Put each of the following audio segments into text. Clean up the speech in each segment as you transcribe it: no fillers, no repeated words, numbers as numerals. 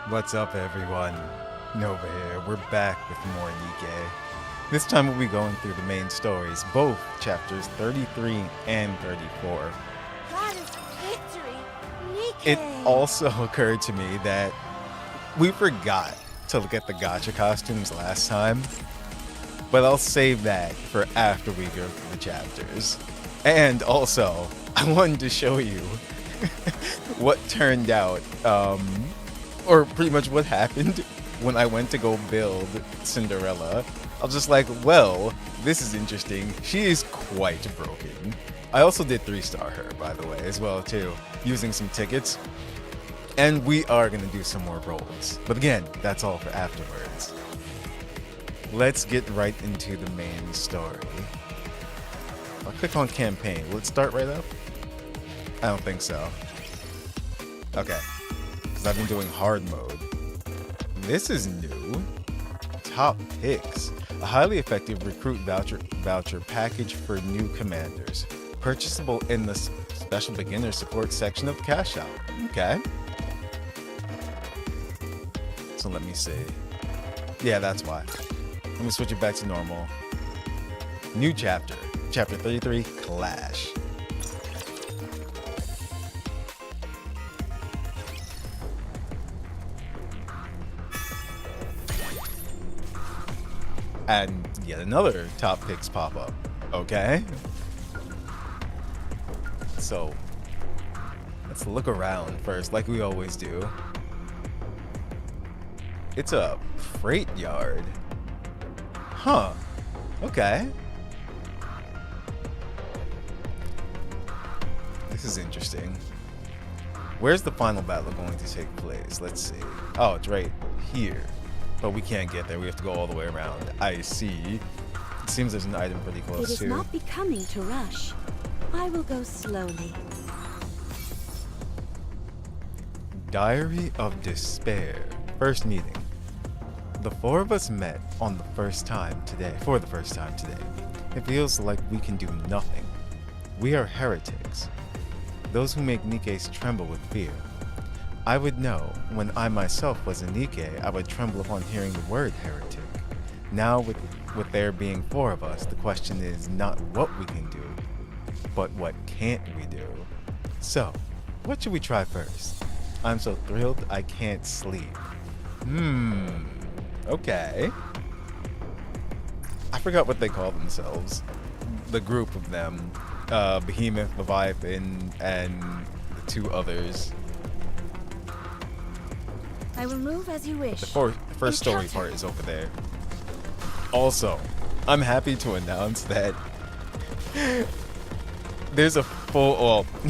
What's up, everyone? Nova here. We're back with more NIKKE. This time we'll be going through the main stories, both chapters 33 and 34. That is victory! NIKKE! It also occurred to me that we forgot to look at the gacha costumes last time, but I'll save that for after we go through the chapters. And also, I wanted to show you what turned out, or pretty much what happened when I went to go build Cinderella. I was just like, well, this is interesting. She is quite broken. I also did 3-star her, by the way, as well, too, using some tickets. And we are going to do some more rolls. But again, that's all for afterwards. Let's get right into the main story. I'll click on campaign. Will it start right up? I don't think so. Okay. Because I've been doing hard mode. This is new. Top picks. A highly effective recruit voucher package for new commanders. Purchasable in the special beginner support section of the cash shop. Okay. So let me see. Yeah, that's why. Let me switch it back to normal. New chapter. Chapter 33, Clash. And yet another top picks pop up. Okay. So let's look around first, like we always do. It's a freight yard. Huh. Okay. This is interesting. Where's the final battle going to take place? Let's see. Oh, it's right here. But we can't get there. We have to go all the way around. I see. It seems there's an item pretty close, It is too. not becoming to rush. I will go slowly. Diary of Despair. First meeting. The four of us met for the first time today. It feels like we can do nothing. We are heretics. Those who make NIKKEs tremble with fear. I would know, when I myself was a NIKKE, I would tremble upon hearing the word heretic. Now, with there being four of us, the question is not what we can do, but what can't we do? So, what should we try first? I'm so thrilled I can't sleep. Okay. I forgot what they call themselves. The group of them. Behemoth, Leviathan, and the two others. I will move as you wish. The first story part is over there. Also, I'm happy to announce that there's a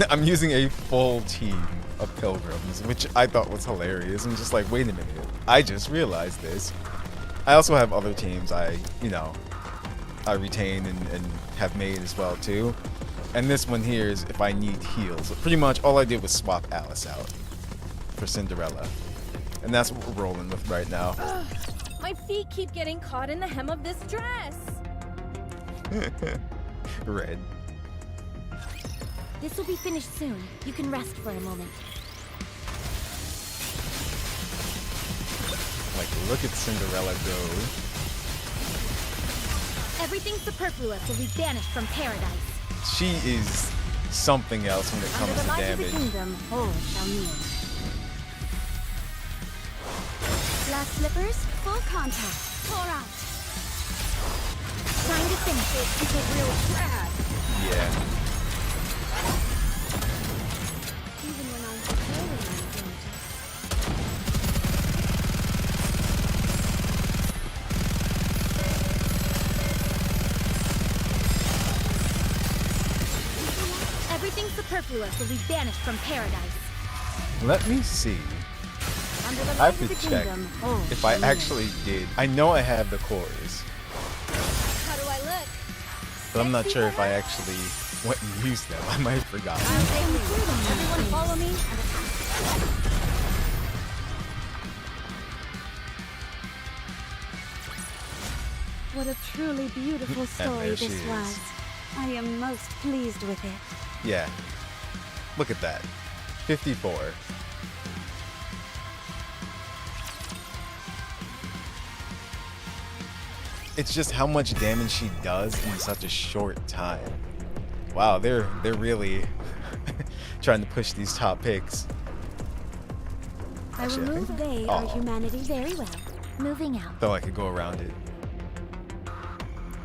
I'm using a full team of pilgrims, which I thought was hilarious. I'm just like, wait a minute, I just realized this. I also have other teams I retain and have made as well too. And this one here is if I need heals. So pretty much all I did was swap Alice out for Cinderella. And that's what we're rolling with right now. Ugh, my feet keep getting caught in the hem of this dress. Red. This will be finished soon. You can rest for a moment. Like, look at Cinderella go. Everything superfluous will be banished from paradise. She is something else when it comes Under the to light damage. of the kingdom, all shall kneel. Glass slippers, full contact. Pour out. Time to finish it. It's a real drag. Yeah. Even when I'm preparing, I'm Everything superfluous will be banished from paradise. Let me see. under the I light have of to the check kingdom, all if I shall kneel. actually did. I know I have the cores, How do I look? but I'm not sure if I actually went and used them. I might have forgotten. Everyone follow me. What a truly beautiful story there she this is. was. I am most pleased with it. Yeah. Look at that. 54. It's just how much damage she does in such a short time. Wow, they're really trying to push these top picks. I will move. They are humanity. Very well. Moving out. Though I could go around it.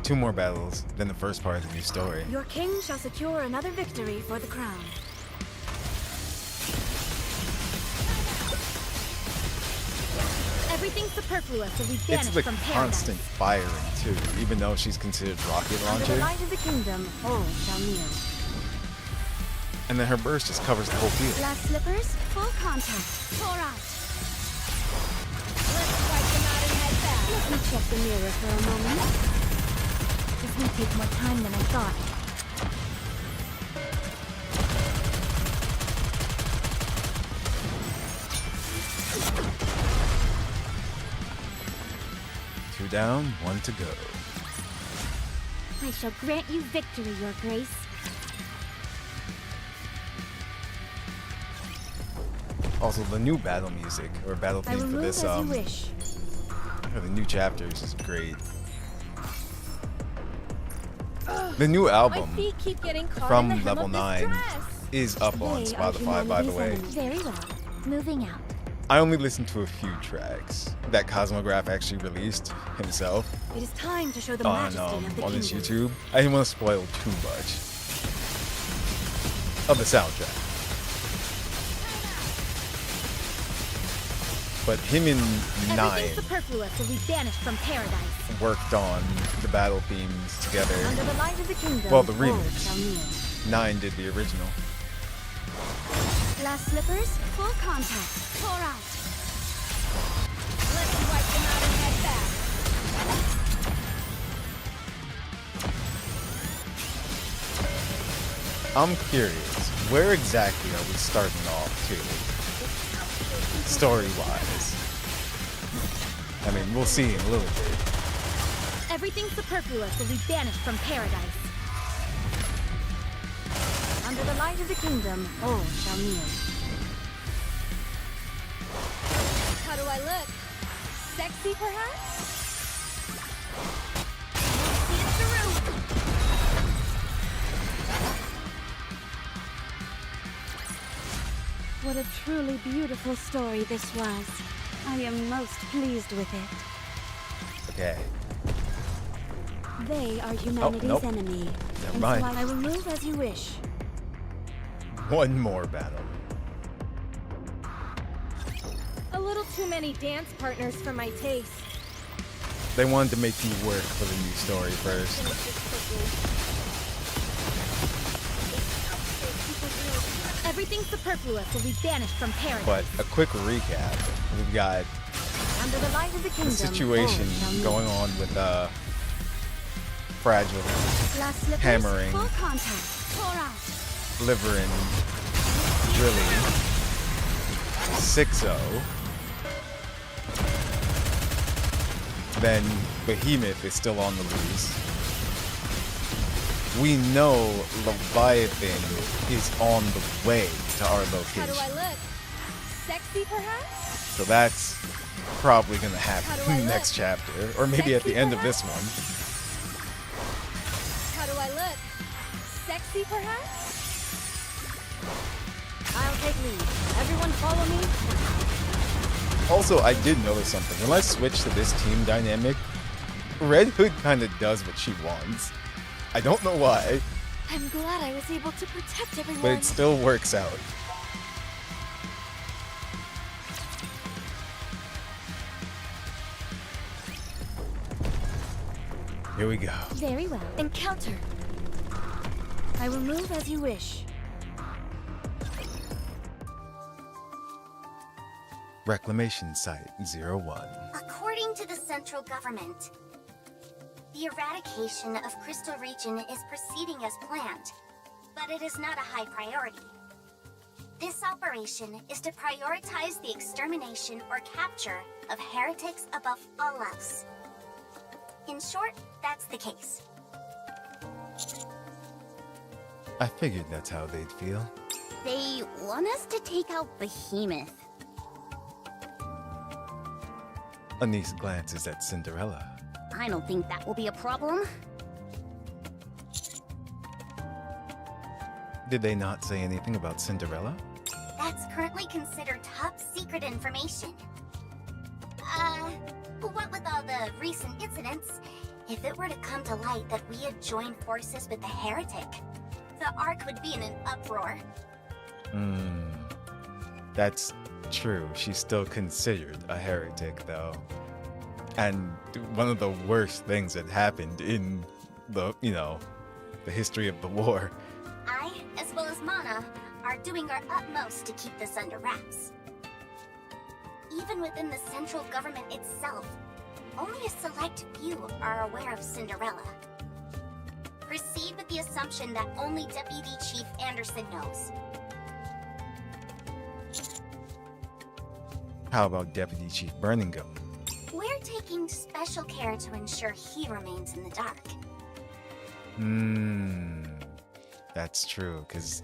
2 more battles, then the first part of the new story. Your king shall secure another victory for the crown. Everything superfluous will be It's banished the from constant paradise. firing too, even though she's considered rocket Under the launcher. light of the kingdom, all shall kneel. And then her burst just covers the whole field. Glass slippers, full contact. Pour out. Let's wipe them out and head back. Let me check the mirror for a moment. This may take more time than I thought. Two down, 1 to go. I shall grant you victory, Your Grace. Also, the new battle music or battle I will theme for move this as you wish. for the new chapters is great. The new album My feet keep getting caught in the from hem level of this 9 dress. is up on They are Spotify, by the humanity's way. enemy. Very well. Moving out. I only listened to a few tracks that Cosmograph actually released himself It is time to show the on majesty of the his kingdom. YouTube. I didn't want to spoil too much of the soundtrack. But him and Everything 9 superfluous will be banished from paradise. worked on the battle themes together. Under the light of the kingdom, Well, the all remix. shall kneel. 9 did the original. Glass slippers, full contact. Pour out. Let's wipe them out and head back. I'm curious, where exactly are we starting off to? Story-wise. I mean, we'll see in a little bit. Everything superfluous will be banished from paradise. Under the light of the kingdom, all shall kneel. How do I look? Sexy, perhaps? See it through. What a truly beautiful story this was. I am most pleased with it. Okay. They are humanity's nope. enemy. Never And mind. so I will move as you wish. One more battle. A little too many dance partners for my taste. They wanted to make you work for the new story first. Everything superfluous will be banished from paradise. But a quick recap. We've got Under the light of the the kingdom, situation all shall kneel. going on with Fragile, Glass slippers, hammering. full contact. Pour out. Liver, and Drilly. 6-0. Then Behemoth is still on the loose. We know Leviathan is on the way to our How do location. I look? Sexy, perhaps? So that's probably going to How do I happen look? next chapter, or maybe at the Sexy, end of perhaps? this one. How do I look? Sexy, perhaps? I'll take lead. Everyone follow me. Also, I did notice something. When I switch to this team dynamic, Red Hood kind of does what she wants. I don't know why, I'm glad I was able to protect everyone. but it still works out. Here we go. Very well. Encounter. I will move as you wish. Reclamation Site 01. According to the central government, the eradication of Crystal Region is proceeding as planned, but it is not a high priority. This operation is to prioritize the extermination or capture of heretics above all else. In short, that's the case. I figured that's how they'd feel. They want us to take out Behemoth. Anise glances at Cinderella. I don't think that will be a problem. Did they not say anything about Cinderella? That's currently considered top secret information. What with all the recent incidents, if it were to come to light that we had joined forces with the heretic, the Ark would be in an uproar. That's true. She's still considered a heretic, though. And one of the worst things that happened in the history of the war. I, as well as Mana, are doing our utmost to keep this under wraps. Even within the central government itself, only a select few are aware of Cinderella. Proceed with the assumption that only Deputy Chief Anderson knows. How about Deputy Chief Birmingham? We're taking special care to ensure he remains in the dark. That's true, because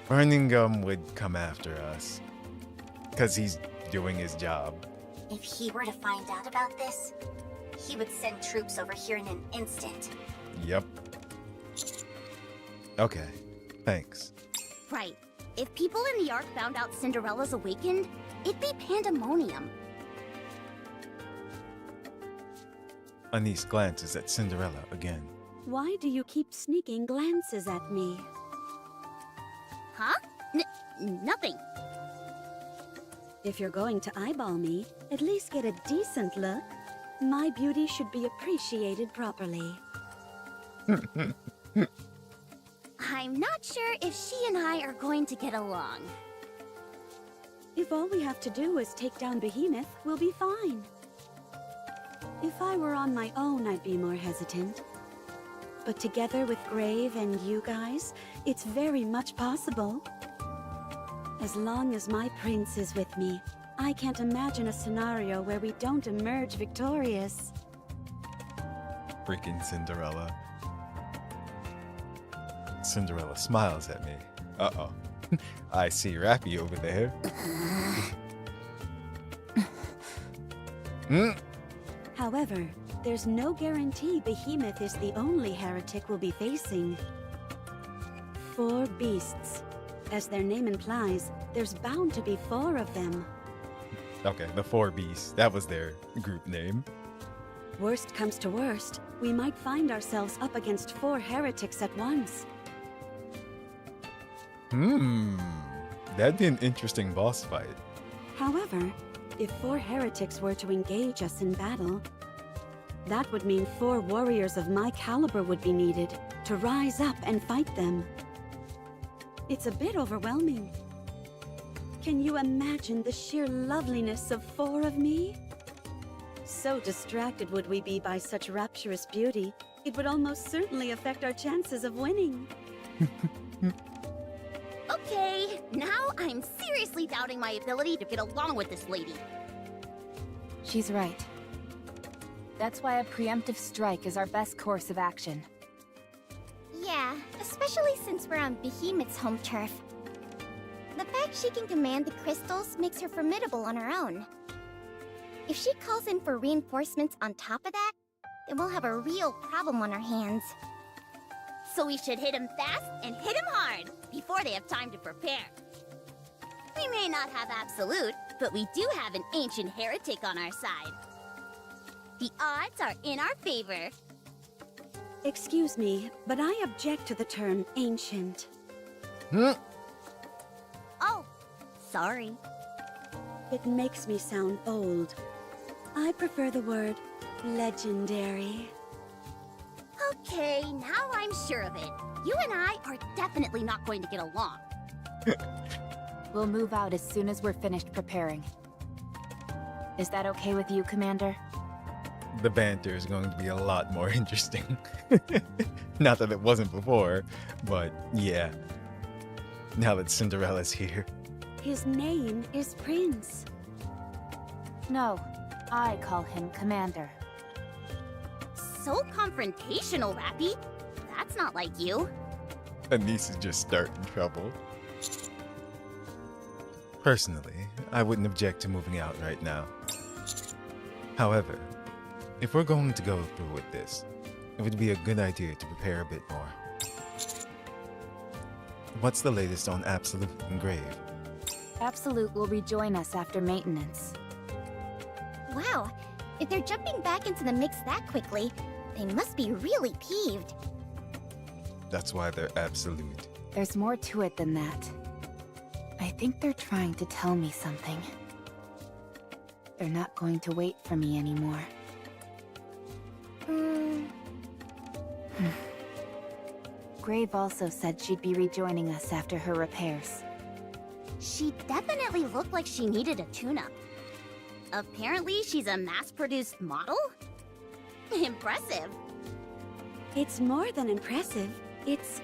Birmingham would come after us. Because he's doing his job. If he were to find out about this, he would send troops over here in an instant. Yep. Okay, thanks. Right. If people in the Ark found out Cinderella's awakened, it'd be pandemonium. Anise glances at Cinderella again. Why do you keep sneaking glances at me? Huh? Nothing. If you're going to eyeball me, at least get a decent look. My beauty should be appreciated properly. I'm not sure if she and I are going to get along. If all we have to do is take down Behemoth, we'll be fine. If I were on my own, I'd be more hesitant. But together with Grave and you guys, it's very much possible. As long as my prince is with me, I can't imagine a scenario where we don't emerge victorious. Freaking Cinderella. Cinderella smiles at me. Uh-oh. I see Rappy over there. However, there's no guarantee Behemoth is the only heretic we'll be facing. 4 beasts. As their name implies, there's bound to be 4 of them. Okay, the 4 beasts. That was their group name. Worst comes to worst, we might find ourselves up against 4 heretics at once. That'd be an interesting boss fight. However, if 4 heretics were to engage us in battle, that would mean 4 warriors of my caliber would be needed to rise up and fight them. It's a bit overwhelming. Can you imagine the sheer loveliness of 4 of me? So distracted would we be by such rapturous beauty, it would almost certainly affect our chances of winning. Okay, now I'm seriously doubting my ability to get along with this lady. She's right. That's why a preemptive strike is our best course of action. Yeah, especially since we're on Behemoth's home turf. The fact she can command the crystals makes her formidable on her own. If she calls in for reinforcements on top of that, then we'll have a real problem on our hands. So we should hit him fast and hit him hard before they have time to prepare. We may not have absolute, but we do have an ancient heretic on our side. The odds are in our favor. Excuse me, but I object to the term ancient. Oh, sorry. It makes me sound old. I prefer the word legendary. Okay, now I'm sure of it. You and I are definitely not going to get along. We'll move out as soon as we're finished preparing. Is that okay with you, Commander? The banter is going to be a lot more interesting. Not that it wasn't before, but yeah. Now that Cinderella's here. His name is Prince. No, I call him Commander. So confrontational, Rappy. That's not like you. Anise is just starting trouble. Personally, I wouldn't object to moving out right now. However, If we're going to go through with this, it would be a good idea to prepare a bit more. What's the latest on Absolute and Grave? Absolute will rejoin us after maintenance. Wow, if they're jumping back into the mix that quickly, they must be really peeved. That's why they're Absolute. There's more to it than that. I think they're trying to tell me something. They're not going to wait for me anymore. Grave also said she'd be rejoining us after her repairs. She definitely looked like she needed a tune-up. Apparently, she's a mass-produced model? Impressive. It's more than impressive. It's...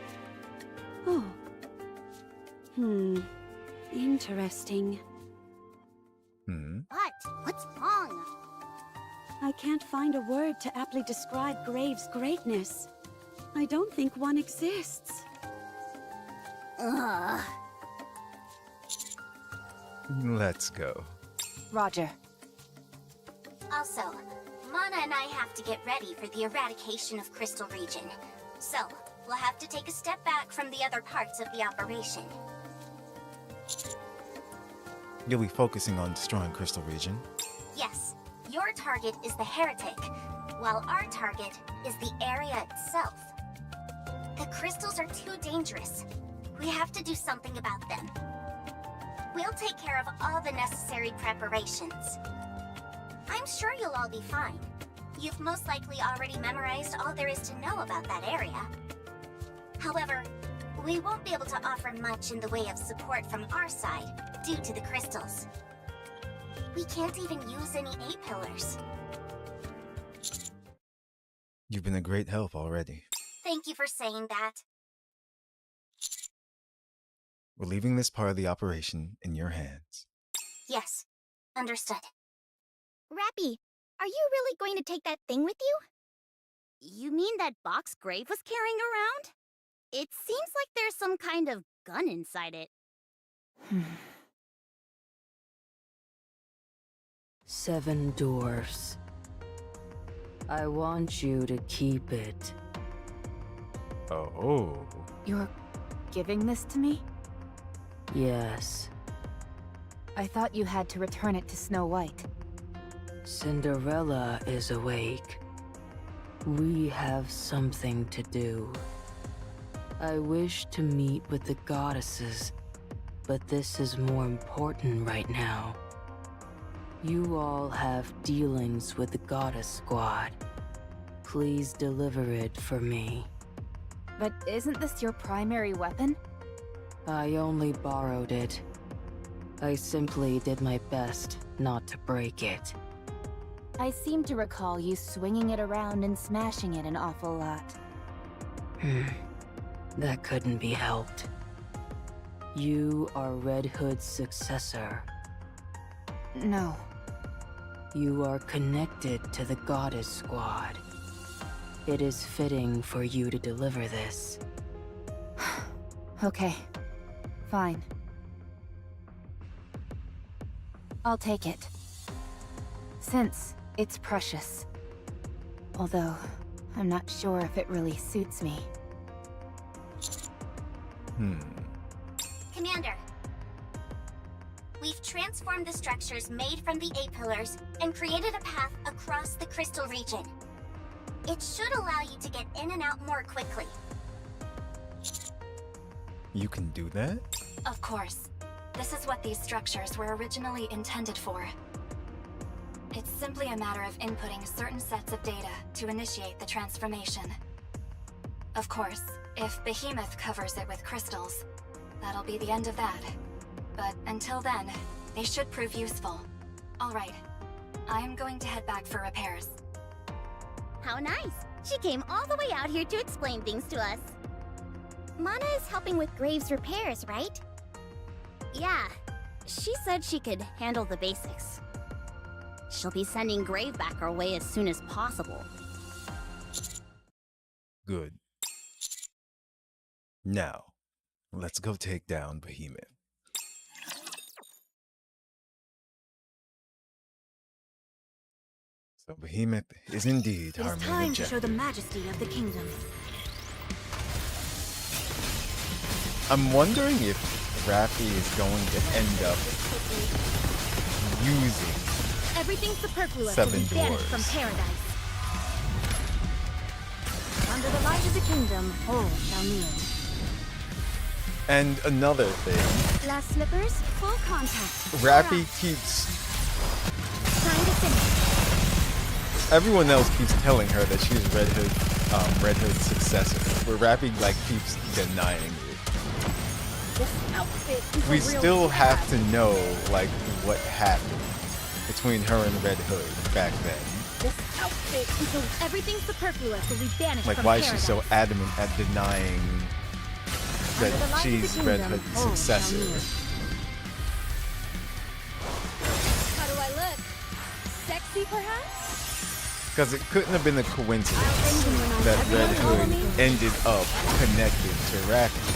Oh. Interesting. What? What's wrong? I can't find a word to aptly describe Grave's greatness. I don't think one exists. Ugh. Let's go. Roger. Also, Mana and I have to get ready for the eradication of Crystal Region. So, we'll have to take a step back from the other parts of the operation. You'll be focusing on destroying Crystal Region. Yes, your target is the heretic, while our target is the area itself. The crystals are too dangerous. We have to do something about them. We'll take care of all the necessary preparations. I'm sure you'll all be fine. You've most likely already memorized all there is to know about that area. However, we won't be able to offer much in the way of support from our side due to the crystals. We can't even use any A-pillars. You've been a great help already. Thank you for saying that. We're leaving this part of the operation in your hands. Yes, understood. Rappy, are you really going to take that thing with you? You mean that box Grave was carrying around? It seems like there's some kind of gun inside it. 7 dwarfs. I want you to keep it. Oh. You're giving this to me? Yes. I thought you had to return it to Snow White. Cinderella is awake. We have something to do. I wish to meet with the goddesses, but this is more important right now. You all have dealings with the goddess squad. Please deliver it for me. But isn't this your primary weapon? I only borrowed it. I simply did my best not to break it. I seem to recall you swinging it around and smashing it an awful lot. That couldn't be helped. You are Red Hood's successor. No. You are connected to the Goddess Squad. It is fitting for you to deliver this. Okay. Fine. I'll take it. Since it's precious. Although, I'm not sure if it really suits me. Commander, we've transformed the structures made from the A-pillars and created a path across the Crystal Region. It should allow you to get in and out more quickly. You can do that? Of course. This is what these structures were originally intended for. It's simply a matter of inputting certain sets of data to initiate the transformation. Of course, if Behemoth covers it with crystals, that'll be the end of that. But until then, they should prove useful. Alright, I am going to head back for repairs. How nice! She came all the way out here to explain things to us. Mana is helping with Grave's repairs, right? Yeah, she said she could handle the basics. She'll be sending Grave back our way as soon as possible. Good. Now, let's go take down Behemoth. So Behemoth is indeed It is harming time to objective. show the majesty of the kingdom. I'm wondering if Raffi is going to end up using Everything superfluous Seven will be banished from dwarves. paradise. Under the light of the kingdom, all shall kneel. And another thing, Last slippers, full contact. Raffi keeps Time to finish. everyone else keeps telling her that she's Red Hood's successor, where Raffi like keeps denying it. This outfit is We a real still have grab. to know like what happened between her and Red Hood back then. This outfit until everything superfluous will be banished Like from why is paradise. she so adamant at denying Under the that light of the she's Red kingdom, Hood's all shall successor? kneel. How do I look? Sexy, perhaps? Because it couldn't have been a coincidence Everyone on that everyone Red follow Hood me. ended up connected to Raffi.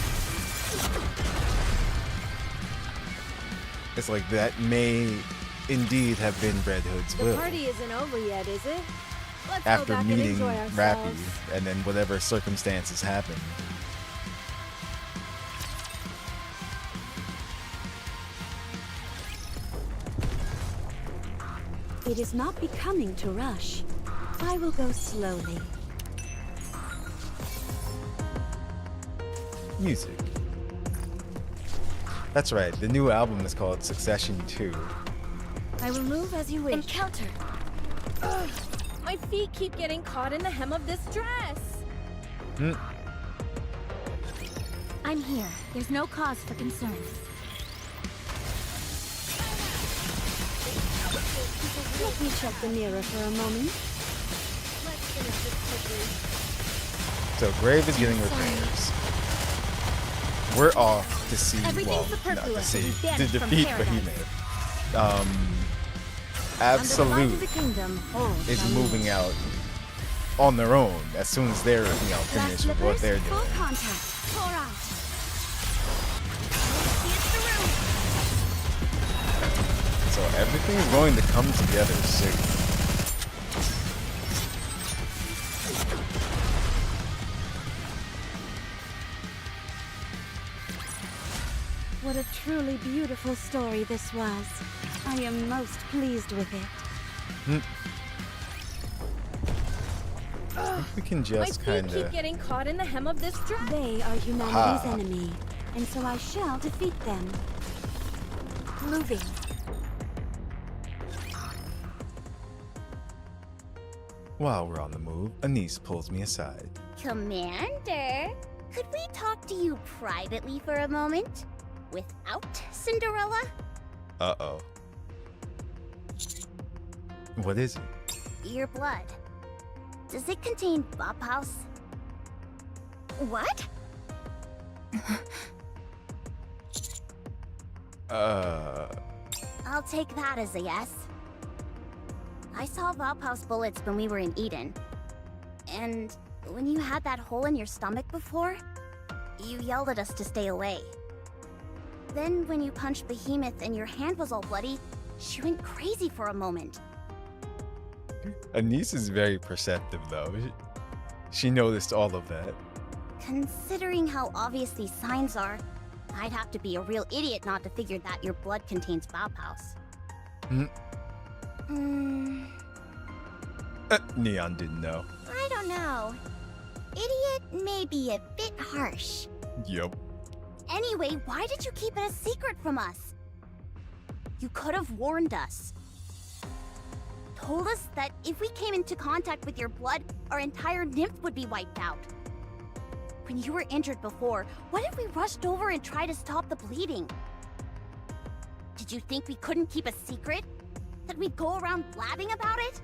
It's like that may indeed have been Red Hood's The will party isn't over yet, is it? Let's go after back meeting and enjoy Raffi, ourselves. and then whatever circumstances happened. It is not becoming to rush. I will go slowly. Music. That's right, the new album is called Succession 2. I will move as you wish. Encounter. Ugh, my feet keep getting caught in the hem of this dress. Hmm. I'm here. There's no cause for concern. Let me check the mirror for a moment. Let's finish this quickly. So Grave is getting repairs. We're off to see, Everything well, not to superfluous see, will be to banished from defeat paradise. Behemoth. Under the light of Absolute the kingdom, all is shall moving kneel. out on their own as soon as they're, Last finished with what slippers, they're full doing. contact. Pour out. So everything is going to come together soon. What a truly beautiful story this was. I am most pleased with it. I think we can My just feet kind keep of... getting caught in the hem of this dress. They are humanity's Ha. enemy, and so I shall defeat them. Moving. While we're on the move, Anise pulls me aside. Commander, could we talk to you privately for a moment? Without Cinderella? Uh-oh. What is it? Your blood. Does it contain Bauhaus? What? I'll take that as a yes. I saw Bauhaus bullets when we were in Eden. And when you had that hole in your stomach before, you yelled at us to stay away. Then when you punched Behemoth and your hand was all bloody, she went crazy for a moment. Anise is very perceptive, though. She noticed all of that. Considering how obvious these signs are, I'd have to be a real idiot not to figure that your blood contains Bauhaus. Neon didn't know. I don't know. Idiot may be a bit harsh. Yup. Anyway, why did you keep it a secret from us? You could have warned us. Told us that if we came into contact with your blood, our entire nymph would be wiped out. When you were injured before, what if we rushed over and tried to stop the bleeding? Did you think we couldn't keep a secret? That we'd go around blabbing about it?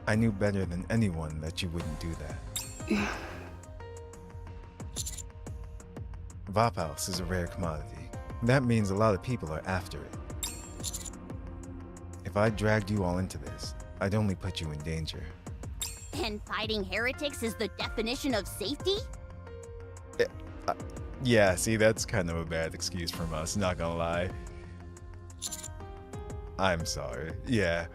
I knew better than anyone that you wouldn't do that. Vaphaus is a rare commodity. That means a lot of people are after it. If I dragged you all into this, I'd only put you in danger. And fighting heretics is the definition of safety? Yeah, see, that's kind of a bad excuse from us, not gonna lie. I'm sorry. Yeah.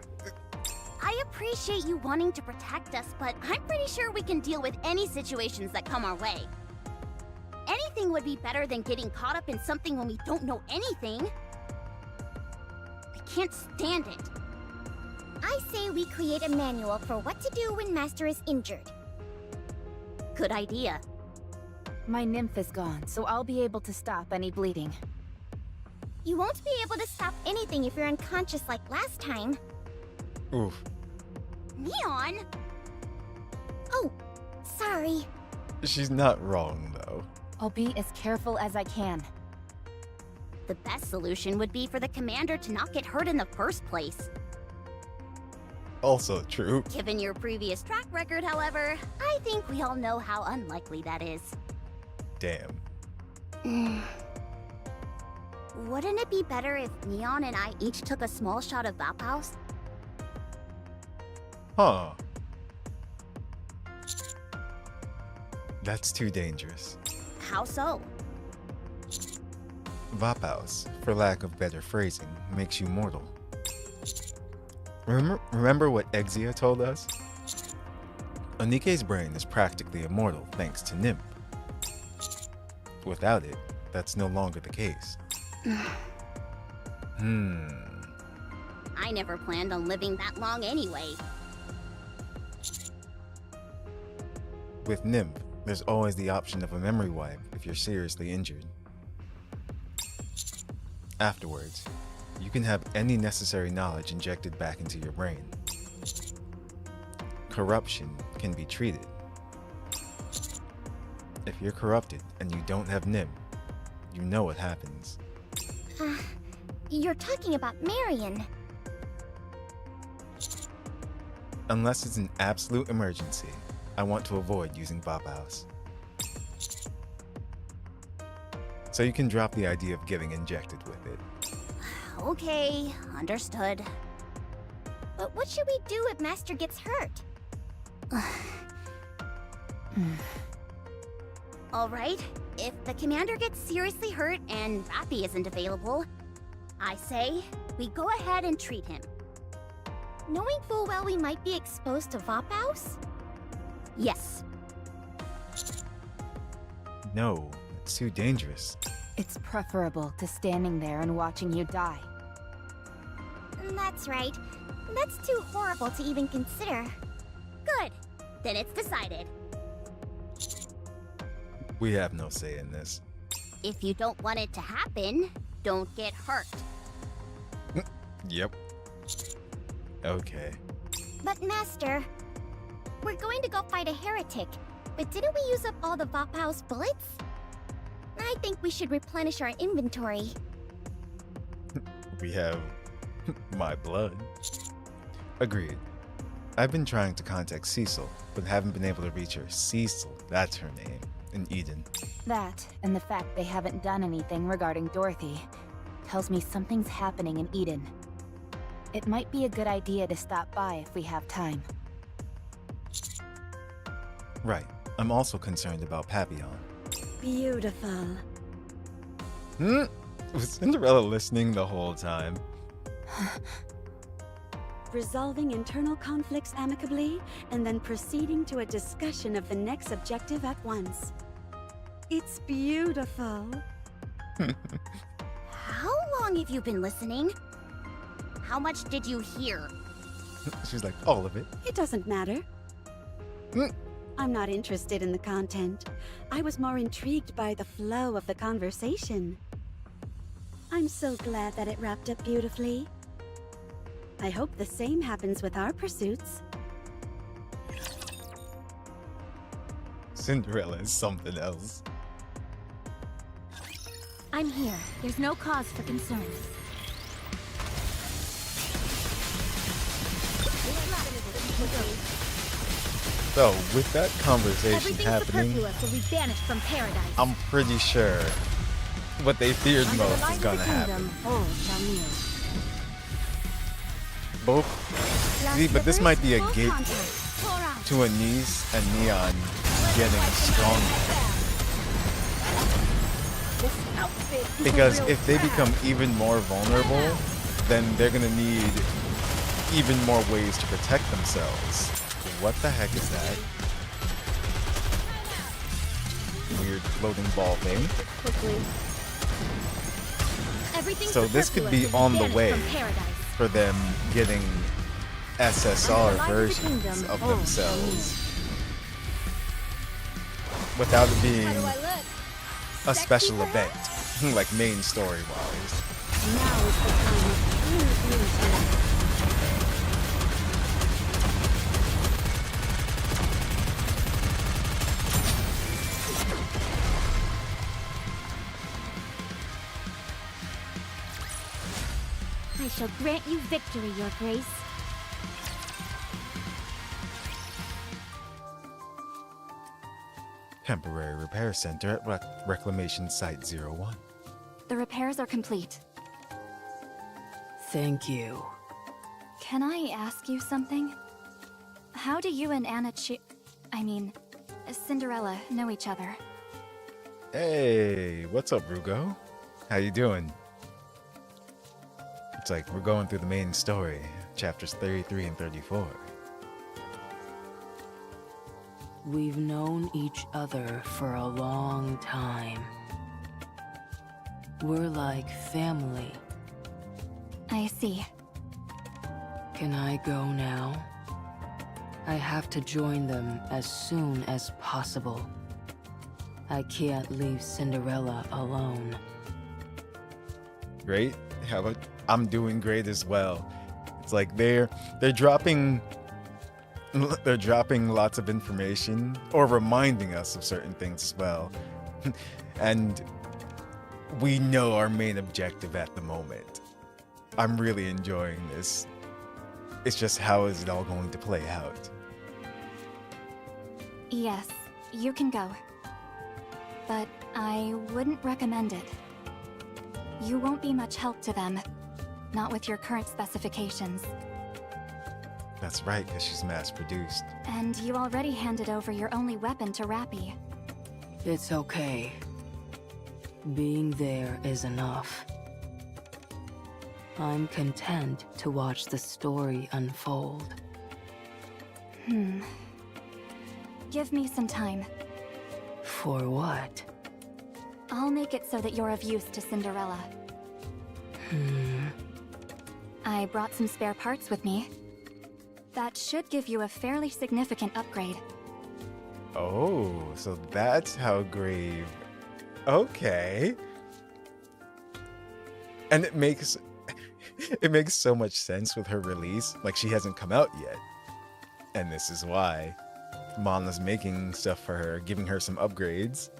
I appreciate you wanting to protect us, but I'm pretty sure we can deal with any situations that come our way. Anything would be better than getting caught up in something when we don't know anything. I can't stand it. I say we create a manual for what to do when Master is injured. Good idea. My nymph is gone, so I'll be able to stop any bleeding. You won't be able to stop anything if you're unconscious like last time. Oof. Neon? Oh, sorry. She's not wrong, though. I'll be as careful as I can. The best solution would be for the commander to not get hurt in the first place. Also true. Given your previous track record, however, I think we all know how unlikely that is. Damn. Wouldn't it be better if Neon and I each took a small shot of Bauhaus? Huh. That's too dangerous. How so? Vapaus, for lack of better phrasing, makes you mortal. Remember what Exia told us? Nikke's brain is practically immortal thanks to NIMP. Without it, that's no longer the case. I never planned on living that long anyway. With NIMP, there's always the option of a memory wipe if you're seriously injured. Afterwards, you can have any necessary knowledge injected back into your brain. Corruption can be treated. If you're corrupted and you don't have NIM, you know what happens. You're talking about Marion. Unless it's an absolute emergency, I want to avoid using Bauhaus. So you can drop the idea of getting injected with it. Okay, understood. But what should we do if Master gets hurt? Alright, if the commander gets seriously hurt and Rappy isn't available, I say we go ahead and treat him. Knowing full well we might be exposed to Vapaus? Yes. No, it's too dangerous. It's preferable to standing there and watching you die. That's right. That's too horrible to even consider. Good. Then it's decided. We have no say in this. If you don't want it to happen, don't get hurt. Yep. Okay. But Master, we're going to go fight a heretic, but didn't we use up all the Vapaus bullets? I think we should replenish our inventory. We have my blood. Agreed. I've been trying to contact Cecil, but haven't been able to reach her. Cecil, that's her name, in Eden. That, and the fact they haven't done anything regarding Dorothy, tells me something's happening in Eden. It might be a good idea to stop by if we have time. Right. I'm also concerned about Papillon. Beautiful. Was Cinderella listening the whole time? Resolving internal conflicts amicably, and then proceeding to a discussion of the next objective at once. It's beautiful. How long have you been listening? How much did you hear? She's like, all of it. It doesn't matter. I'm not interested in the content. I was more intrigued by the flow of the conversation. I'm so glad that it wrapped up beautifully. I hope the same happens with our pursuits. Cinderella is something else. I'm here. There's no cause for concern. So, with that conversation Everything happening, superfluous will be banished from paradise. I'm pretty sure what they feared Under the most light is of gonna the happen. kingdom, all shall kneel. Both. Last See, but this rivers, might be a full gate contact. Pour out. to Anise and Neon getting stronger. This outfit is Because a real if they drag. become even more vulnerable, then they're gonna need even more ways to protect themselves. What the heck is that? Weird floating ball thing. Quickly. So this could be on the way for them getting SSR versions of themselves without it being a special event, like main story wise. Now is the time of true beauty. I shall grant you victory, Your Grace. Temporary repair center at Reclamation Site 01. The repairs are complete. Thank you. Can I ask you something? How do you and Cinderella know each other? Hey, what's up, Rugo? How you doing? It's like we're going through the main story, chapters 33 and 34. We've known each other for a long time. We're like family. I see. Can I go now? I have to join them as soon as possible. I can't leave Cinderella alone. Great. How about I'm doing great as well. It's like they're dropping lots of information or reminding us of certain things as well. And we know our main objective at the moment. I'm really enjoying this. It's just how is it all going to play out? Yes, you can go. But I wouldn't recommend it. You won't be much help to them. Not with your current specifications. That's right, because she's mass-produced. And you already handed over your only weapon to Rappy. It's okay. Being there is enough. I'm content to watch the story unfold. Give me some time. For what? I'll make it so that you're of use to Cinderella. I brought some spare parts with me. That should give you a fairly significant upgrade. Oh, so that's how grave. Okay. And it makes so much sense with her release. Like, she hasn't come out yet. And this is why Mana's making stuff for her, giving her some upgrades.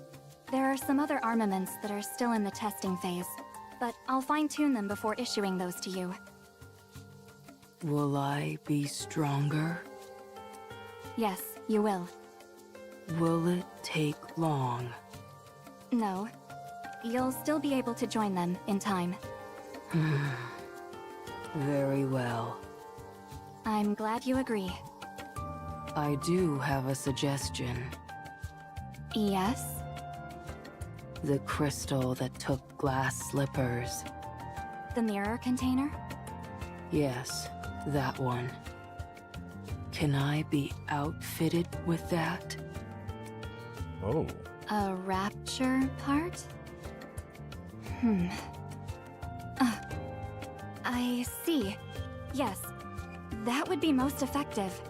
There are some other armaments that are still in the testing phase, but I'll fine-tune them before issuing those to you. Will I be stronger? Yes, you will. Will it take long? No. You'll still be able to join them in time. Very well. I'm glad you agree. I do have a suggestion. Yes? The crystal that took glass slippers. The mirror container? Yes, that one. Can I be outfitted with that? Oh. A rapture part? I see. Yes, that would be most effective.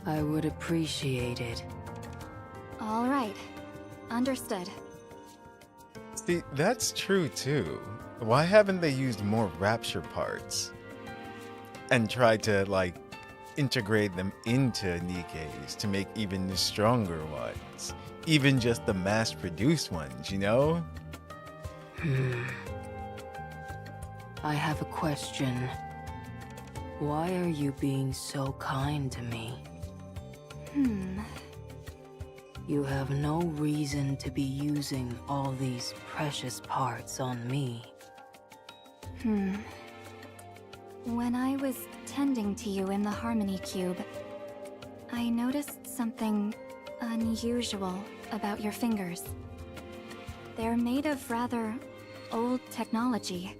I would appreciate it. All right. Understood. See, that's true too. Why haven't they used more Rapture parts? And tried to, like, integrate them into NIKKE's to make even the stronger ones. Even just the mass-produced ones, you know? I have a question. Why are you being so kind to me? You have no reason to be using all these precious parts on me. When I was tending to you in the Harmony Cube, I noticed something unusual about your fingers. They're made of rather old technology.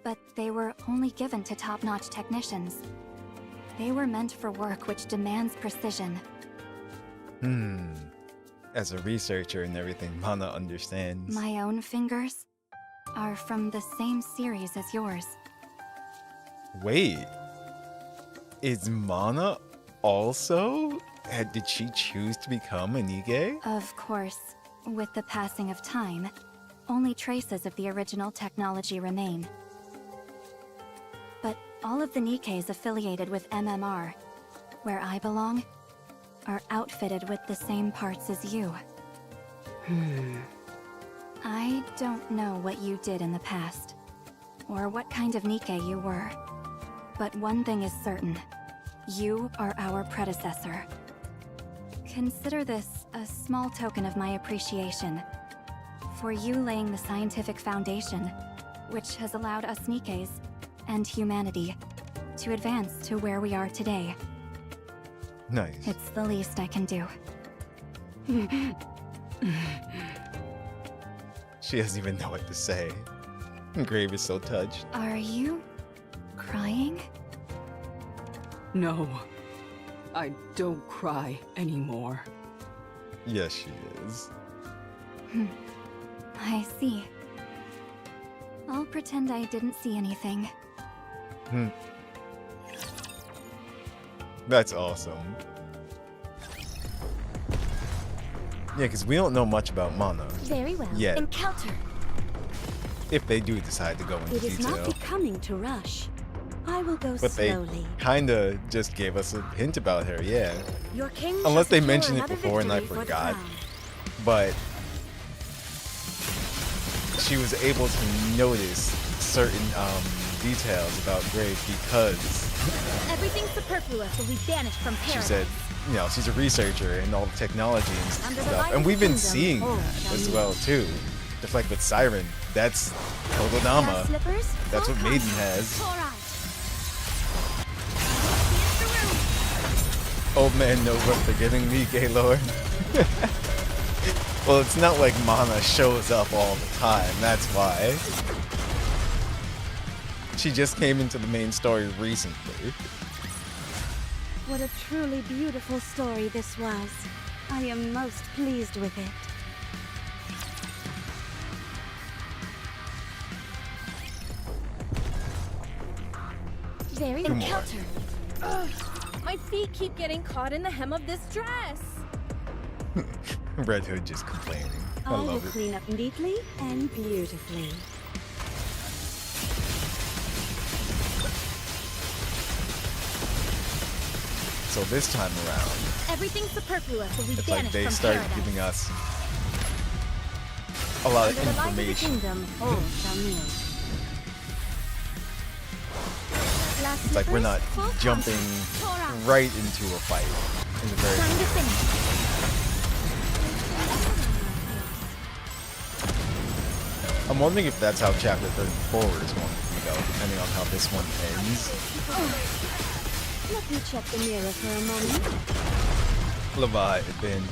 but they were only given to top-notch technicians. They were meant for work which demands precision. As a researcher and everything, Mana understands. My own fingers are from the same series as yours. Wait. Is Mana also? Did she choose to become a NIKKE? Of course, with the passing of time, only traces of the original technology remain. But all of the NIKKEs affiliated with MMR, where I belong, are outfitted with the same parts as you. I don't know what you did in the past, or what kind of NIKKE you were. But one thing is certain. You are our predecessor. Consider this a small token of my appreciation for you laying the scientific foundation, which has allowed us NIKKEs and humanity to advance to where we are today. Nice. It's the least I can do. She doesn't even know what to say. Grave is so touched. Are you crying? No, I don't cry anymore. Yes, she is. I see. I'll pretend I didn't see anything. That's awesome. Yeah, because we don't know much about Mana. Very well. Yet. Encounter. If they do decide to go into It is detail. not becoming to rush. I will go But they slowly. kinda just gave us a hint about her, yeah. Your king Unless shall they secure mentioned it another before and I victory for the forgot. crown. But she was able to notice certain details about Grave because Everything superfluous will be banished from she paradise. said, you know, she's a researcher in all the technology and Under the stuff. light And of we've the been kingdom, seeing all that shall as kneel. well too. Just like with Siren, that's Glass Kododama. slippers, That's full what Maiden contact. has. Pour out. Old man knows what they're getting me, Gaylord. Well, it's not like Mana shows up all the time, that's why. She just came into the main story recently. What a truly beautiful story this was. I am most pleased with it. Very Two more. encounter. Ugh, my feet keep getting caught in the hem of this dress. Red Hood just complaining. I I will love it. clean up neatly and beautifully. So this time around, Everything superfluous will be it's like banished they from started paradise. giving us a lot of Under the light of the information. kingdom, all shall kneel. Glass It's like we're not slippers, full jumping contact. Pour out. right into a fight in the very Time to beginning. finish. I'm wondering if that's how chapter 34 is going to go, depending on how this one ends. Let me check the mirror for a moment. Leviathan.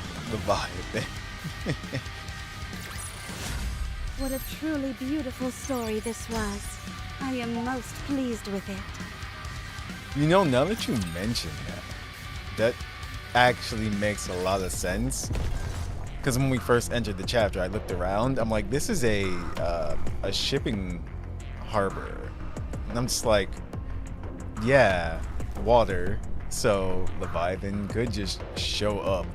What a truly beautiful story this was. I am most pleased with it. You know, now that you mention that actually makes a lot of sense. Because when we first entered the chapter, I looked around. I'm like, this is a shipping harbor, and I'm just like, yeah, water. So Leviathan could just show up.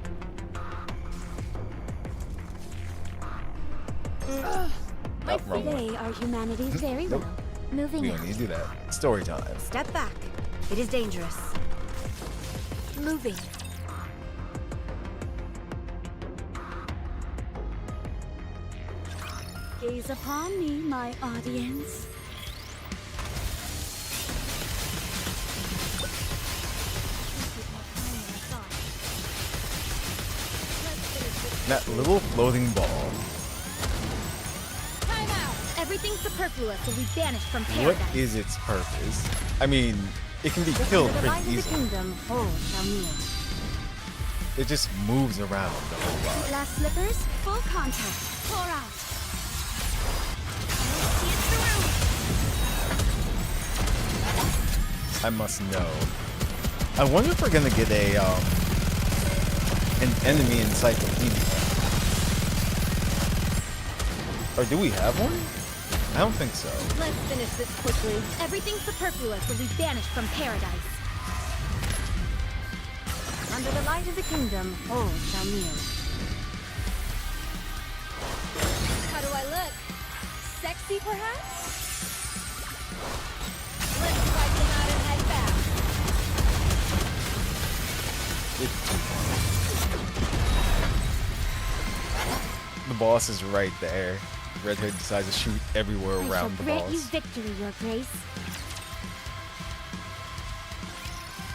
My Oh, wrong one. They are humanity very Nope. well. Moving We out. don't need to do that. Story time. Step back. It is dangerous. Moving. Gaze upon me, my audience. That little floating ball. Time out. Everything superfluous will be banished from What paradise. is its purpose? I mean, it can be killed Under the light pretty of the easily. kingdom, all shall kneel. It just moves around the whole lot. Glass slippers, full contact. Pour out. I must know. I wonder if we're gonna get an enemy encyclopedia. Or do we have one? I don't think so. Let's finish this quickly. Everything superfluous will be banished from paradise. Under the light of the kingdom, all shall kneel. How do I look? Sexy, perhaps? Let's wipe them out and head back. The boss is right there. Red Hood decides to shoot everywhere around the grant you boss. victory, Your Grace.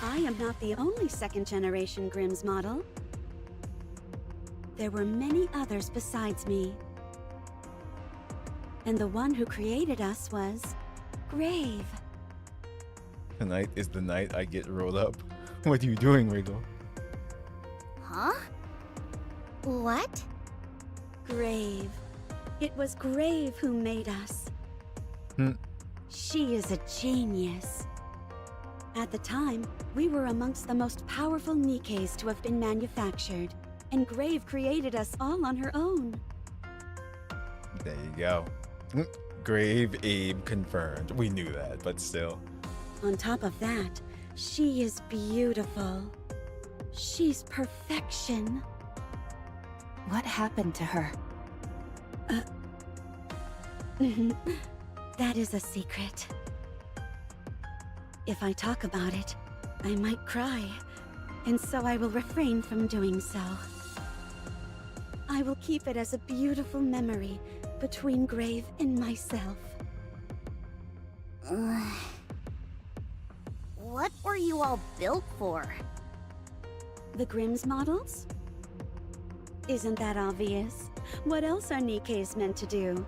I am not the only second-generation Grimm's model. There were many others besides me. And the one who created us was Grave. Tonight is the night I get rolled up. What are you doing, Wriggle? Huh? What? Grave. It was Grave who made us. She is a genius. At the time, we were amongst the most powerful Nikkes to have been manufactured, and Grave created us all on her own. There you go. Grave Abe confirmed. We knew that, but still. On top of that, she is beautiful. She's perfection. What happened to her? That is a secret. If I talk about it, I might cry, and so I will refrain from doing so. I will keep it as a beautiful memory between Grave and myself. What were you all built for? The Grimm's models? Isn't that obvious? What else are Nikkes meant to do?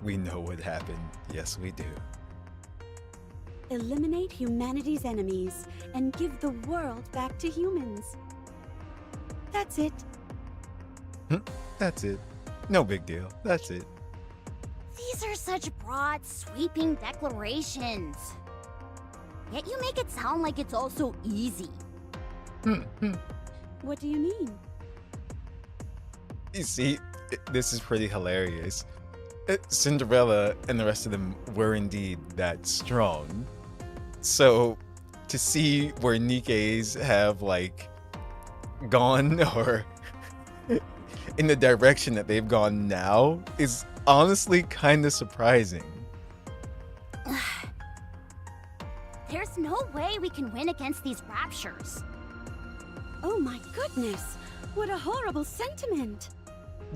We know what happened. Yes, we do. Eliminate humanity's enemies and give the world back to humans. That's it. That's it. No big deal. That's it. These are such broad, sweeping declarations. Yet you make it sound like it's all so easy. What do you mean? You see, this is pretty hilarious. Cinderella and the rest of them were indeed that strong. So, to see where Nikkes have, like, gone or in the direction that they've gone now is honestly kind of surprising. There's no way we can win against these raptures. Oh my goodness! What a horrible sentiment!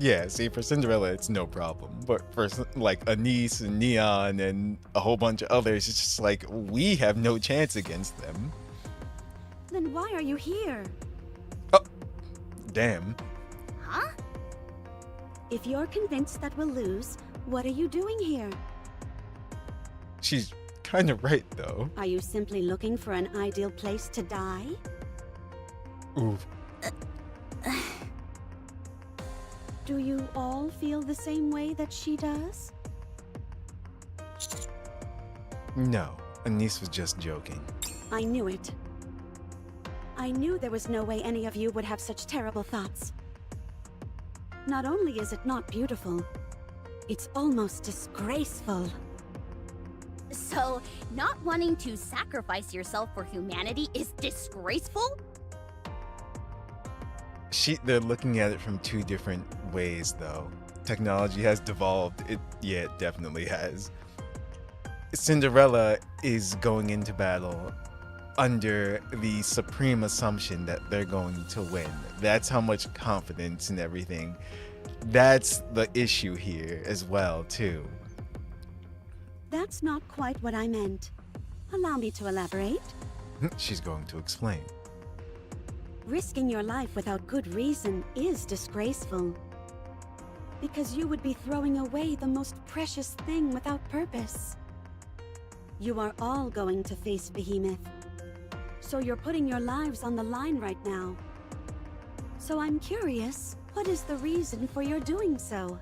Yeah, see, for Cinderella, it's no problem. But for, like, Anise and Neon and a whole bunch of others, it's just like, we have no chance against them. Then why are you here? Oh, damn. Huh? If you're convinced that we'll lose, what are you doing here? She's kind of right, though. Are you simply looking for an ideal place to die? Oof. Do you all feel the same way that she does? No, Anise was just joking. I knew it. I knew there was no way any of you would have such terrible thoughts. Not only is it not beautiful, it's almost disgraceful. So, not wanting to sacrifice yourself for humanity is disgraceful? They're looking at it from two different ways, though. Technology has devolved. It definitely has. Cinderella is going into battle under the supreme assumption that they're going to win. That's how much confidence and everything. That's the issue here as well, too. That's not quite what I meant. Allow me to elaborate. She's going to explain. Risking your life without good reason is disgraceful. Because you would be throwing away the most precious thing without purpose. You are all going to face Behemoth. So you're putting your lives on the line right now. So I'm curious, what is the reason for your doing so?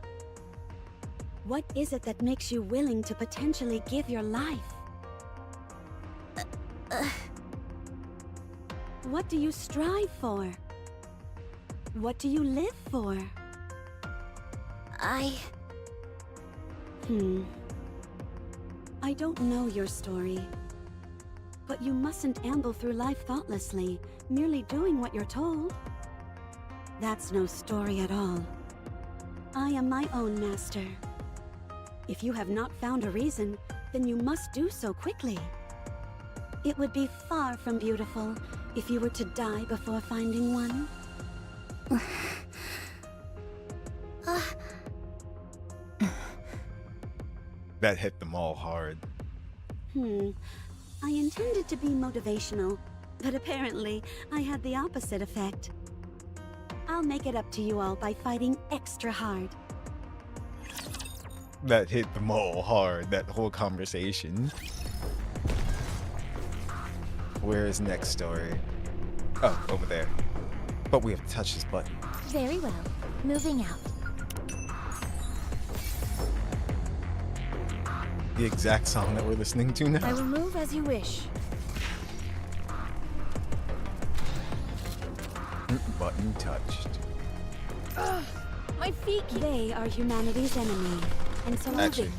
What is it that makes you willing to potentially give your life? What do you strive for? What do you live for? I don't know your story. But you mustn't amble through life thoughtlessly, merely doing what you're told. That's no story at all. I am my own master. If you have not found a reason, then you must do so quickly. It would be far from beautiful if you were to die before finding one. That hit them all hard. I intended to be motivational, but apparently I had the opposite effect. I'll make it up to you all by fighting extra hard. That hit them all hard, that whole conversation. Where is next story? Oh, over there. But we have to touch this button. very well. Moving out. The exact song that we're listening to now. I will move as you wish. Button touched. My feet keep... They are humanity's enemy, and so Actually,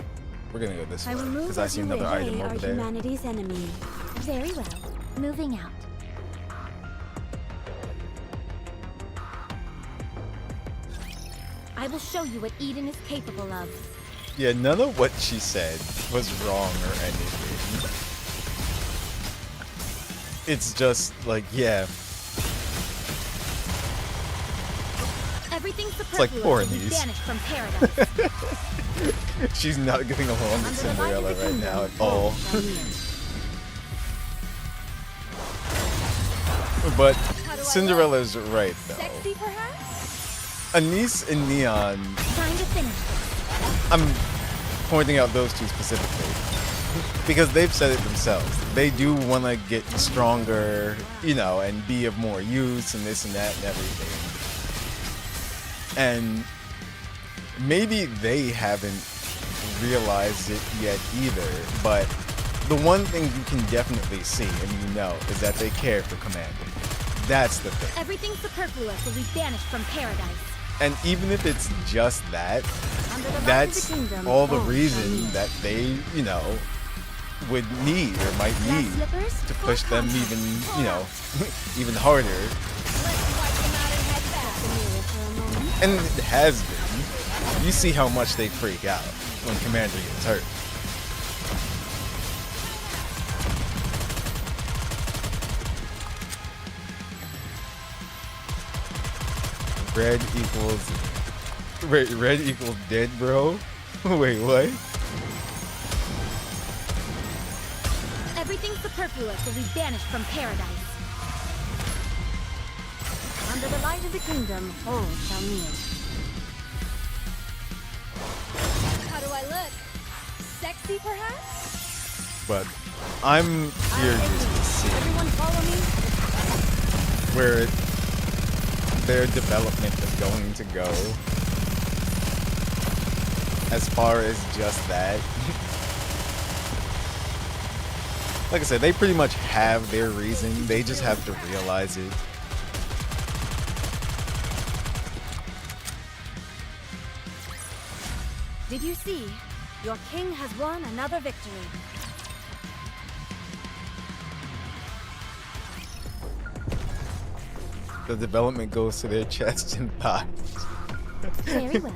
we're gonna go this way I will move because I as see you another wish. item they over are there. humanity's enemy. Very well. Moving out. I will show you what Eden is capable of. Yeah, none of what she said was wrong or anything. It's just like, yeah, Everything like superfluous poor will be Anise. banished from paradise. she's not getting along with Cinderella right now at all. But Cinderella's right though. Sexy, perhaps? Anise and Neon, Time to finish. I'm pointing out those two specifically because they've said it themselves. They do want to get stronger, you know, and be of more use and this and that and everything. And maybe they haven't realized it yet either, but the one thing you can definitely see and you know is that they care for Commander. That's the thing. Everything superfluous will be banished from paradise. And even if it's just that, Under the light of that's the kingdom, all the all reason shall meet. that they, you know, would need or might Black need slippers, to full push them contact. even, you know, even harder. Let's wipe them out and head back. Familiar for a moment. And it has been. You see how much they freak out when Commander gets hurt. Red equals dead, bro. Wait, what? Everything superfluous will be banished from paradise. Under the light of the kingdom, all shall kneel. How do I look? Sexy, perhaps? But I'm curious to see Everyone follow me? where their development is going to go. As far as just that. Like I said, they pretty much have their reason. They just have to realize it. Did you see? Your king has won another victory. The development goes to their chests and thighs. Very well.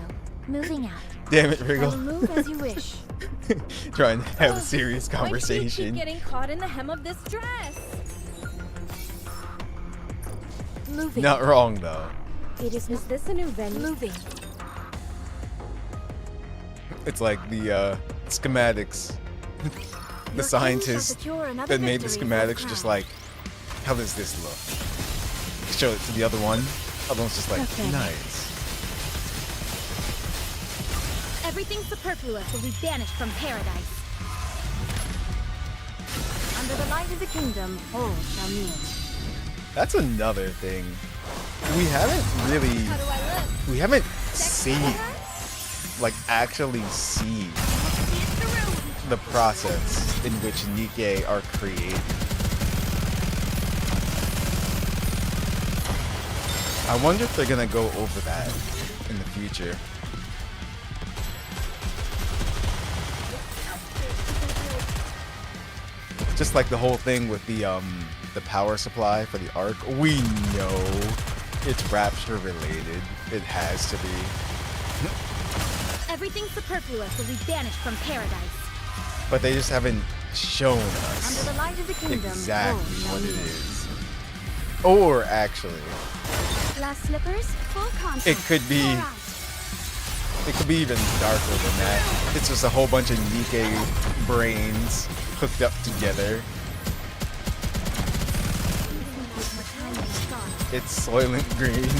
Moving out. Damn it, I will Wriggle. move as you wish. Trying to have a serious My feet keep conversation. getting caught in the hem of this dress. Moving. Not wrong though. Is this a new venue? Moving. It's like the schematics. The scientists that made the schematics just like, how does this look? Show it to the other one. Other one's just like, Perfect. nice. Everything superfluous will be banished from paradise. Under the light of the kingdom, all shall kneel. That's another thing. We haven't really, How do I look? we haven't Sexy, seen, perhaps? like actually seen the process in which NIKKE are created. I wonder if they're gonna go over that in the future. Just like the whole thing with the power supply for the Ark. We know it's Rapture related. It has to be. Everything superfluous will be banished from paradise. But they just haven't shown us Under the light of the kingdom, exactly all what shall it kneel. is. Or actually, Glass slippers, full contact. it could be even darker than that. It's just a whole bunch of NIKKE brains hooked up together. It's Soylent Green.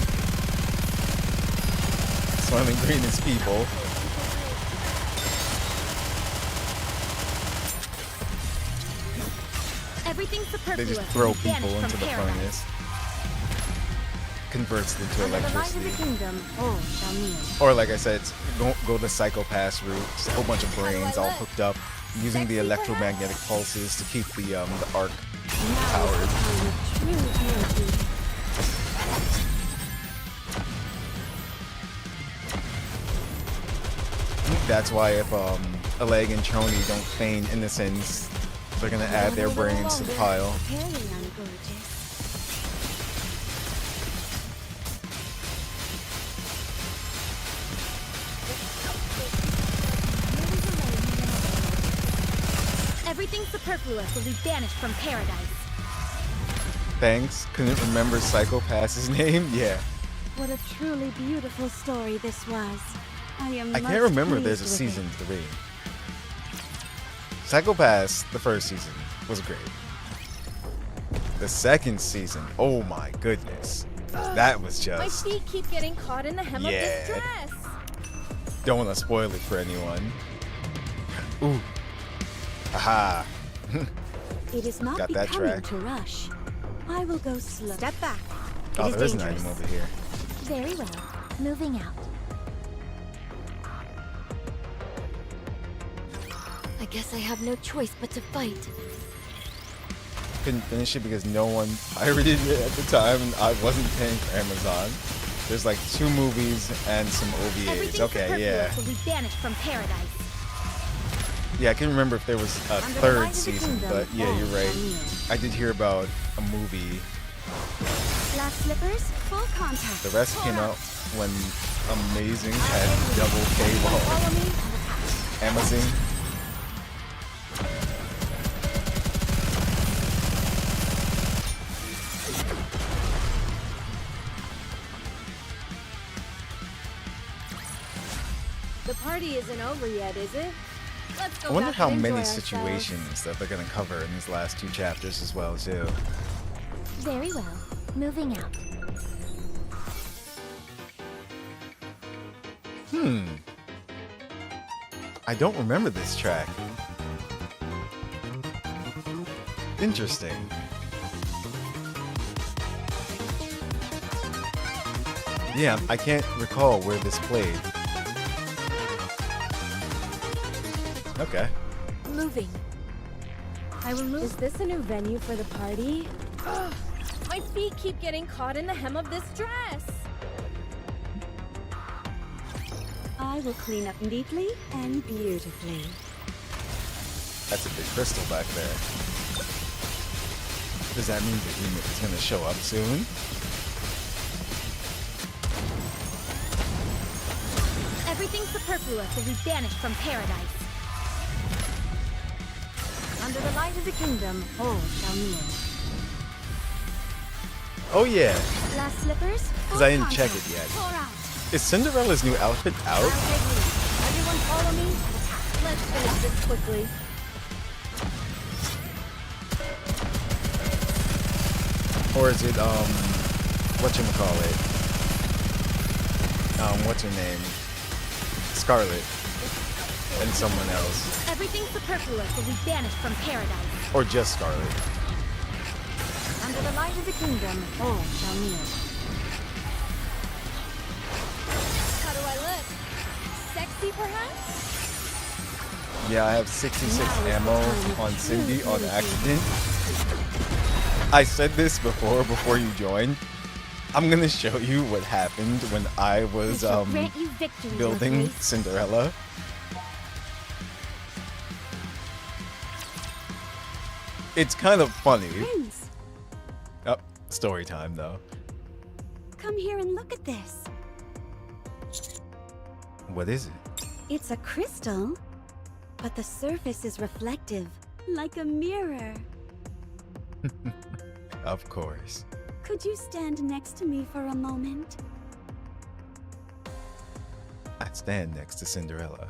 Soylent Green is people. Everything They superfluous just throw will be people banished into from the paradise. furnace. Converts them to Under the light of electricity. the kingdom, all shall kneel. Or like I said, it's go the Psychopass route. It's a whole bunch of brains all hooked up, using the electromagnetic pulses to keep the Ark powered. That's why if Alleg and Trony don't feign innocence, they're gonna add their brains to the pile. Very ungorgeous. Everything superfluous will be banished from paradise. Thanks. Couldn't remember Psychopass's name? Yeah. What a truly beautiful story this was. I I can't most remember pleased there's a with season it. 3. Psychopass, the first season, was great. The second season, oh my goodness. That was My just... feet keep getting caught in the hem of this Yeah. dress. Don't want to spoil it for anyone. Ooh. Aha. It is not Got that becoming track. to rush. I will go slow. Step back. Oh, It is there is an dangerous. item over here. Very well. Moving out. I guess I have no choice but to fight. Couldn't finish it because no one pirated it at the time and I wasn't paying for Amazon. There's like 2 movies and some OVAs. Everything Okay, superfluous yeah. will be banished from paradise. Yeah, I can't remember if there was a Under the light third of the season, kingdom, but yeah, all you're right. shall kneel. I did hear about a movie. Glass slippers, full contact. The rest Pour came out out. when Amazing had double paywall. Follow me. Amazon. The party isn't over yet, is it? Let's go I wonder back how and enjoy many ourselves. situations that they're gonna cover in these last 2 chapters as well too. Very well. Moving out. I don't remember this track. Interesting. Yeah, I can't recall where this played. Okay. Moving. I will move. Is this a new venue for the party? Ugh, my feet keep getting caught in the hem of this dress. I will clean up neatly and beautifully. That's a big crystal back there. Does that mean Behemoth is going to show up soon? Everything superfluous will be banished from paradise. Under the light of the kingdom, all shall kneel. Oh yeah, Glass slippers, because I didn't check it yet. Pour out. Is Cinderella's new outfit I'll out? take lead. Everyone follow me. Let's finish this quickly. Or is it, whatchamacallit? What's her name? Scarlet. And someone else. Everything superfluous will be banished from paradise. Or just Scarlet. Under the light of the kingdom, all shall kneel. How do I look? Sexy, perhaps? Yeah, I have 66 ammo on Cindy on accident. I said this before you joined. I'm gonna show you what happened when I was grant you victory, Your building Grace. Cinderella. It's kind of funny. Prince, Oh, story time though. come here and look at this. What is it? It's a crystal, but the surface is reflective, like a mirror. Of course. Could you stand next to me for a moment? I stand next to Cinderella.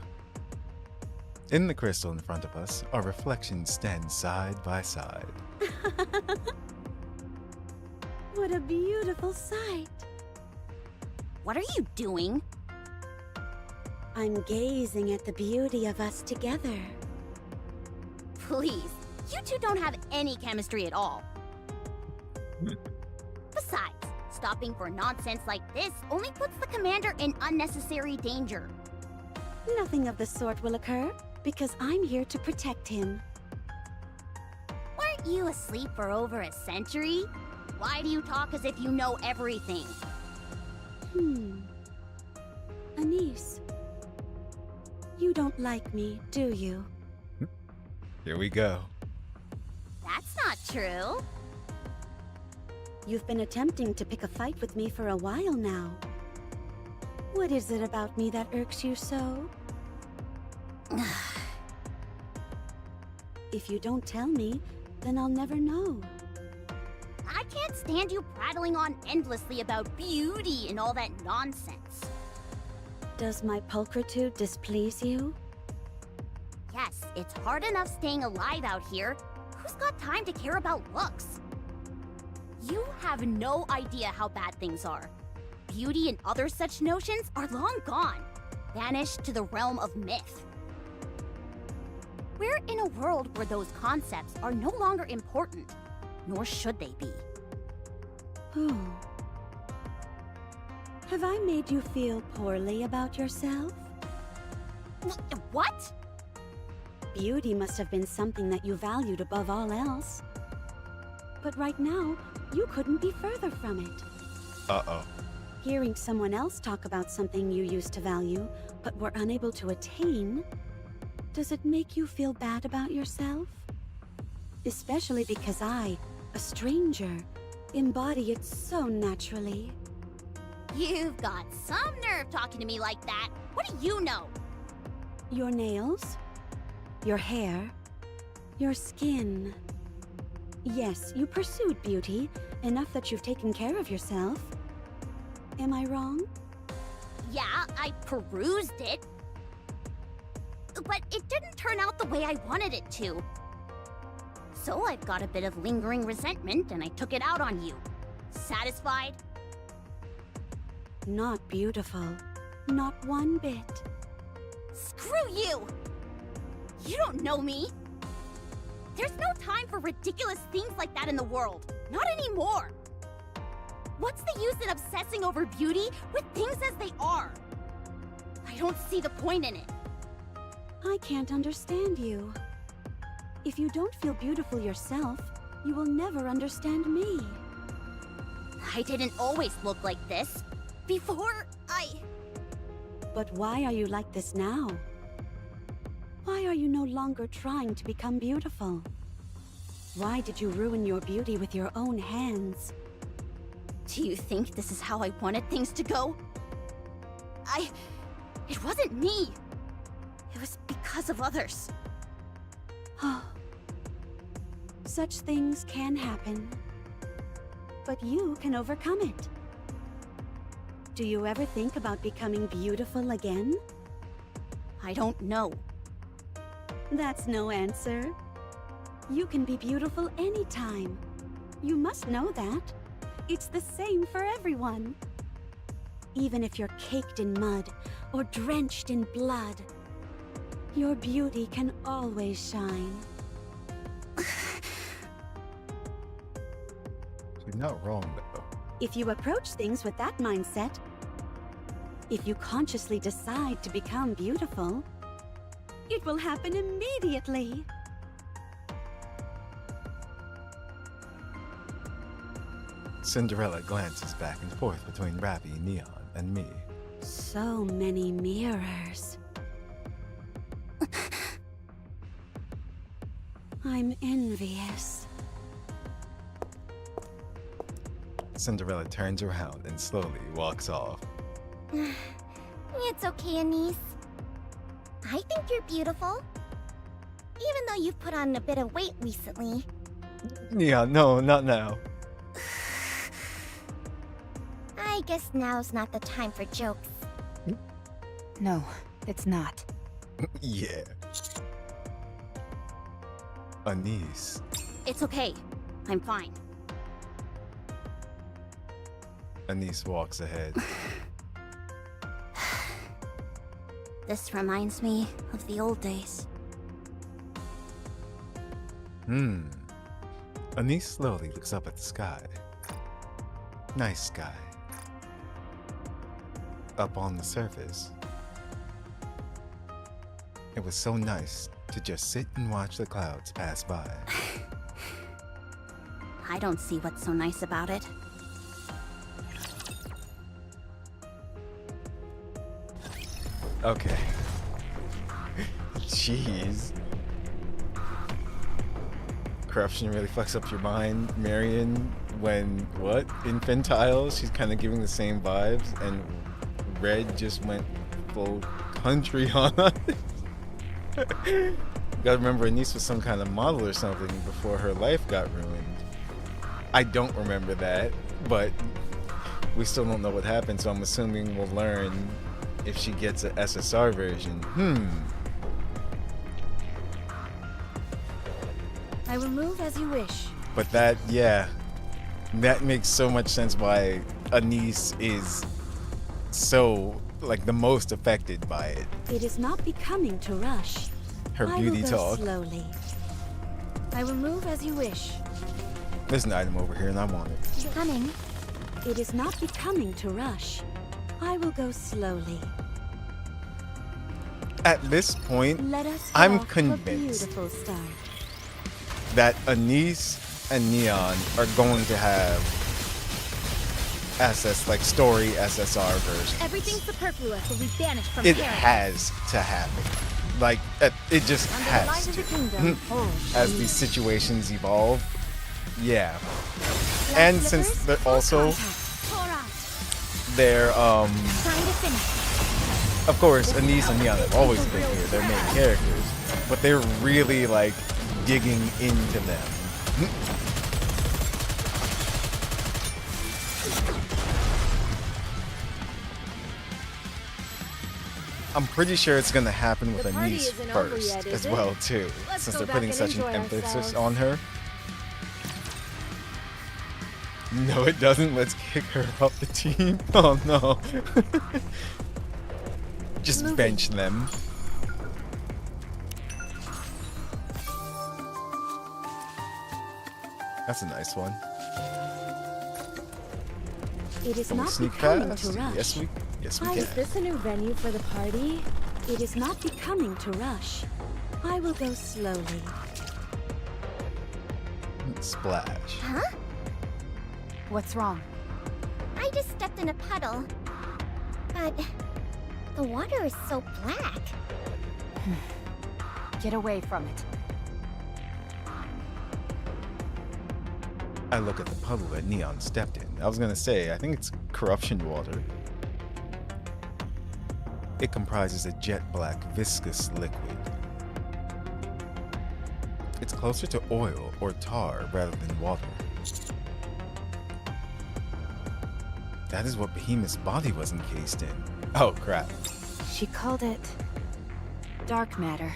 In the crystal in front of us, our reflections stand side by side. What a beautiful sight. What are you doing? I'm gazing at the beauty of us together. Please, you two don't have any chemistry at all. Besides, stopping for nonsense like this only puts the commander in unnecessary danger. Nothing of the sort will occur, because I'm here to protect him. Weren't you asleep for over a century? Why do you talk as if you know everything? Anise, you don't like me, do you? Here we go. That's not true. You've been attempting to pick a fight with me for a while now. What is it about me that irks you so? If you don't tell me, then I'll never know. I can't stand you prattling on endlessly about beauty and all that nonsense. Does my pulchritude displease you? Yes, it's hard enough staying alive out here. Who's got time to care about looks? You have no idea how bad things are. Beauty and other such notions are long gone, vanished to the realm of myth. We're in a world where those concepts are no longer important, nor should they be. Oh. Have I made you feel poorly about yourself? What? Beauty must have been something that you valued above all else. But right now, you couldn't be further from it. Uh-oh. Hearing someone else talk about something you used to value, but were unable to attain, does it make you feel bad about yourself? Especially because I, a stranger, embody it so naturally. You've got some nerve talking to me like that. What do you know? Your nails, your hair, your skin. Yes, you pursued beauty, enough that you've taken care of yourself. Am I wrong? Yeah, I perused it. But it didn't turn out the way I wanted it to. So I've got a bit of lingering resentment and I took it out on you. Satisfied? Not beautiful. Not one bit. Screw you! You don't know me. There's no time for ridiculous things like that in the world. Not anymore. What's the use in obsessing over beauty with things as they are? I don't see the point in it. I can't understand you. If you don't feel beautiful yourself, you will never understand me. I didn't always look like this. Before I... But why are you like this now? Why are you no longer trying to become beautiful? Why did you ruin your beauty with your own hands? Do you think this is how I wanted things to go? It wasn't me. It was because of others. Such things can happen. But you can overcome it. Do you ever think about becoming beautiful again? I don't know. That's no answer. You can be beautiful anytime. You must know that. It's the same for everyone. Even if you're caked in mud or drenched in blood, your beauty can always shine. She's not wrong, though. If you approach things with that mindset, if you consciously decide to become beautiful, it will happen immediately. Cinderella glances back and forth between Rappy, Neon, and me. So many mirrors. I'm envious. Cinderella turns around and slowly walks off. It's okay, Anise. I think you're beautiful. Even though you've put on a bit of weight recently. Neon, no, not now. I guess now's not the time for jokes. No, it's not. Yeah. Anise. It's okay. I'm fine. Anise walks ahead. This reminds me of the old days. Anise slowly looks up at the sky. Nice sky. Up on the surface. It was so nice to just sit and watch the clouds pass by. I don't see what's so nice about it. Okay. Jeez. Corruption really fucks up your mind, Marion, when, what? Infantile? She's kind of giving the same vibes, and Red just went full country on us. You gotta remember, Anise was some kind of model or something before her life got ruined. I don't remember that, but we still don't know what happened, so I'm assuming we'll learn if she gets an SSR version. I will move as you wish. But that, yeah, that makes so much sense why Anise is so, like, the most affected by it. It is not becoming to rush. Her beauty I will go talk. slowly. I will move as you wish. There's an item over here and I want it. Coming. It is not becoming to rush. I will go slowly. At this point, Let us I'm walk a convinced beautiful start. that Anise and Neon are going to have like story SSR versions. Everything superfluous will be banished from It Paris. has to happen. Like, it just Under the light has of the to. kingdom, As these situations evolve. Yeah. And since they're also, they're, Time to finish. of course, Anise and Neon have always been here. They're main characters. But they're really, like, digging into them. I'm pretty sure it's gonna happen with The party Anise isn't over first yet, is as it? well too, Let's since go they're back putting and such an enjoy emphasis ourselves. on her. No, it doesn't. Let's kick her off the team. Oh no. Just Moving. bench them. That's a nice one. It is Can we not sneak becoming past? to rush. Yes, we can. Is this a new venue for the party? It is not becoming to rush. I will go slowly. Splash. Huh? What's wrong? I just stepped in a puddle. But the water is so black. Get away from it. I look at the puddle that Neon stepped in. I was gonna say, I think it's corruption water. It comprises a jet black viscous liquid. It's closer to oil or tar rather than water. That is what Behemoth's body was encased in. Oh crap. She called it dark matter.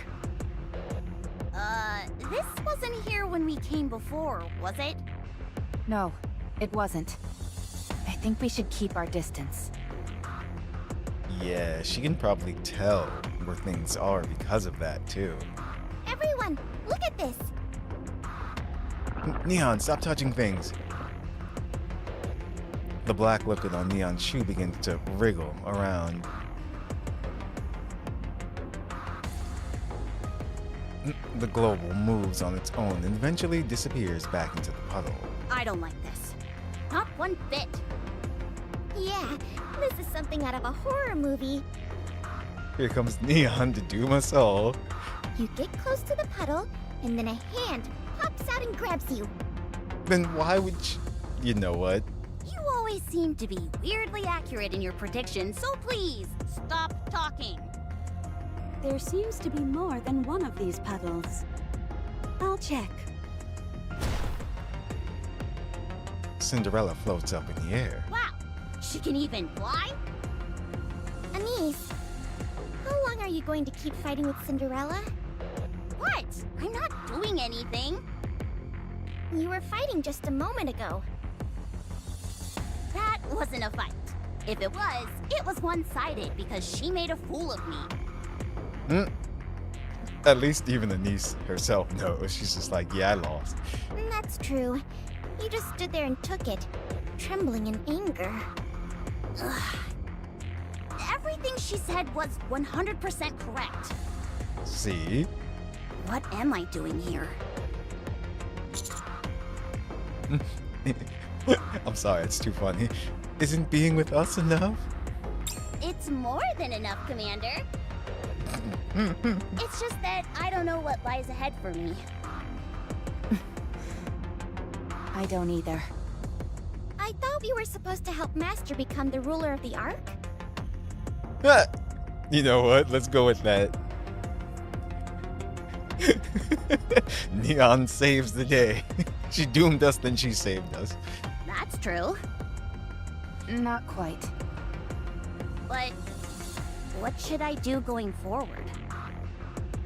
This wasn't here when we came before, was it? No, it wasn't. I think we should keep our distance. Yeah, she can probably tell where things are because of that too. Everyone, look at this. Neon, stop touching things. The black liquid on Neon's shoe begins to wriggle around. The global moves on its own and eventually disappears back into the puddle. I don't like this. Not one bit. Yeah, this is something out of a horror movie. Here comes Neon to doom us all. You get close to the puddle, and then a hand pops out and grabs you. Then why would you know what? You always seem to be weirdly accurate in your predictions, so please, stop talking. There seems to be more than one of these puddles. I'll check. Cinderella floats up in the air. Wow, she can even fly? Anise, how long are you going to keep fighting with Cinderella? What? I'm not doing anything. You were fighting just a moment ago. That wasn't a fight. If it was one-sided because she made a fool of me. At least even Anise herself knows. She's just like, yeah, I lost. That's true. You just stood there and took it, trembling in anger. Ugh. Everything she said was 100% correct. See? What am I doing here? I'm sorry, it's too funny. Isn't being with us enough? It's more than enough, Commander. It's just that I don't know what lies ahead for me. I don't either. I thought we were supposed to help Master become the ruler of the Ark? You know what? Let's go with that. Neon saves the day. She doomed us, then she saved us. That's true. Not quite. But what should I do going forward?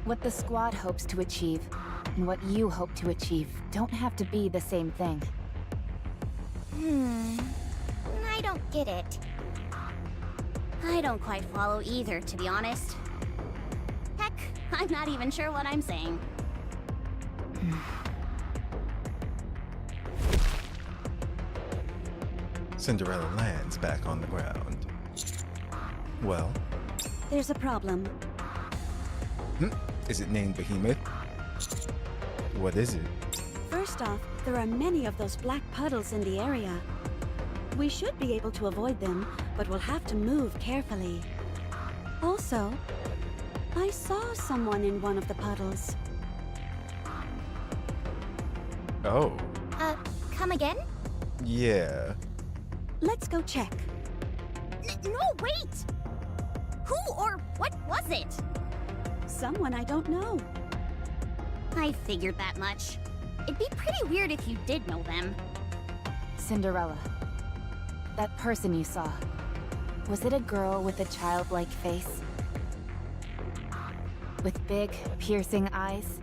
What the squad hopes to achieve and what you hope to achieve don't have to be the same thing. I don't get it. I don't quite follow either, to be honest. Heck, I'm not even sure what I'm saying. Cinderella lands back on the ground. Well, There's a problem. is it named Behemoth? What is it? First off, there are many of those black puddles in the area. We should be able to avoid them, but we'll have to move carefully. Also, I saw someone in one of the puddles. Oh, Come again? yeah. Let's go check. No, wait! Who or what was it? Someone I don't know. I figured that much. It'd be pretty weird if you did know them. Cinderella. That person you saw. Was it a girl with a childlike face? With big, piercing eyes?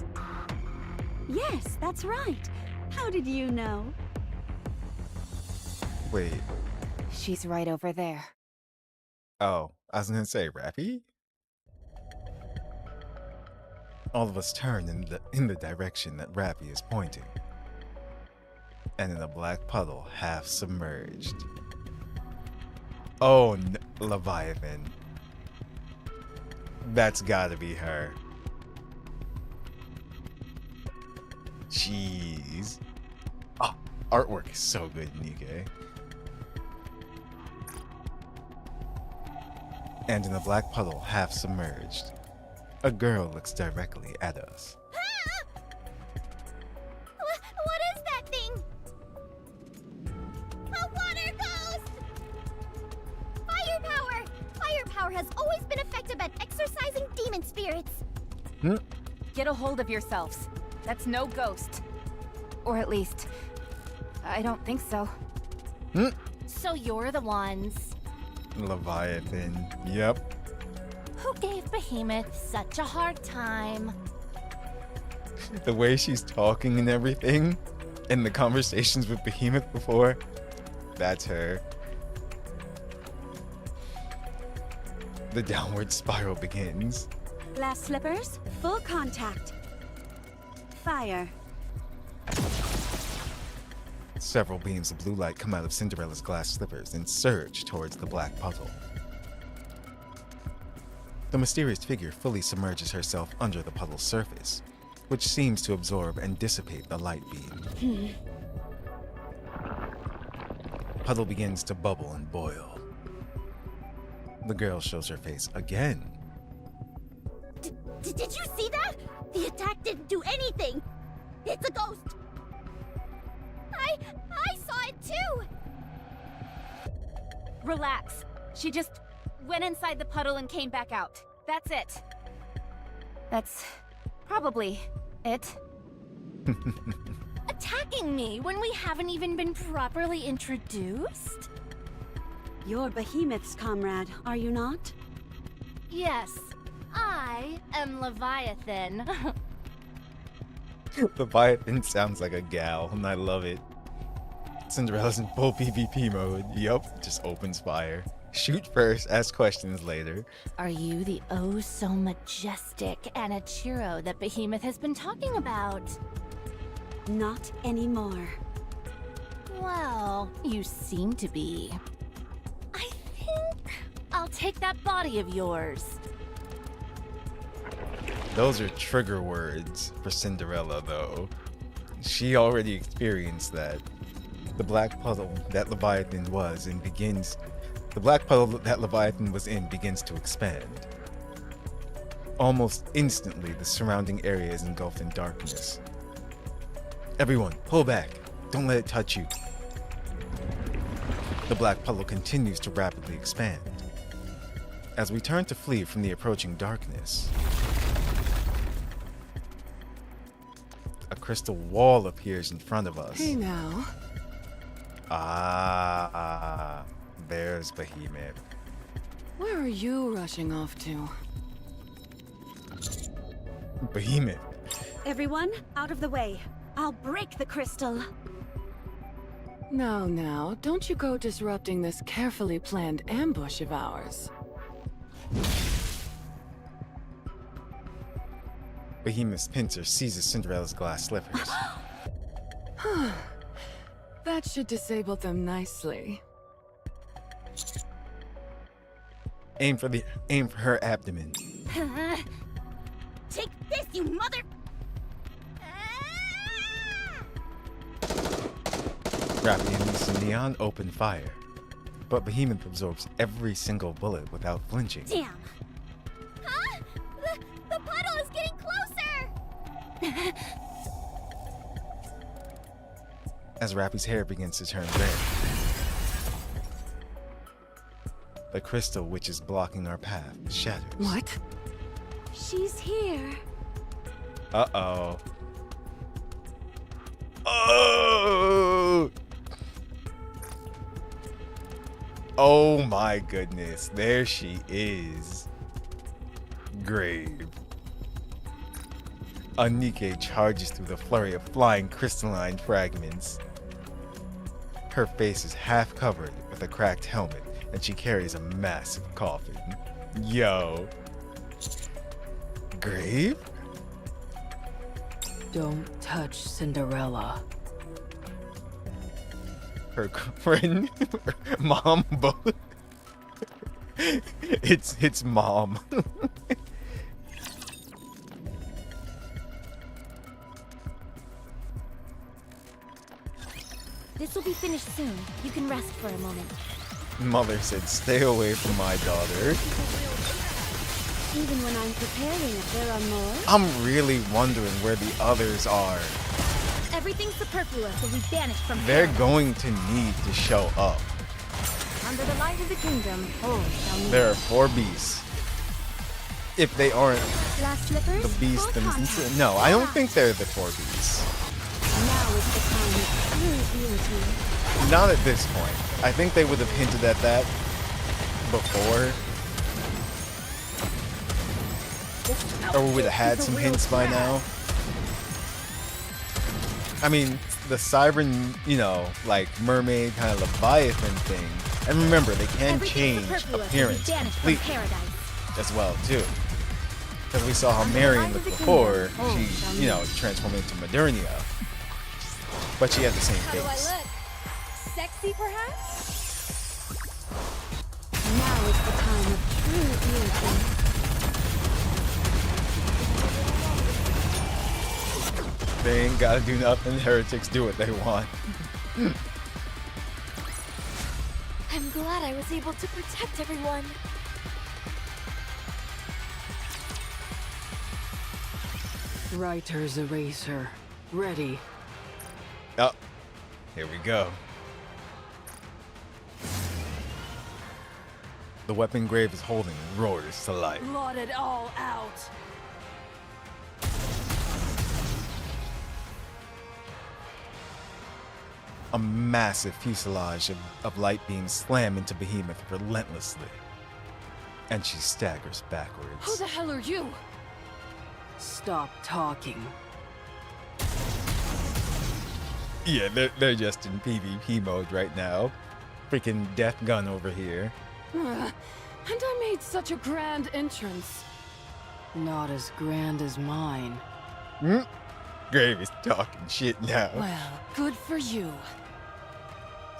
Yes, that's right. How did you know? Wait. She's right over there. Oh, I was gonna say, Rappy? All of us turn in the direction that Rappy is pointing. And in a black puddle, half submerged. Oh, Leviathan. That's gotta be her. Jeez. Oh, artwork is so good, NIKKE. And in a black puddle, half submerged, a girl looks directly at us. What is that thing? A water ghost! Firepower! Firepower has always been effective at exorcising demon spirits. Get a hold of yourselves. That's no ghost. Or at least, I don't think so. So you're the ones Leviathan. Yep. who gave Behemoth such a hard time. The way she's talking and everything, and the conversations with Behemoth before, that's her. The downward spiral begins. Glass slippers, full contact. Fire. Several beams of blue light come out of Cinderella's glass slippers and surge towards the black puddle. The mysterious figure fully submerges herself under the puddle's surface, which seems to absorb and dissipate the light beam. puddle begins to bubble and boil. The girl shows her face again. Did you see that? The attack didn't do anything. It's a ghost. I saw it too. Relax. She just went inside the puddle and came back out. That's it. That's probably it. Attacking me when we haven't even been properly introduced? You're Behemoth's comrade, are you not? Yes, I am Leviathan. Leviathan sounds like a gal, and I love it. Cinderella's in full PvP mode. Yup, just opens fire. Shoot first, ask questions later. Are you the oh so majestic Anachiro that Behemoth has been talking about? Not anymore. Well, you seem to be. I think I'll take that body of yours. Those are trigger words for Cinderella, though. She already experienced that. The black puddle that Leviathan was in begins... The black puddle that Leviathan was in begins to expand. Almost instantly, the surrounding area is engulfed in darkness. Everyone, pull back. Don't let it touch you. The black puddle continues to rapidly expand. As we turn to flee from the approaching darkness, a crystal wall appears in front of us. Hey now. Ah, there's Behemoth. Where are you rushing off to? Behemoth. Everyone, out of the way. I'll break the crystal. Now, don't you go disrupting this carefully planned ambush of ours. Behemoth's pincer seizes Cinderella's glass slippers. That should disable them nicely. Aim for her abdomen. Take this, you mother... Rappy and Lisa Neon open fire, but Behemoth absorbs every single bullet without flinching. Damn. Huh? The puddle is getting closer! As Rappy's hair begins to turn red. The crystal which is blocking our path shatters. What? She's here. Uh-oh. Oh! Oh my goodness, there she is. Grave. A NIKKE charges through the flurry of flying crystalline fragments. Her face is half covered with a cracked helmet, and she carries a massive coffin. Yo. Grave? Don't touch Cinderella. Her friend, mom, both. It's mom. This will be finished soon. You can rest for a moment. Mother said, "Stay away from my daughter." Even when I'm preparing it, there are more. I'm really wondering where the others are. Everything superfluous will be banished from They're paradise. going to need to show up. Under the light of the kingdom, all shall meet. There are 4 beasts. If they aren't Glass slippers. the beasts full contact. themselves. No, I don't think they're the 4 beasts. Now is the time of true beauty. Not at this point. I think they would have hinted at that before. Or we would have had some hints by now. I mean, the Siren, like mermaid kind of Leviathan thing. And remember, they can Everything change superfluous will be appearance banished from completely paradise. as well, too. Because we saw how Under the Marion light of looked the before kingdom, all shall she, meet. transformed into Modernia. But she had the same How do I face. look? Sexy, perhaps? Now is the time of true beauty. They ain't gotta do nothing. Heretics do what they want. glad I was able to protect everyone. Writer's eraser. Ready. Oh, here we go. The weapon Grave is holding roars to life. Blot it all out. A massive fuselage of light beams slam into Behemoth relentlessly. And she staggers Who backwards. the hell are you? Stop talking. Yeah, they're just in PvP mode right now. Freaking death gun over here. And I made such a grand entrance. Not as grand as mine. Grave is talking shit now. Well, good for you.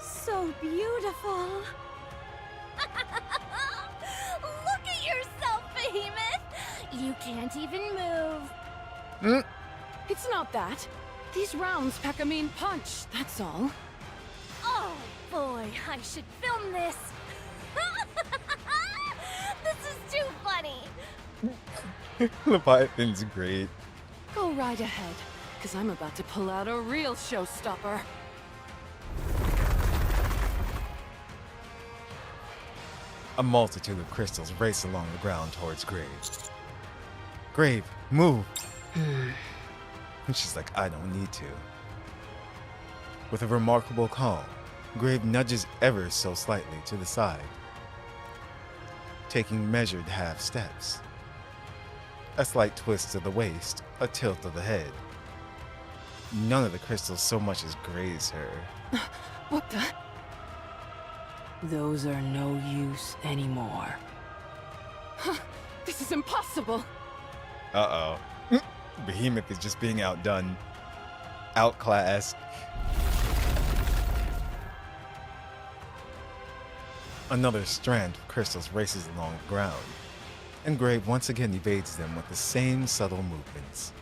So beautiful. Look at yourself, Behemoth! You can't even move. It's not that. These rounds pack a mean punch, that's all. Oh boy, I should film this. This is too funny. Leviathan's great. Go right ahead, because I'm about to pull out a real showstopper. A multitude of crystals race along the ground towards Grave. Grave, move! And she's like, I don't need to. With a remarkable calm, Grave nudges ever so slightly to the side, taking measured half steps. A slight twist of the waist, a tilt of the head. None of the crystals so much as graze her. What the? Those are no use anymore. This is impossible. Uh-oh. Behemoth is just being outdone. Outclassed. Another strand of crystals races along the ground, and Grave once again evades them with the same subtle movements.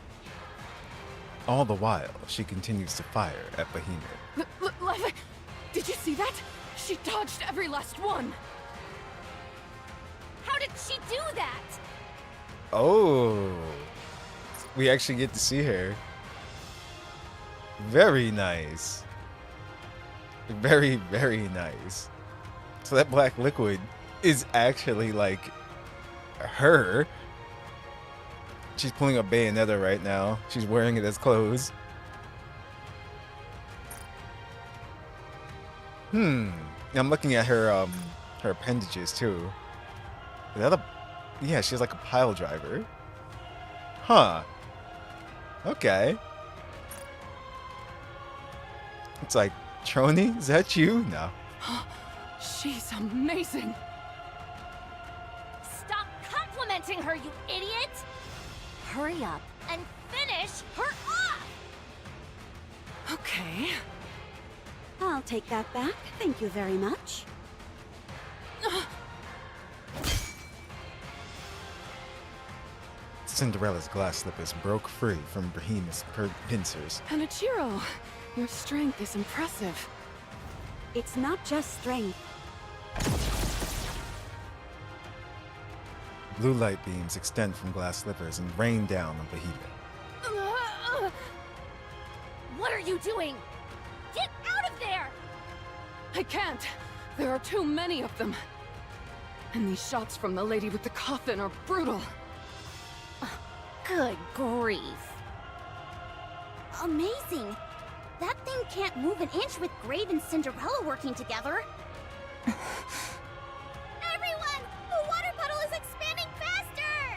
All the while, she continues to fire at Behemoth. Levi, did you see that? She dodged every last one. How did she do that? Oh, we actually get to see her. Very nice. Very, very nice. So that black liquid is actually like her. She's pulling a Bayonetta right now. She's wearing it as clothes. I'm looking at her her appendages too. Is that a yeah, she's like a pile driver. Huh. Okay. It's like, Trony, is that you? No. She's amazing. Stop complimenting her, you idiot! Hurry up and finish her off! Okay. I'll take that back. Thank you very much. Cinderella's glass slippers broke free from Behemoth's pincers. Hanichiro, your strength is impressive. It's not just strength. Blue light beams extend from glass slippers and rain down on Behemoth. What are you doing? Get out of there! I can't. There are too many of them. And these shots from the lady with the coffin are brutal. Good grief. Amazing. That thing can't move an inch with Grave and Cinderella working together. Everyone! The water puddle is expanding faster!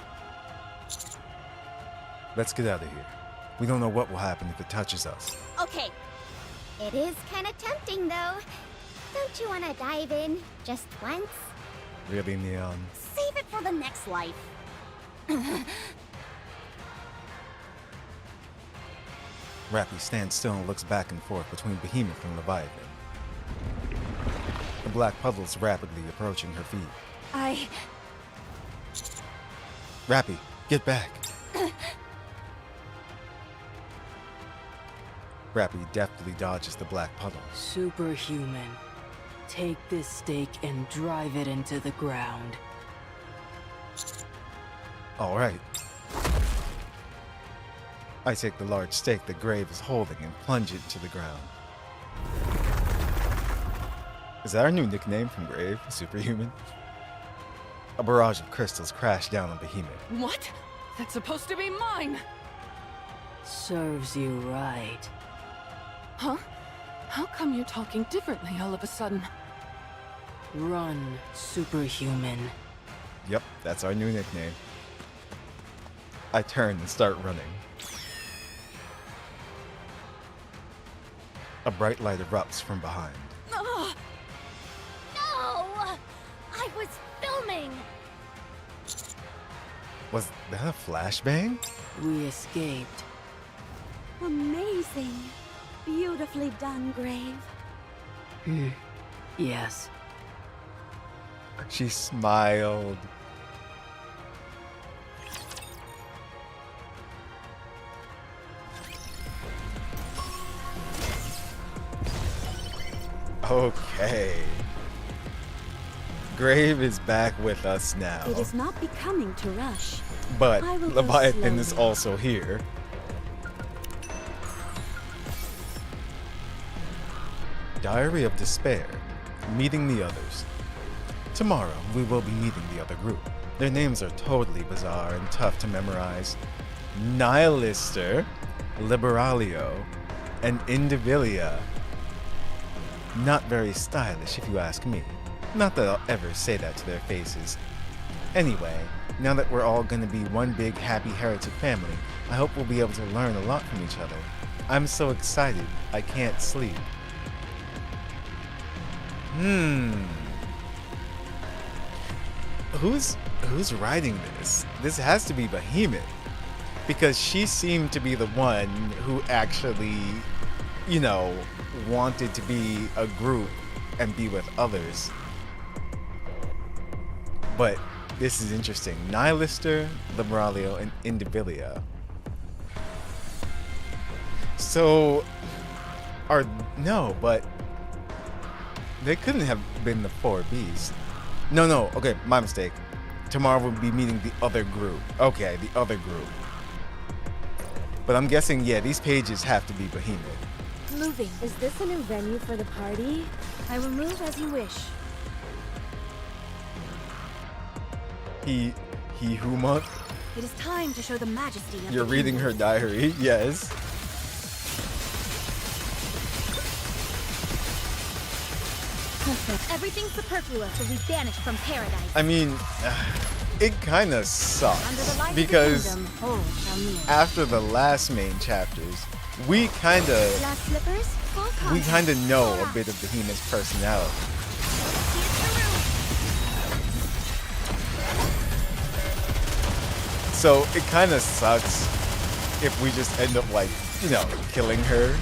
Let's get out of here. We don't know what will happen if it touches us. Okay, It is kinda tempting, though. Don't you wanna dive in just once? Really, Neon? save it for the next life. Rappy stands still and looks back and forth between Behemoth and Leviathan. The black puddles rapidly approaching her feet. Rappy, get back! Rappy deftly dodges the black puddle. Superhuman. Take this stake and drive it into the ground. All right. I take the large stake the Grave is holding and plunge it to the ground. Is that our new nickname from Grave, Superhuman? A barrage of crystals crashed down on Behemoth. What? That's supposed to be mine! Serves you right. Huh? How come you're talking differently all of a sudden? Run, Superhuman. Yep, that's our new nickname. I turn and start running. A bright light erupts from behind. No! I was filming! Was that a flashbang? We escaped. Amazing. Beautifully done, Grave. Yes. She smiled. Okay. Grave is back with us now. It is not becoming to rush. But I will go Leviathan is slowly. also here. Diary of Despair. Meeting the others. Tomorrow, we will be meeting the other group. Their names are totally bizarre and tough to memorize. Nihilister, Liberalio, and Indivilia. Not very stylish, if you ask me. Not that I'll ever say that to their faces. Anyway, now that we're all gonna be one big happy heretic family, I hope we'll be able to learn a lot from each other. I'm so excited, I can't sleep. Who's writing this? This has to be Behemoth. Because she seemed to be the one who actually, you know, wanted to be a group and be with others. But this is interesting. Nihilister, Liberalio, and Indivilia. So, but they couldn't have been the 4 Bs. No, okay, my mistake. Tomorrow we'll be meeting the other group. Okay, the other group. But I'm guessing, yeah, these pages have to be Behemoth. Moving. Is this a new venue for the party? I will move as you wish. He Huma. It is time to show the majesty of You're the reading kingdom. her diary, yes. Everything superfluous will be banished from paradise. I mean, it kind of Under the sucks light because of the kingdom, all shall kneel. after the last main chapters, we kind of Glass slippers, full contact. know a bit of Behemoth's personality. So it kind of sucks if we just end up like, you know, killing her.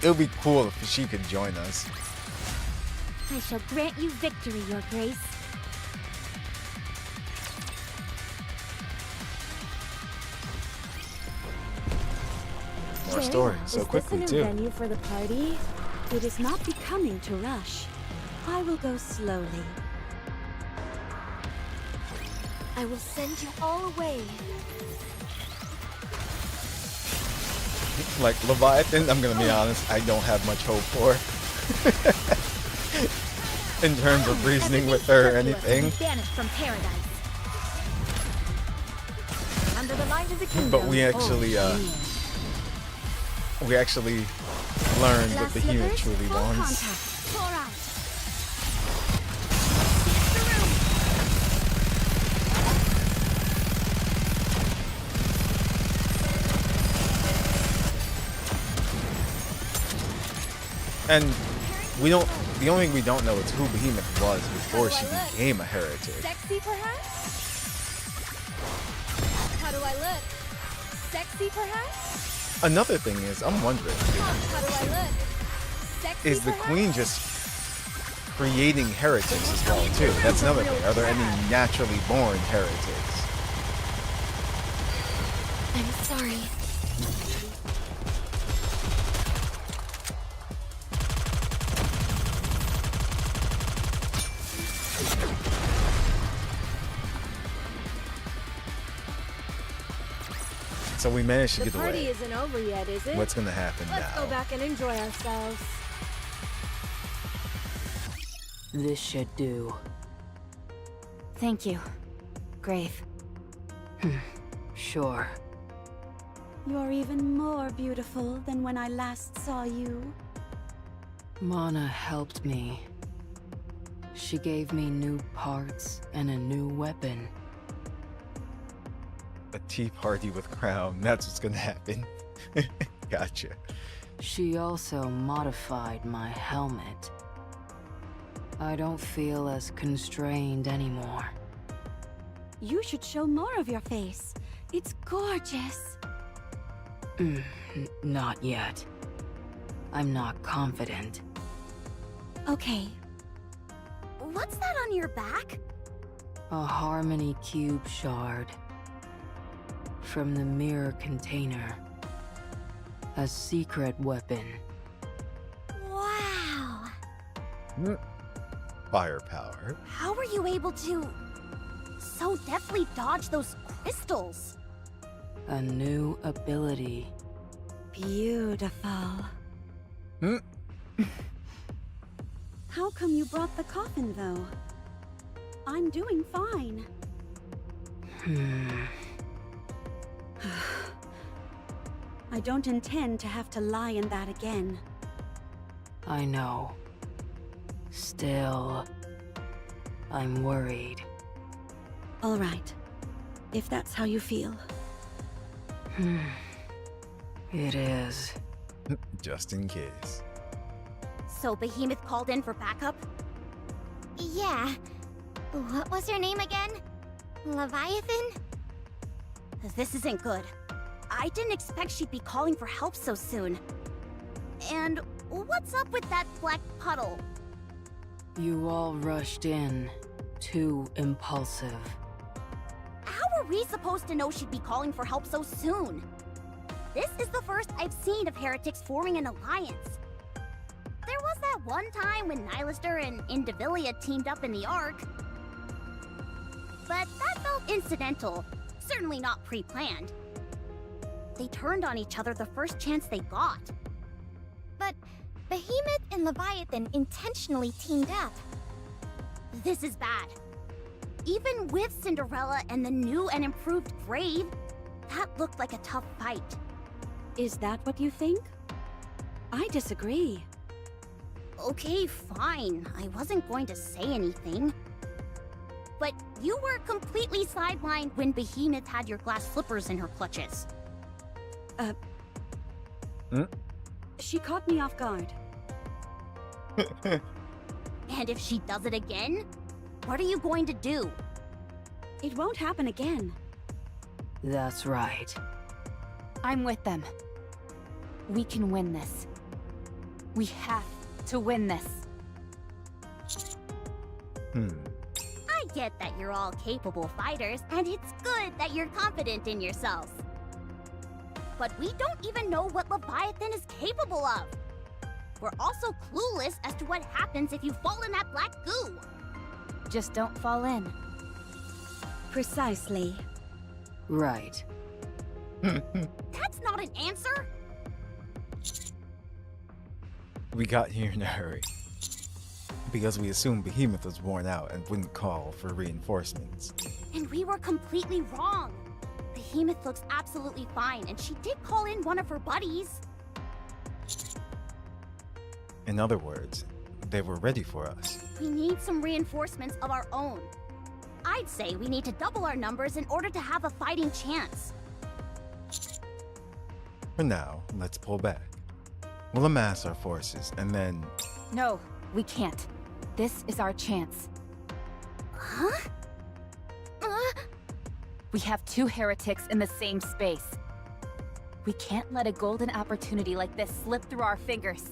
It would be cool if she could join us. I shall grant you victory, your grace. More story so Is quickly this a new too. venue for the party? It is not becoming to rush. I will go slowly. I will send you all away. Like Leviathan, I'm gonna be honest, I don't have much hope for. In terms of reasoning with her or anything. Banished from paradise. Under the light of the kingdom. But we all actually shall kneel. learned what Glass Behemoth slippers, truly full wants. contact. Pour out. And the only thing we don't know is who Behemoth was before she became a heretic. Sexy, perhaps? How do I look? Sexy, perhaps? Another thing is, I'm wondering, How do I look? Sexy, is the perhaps? queen just creating heretics as well too? That's another thing. Are there any naturally born heretics? I'm sorry. So we managed to The get party away. isn't over yet, is it? What's gonna happen Let's now? go back and enjoy ourselves. This should do. Thank you, Grave. Sure. You're even more beautiful than when I last saw you. Mana helped me. She gave me new parts and a new weapon. A tea party with Crown. That's what's gonna happen. Gotcha. She also modified my helmet. I don't feel as constrained anymore. You should show more of your face. It's gorgeous. Not yet. I'm not confident. Okay, What's that on your back? A Harmony Cube shard. From the mirror container. A secret weapon. Wow. Firepower. How were you able to so deftly dodge those crystals? A new ability. beautiful. How come you brought the coffin, though? I'm doing fine. I don't intend to have to lie in that again. I know. Still, I'm worried. All right, if that's how you feel. It is. Just in case. So Behemoth called in for backup? Yeah. What was her name again? Leviathan? This isn't good. I didn't expect she'd be calling for help so soon. And what's up with that black puddle? You all rushed in. Too impulsive. How were we supposed to know she'd be calling for help so soon? This is the first I've seen of heretics forming an alliance. There was that one time when Nylister and Indivilia teamed up in the Ark. But that felt incidental, certainly not pre-planned. They turned on each other the first chance they got. But Behemoth and Leviathan intentionally teamed up. This is bad. Even with Cinderella and the new and improved Grave, that looked like a tough fight. Is that what you think? I disagree. Okay, fine. I wasn't going to say anything. But you were completely sidelined when Behemoth had your glass slippers in her clutches. She caught me off guard. And if she does it again, what are you going to do? It won't happen again. That's right. I'm with them. We can win this. We have to win this. I get that you're all capable fighters, and it's good that you're confident in yourselves. But we don't even know what Leviathan is capable of. We're also clueless as to what happens if you fall in that black goo. Just don't fall in. Precisely. Right. That's not an answer. We got here in a hurry. Because we assumed Behemoth was worn out and wouldn't call for reinforcements. And we were completely wrong. Behemoth looks absolutely fine, and she did call in one of her buddies. In other words, they were ready for us. We need some reinforcements of our own. I'd say we need to double our numbers in order to have a fighting chance. For now, let's pull back. We'll amass our forces, and then... No, we can't. This is our chance. Huh? We have two heretics in the same space. We can't let a golden opportunity like this slip through our fingers.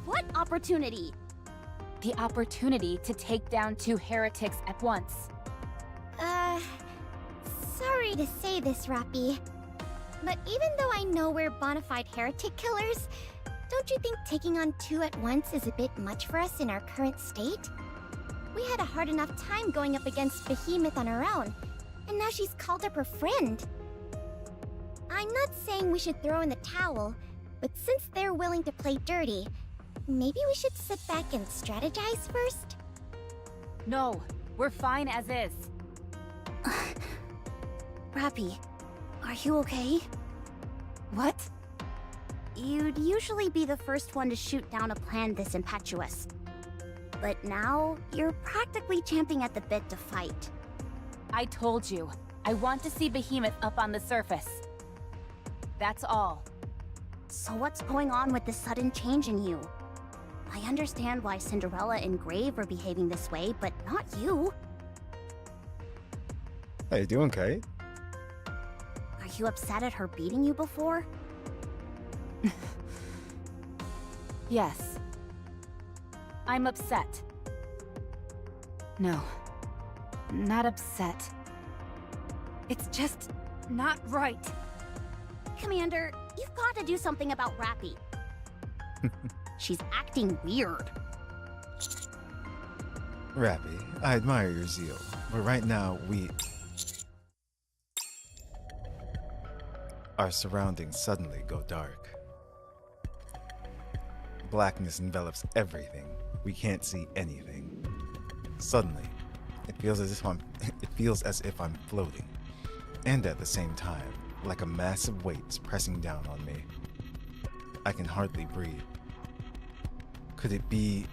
What opportunity? The opportunity to take down two heretics at once. Sorry to say this, Rappy. But even though I know we're bona fide heretic killers, don't you think taking on two at once is a bit much for us in our current state? We had a hard enough time going up against Behemoth on our own, and now she's called up her friend. I'm not saying we should throw in the towel, but since they're willing to play dirty, maybe we should sit back and strategize first? No, we're fine as is. Rappy, are you okay? What? You'd usually be the first one to shoot down a plan this impetuous. But now, you're practically champing at the bit to fight. I told you, I want to see Behemoth up on the surface. That's all. So what's going on with this sudden change in you? I understand why Cinderella and Grave are behaving this way, but not you. How you doing, Kite? Are you upset at her beating you before? Yes. I'm upset. No. Not upset. It's just not right. Commander, you've got to do something about Rappy. She's acting weird. Rappy, I admire your zeal, but right now our surroundings suddenly go dark. Blackness envelops everything. We can't see anything. Suddenly, it feels as if I'm floating. And at the same time, like a massive weight is pressing down on me. I can hardly breathe. Could it be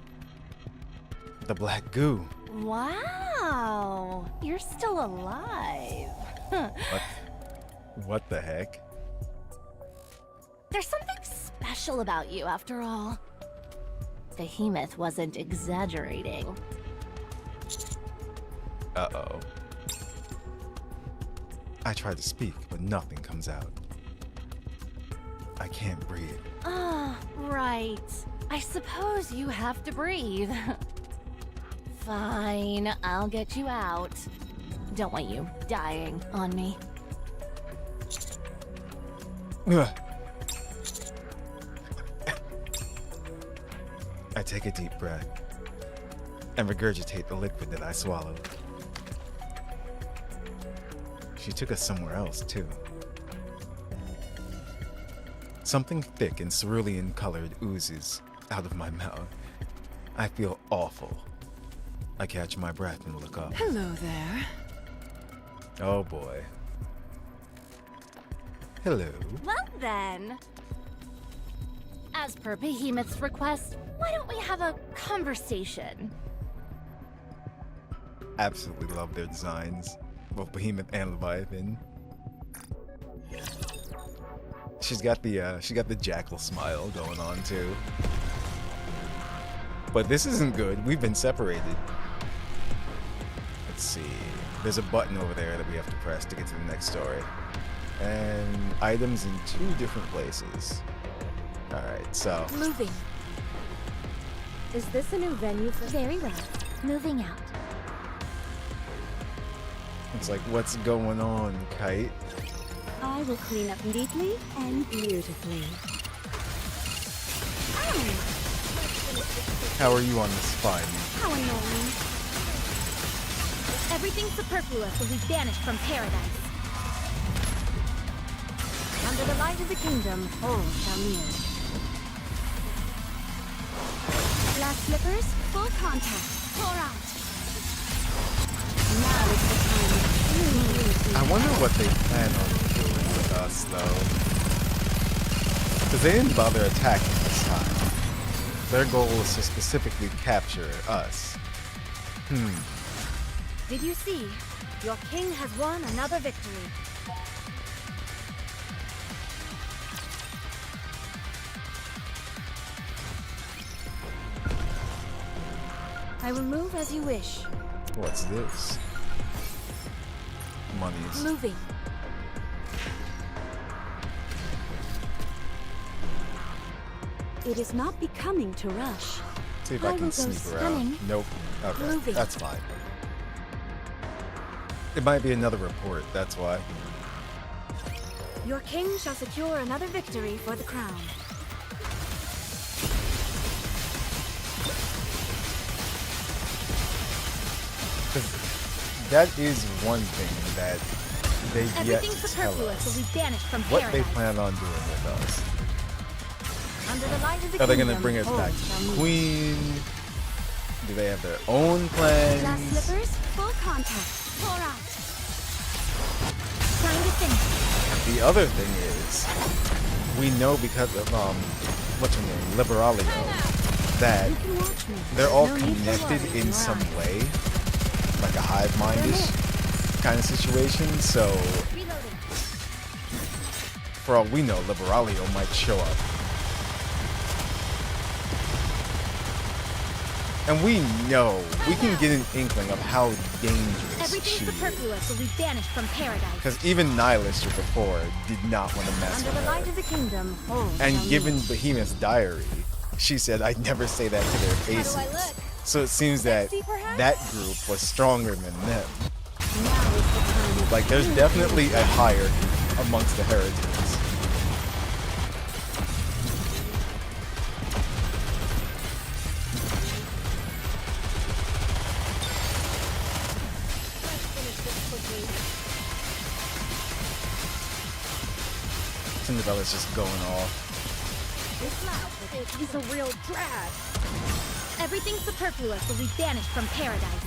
the black goo? Wow, you're still alive. What the heck? There's something special about you, after all. Behemoth wasn't exaggerating. Uh-oh. I try to speak, but nothing comes out. I can't breathe. Ah, right. I suppose you have to breathe. Fine, I'll get you out. Don't want you dying on me. Ugh. I take a deep breath and regurgitate the liquid that I swallowed. She took us somewhere else, too. Something thick and cerulean colored oozes out of my mouth. I feel awful. I catch my breath and look up. Hello there. Oh boy. Hello. Well then, as per Behemoth's request, why don't we have a conversation? Absolutely love their designs, both Behemoth and Leviathan. She's got the jackal smile going on too. But this isn't good. We've been separated. Let's see. There's a button over there that we have to press to get to the next story. And items in 2 different places. Alright, so. Moving. Is this a new venue for— Very well. Moving out. It's like, what's going on, Kite? I will clean up neatly and beautifully. How are you on this fine? How annoying. Everything superfluous will be banished from paradise. Under the light of the kingdom, all shall kneel. Glass slippers, full contact. Pour out. Now is the time. I wonder what they plan on doing with us, though. Because they didn't bother attacking this time. Their goal is to specifically capture us. Did you see? Your king has won another victory. I will move as you wish. What's this? Monies. Moving. It is not becoming to rush. See if I will can go sneak around. stunning. Nope. Okay, Moving. that's fine. It might be another report, that's why. Your king shall secure another victory for the crown. That is one thing that they've yet Everything to tell superfluous will us be banished from what they paradise. plan on doing with us. Under the light of the Are they gonna kingdom, bring us all back to shall the meet. Queen? Do they have their own Glass plans? slippers, full contact. Pour out. Time to finish. The other thing is, we know because of what's her name, Liberalio, that You can watch me. they're all No need for connected worries in nor some eyes. way, like a hive mindish kind of situation. So, Reloading. for all we know, Liberalio might show up. And we know, we can get an inkling of how dangerous Everything she superfluous is. will be banished from paradise. Because even Nihilister before did not want to mess Under with the light her. of the kingdom, all And shall given meet. Behemoth's diary, she said, I'd never say that to their faces. How do I look? So it seems that Sexy, perhaps? that group was stronger than them. Now is the time of Like, there's definitely a hierarchy amongst the heretics. Cinderella's just going off. He's a real drag. Everything superfluous will be banished from paradise.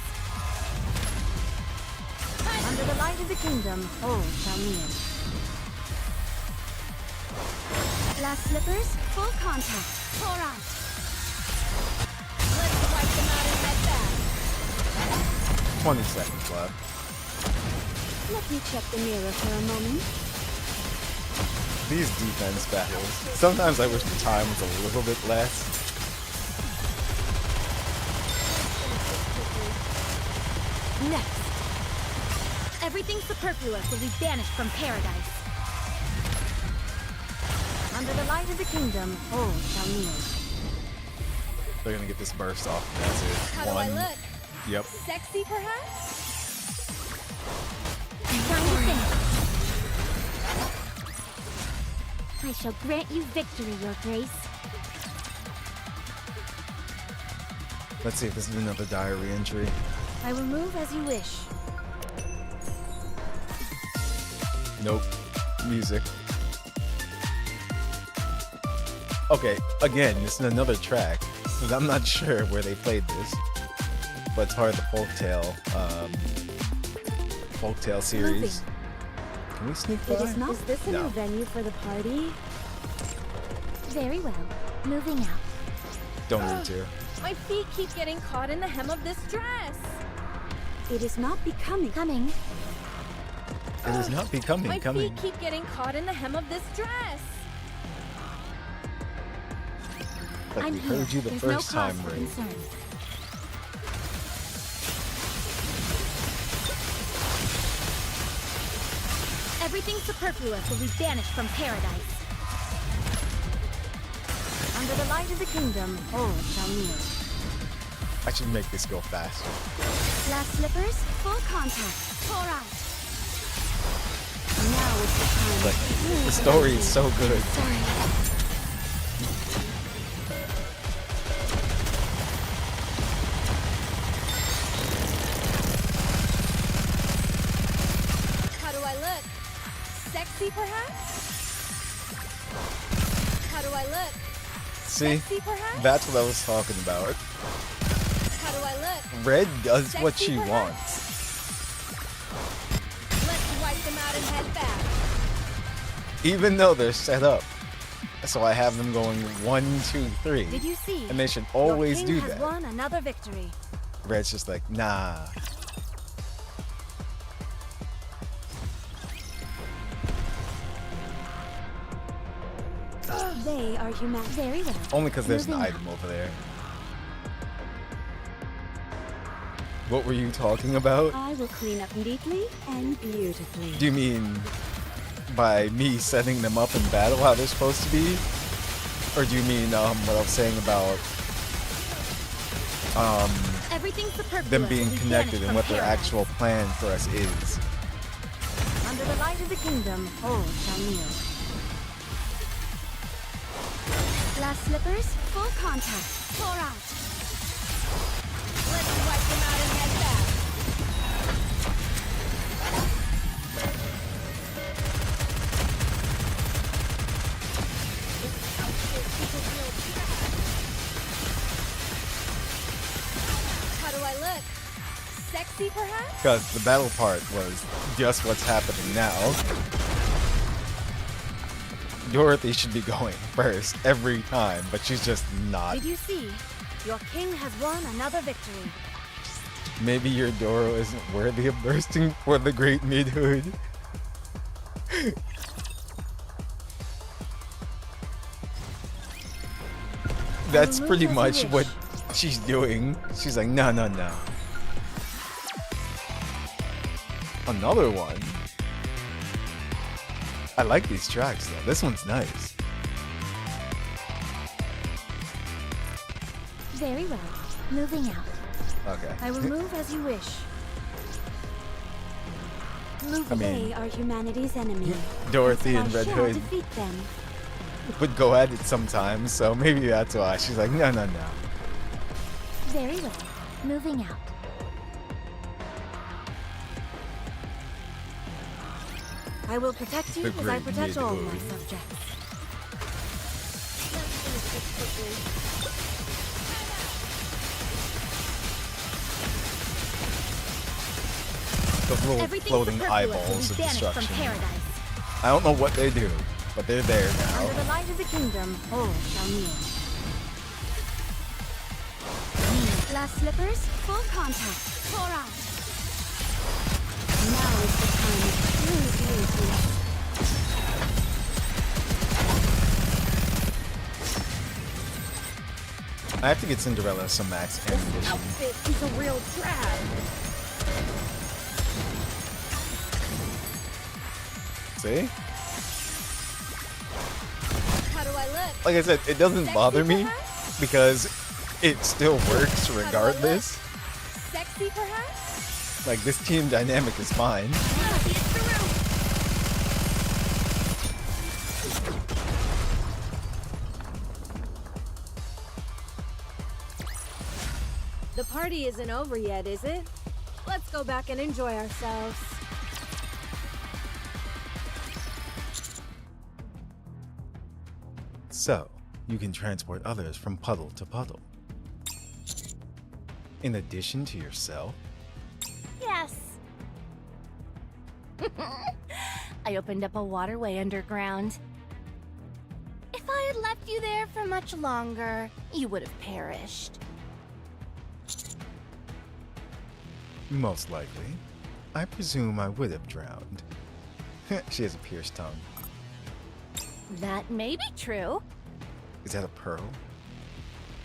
Under the light of the kingdom, all shall kneel. glass slippers, full contact. Pour out. Let's wipe them out and head back. 20 seconds left. Let me check the mirror for a moment. These defense battles. Sometimes I wish the time was a little bit less. Next. Everything superfluous will be banished from paradise. Under the light of the kingdom, all shall kneel. They're gonna get this burst off. That's it. How do I look? Yep. Sexy, perhaps? Time to finish. I shall grant you victory, Your Grace. Let's see if this is another diary entry. I will move as you wish. Nope. Music. Okay, again, this is another track. But I'm not sure where they played this. But it's part of the folktale series. Can we sneak by? Is this a No. new venue for the party? Very well. Moving out. Don't need to. My feet keep getting caught in the hem of this dress. It is not becoming. Coming. It is not becoming My coming. feet keep getting caught in the hem of this dress. But I'm we here. heard you the There's first no cause time, for Ray. concern. Everything superfluous will be banished from paradise. Under the light of the kingdom, all shall kneel. I should make this go faster. Glass slippers, full contact. Pour out. Now is the time. But the story is so good. How do I look? Sexy, perhaps? How do I look? See? Sexy, perhaps? That's what I was talking about. How do I look? Red does what Sexy, she perhaps? wants. Let's wipe them out and head back. Even though they're set up. So I have them going 1, 2, 3. Did you see? And they should always do Your king that. has won another victory. Red's just like, nah. They are human. Very well. Only because there's an Moving item over there. What were you talking about? I will clean up neatly and beautifully. Do you mean by me setting them up in battle how they're supposed to be? Or do you mean what I was saying about Everything superfluous them will being be connected banished and from what their paradise. actual plan for us is? Under the light of the kingdom, all shall kneel. Glass slippers, full contact. Pour out. Let's wipe them out and head back. Sexy, perhaps? Because the battle part was just what's happening now. Dorothy should be going first every time, but she's just not. Did you see? Your king has won another victory. Maybe your Doro isn't worthy of bursting for the great midhood. That's pretty much what she's doing. She's like, no, no, no. Another one. I like these tracks though. This one's nice. Very well. Moving out. Okay. I will move as you wish. Move I mean- They are humanity's enemy. Dorothy I and Red shall Hood defeat them. would go at it sometimes, so maybe that's why. She's like, no, no, no. Very well. Moving out. I will protect you The as I great protect all my midhood. subjects. Those little Everything floating superfluous will eyeballs be of banished from destruction. paradise. I don't know what they do, but they're there now. Under the light of the kingdom, all shall kneel. Glass slippers, full contact. Pour out. Now is the time of true beauty. I have to get Cinderella some max ammunition. Outfit is a real drag. See? How do I look? Like I said, it doesn't Sexy, bother me perhaps? because it still works regardless. Sexy, perhaps? Like, this team dynamic is fine. The party isn't over yet, is it? Let's go back and enjoy ourselves. So, you can transport others from puddle to puddle. In addition to yourself, Yes. I opened up a waterway underground. If I had left you there for much longer, you would have perished. most likely. I presume I would have drowned. She has a pierced tongue. That may be true, Is that a pearl?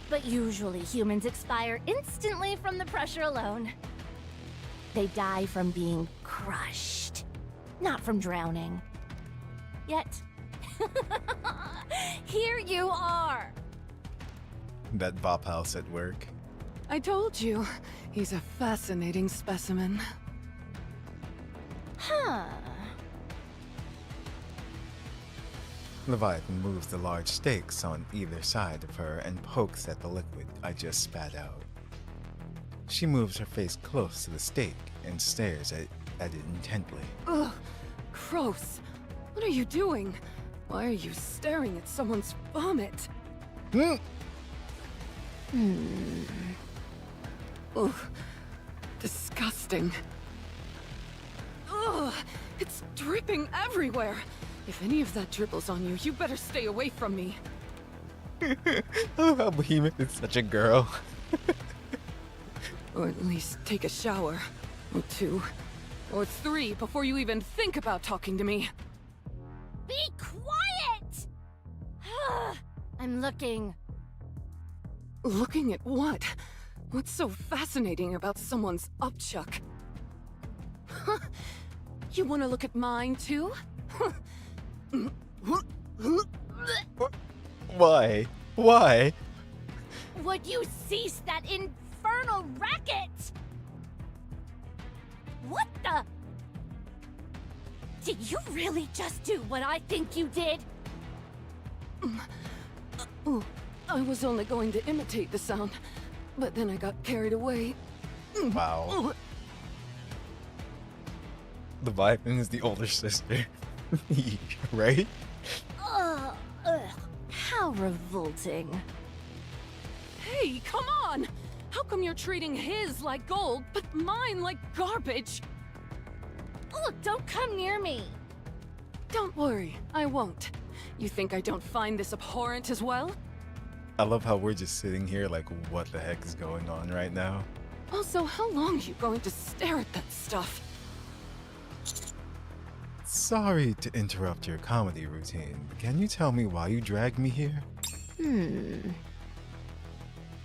but usually humans expire instantly from the pressure alone. They die from being crushed, not from drowning. Yet, here you are! That Bop House at work. I told you, he's a fascinating specimen. Huh. Leviathan moves the large stakes on either side of her and pokes at the liquid I just spat out. She moves her face close to the stake and stares at it intently. Ugh, gross. What are you doing? Why are you staring at someone's vomit? Hmm. Ugh, disgusting. Ugh, it's dripping everywhere. If any of that dribbles on you, you better stay away from me. I love how Behemoth is such a girl. Or at least take a shower. Or 2. Or 3 before you even think about talking to me. Be quiet! I'm looking. Looking at what? What's so fascinating about someone's upchuck? Huh? You want to look at mine too? Why? Why? Would you cease that infernal racket? What the? Did you really just do what I think you did? I was only going to imitate the sound, but then I got carried away. Wow. Leviathan is the older sister. Right? How revolting. Hey, come on! How come you're treating his like gold, but mine like garbage? Look, don't come near me. Don't worry, I won't. You think I don't find this abhorrent as well? I love how we're just sitting here like, what the heck is going on right now? Also, how long are you going to stare at that stuff? Sorry to interrupt your comedy routine, but can you tell me why you dragged me here?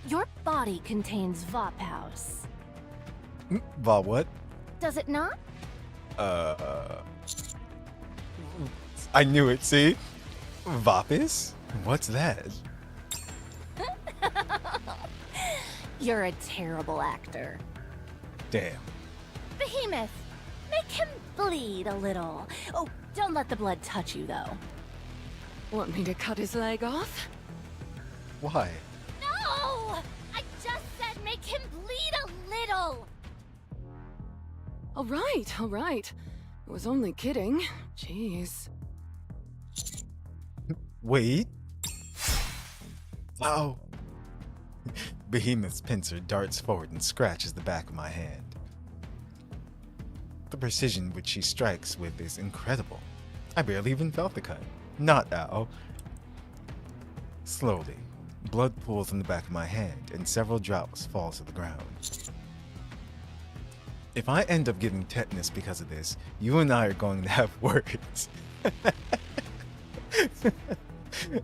Your body contains Vophouse. Va what? Does it not? I knew it, see? Vapis? What's that? You're a terrible actor. Damn. Behemoth, make him bleed a little. Oh, don't let the blood touch you, though. Want me to cut his leg off? Why? No! I just said make him bleed a little! All right. I was only kidding. Jeez. Wait. Wow. Behemoth's pincer darts forward and scratches the back of my hand. The precision which she strikes with is incredible. I barely even felt the cut. Not ow. Slowly, blood pools from the back of my hand and several drops fall to the ground. If I end up getting tetanus because of this, you and I are going to have words.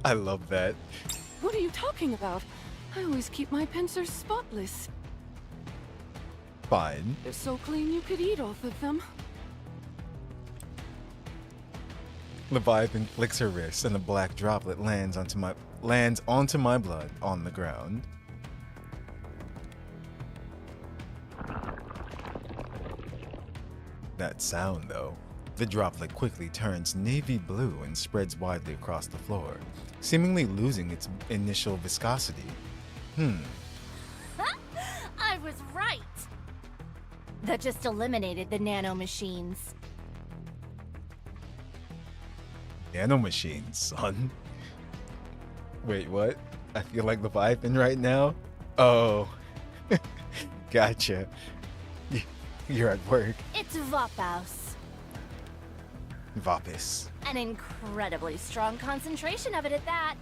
I love that. What are you talking about? I always keep my pincers spotless. Fine. They're so clean you could eat off of them. Leviathan flicks her wrist and a black droplet lands onto my blood on the ground. That sound, though. The droplet quickly turns navy blue and spreads widely across the floor, seemingly losing its initial viscosity. I was right! That just eliminated the nanomachines. Nanomachines, son. Wait, what? I feel like Leviathan right now? Oh. Gotcha. You're at work. It's Vophouse. Vapis. An incredibly strong concentration of it at that.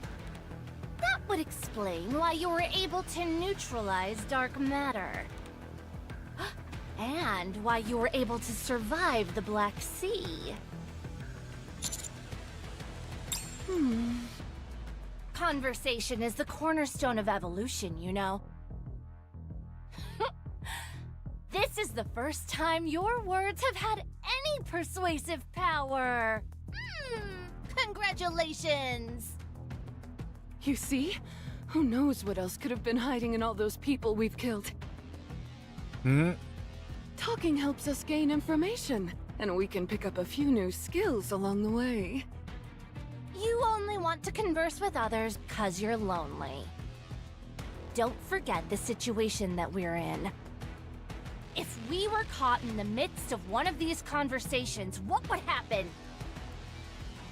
That would explain why you were able to neutralize dark matter. And why you were able to survive the Black Sea. Conversation is the cornerstone of evolution, you know. This is the first time your words have had any persuasive power. Congratulations! You see? Who knows what else could have been hiding in all those people we've killed? Talking helps us gain information, and we can pick up a few new skills along the way. You only want to converse with others because you're lonely. Don't forget the situation that we're in. If we were caught in the midst of one of these conversations, what would happen?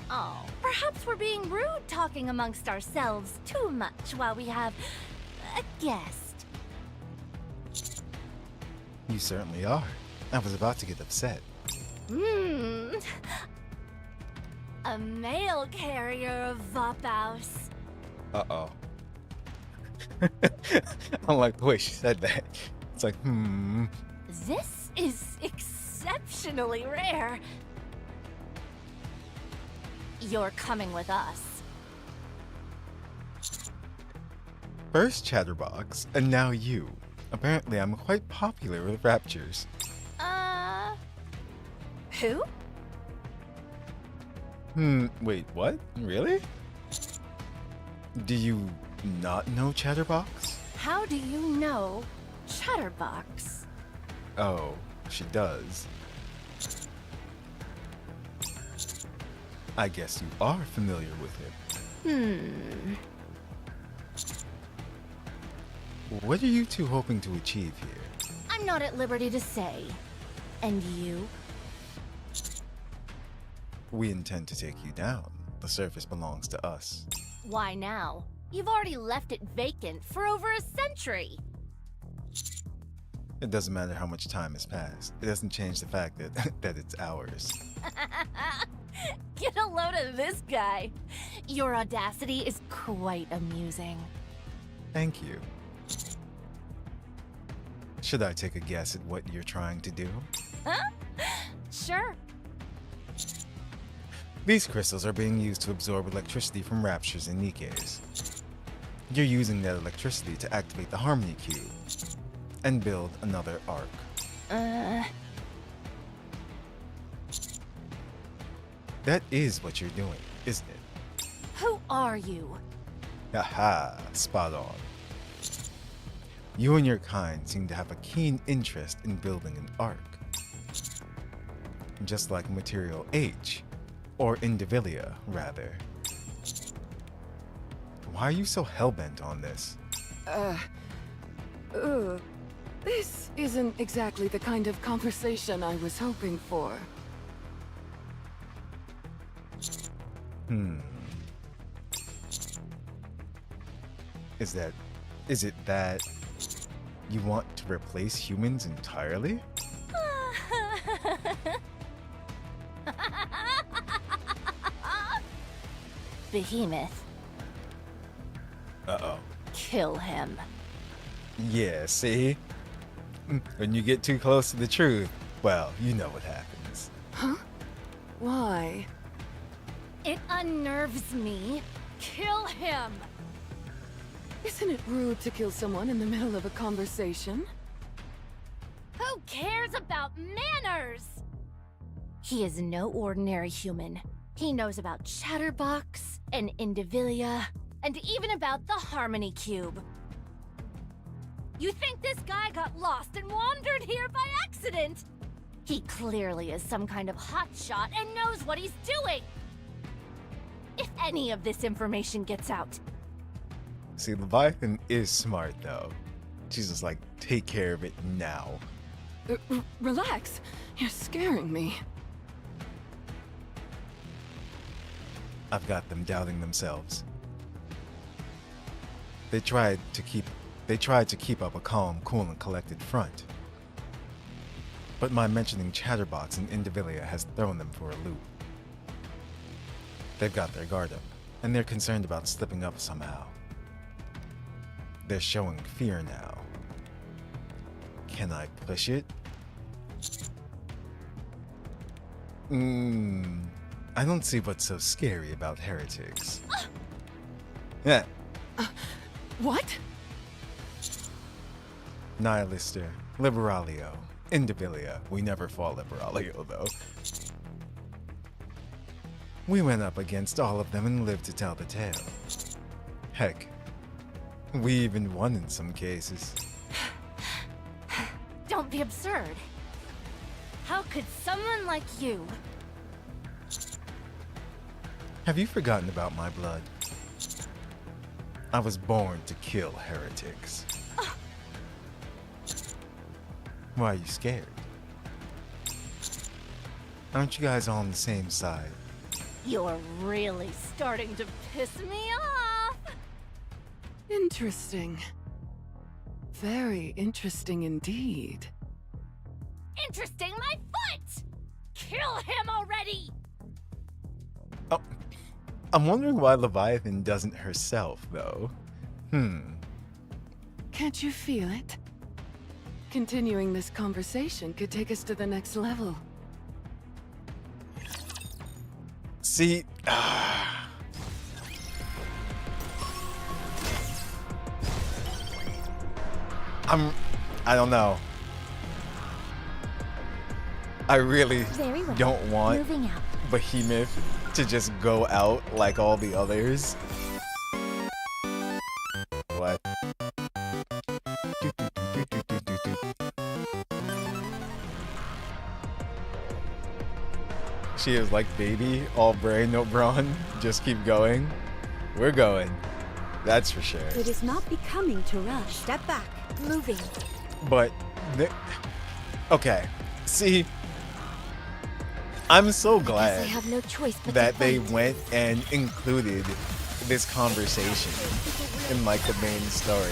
Oh, perhaps we're being rude talking amongst ourselves too much while we have a guest. You certainly are. I was about to get upset. A mail carrier of Vophouse. Uh-oh. I don't like the way she said that. It's like, This is exceptionally rare. You're coming with us. First Chatterbox, and now you. Apparently I'm quite popular with raptures. Who? Wait, what? Really? Do you not know Chatterbox? How do you know Chatterbox? Oh, she does. I guess you are familiar with him. What are you two hoping to achieve here? I'm not at liberty to say. And you? We intend to take you down. The surface belongs to us. Why now? You've already left it vacant for over a century. It doesn't matter how much time has passed. It doesn't change the fact that that it's ours. Get a load of this guy. Your audacity is quite amusing. Thank you. Should I take a guess at what you're trying to do? Huh? Sure. These crystals are being used to absorb electricity from raptures and Nikkes. You're using that electricity to activate the Harmony Cube and build another arc. That is what you're doing, isn't it? Who are you? Haha, spot on. You and your kind seem to have a keen interest in building an arc. Just like Material H, or Indivilia, rather. Why are you so hellbent on this? This isn't exactly the kind of conversation I was hoping for. Is it that you want to replace humans entirely? Behemoth. Uh-oh. Kill him. Yeah, see? When you get too close to the truth, well, you know what happens. Huh? Why? It unnerves me. Kill him! Isn't it rude to kill someone in the middle of a conversation? Who cares about manners? He is no ordinary human. He knows about Chatterbox and Indivilia, and even about the Harmony Cube. You think this guy got lost and wandered here by accident? He clearly is some kind of hotshot and knows what he's doing! If any of this information gets out... See, Leviathan is smart, though. She's just like, take care of it now. Relax. You're scaring me. I've got them doubting themselves. They tried to keep up a calm, cool, and collected front. But my mentioning Chatterbox and Indivilia has thrown them for a loop. They've got their guard up, and they're concerned about slipping up somehow. They're showing fear now. Can I push it? I don't see what's so scary about heretics. Yeah. What? Nihilister, Liberalio, Indivilia. We never fought Liberalio, though. We went up against all of them and lived to tell the tale. Heck, we even won in some cases. Don't be absurd. How could someone like you... Have you forgotten about my blood? I was born to kill heretics. Why are you scared? Aren't you guys all on the same side? You're really starting to piss me off! Interesting. Very interesting indeed. Interesting my foot! Kill him already! Oh, I'm wondering why Leviathan doesn't herself, though. Can't you feel it? Continuing this conversation could take us to the next level. See, I don't know. I really Very well. don't want Moving out. Behemoth to just go out like all the others. What? She is like, baby, all brain, no brawn. Just keep going. We're going. That's for sure. It is not becoming to rush. Step back. Moving. But, okay. See, I'm so I glad have no choice but that to they fight. went and included this conversation in like the main story,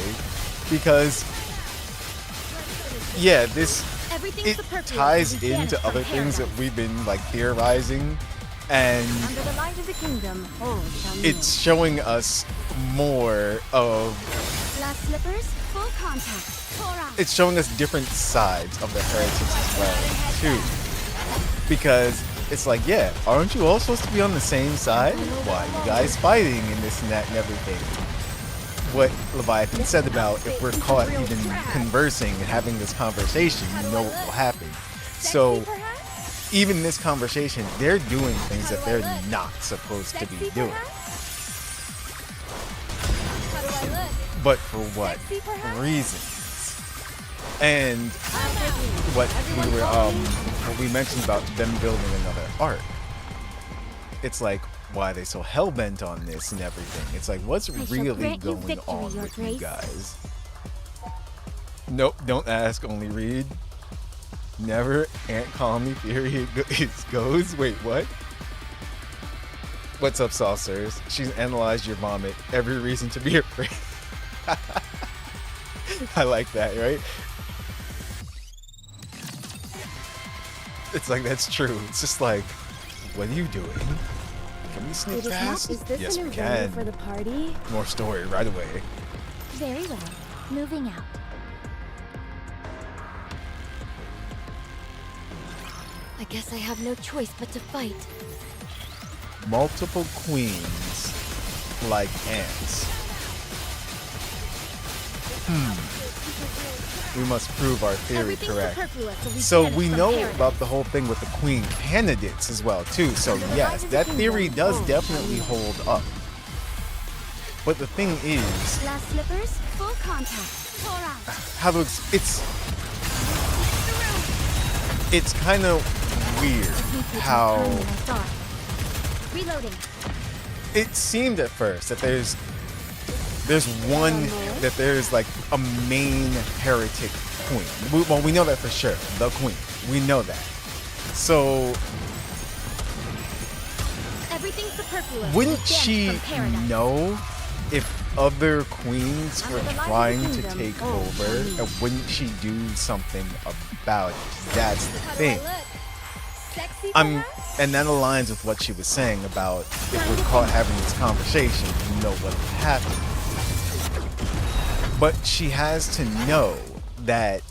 because yeah, this Everything's it superfluous ties and we into vanish other from things that paradise. we've been like theorizing, and Under the light of the kingdom, all shall kneel. it's showing us more of. Glass slippers, full contact. Tora. It's showing us different sides of the heretics as well, too. Because it's like, yeah, aren't you all supposed to be on the same side? Why are you guys fighting and this and that and everything? What Leviathan said about if we're caught even conversing and having this conversation, you know what will happen. So even this conversation, they're doing things that they're not supposed to be doing. How do I look? But for what Sexy, perhaps? reasons? And what we mentioned about them building another arc. It's like, why are they so hell-bent on this and everything? It's like, what's shall really grant you going victory, on Your with you Grace. guys? Nope, don't ask, only read. Never Aunt Colony Theory goes. Wait, what? What's up, saucers? She's analyzed your vomit. Every reason to be afraid. I like that, right? It's like, that's true. It's just like, what are you doing? Can we sneak It is past? not. Is this Yes, a we new venue can. for the party? More story right away. Very well. Moving out. I guess I have no choice but to fight. Multiple queens like ants. We must prove our theory Everything's correct. superfluous, So vanish we from know paradise. about the whole thing with the queen candidates as well too. So yes, that theory does definitely hold up. But the thing is, Glass slippers, full contact. Tora. how to it's kind of weird how Reloading. it seemed at first that there's like a main heretic queen. Well, we know that for sure. The queen. We know that. So Everything's superfluous. wouldn't Vanish she from paradise. know if other queens were Under the light of the trying to kingdom, take all over? shall kneel. And wouldn't she do something about it? That's the How do thing. I look? Sexy, I'm, perhaps? and that aligns with what she was saying about if we're caught having this conversation, you know what will happen. But she has to know that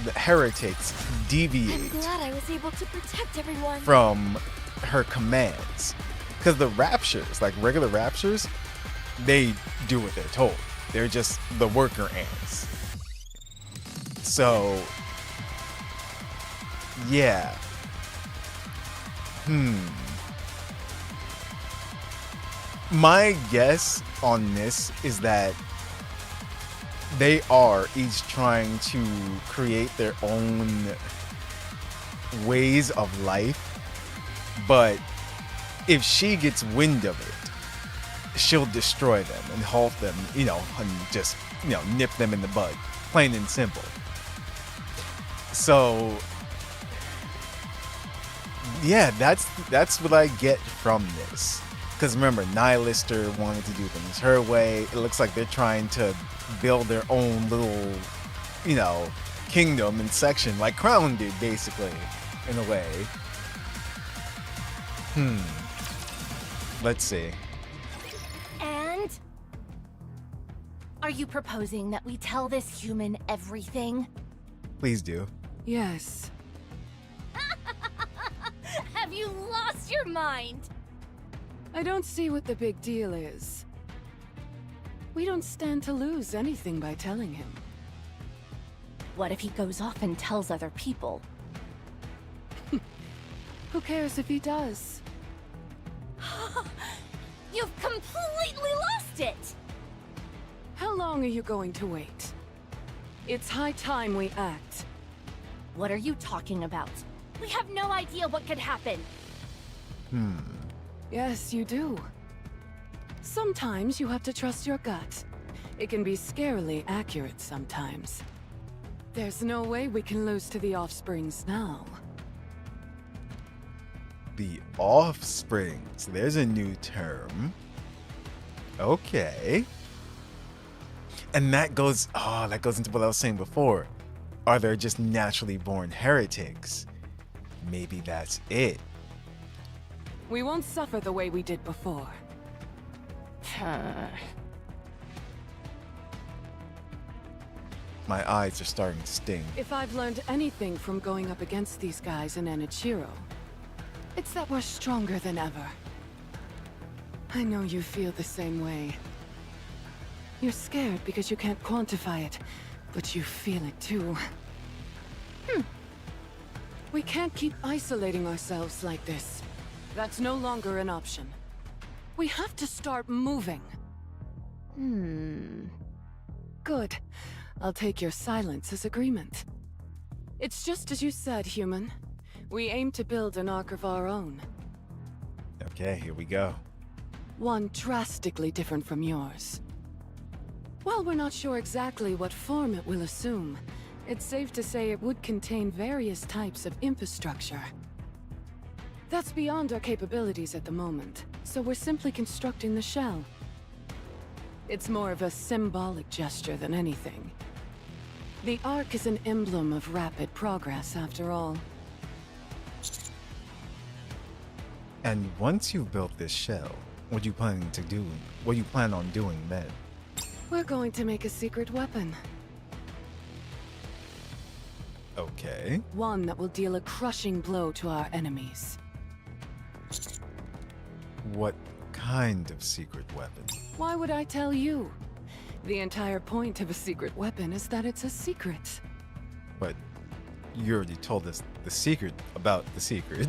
the heretics I'm deviate glad I was able to protect everyone. from her commands. Because the raptures, like regular raptures, they do what they're told. They're just the worker ants. So, yeah. My guess on this is that they are each trying to create their own ways of life, but if she gets wind of it, she'll destroy them and halt them, and just, nip them in the bud, plain and simple. So, yeah, that's what I get from this. Because remember, Nihilister wanted to do things her way. It looks like they're trying to build their own little, kingdom and section, like Crown did, basically, in a way. Let's see. And? Are you proposing that we tell this human everything? Please do. Yes. Have you lost your mind? I don't see what the big deal is. We don't stand to lose anything by telling him. What if he goes off and tells other people? Who cares if he does? You've completely lost it! How long are you going to wait? It's high time we act. What are you talking about? We have no idea what could happen. Yes, you do. Sometimes you have to trust your gut. It can be scarily accurate sometimes. There's no way we can lose to the offsprings now. The offsprings. There's a new term. Okay. And that goes into what I was saying before. Are there just naturally born heretics? Maybe that's it. We won't suffer the way we did before. My eyes are starting to sting. If I've learned anything from going up against these guys in Enichiro, it's that we're stronger than ever. I know you feel the same way. You're scared because you can't quantify it, but you feel it too. We can't keep isolating ourselves like this. That's no longer an option. We have to start moving. Good. I'll take your silence as agreement. It's just as you said, human. We aim to build an ark of our own. Okay, here we go. One drastically different from yours. While we're not sure exactly what form it will assume, it's safe to say it would contain various types of infrastructure. That's beyond our capabilities at the moment, so we're simply constructing the shell. It's more of a symbolic gesture than anything. The Ark is an emblem of rapid progress, after all. And once you've built this shell, what are you planning to do? What do you plan on doing then? We're going to make a secret weapon. Okay. One that will deal a crushing blow to our enemies. What kind of secret weapon? Why would I tell you? The entire point of a secret weapon is that it's a secret. But you already told us the secret about the secret.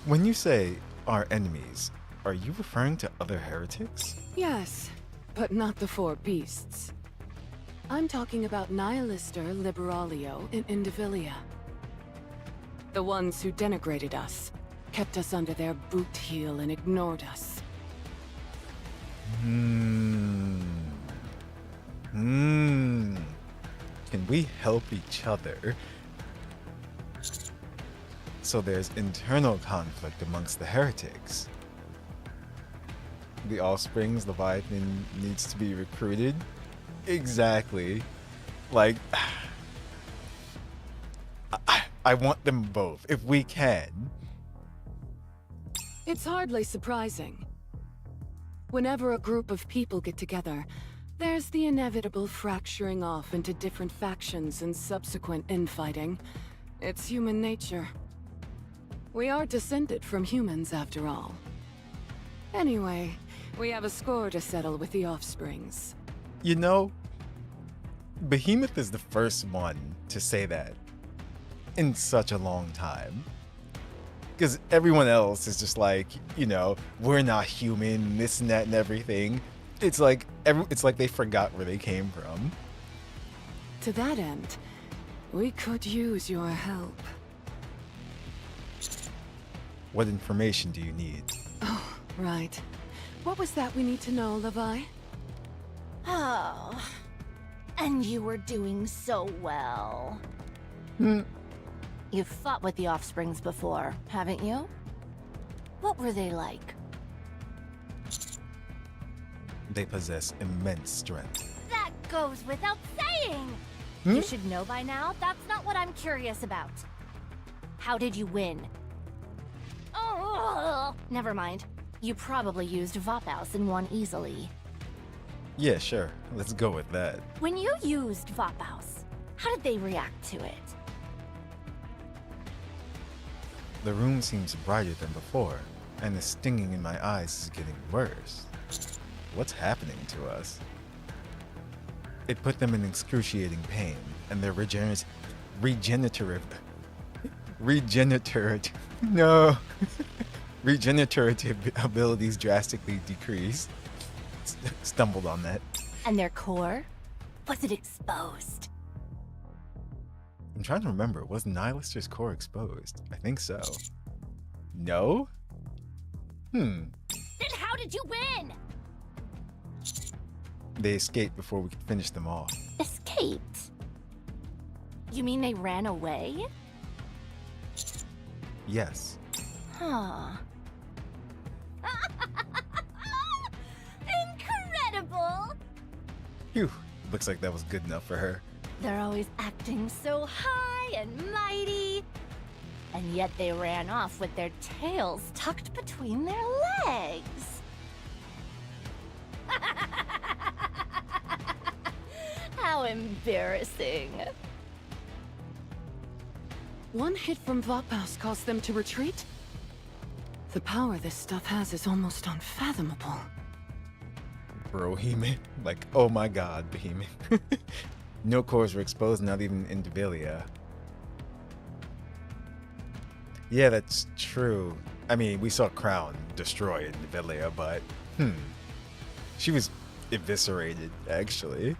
When you say our enemies, are you referring to other heretics? Yes, but not the four beasts. I'm talking about Nihilister, Liberalio, and Indivilia. The ones who denigrated us, kept us under their boot heel and ignored us. Can we help each other? So there's internal conflict amongst the heretics. The Offsprings, Leviathan needs to be recruited? Exactly. Like, I want them both, if we can. It's hardly surprising. Whenever a group of people get together, there's the inevitable fracturing off into different factions and subsequent infighting. It's human nature. We are descended from humans, after all. Anyway, we have a score to settle with the Offsprings. You know, Behemoth is the first one to say that in such a long time. Because everyone else is just like, you know, we're not human, this and that and everything. It's like they forgot where they came from. To that end, we could use your help. What information do you need? Oh, right. What was that we need to know, Levi? Oh, and you were doing so well. You've fought with the Offsprings before, haven't you? What were they like? They possess immense strength. That goes without saying! You should know by now, that's not what I'm curious about. How did you win? Oh, never mind. You probably used Vophouse and won easily. Yeah, sure. Let's go with that. When you used Vophouse, how did they react to it? The room seems brighter than before, and the stinging in my eyes is getting worse. What's happening to us? It put them in excruciating pain, and their regenerative abilities drastically decreased. Stumbled on that. And their core? Was it exposed? I'm trying to remember, was Nihilister's core exposed? I think so. No? Then how did you win? They escaped before we could finish them off. Escaped? You mean they ran away? Yes. Huh. Incredible! Phew. Looks like that was good enough for her. They're always acting so high and mighty. And yet they ran off with their tails tucked between their legs. How embarrassing. One hit from Vapos caused them to retreat? The power this stuff has is almost unfathomable. Behemoth. Like, oh my god, Behemoth. No cores were exposed, not even in Devilia. Yeah, that's true. I mean, we saw Crown destroy in Devilia, but she was eviscerated, actually.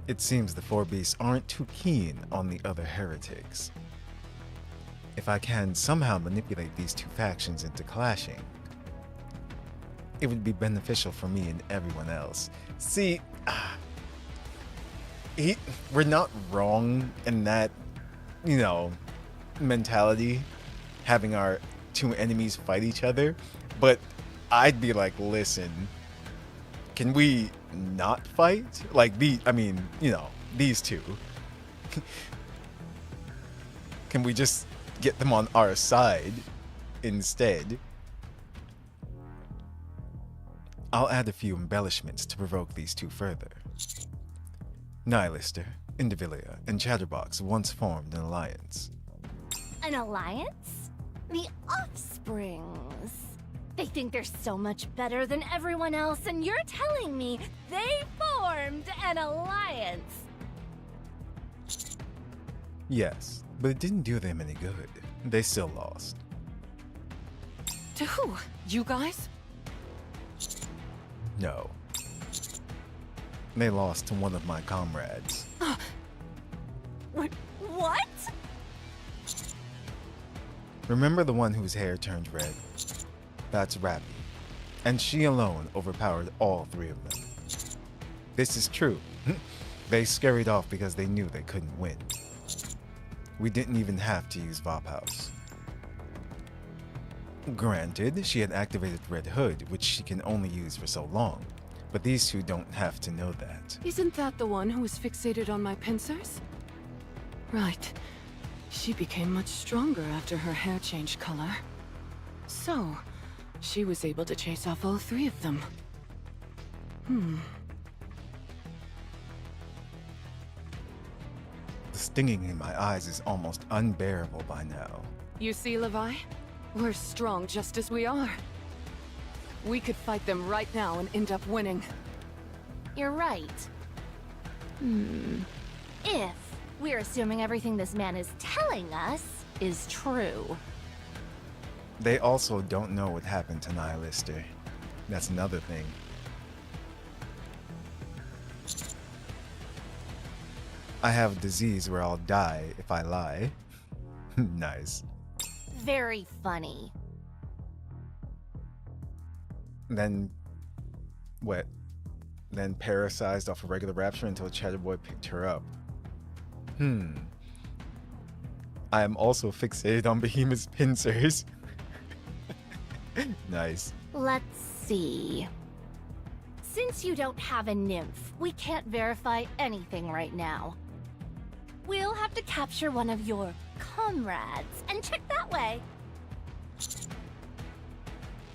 It seems the four beasts aren't too keen on the other heretics. If I can somehow manipulate these two factions into clashing, it would be beneficial for me and everyone else. See, we're not wrong in that, you know, mentality, having our two enemies fight each other, but I'd be like, listen, can we not fight? Like, I mean, you know, these two. Can we just get them on our side instead? I'll add a few embellishments to provoke these two further. Nihilister, Indivilia, and Chatterbox once formed an alliance. An alliance? The Offsprings. They think they're so much better than everyone else, and you're telling me they formed an alliance? Yes, but it didn't do them any good. They still lost. To who? You guys? No. They lost to one of my comrades. What? Remember the one whose hair turned red? That's Rappy. And she alone overpowered all three of them. This is true. They scurried off because they knew they couldn't win. We didn't even have to use Vapos. Granted, she had activated Red Hood, which she can only use for so long. But these two don't have to know that. Isn't that the one who was fixated on my pincers? Right. She became much stronger after her hair changed color. So, she was able to chase off all three of them. The stinging in my eyes is almost unbearable by now. You see, Levi? We're strong just as we are. We could fight them right now and end up winning. You're right. If we're assuming everything this man is telling us is true. They also don't know what happened to Nihilister. That's another thing. I have a disease where I'll die if I lie. Nice. Very funny. Then, what? Then parasized off a regular rapture until Chatterboy picked her up. I am also fixated on Behemoth's pincers. Nice. Let's see. Since you don't have a nymph, we can't verify anything right now. We'll have to capture one of your comrades and check that way.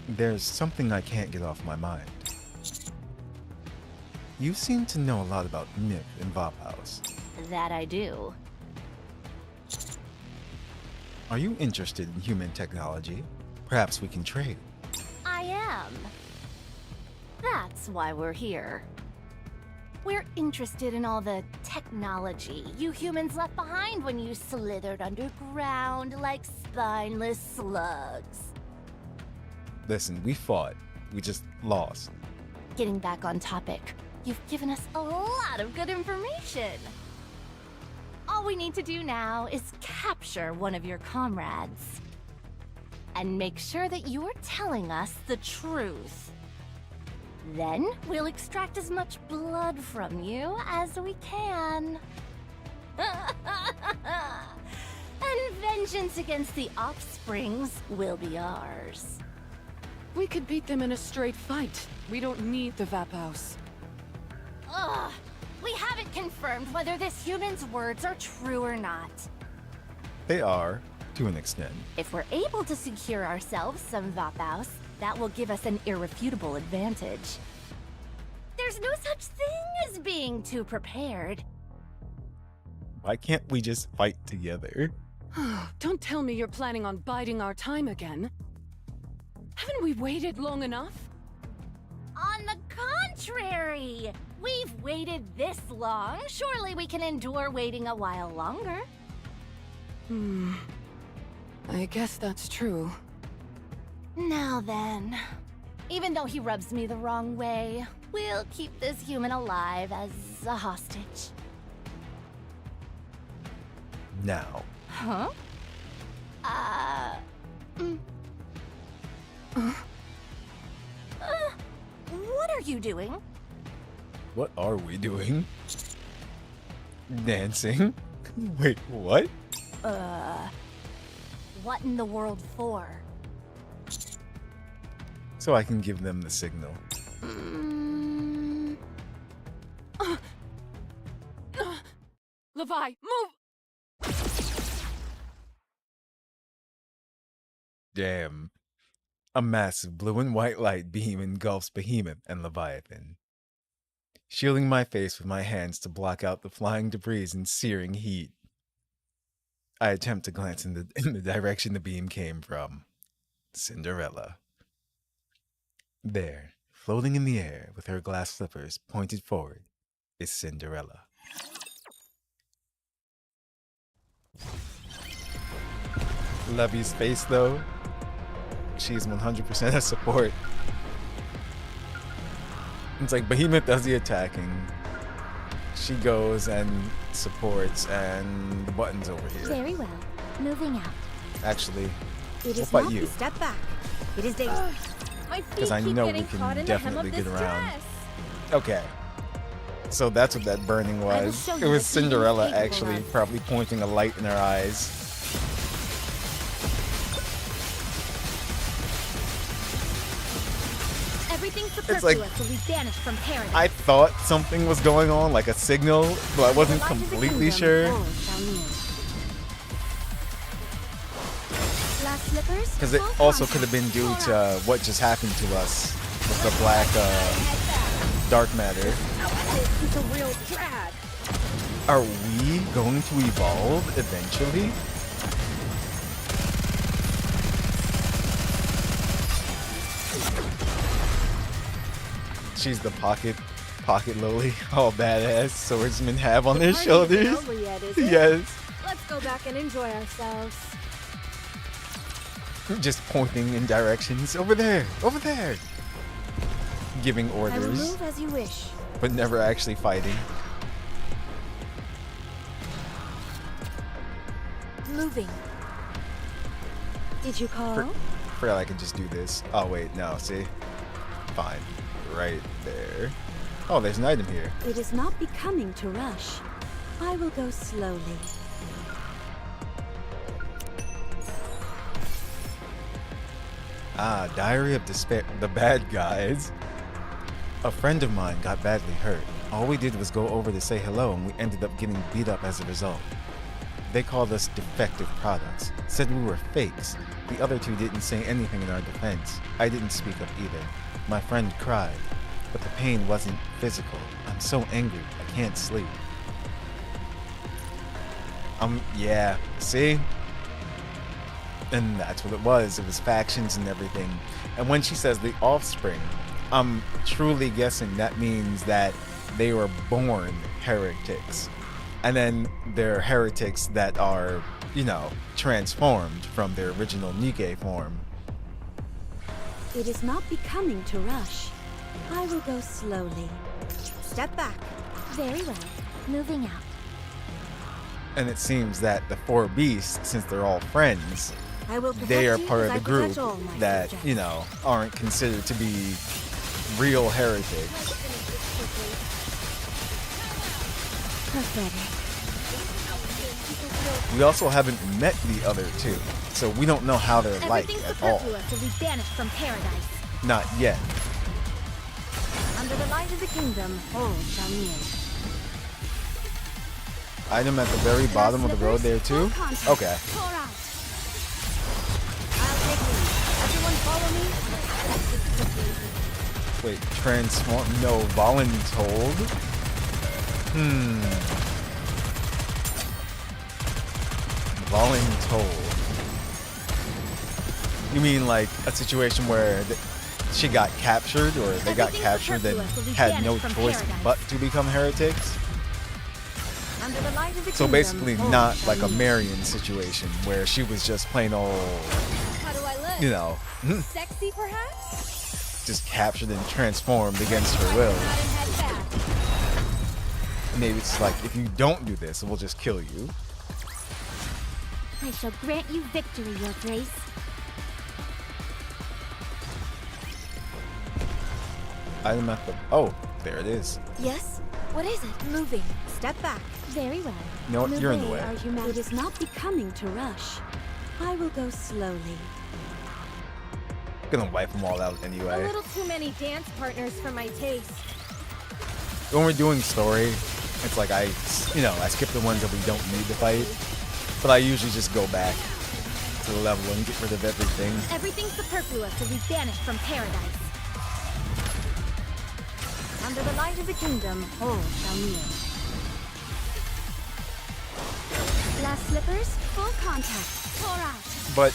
There's something I can't get off my mind. You seem to know a lot about Nyk and Vapos. That I do. Are you interested in human technology? Perhaps we can trade. I am. That's why we're here. We're interested in all the technology you humans left behind when you slithered underground like spineless slugs. Listen, we fought. We just lost. Getting back on topic, you've given us a lot of good information. All we need to do now is capture one of your comrades. And make sure that you are telling us the truth. Then we'll extract as much blood from you as we can. And vengeance against the Offsprings will be ours. We could beat them in a straight fight. We don't need the Vapos. Ugh! We haven't confirmed whether this human's words are true or not. They are, to an extent. If we're able to secure ourselves some Vapaus, that will give us an irrefutable advantage. There's no such thing as being too prepared. Why can't we just fight together? Don't tell me you're planning on biding our time again. Haven't we waited long enough? On the contrary! We've waited this long. Surely we can endure waiting a while longer. I guess that's true. Now then, even though he rubs me the wrong way, we'll keep this human alive as a hostage. Now. Huh? What are you doing? What are we doing? Dancing? Wait, what? What in the world for? So I can give them the signal. Levi, move! Damn. A massive blue and white light beam engulfs Behemoth and Leviathan, shielding my face with my hands to block out the flying debris and searing heat. I attempt to glance in the direction the beam came from. Cinderella. There, floating in the air with her glass slippers pointed forward, is Cinderella. Levy's face, though, she's 100% a support. It's like Behemoth does the attacking. She goes and supports, and the button's over here. Very well. Moving out. Actually, It is what about not you? to step back. It is dangerous. My feet Because I keep know we getting can caught in the hem definitely of get this around. dress. Okay. So that's what that burning will was. show It you was what Behemoth Cinderella is capable actually of. probably pointing a light in her eyes. Everything's like- superfluous will be banished from paradise. I thought something was going on, like a signal, but I wasn't completely sure. Glass slippers. Because it full also contact. could have been due to what just happened to us with the black dark matter. This is a real drag. Are we going to evolve eventually? She's the pocket lily, all badass swordsmen have on their Party isn't shoulders. over yet, is it? Yes. Let's go back and enjoy ourselves. Just pointing in directions. Over there, over there. Giving I will orders, move as you wish. but never actually fighting. Moving. Did you call? Forgot I could just do this. Oh wait, no, see? Fine. Right there. Oh, there's an item here. It is not becoming to rush. I will go slowly. Ah, Diary of Despair. The bad guys. A friend of mine got badly hurt. All we did was go over to say hello and we ended up getting beat up as a result. They called us defective products, said we were fakes. The other two didn't say anything in our defense. I didn't speak up either. My friend cried, but the pain wasn't physical. I'm so angry, I can't sleep. Yeah, see? And that's what it was. It was factions and everything. And when she says the offspring, I'm truly guessing that means that they were born heretics. And then they're heretics that are, you know, transformed from their original NIKKE form. It is not becoming to rush. I will go slowly. Step back. Very well. Moving out. And it seems that the four beasts, since they're all friends, I will protect they are you part as of I the group protect all my that, subjects. you know, aren't considered to be real heretics. Pathetic. We also haven't met the other two, so we don't know how they're like Everything at all. superfluous will be banished from paradise. Not yet. Under the light of the kingdom, all shall kneel. item at the very bottom of the road there too? Okay. I'll take lead. Everyone follow me. Wait, transform? No, voluntold? Voluntold. You mean like a situation where she got captured, or they got captured and had no choice but to become heretics? Under the light of the So kingdom, basically all not shall like a kneel. Marion situation where she was just plain old, How do I look? you know, Sexy, perhaps? just captured and transformed against her will. Nod and head back. Maybe it's like, if you don't do this, we'll just kill you. I shall grant you victory, Your Grace. Item at the... Oh, there it is. Yes? What is it? Moving. Step back. Very well. No, you're in the way. Our humanity is not becoming to rush. I will go slowly. Gonna wipe them all out A anyway. little too many dance partners for my taste. When we're doing story, it's like I skip the ones that we don't need to fight. But I usually just go back to the level and get rid of everything. Everything superfluous will be banished from paradise. Under the light of the kingdom, all shall kneel. Glass slippers, full contact. Pour out. But,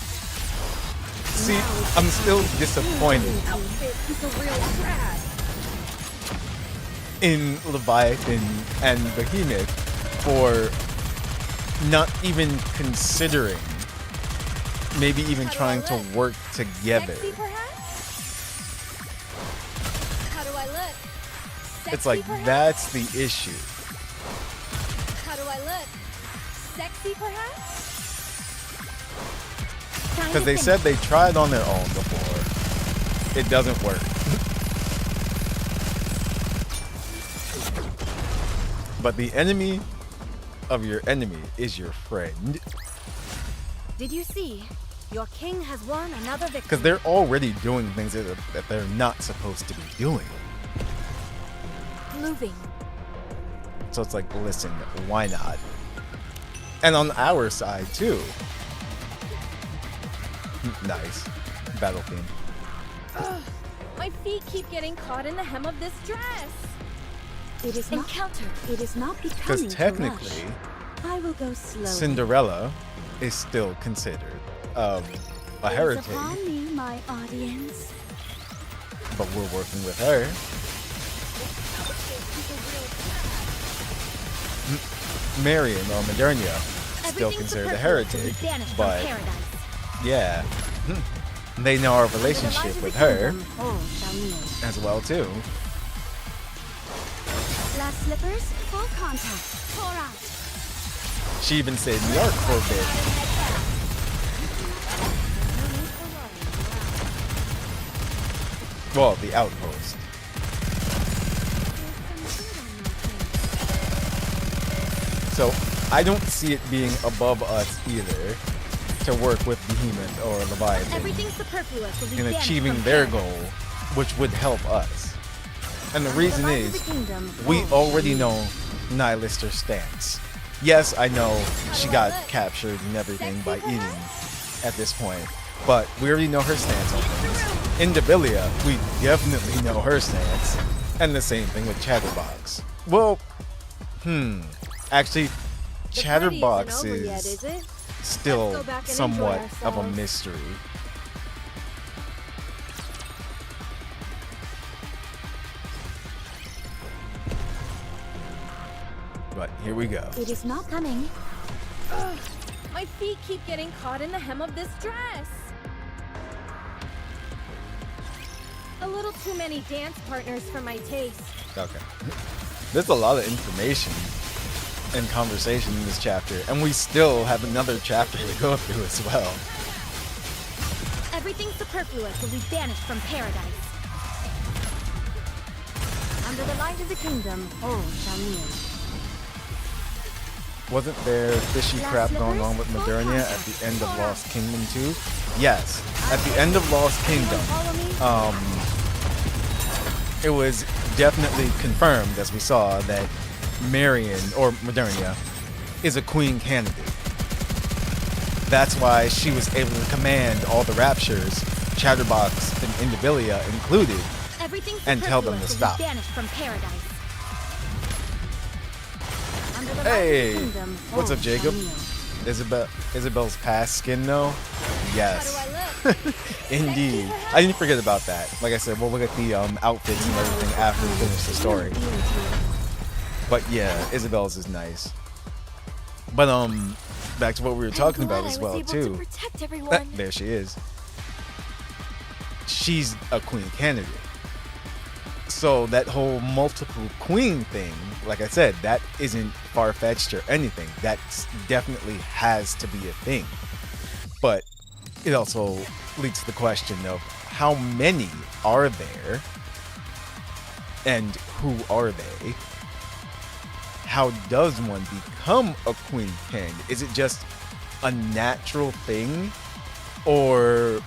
see, I'm still disappointed He's a real rat. in Leviathan and Behemoth for not even considering, maybe even trying to work together. Sexy, perhaps? How do I look? It's Sexy, like, perhaps? that's the issue. How do I look? Sexy, perhaps? Because they said they tried on their own before. It doesn't work. But the enemy of your enemy is your friend. Did you see? Your king has won another victory. Because they're already doing things that they're not supposed to be doing. Moving. So it's like, listen, why not? And on our side, too. Nice. Battle theme. Ugh, my feet keep getting caught in the hem of this dress. It is not. Encounter. It is not Because becoming to technically, rush. I will go slowly. Cinderella is still considered a Gaze heretic. upon me, my audience. But we're working with her. Marion or Modernia still Everything considered a superfluous will be heretic, banished from but paradise. yeah, they know our Under the light relationship of with the her kingdom, all shall kneel. as well too. Glass slippers, full contact. Pour out. She even saved the ark for a bit. Well, the outpost. So I don't see it being above us either to work with Behemoth or Leviathan Everything superfluous will be in banished achieving from their paradise. goal, which would help us. And the Under reason light of is, the kingdom, we all shall already kneel. know Nihilister's stance. Yes, I know she got captured and everything by Eden at this point, but we already know her stance on things. In Debilia, we definitely know her stance, and the same thing with Chatterbox. Well, actually, The party Chatterbox isn't over yet, is is it? still Let's go back and somewhat enjoy of a ourselves. mystery. But here we go. It is not Coming. Ugh, my feet keep getting caught in the hem of this dress. A little too many dance partners for my taste. Okay. There's a lot of information and conversation in this chapter, and we still have another chapter to go through as well. Everything superfluous will be banished from paradise. Under the light of the kingdom, all shall kneel. Wasn't there fishy crap going on with Modernia at the end of Lost Kingdom too? Yes. At the end of Lost Kingdom, it was definitely confirmed, as we saw, that Marion, or Modernia, is a queen candidate. That's why she was able to command all the raptures, Chatterbox and Indivilia included, Everything and tell them to stop. Banished from paradise. Under the Hey, Rising Kingdom, what's up, all Jacob? shall kneel. Isabel's past skin, though? Yes. Indeed. I didn't forget about that. Like I said, we'll look at the outfits and everything after we finish the story. But yeah, Isabel's is nice. But back to what we were talking about as well too. Protect everyone. There she is. She's a queen candidate. So that whole multiple queen thing, like I said, that isn't far-fetched or anything. That definitely has to be a thing. But it also leads to the question of how many are there and who are they? How does one become a queen candidate? Is it just a natural thing, or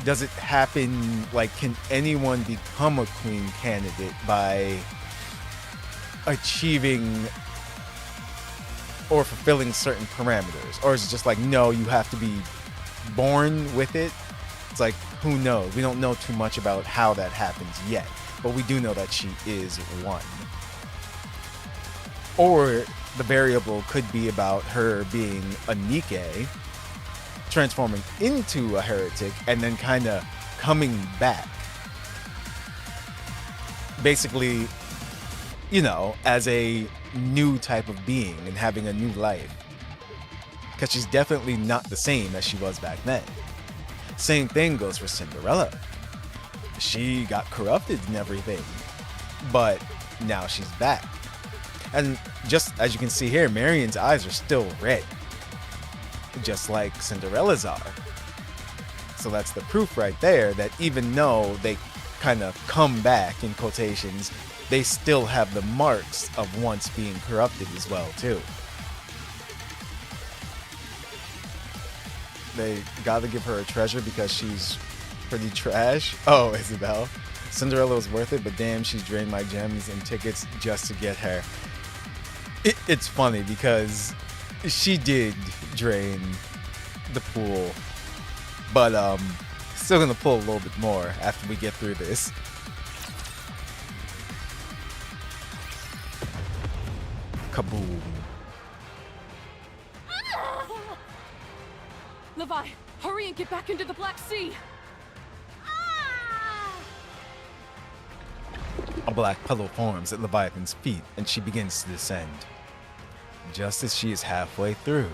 does it happen, like, can anyone become a queen candidate by achieving or fulfilling certain parameters? Or is it just like, no, you have to be born with it? It's like, who knows? We don't know too much about how that happens yet, but we do know that she is one. Or the variable could be about her being a NIKKE, transforming into a heretic, and then kind of coming back. Basically, you know, as a new type of being and having a new life. Because she's definitely not the same as she was back then. Same thing goes for Cinderella. She got corrupted and everything, but now she's back. And just as you can see here, Marion's eyes are still red, just like Cinderella's are. So that's the proof right there that even though they kind of come back, in quotations, they still have the marks of once being corrupted as well too. They gotta give her a treasure because she's pretty trash. Oh, Isabel. Cinderella was worth it, but damn, she drained my gems and tickets just to get her. It's funny because she did drain the pool, but still gonna pull a little bit more after we get through this. Kaboom. Levi, hurry and get back into the Black Sea! A black puddle forms at Leviathan's feet, and she begins to descend. Just as she is halfway through,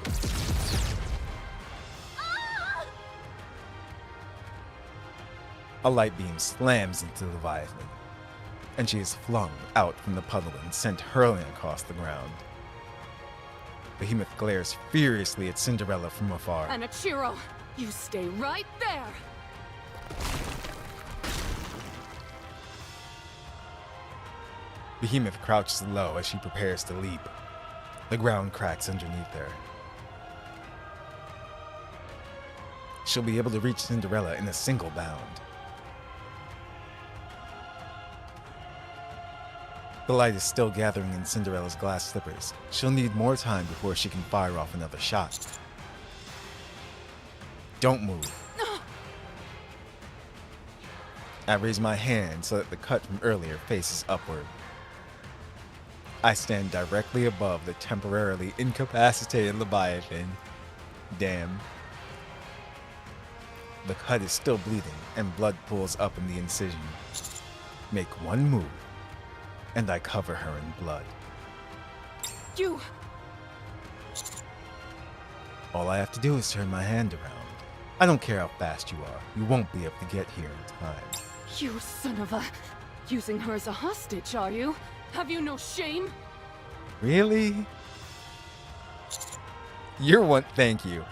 a light beam slams into Leviathan, and she is flung out from the puddle and sent hurling across the ground. Behemoth glares furiously at Cinderella from afar. Anachiro, you stay right there! Behemoth crouches low as she prepares to leap. The ground cracks underneath her. She'll be able to reach Cinderella in a single bound. The light is still gathering in Cinderella's glass slippers. She'll need more time before she can fire off another shot. Don't move. I raise my hand so that the cut from earlier faces upward. I stand directly above the temporarily incapacitated Leviathan. Damn. The cut is still bleeding, and blood pools up in the incision. Make one move, and I cover her in blood. You! All I have to do is turn my hand around. I don't care how fast you are. You won't be able to get here in time. You son of a... Using her as a hostage, are you? Have you no shame? Really? You're one. Thank you.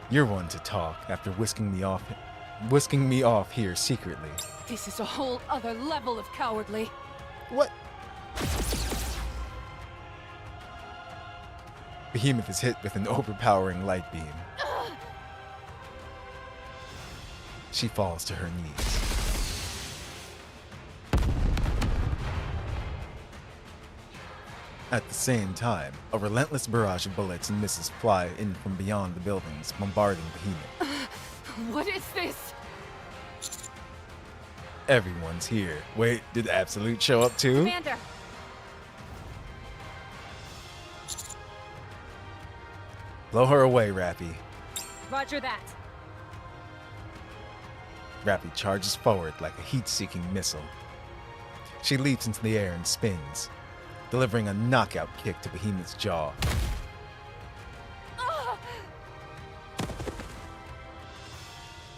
You're one to talk after whisking me off here secretly. This is a whole other level of cowardly. What? Behemoth is hit with an overpowering light beam. She falls to her knees. At the same time, a relentless barrage of bullets and missiles fly in from beyond the buildings, bombarding Behemoth. What is this? Everyone's here. Wait, did Absolute show up too? Commander! Blow her away, Rappy. Roger that. Rappy charges forward like a heat-seeking missile. She leaps into the air and spins, delivering a knockout kick to Behemoth's jaw.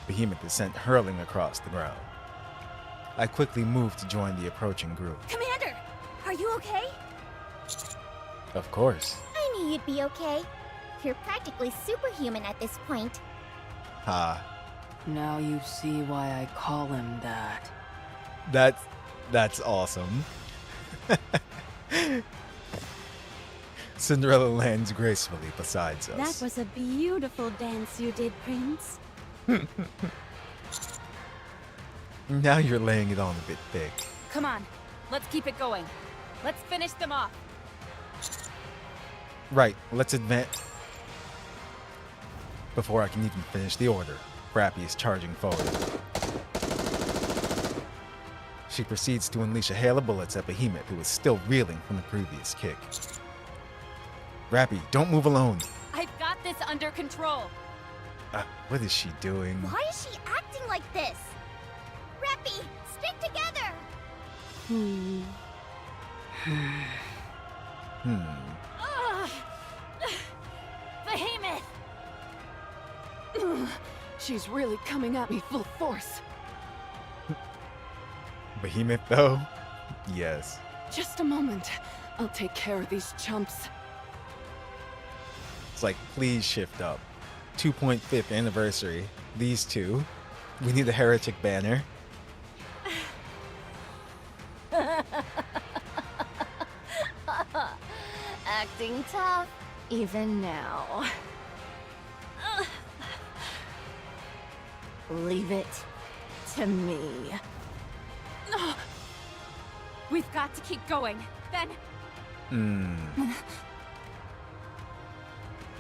Behemoth is sent hurling across the ground. I quickly move to join the approaching group. Commander, are you okay? Of course. I knew you'd be okay. You're practically superhuman at this point. Ha. Now you see why I call him that. That's awesome. Cinderella lands gracefully beside us. That was a beautiful dance you did, Prince. Now you're laying it on a bit thick. Come on, let's keep it going. Let's finish them off. Right, let's advance. Before I can even finish the order, Rappy is charging forward. She proceeds to unleash a hail of bullets at Behemoth, who is still reeling from the previous kick. Rappy, don't move alone. I've got this under control. What is she doing? Why is she acting like this? Reppy, stick together! Ugh. Behemoth! She's really coming at me full force. Behemoth, though? Yes. Just a moment. I'll take care of these chumps. It's like, please shift up. 2.5th anniversary. These two. We need a heretic banner. Acting tough, even now. Leave it to me. We've got to keep going. Then,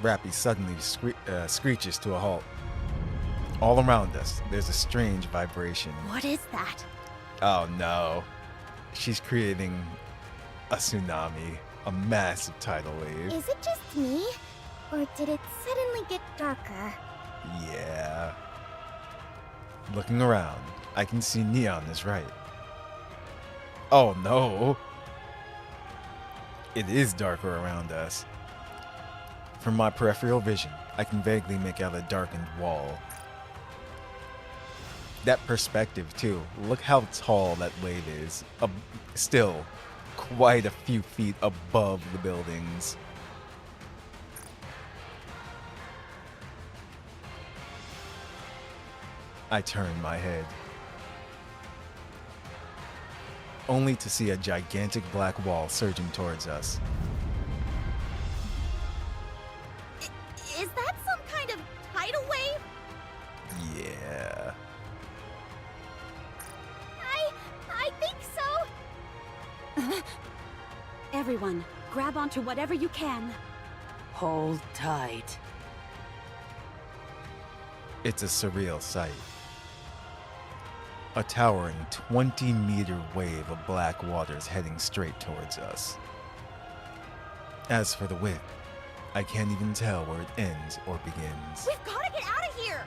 Rappy suddenly screeches to a halt. All around us, there's a strange vibration. What is that? Oh no. She's creating a tsunami, a massive tidal wave. Is it just me? Or did it suddenly get darker? Yeah. Looking around, I can see Neon is right. Oh no. It is darker around us. From my peripheral vision, I can vaguely make out a darkened wall. That perspective too, look how tall that wave is. Still, quite a few feet above the buildings. I turn my head, only to see a gigantic black wall surging towards us. Is that some kind of tidal wave? Yeah. I think so. Everyone, grab onto whatever you can. Hold tight. It's a surreal sight. A towering 20-meter wave of black waters heading straight towards us. As for the width, I can't even tell where it ends or begins. We've got to get out of here!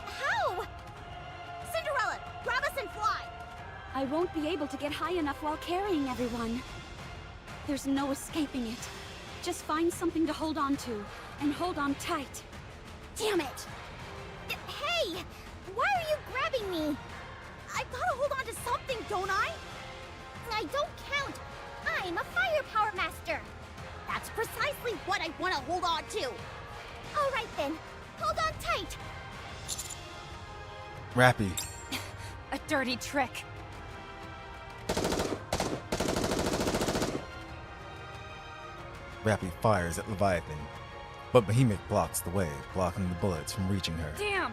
How? Cinderella, grab us and fly! I won't be able to get high enough while carrying everyone. There's no escaping it. Just find something to hold on to, and hold on tight. Damn it! Hey! Why are you grabbing me? I've got to hold on to something, don't I? I don't count. I'm a firepower master. That's precisely what I want to hold on to. All right then. Hold on tight. Rappy, A dirty trick. Rappy fires at Leviathan, but Behemoth blocks the way, blocking the bullets from reaching her. Damn!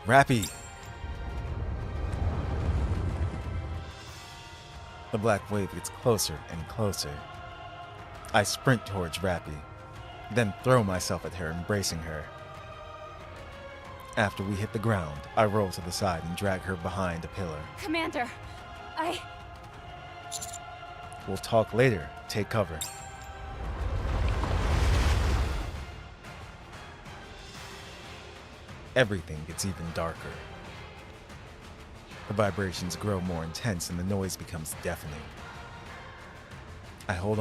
Rappy! The black wave gets closer and closer. I sprint towards Rappy, then throw myself at her, embracing her. After we hit the ground, I roll to the side and drag her behind a pillar. Commander, We'll talk later. Take cover. Everything gets even darker. The vibrations grow more intense and the noise becomes deafening. I hold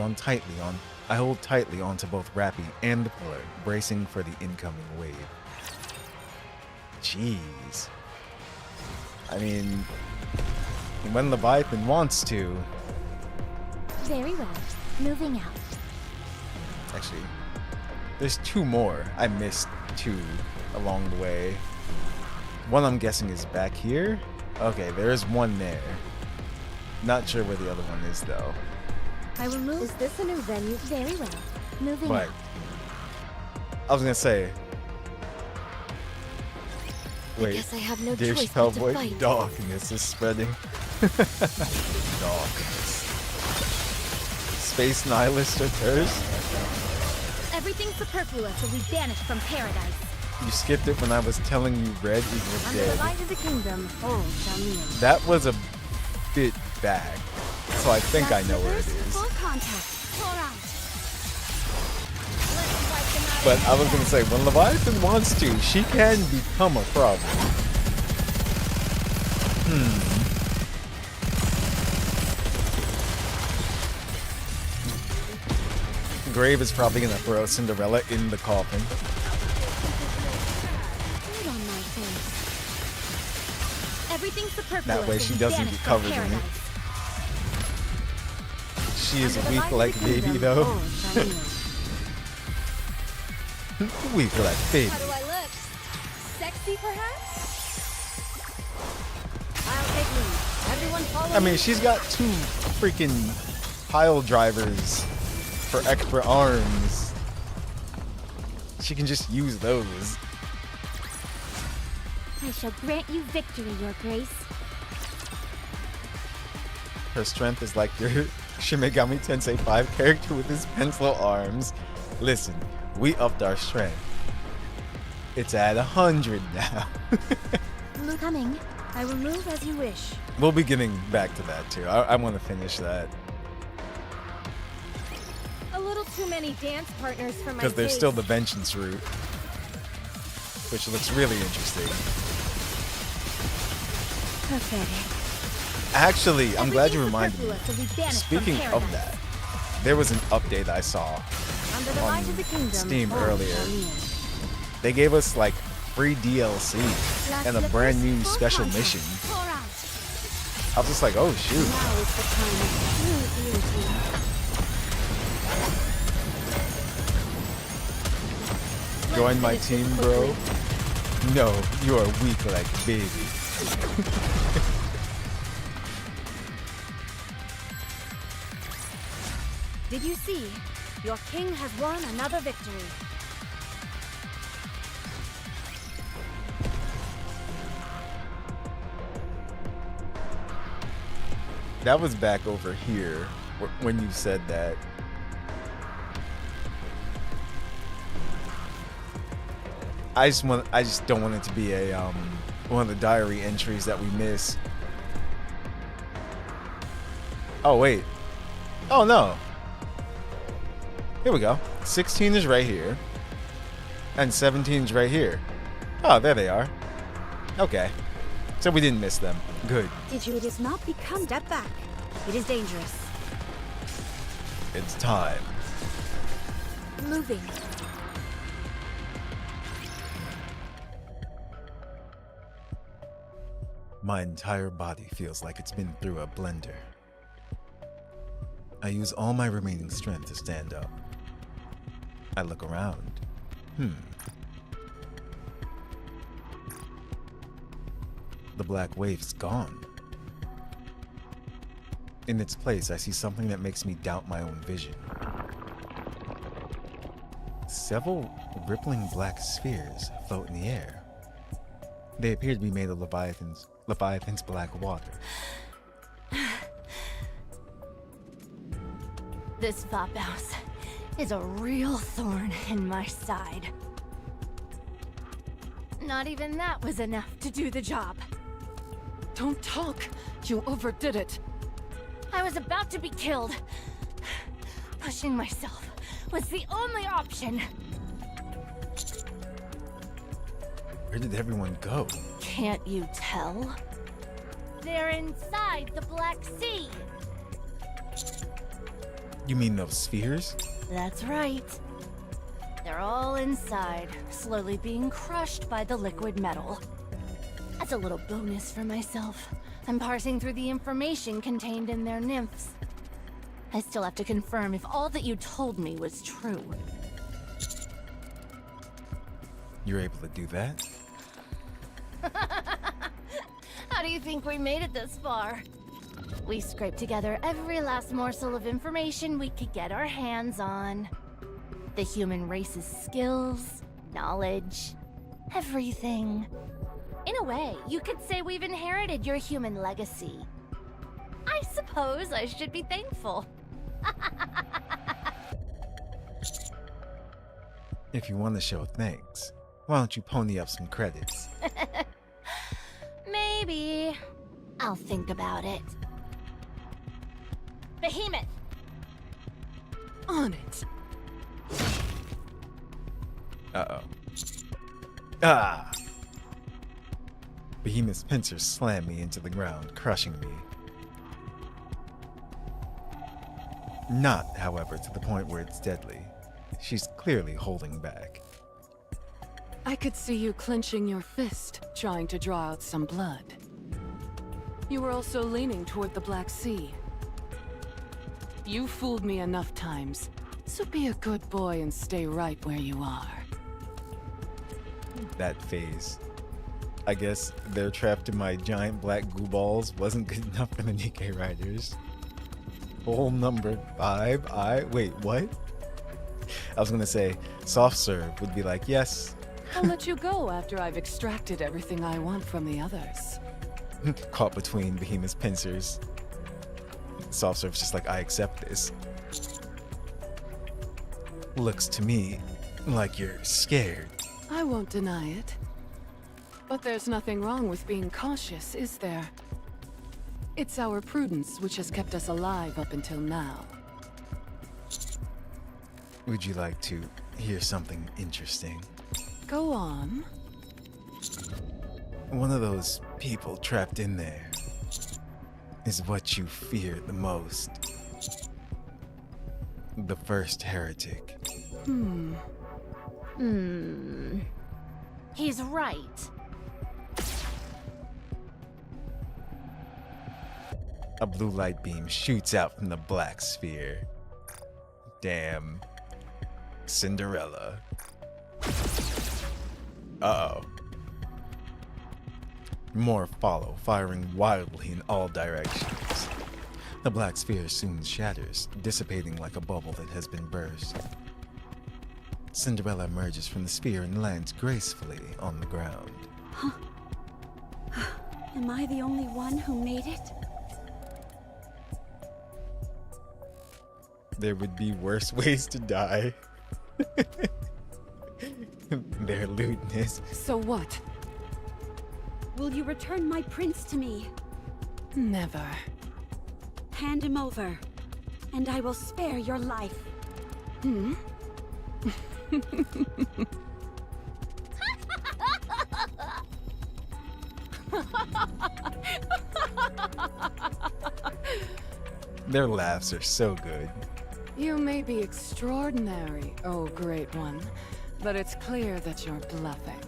tightly onto both Rappy and the pillar, bracing for the incoming wave. Jeez. I mean, when Leviathan wants to. very well. Moving out. Actually, there's two more. I missed two along the way. One I'm guessing is back here. Okay, there's one there. Not sure where the other one is though. I will move. Is this a new venue? Very well. Moving But out. I was gonna say. Wait, guess I have no dear choice but to Spellboy, fight. darkness is spreading. Darkness. Space nihilist occurs. Everything superfluous will be banished from paradise. You skipped it when I was telling you red equals Under the dead. light of the kingdom, all shall kneel. That was a bit back, so I think I know where it is. Full contact. Pour out. But I was gonna say, when Leviathan wants to, she can become a problem. Grave is probably gonna throw Cinderella in the coffin. Put on my face. Everything superfluous That way will she be doesn't banished get from covered in it. paradise. She is Under the weak light of like the baby kingdom, though. all shall kneel. Weak like baby. How do I look? Sexy, perhaps? I'll take lead. Everyone follow I mean, me. she's got two freaking pile drivers for extra arms. She can just use those. I shall grant you victory, Your Grace. Her strength is like your Shimegami Tensei 5 character with his pencil arms. Listen, we upped our strength. It's at 100 now. Coming. I will move as you wish. We'll be getting back to that too. I want to finish that A little too many dance partners for my because there's taste. still the vengeance route, which looks really interesting. pathetic. Actually, I'm glad you Everything reminded me. superfluous will be banished from Speaking of paradise. that, there was an update I saw Under the light of the kingdom, Steam all earlier. shall kneel. They gave us like free DLC and a brand new special mission. Pour out. I was just like, oh shoot. Now is the time of true unity. Join my team, bro. No, you are weak like baby. Did you see? Your king has won another victory. That was back over here when you said that. I just don't want it to be a one of the diary entries that we miss. Oh wait. Oh no. Here we go. 16 is right here. And 17 is right here. Oh, there they are. Okay. So we didn't miss them. Good. Did you? It is not become. Step back. It is dangerous. It's time. Moving. My entire body feels like it's been through a blender. I use all my remaining strength to stand up. I look around. The black wave's gone. In its place, I see something that makes me doubt my own vision. Several rippling black spheres float in the air. They appear to be made of Leviathan's black water. This Vaphaus is a real thorn in my side. Not even that was enough to do the job. Don't talk! You overdid it! I was about to be killed. Pushing myself was the only option. Where did everyone go? Can't you tell? They're inside the Black Sea. You mean those spheres? That's right. They're all inside, slowly being crushed by the liquid metal. As a little bonus for myself, I'm parsing through the information contained in their nymphs. I still have to confirm if all that you told me was true. You're able to do that? How do you think we made it this far? We scraped together every last morsel of information we could get our hands on. The human race's skills, knowledge, everything. In a way, you could say we've inherited your human legacy. I suppose I should be thankful. If you want to show thanks, why don't you pony up some credits? Maybe. I'll think about it. Behemoth! On it! Uh-oh. Ah! Behemoth's pincers slam me into the ground, crushing me. Not, however, to the point where it's deadly. She's clearly holding back. I could see you clenching your fist, trying to draw out some blood. You were also leaning toward the Black Sea. You fooled me enough times, so be a good boy and stay right where you are. That phase. I guess they're trapped in my giant black goo balls wasn't good enough for the NIKKE riders. Hole number 5, wait, what? I was gonna say, soft serve would be like, yes. I'll let you go after I've extracted everything I want from the others. Caught between Behemoth's pincers. Soft serve's just like, I accept this. Looks to me like you're scared. I won't deny it. But there's nothing wrong with being cautious, is there? It's our prudence which has kept us alive up until now. Would you like to hear something interesting? Go on. One of those people trapped in there is what you fear the most. The first heretic. He's right. A blue light beam shoots out from the black sphere. Damn. Cinderella. Uh-oh. More follow, firing wildly in all directions. The black sphere soon shatters, dissipating like a bubble that has been burst. Cinderella emerges from the sphere and lands gracefully on the ground. Huh? Am I the only one who made it? There would be worse ways to die. Their lewdness. So what? Will you return my prince to me? Never. Hand him over, and I will spare your life. Their laughs are so good. You may be extraordinary, oh great one, but it's clear that you're bluffing.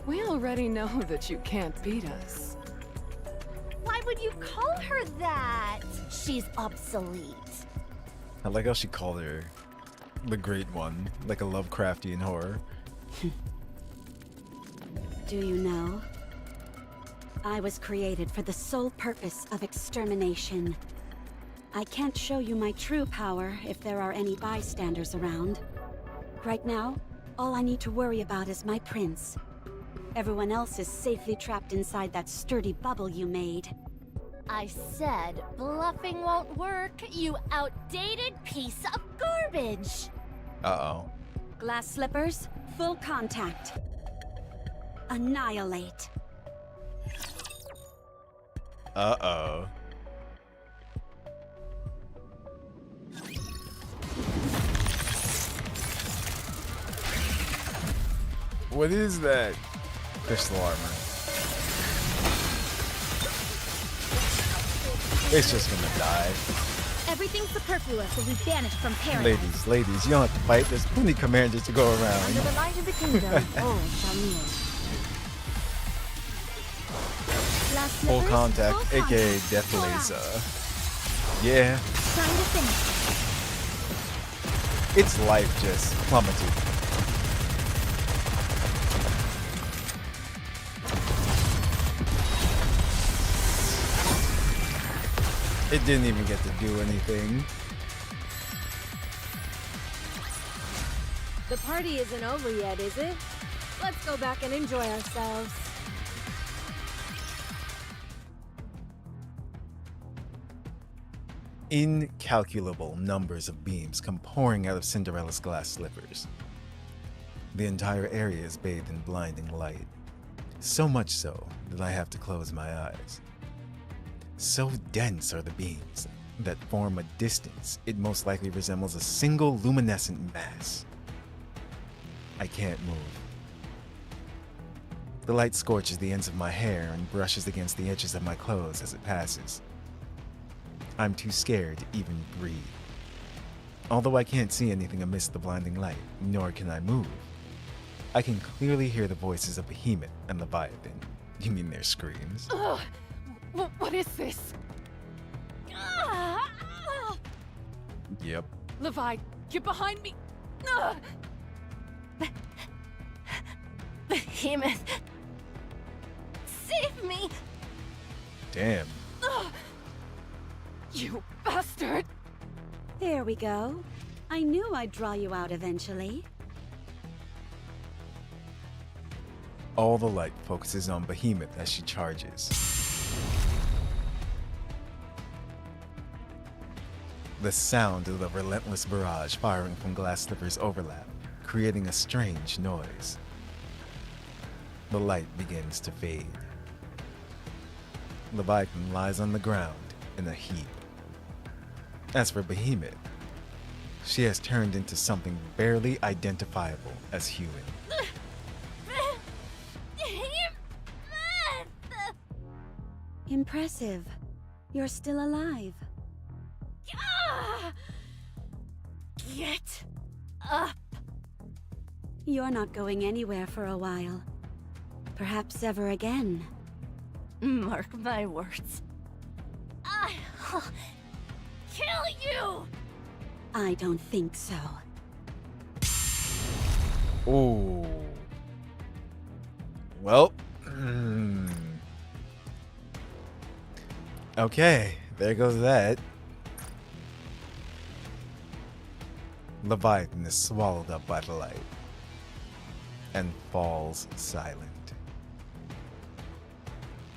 We already know that you can't beat us. Why would you call her that? She's obsolete. I like how she called her the Great One, like a Lovecraftian horror. Do you know? I was created for the sole purpose of extermination. I can't show you my true power if there are any bystanders around. Right now, all I need to worry about is my prince. Everyone else is safely trapped inside that sturdy bubble you made. I said bluffing won't work, you outdated piece of garbage! Uh-oh. Glass slippers, full contact. Annihilate. Uh-oh. What is that? Crystal armor. It's just gonna die. Everything superfluous will be banished from paradise. Ladies, you don't have to fight. There's plenty of commanders to go around. Under the light of the kingdom, all shall kneel. Glass Full slippers, contact, full aka contact. Death Pour out. Laser. Yeah, Time to finish. its life just plummeted. It didn't even get to do anything. The party isn't over yet, is it? Let's go back and enjoy ourselves. Incalculable numbers of beams come pouring out of Cinderella's glass slippers. The entire area is bathed in blinding light, so much so that I have to close my eyes. So dense are the beams that form a distance it most likely resembles a single luminescent mass. I can't move. The light scorches the ends of my hair and brushes against the edges of my clothes as it passes. I'm too scared to even breathe. Although I can't see anything amidst the blinding light, nor can I move, I can clearly hear the voices of Behemoth and Leviathan. You mean their screams? Ugh. What is this? Yep. Levi, get behind me! Ugh. Behemoth! Save me! Damn. Ugh. You bastard! There we go. I knew I'd draw you out eventually. All the light focuses on Behemoth as she charges. The sound of the relentless barrage firing from glass slippers overlap, creating a strange noise. The light begins to fade. Leviathan lies on the ground in a heap. As for Behemoth, she has turned into something barely identifiable as human. Impressive. You're still alive. Get up! You're not going anywhere for a while. Perhaps ever again. Mark my words. I'll kill you! I don't think so. Ooh. Well. Okay, there goes that. Leviathan is swallowed up by the light and falls silent.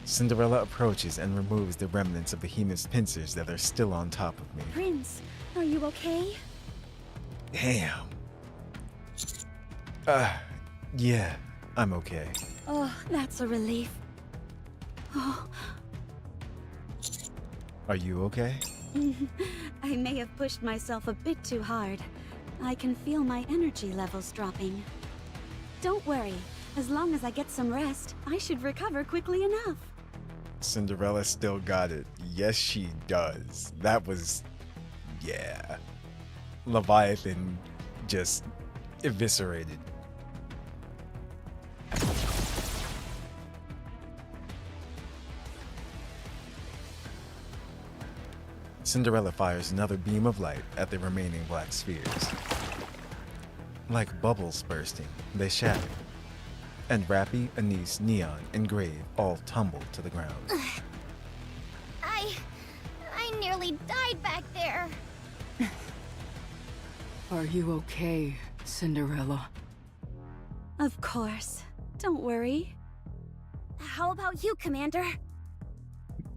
Cinderella approaches and removes the remnants of Behemoth's pincers that are still on top of me. Prince, are you okay? Damn. Yeah, I'm okay. Oh, that's a relief. Oh, Are you okay? I may have pushed myself a bit too hard. I can feel my energy levels dropping. Don't worry. As long as I get some rest, I should recover quickly enough. Cinderella still got it. Yes, she does. That was... yeah. Leviathan just eviscerated. Cinderella fires another beam of light at the remaining black spheres. Like bubbles bursting, they shatter. And Rappy, Anise, Neon, and Grave all tumble to the ground. I nearly died back there. Are you okay, Cinderella? Of course. Don't worry. How about you, Commander?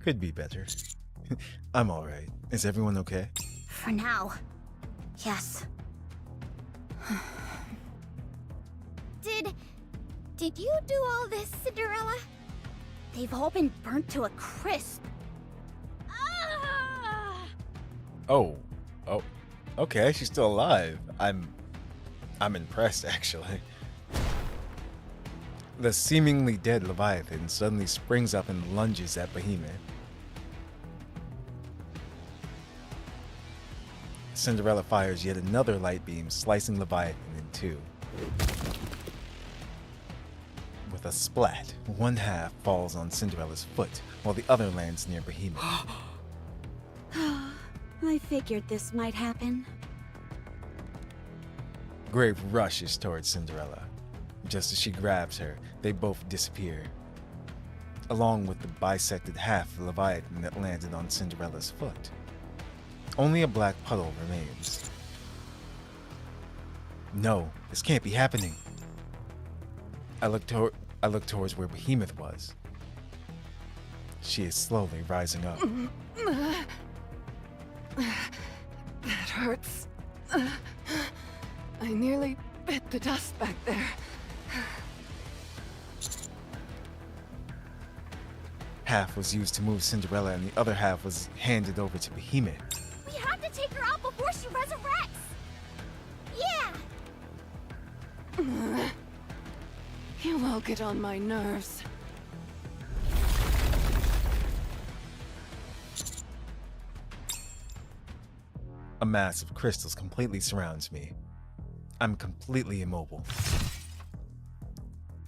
Could be better. I'm alright. Is everyone okay? For now. Yes. Did you do all this, Cinderella? They've all been burnt to a crisp. Ah! Oh. Okay, she's still alive. I'm impressed, actually. The seemingly dead Leviathan suddenly springs up and lunges at Behemoth. Cinderella fires yet another light beam, slicing Leviathan in two. With a splat, one half falls on Cinderella's foot, while the other lands near Behemoth. I figured this might happen. Grave rushes towards Cinderella. Just as she grabs her, they both disappear, along with the bisected half of Leviathan that landed on Cinderella's foot. Only a black puddle remains. No, this can't be happening. I look towards where Behemoth was. She is slowly rising up. That hurts. I nearly bit the dust back there. Half was used to move Cinderella and the other half was handed over to Behemoth. We have to take her out before she resurrects! Yeah! You all get on my nerves. A mass of crystals completely surrounds me. I'm completely immobile.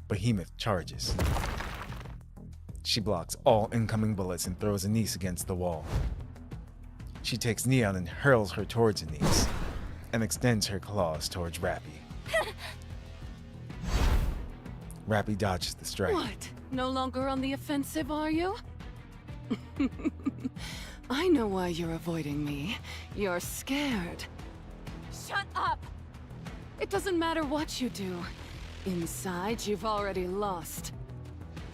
Behemoth charges. She blocks all incoming bullets and throws Anise against the wall. She takes Neon and hurls her towards Anise, and extends her claws towards Rappy. Rappy dodges the strike. What? No longer on the offensive, are you? I know why you're avoiding me. You're scared. Shut up! It doesn't matter what you do. Inside, you've already lost.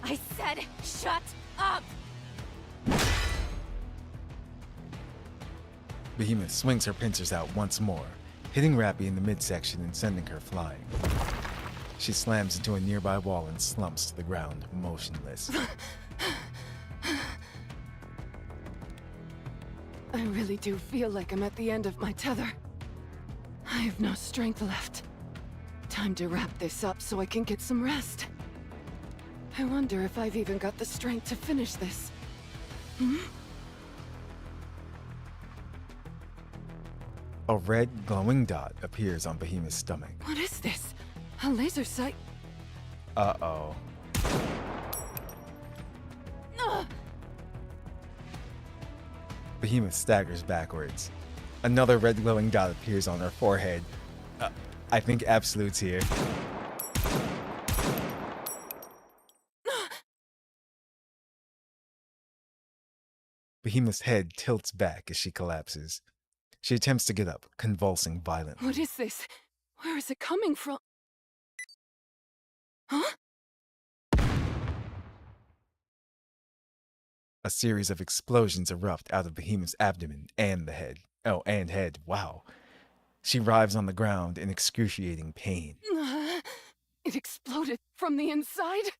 I said, shut up! Behemoth swings her pincers out once more, hitting Rappy in the midsection and sending her flying. She slams into a nearby wall and slumps to the ground, motionless. I really do feel like I'm at the end of my tether. I have no strength left. Time to wrap this up so I can get some rest. I wonder if I've even got the strength to finish this. A red glowing dot appears on Behemoth's stomach. What is this? A laser sight? Uh-oh. Behemoth staggers backwards. Another red glowing dot appears on her forehead. I think Absolute's here. Behemoth's head tilts back as she collapses. She attempts to get up, convulsing violently. What is this? Where is it coming from? Huh? A series of explosions erupt out of Behemoth's abdomen and the head. Oh, and head. Wow. She writhes on the ground in excruciating pain. It exploded from the inside?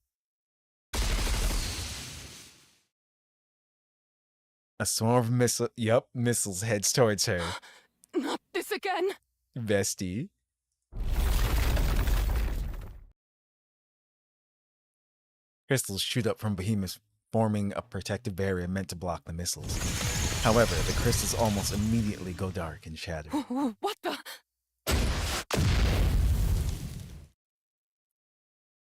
A swarm of missiles heads towards her. Not this again! Bestie. Crystals shoot up from Behemoth, forming a protective barrier meant to block the missiles. However, the crystals almost immediately go dark and shatter. What the?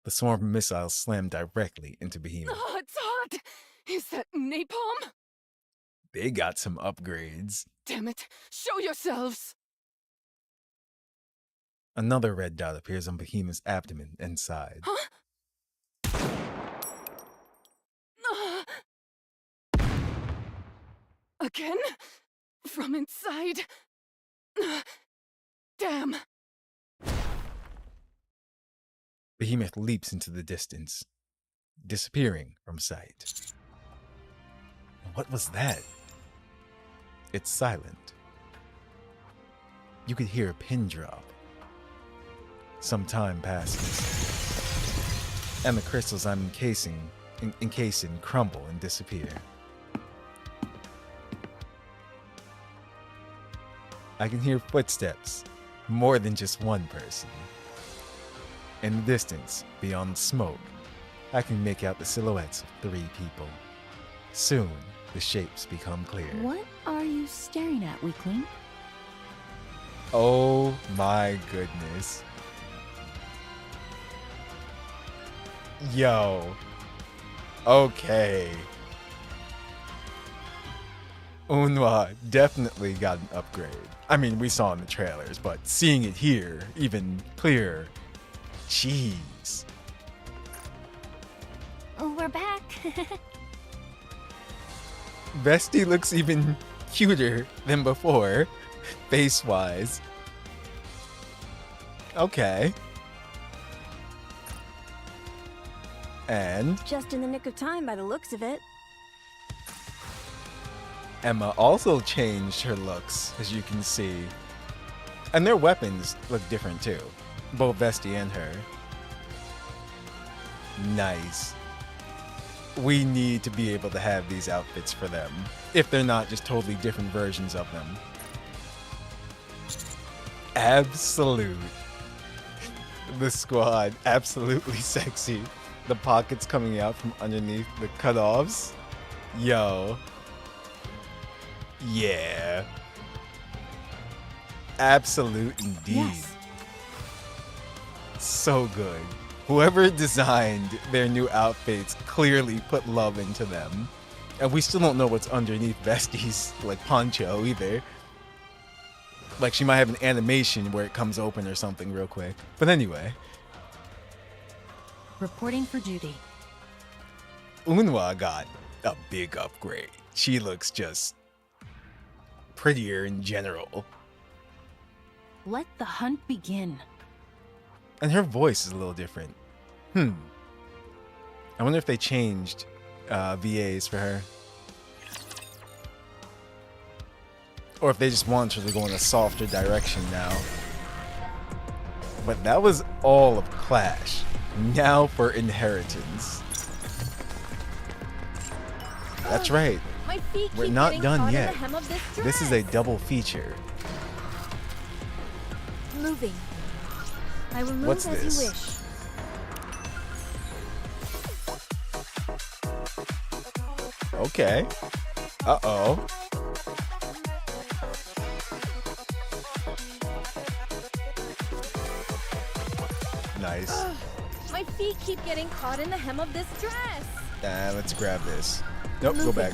The swarm of missiles slam directly into Behemoth. Oh, it's hot! Is that napalm? They got some upgrades. Damn it! Show yourselves! Another red dot appears on Behemoth's abdomen and side. Huh? Again? From inside? Damn! Behemoth leaps into the distance, disappearing from sight. What was that? It's silent. You could hear a pin drop. Some time passes, and the crystals I'm encasing crumble and disappear. I can hear footsteps, more than just one person. In the distance, beyond the smoke, I can make out the silhouettes of 3 people. Soon, the shapes become clear. What are you staring at, weakling? Oh my goodness. Yo. Okay. Unwa definitely got an upgrade. I mean, we saw in the trailers, but seeing it here, even clearer. Jeez. Oh, we're back. Vesti looks even cuter than before, face-wise. Okay. And Just in the nick of time by the looks of it. Emma also changed her looks, as you can see. And their weapons look different too. Both Vesti and her. Nice. We need to be able to have these outfits for them, if they're not just totally different versions of them. Absolute. The squad, absolutely sexy. The pockets coming out from underneath the cutoffs. Yo. Yeah. Absolute indeed. Yes. So good. Whoever designed their new outfits clearly put love into them. And we still don't know what's underneath Vesti's like poncho either. Like she might have an animation where it comes open or something real quick. But anyway. Reporting for duty. Unwa got a big upgrade. She looks just prettier in general. Let the hunt begin. And her voice is a little different. I wonder if they changed VAs for her. Or if they just want her to go in a softer direction now. But that was all of Clash. Now for Inheritance. That's right. My feet We're keep not getting done caught in yet. the hem of this This is a double feature. Moving. I will move What's as this? you wish. Okay. Uh-oh. Nice. My feet keep getting caught in the hem of this dress. Let's grab this. Nope, go back.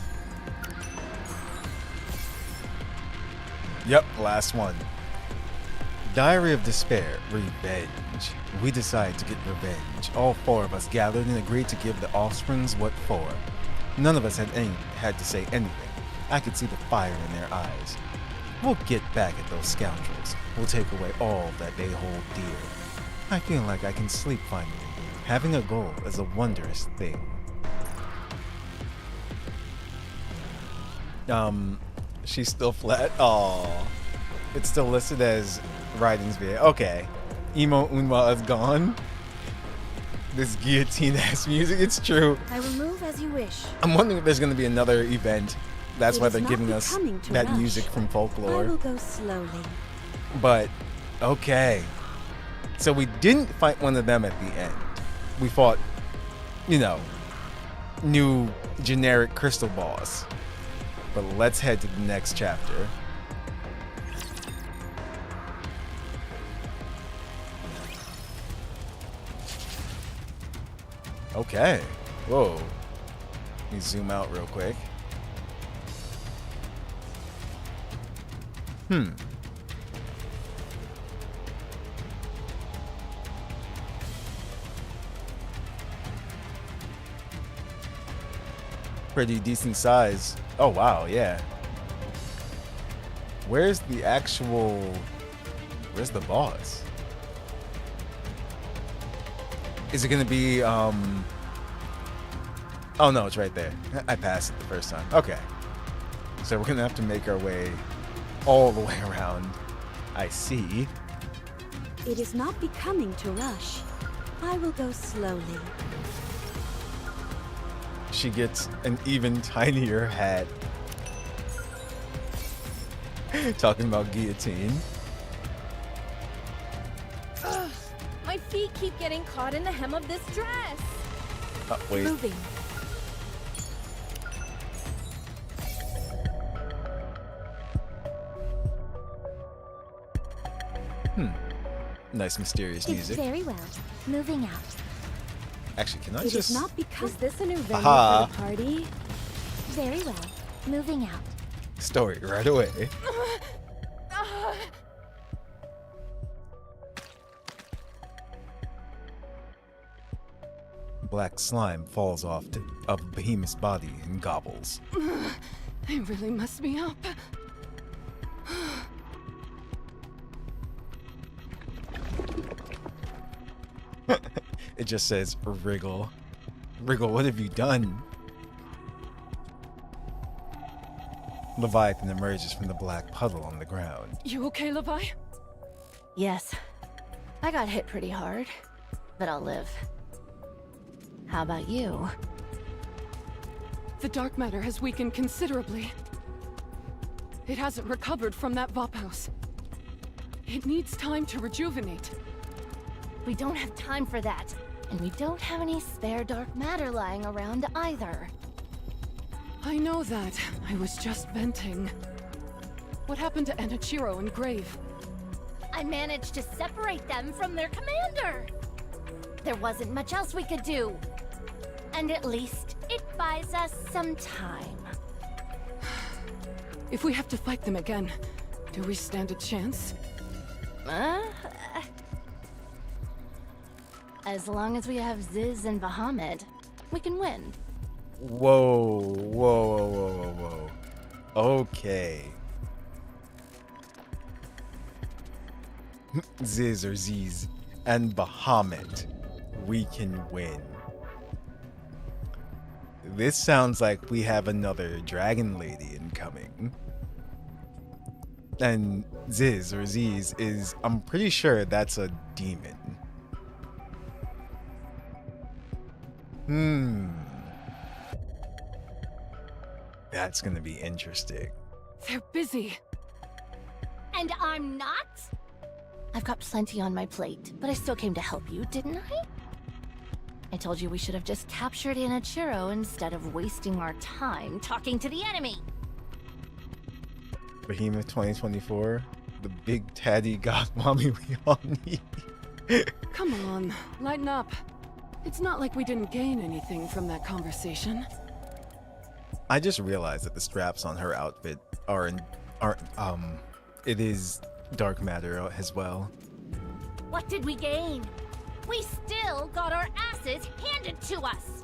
Yep, last one. Diary of Despair, Revenge. We decide to get revenge. All 4 of us gathered and agreed to give the offsprings what for. None of us had to say anything. I could see the fire in their eyes. We'll get back at those scoundrels. We'll take away all that they hold dear. I feel like I can sleep finally. Having a goal is a wondrous thing. She's still flat. Aww. It's still listed as Writing's VA. Okay. Emo Unwa is gone. This guillotine-ass music, it's true. I will move as you wish. I'm wondering if there's going to be another event. That's It why is they're not giving us becoming to that rush. music from I folklore. will go slowly. But, okay. So we didn't fight one of them at the end. We fought, you know, new generic crystal boss. But let's head to the next chapter. Okay. Whoa. Let me zoom out real quick. Pretty decent size. Oh wow, yeah. Where's the boss? Is it gonna be Oh no, it's right there. I passed it the first time. Okay. So we're gonna have to make our way all the way around. I see. It is not becoming to rush. I will go slowly. She gets an even tinier hat. Talking about guillotine. Ugh, my feet keep getting caught in the hem of this dress. Wait. Moving. Nice mysterious music. Very well. Moving out. Actually, can I It just... is not because Is this a new venue Aha. for the party? Very well. Moving out. Story right away. Black slime falls off of Behemoth's body and gobbles. They really must be up. It just says, wriggle. Wriggle, what have you done? Leviathan emerges from the black puddle on the ground. You okay, Levi? Yes. I got hit pretty hard, but I'll live. How about you? The dark matter has weakened considerably. It hasn't recovered from that Vop house. It needs time to rejuvenate. We don't have time for that. And we don't have any spare dark matter lying around either. I know that. I was just venting. What happened to Enichiro and Grave? I managed to separate them from their commander. There wasn't much else we could do. And at least it buys us some time. If we have to fight them again, do we stand a chance? As long as we have Ziz and Bahamut, we can win. Whoa, whoa, whoa, whoa, whoa, whoa. Okay. Ziz or Ziz and Bahamut, we can win. This sounds like we have another dragon lady incoming. And Ziz or Ziz is, I'm pretty sure that's a demon. That's gonna be interesting. They're busy. And I'm not? I've got plenty on my plate, but I still came to help you, didn't I? I told you we should have just captured Enichiro instead of wasting our time talking to the enemy. Behemoth 2024, the big tatty god mommy we all need. Come on, lighten up. It's not like we didn't gain anything from that conversation. I just realized that the straps on her outfit aren't it is dark matter as well. What did we gain? We still got our asses handed to us!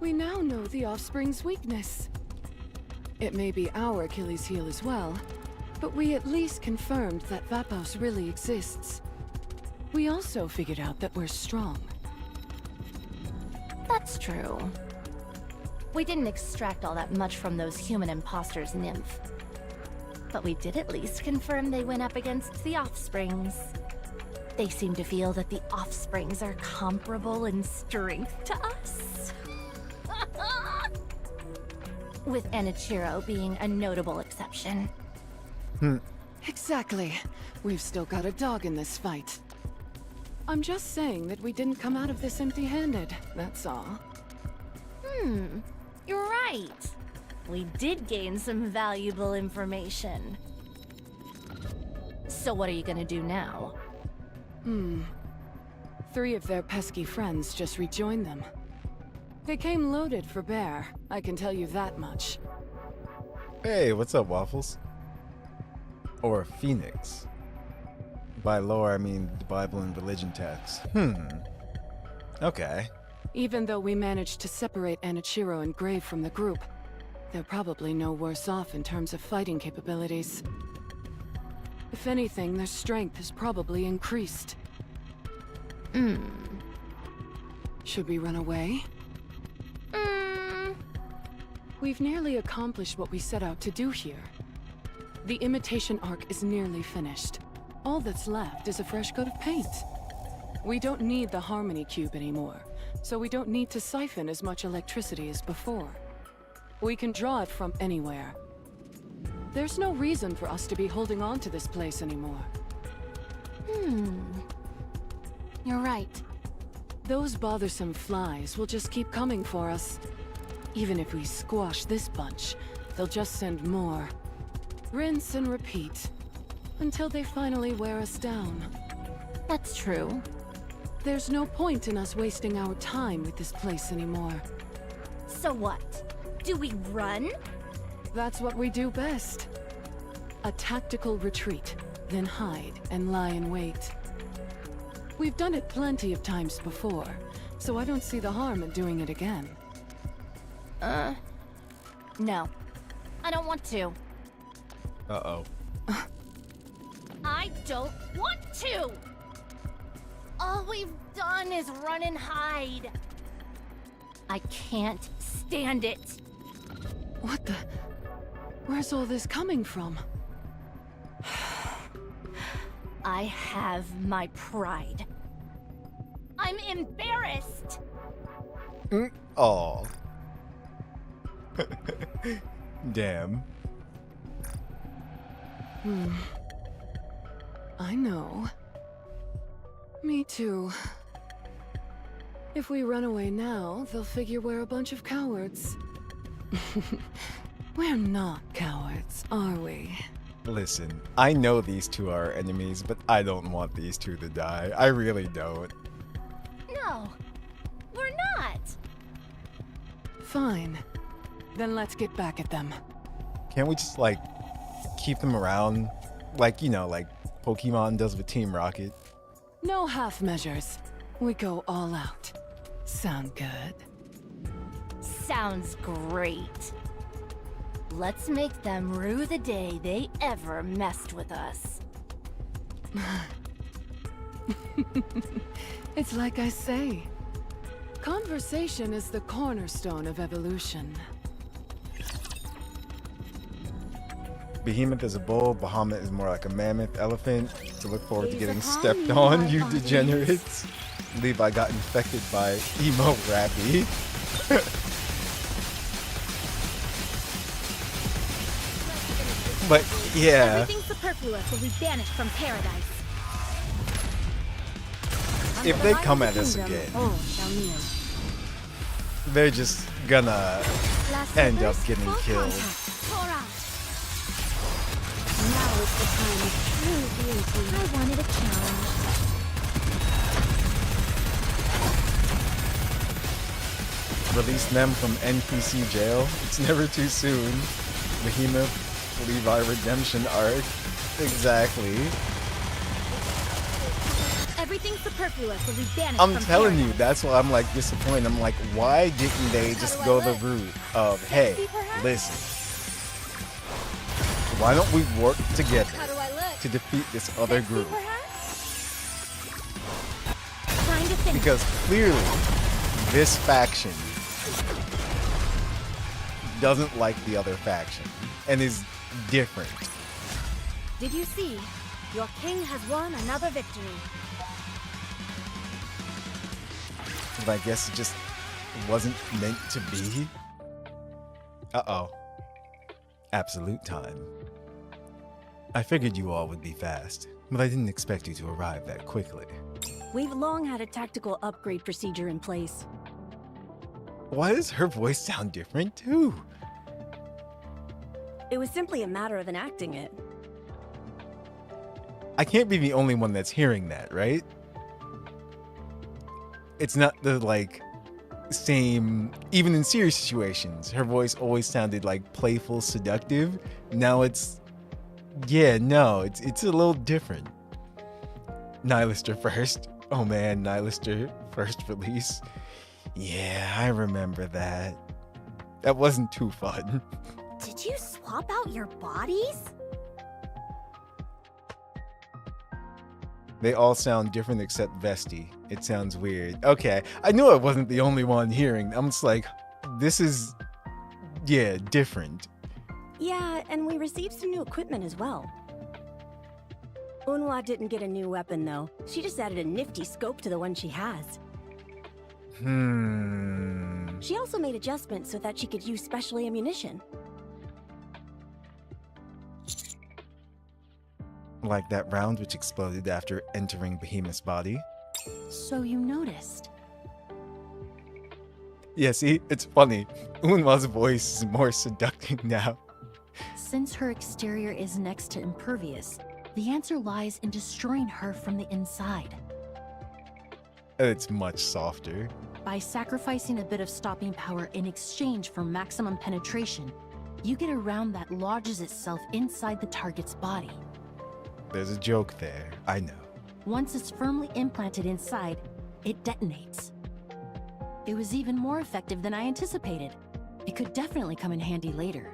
We now know the offspring's weakness. It may be our Achilles heel as well, but we at least confirmed that Vapos really exists. We also figured out that we're strong. That's true. We didn't extract all that much from those human imposters, Nymph. But we did at least confirm they went up against the Offsprings. They seem to feel that the Offsprings are comparable in strength to us. With Enichiro being a notable exception. Exactly. We've still got a dog in this fight. I'm just saying that we didn't come out of this empty-handed, that's all. You're right. We did gain some valuable information. So what are you gonna do now? 3 of their pesky friends just rejoined them. They came loaded for bear, I can tell you that much. Hey, what's up, Waffles? Or Phoenix. By lore, I mean the Bible and religion text. Okay. Even though we managed to separate Enichiro and Grave from the group, they're probably no worse off in terms of fighting capabilities. If anything, their strength has probably increased. Should we run away? We've nearly accomplished what we set out to do here. The imitation arc is nearly finished. All that's left is a fresh coat of paint. We don't need the Harmony Cube anymore, so we don't need to siphon as much electricity as before. We can draw it from anywhere. There's no reason for us to be holding on to this place anymore. You're right. Those bothersome flies will just keep coming for us. Even if we squash this bunch, they'll just send more. Rinse and repeat, until they finally wear us down. That's true. There's no point in us wasting our time with this place anymore. So what? Do we run? That's what we do best. A tactical retreat, then hide and lie in wait. We've done it plenty of times before, so I don't see the harm in doing it again. No. I don't want to. Uh-oh. I don't want to! All we've done is run and hide. I can't stand it. What the... Where's all this coming from? I have my pride. I'm embarrassed! Aw. Damn. I know. Me too. If we run away now, they'll figure we're a bunch of cowards. We're not cowards, are we? Listen, I know these two are enemies, but I don't want these two to die. I really don't. No, we're not. Fine. Then let's get back at them. Can't we just, like, keep them around? Like, you know, like Pokemon does with Team Rocket? No half measures. We go all out. Sound good? Sounds great. Let's make them rue the day they ever messed with us. It's like I say. Conversation is the cornerstone of evolution. Behemoth is a bull, Bahamut is more like a mammoth elephant. To look forward to getting stepped on, you degenerates. Levi got infected by emo Rappy. But yeah. Everything superfluous will be banished from paradise. If they come at us again, they're just gonna end up getting killed. Now is the time of true beauty. I wanted a challenge. Release them from NPC jail. It's never too soon. Behemoth, Levi redemption arc. Exactly. Everything superfluous will be banished I'm from telling you, paradise. that's why I'm like disappointed. I'm like, why didn't they just go the route of, hey, listen, why don't we work together How do I look? to defeat this other Sexy, group? perhaps? Trying to finish. Because clearly, this faction doesn't like the other faction and is different. Did you see? Your king has won another victory. But I guess it just wasn't meant to be. Uh-oh. Absolute time. I figured you all would be fast, but I didn't expect you to arrive that quickly. We've long had a tactical upgrade procedure in place. Why does her voice sound different too? It was simply a matter of enacting it. I can't be the only one that's hearing that, right? It's not the, like, same... Even in serious situations, her voice always sounded, like, playful, seductive. Now it's... Yeah, no, it's a little different. Nihilister first. Oh man, Nihilister first release. Yeah, I remember that. That wasn't too fun. Did you swap out your bodies? They all sound different except Vesti. It sounds weird. Okay, I knew I wasn't the only one hearing. I'm just like, this is... Yeah, different. Yeah, and we received some new equipment as well. Unhwa didn't get a new weapon, though. She just added a nifty scope to the one she has. She also made adjustments so that she could use special ammunition. Like that round which exploded after entering Behemoth's body. So you noticed. Yeah, see, it's funny. Unhwa's voice is more seductive now. Since her exterior is next to impervious, the answer lies in destroying her from the inside. And it's much softer. By sacrificing a bit of stopping power in exchange for maximum penetration, you get a round that lodges itself inside the target's body. There's a joke there, I know. Once it's firmly implanted inside, it detonates. It was even more effective than I anticipated. It could definitely come in handy later.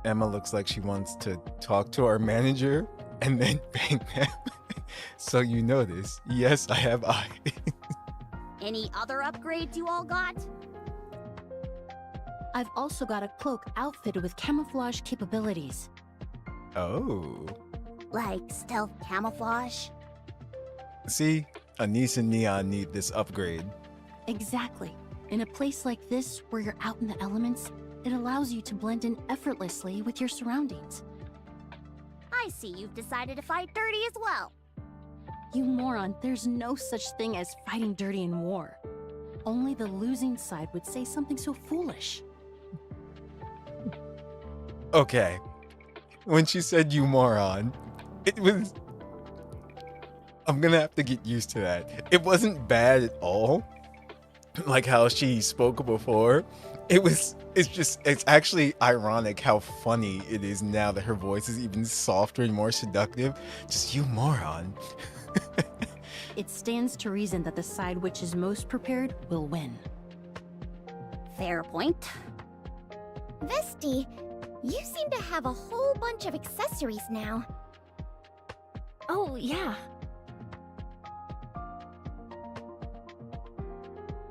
Emma looks like she wants to talk to our manager and then bang them. So you notice, yes, I have eyes. Any other upgrades you all got? I've also got a cloak outfitted with camouflage capabilities. Oh. Like stealth camouflage? See, Anise and Neon need this upgrade. Exactly. In a place like this, where you're out in the elements, it allows you to blend in effortlessly with your surroundings. I see you've decided to fight dirty as well. You moron, there's no such thing as fighting dirty in war. Only the losing side would say something so foolish. Okay. When she said you moron, it was... I'm gonna have to get used to that. It wasn't bad at all. Like how she spoke before. It's actually ironic how funny it is now that her voice is even softer and more seductive. Just you moron. It stands to reason that the side which is most prepared will win. Fair point. Vesti, you seem to have a whole bunch of accessories now. Oh, yeah.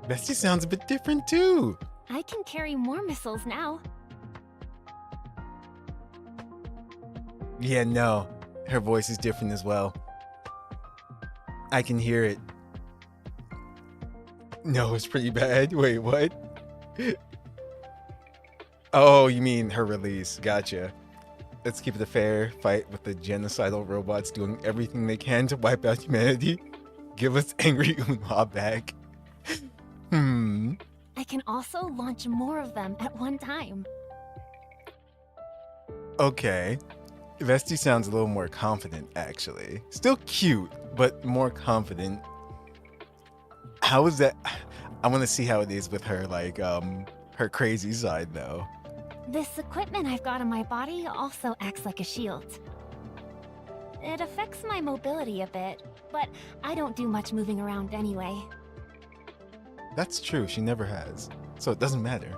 Bestie sounds a bit different too. I can carry more missiles now. Yeah, no. Her voice is different as well. I can hear it. No, it's pretty bad. Wait, what? Oh, you mean her release. Gotcha. Let's keep it a fair fight with the genocidal robots doing everything they can to wipe out humanity. Give us angry Unhwa back. I can also launch more of them at one time. Okay. Vesti sounds a little more confident, actually. Still cute, but more confident. How is that? I want to see how it is with her, like, her crazy side, though. This equipment I've got on my body also acts like a shield. It affects my mobility a bit, but I don't do much moving around anyway. That's true, she never has. So it doesn't matter.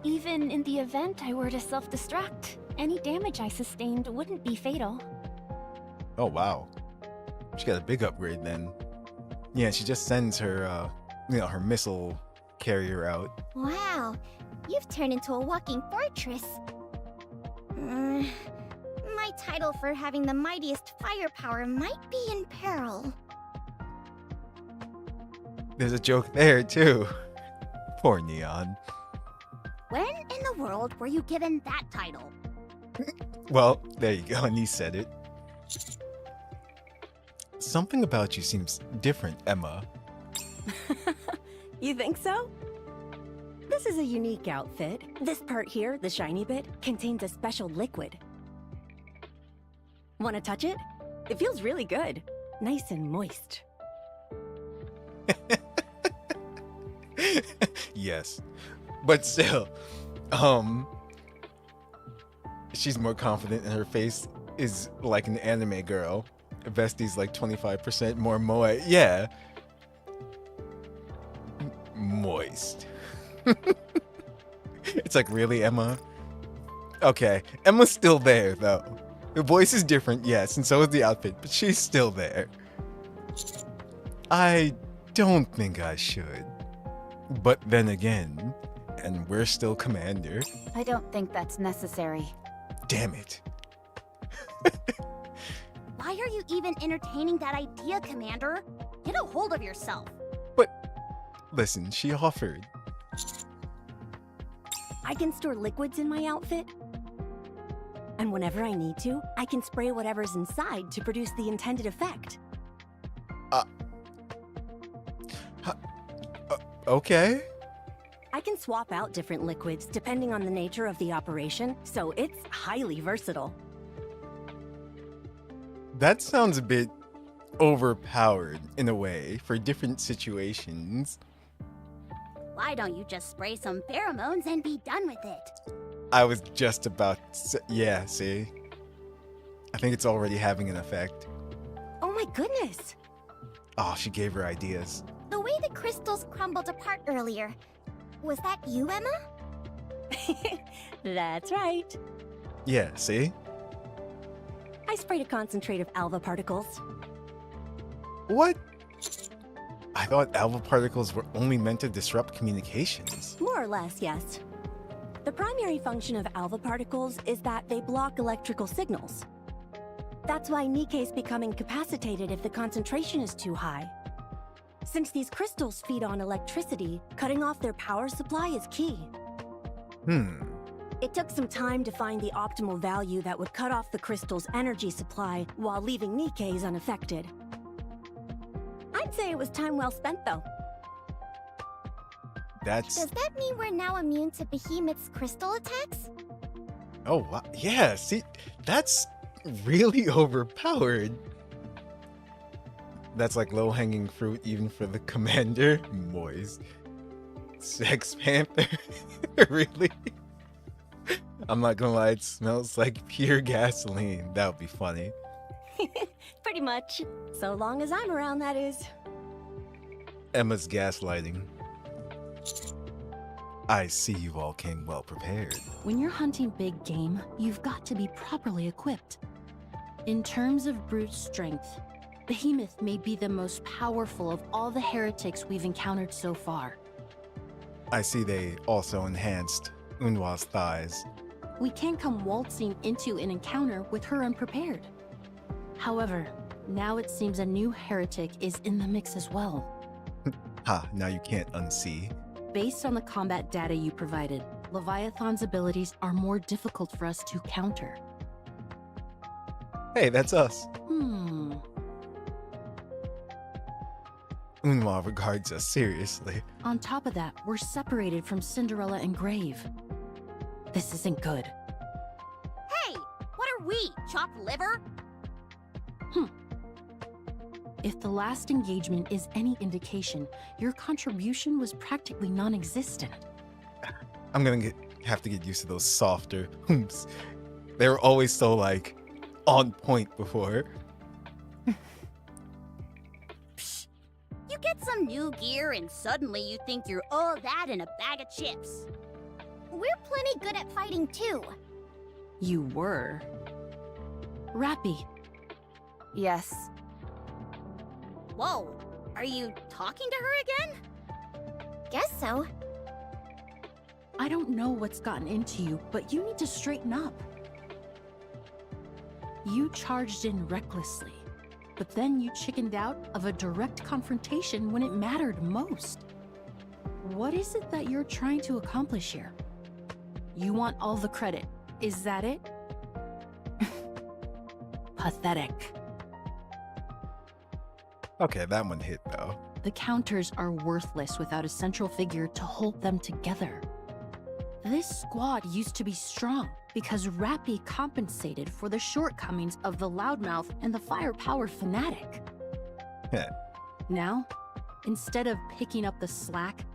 Even in the event I were to self-destruct, any damage I sustained wouldn't be fatal. Oh, wow. She got a big upgrade then. Yeah, she just sends her, her missile carrier out. Wow, you've turned into a walking fortress. My title for having the mightiest firepower might be in peril. There's a joke there, too. Poor Neon. When in the world were you given that title? Well, there you go, and he said it. Something about you seems different, Emma. You think so? This is a unique outfit. This part here, the shiny bit, contains a special liquid. Want to touch it? It feels really good. Nice and moist. Yes. But still, she's more confident and her face is like an anime girl. Vesti's like 25% more moe. Yeah. Moist. It's like, really, Emma? Okay. Emma's still there, though. The voice is different, yes, and so is the outfit, but she's still there. I don't think I should. But then again, and we're still commander. I don't think that's necessary. Damn it. Why are you even entertaining that idea, Commander? Get a hold of yourself. But listen, she offered. I can store liquids in my outfit. And whenever I need to, I can spray whatever's inside to produce the intended effect. Okay. I can swap out different liquids depending on the nature of the operation, so it's highly versatile. That sounds a bit overpowered in a way for different situations. Why don't you just spray some pheromones and be done with it? I was just about to say, yeah, see? I think it's already having an effect. Oh my goodness! Oh, she gave her ideas. The way the crystals crumbled apart earlier, was that you, Emma? That's right. Yeah, see? I sprayed a concentrate of alpha particles. What? I thought alpha particles were only meant to disrupt communications. More or less, yes. The primary function of alpha particles is that they block electrical signals. That's why NIKKE is becoming incapacitated if the concentration is too high. Since these crystals feed on electricity, cutting off their power supply is key. It took some time to find the optimal value that would cut off the crystal's energy supply while leaving NIKKE's unaffected. I'd say it was time well spent, though. That's... Does that mean we're now immune to Behemoth's crystal attacks? Oh, wow. Yeah, see? That's really overpowered. That's like low-hanging fruit even for the commander. Moist. Sex Panther? Really? I'm not gonna lie, it smells like pure gasoline. That would be funny. Pretty much. So long as I'm around, that is. Emma's gaslighting. I see you all came well prepared. When you're hunting big game, you've got to be properly equipped. In terms of brute strength, Behemoth may be the most powerful of all the heretics we've encountered so far. I see they also enhanced Unwa's thighs. We can't come waltzing into an encounter with her unprepared. However, now it seems a new heretic is in the mix as well. Ha, now you can't unsee. Based on the combat data you provided, Leviathan's abilities are more difficult for us to counter. Hey, that's us. Unwa regards us seriously. On top of that, we're separated from Cinderella and Grave. This isn't good. Hey, what are we, chopped liver? If the last engagement is any indication, your contribution was practically non-existent. I'm gonna have to get used to those softer hooms. They were always so, like, on point before. Psh, you get some new gear and suddenly you think you're all that in a bag of chips. We're plenty good at fighting too. You were. Rappy. Yes. Whoa, are you talking to her again? Guess so. I don't know what's gotten into you, but you need to straighten up. You charged in recklessly, but then you chickened out of a direct confrontation when it mattered most. What is it that you're trying to accomplish here? You want all the credit, is that it? Pathetic. Okay, that one hit though. The counters are worthless without a central figure to hold them together. This squad used to be strong because Rappy compensated for the shortcomings of the loudmouth and the firepower fanatic. Now, instead of picking up the slack,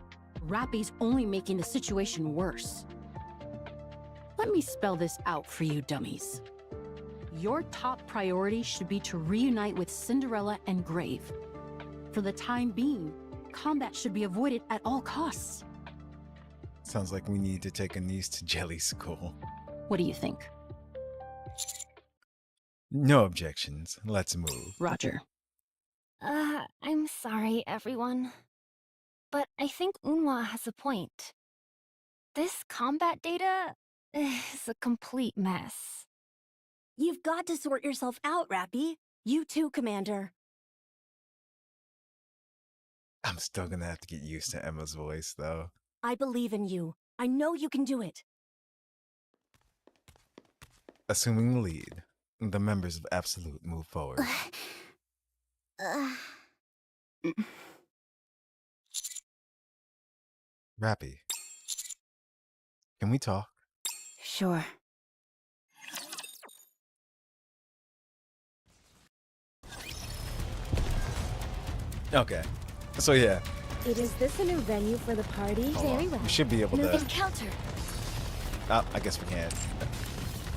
Rappy's only making the situation worse. Let me spell this out for you dummies. Your top priority should be to reunite with Cinderella and Grave. For the time being, combat should be avoided at all costs. Sounds like we need to take a niece to jelly school. What do you think? No objections. Let's move. Roger. I'm sorry, everyone. But I think Unwa has a point. This combat data is a complete mess. You've got to sort yourself out, Rappy. You too, Commander. I'm still gonna have to get used to Emma's voice, though. I believe in you. I know you can do it. Assuming the lead, the members of Absolute move forward. Rappy, can we talk? Sure. Okay. So yeah. Is this a new venue for the party? Hold on. We should be able to. Encounter. I guess we can't.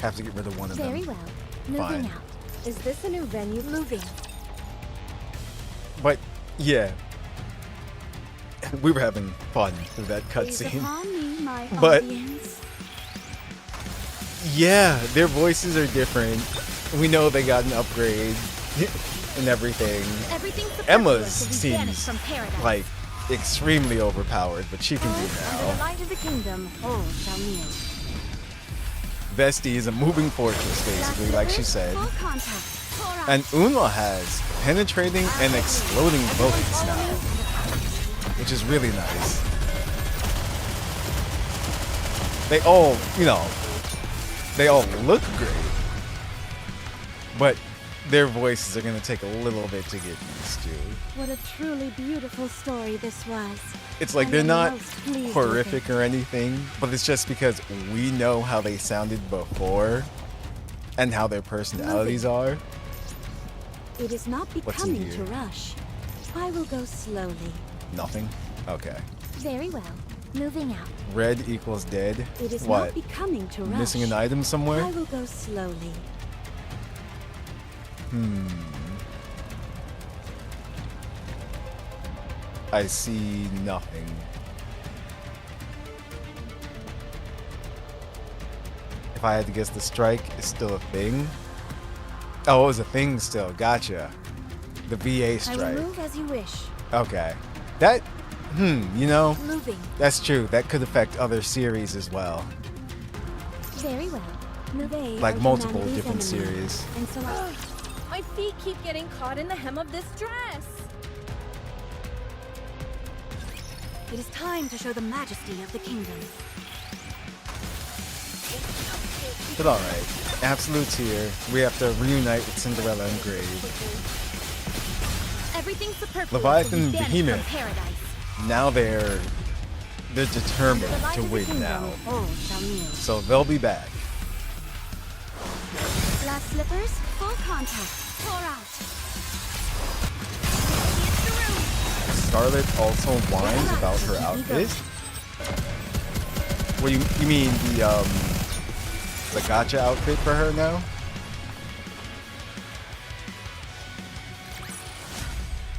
Have to get rid of one of them. Very well. Fine. Moving out. Is this a new venue? Moving. But yeah, we were having fun through that cutscene. But yeah, their voices are different. We know they got an upgrade and everything. Emma's seems like extremely overpowered, but she can do now. Light of the kingdom. Oh, Vesti is a moving fortress, basically, like she said. And Unwa has penetrating and exploding bullets now, which is really nice. They all, they all look great, but their voices are going to take a little bit to get used to. What a truly beautiful story this was. It's like they're not horrific or anything, but it's just because we know how they sounded before and how their personalities are. It is not becoming to rush. I will go slowly. Nothing? Okay. Very well. Moving out. Red equals dead. It is what? not becoming to rush. Missing an item somewhere? I will go slowly. I see nothing. If I had to guess, the strike is still a thing? Oh, it was a thing still. Gotcha. The VA strike. I will move as you wish. Okay. That, Moving. that's true. That could affect other series as well. Very well. Like multiple different series. And so My feet keep getting caught in the hem of this dress. it is time to show the majesty of the kingdom. But alright. Absolute's here. We have to reunite with Cinderella and Grave. Everything's superfluous. Leviathan and Banished from Behemoth. paradise. Now they're determined to win now. So they'll be back. Glass slippers, full contact. Pour out. Scarlet also whines about her outfit. What do you mean the gotcha outfit for her now?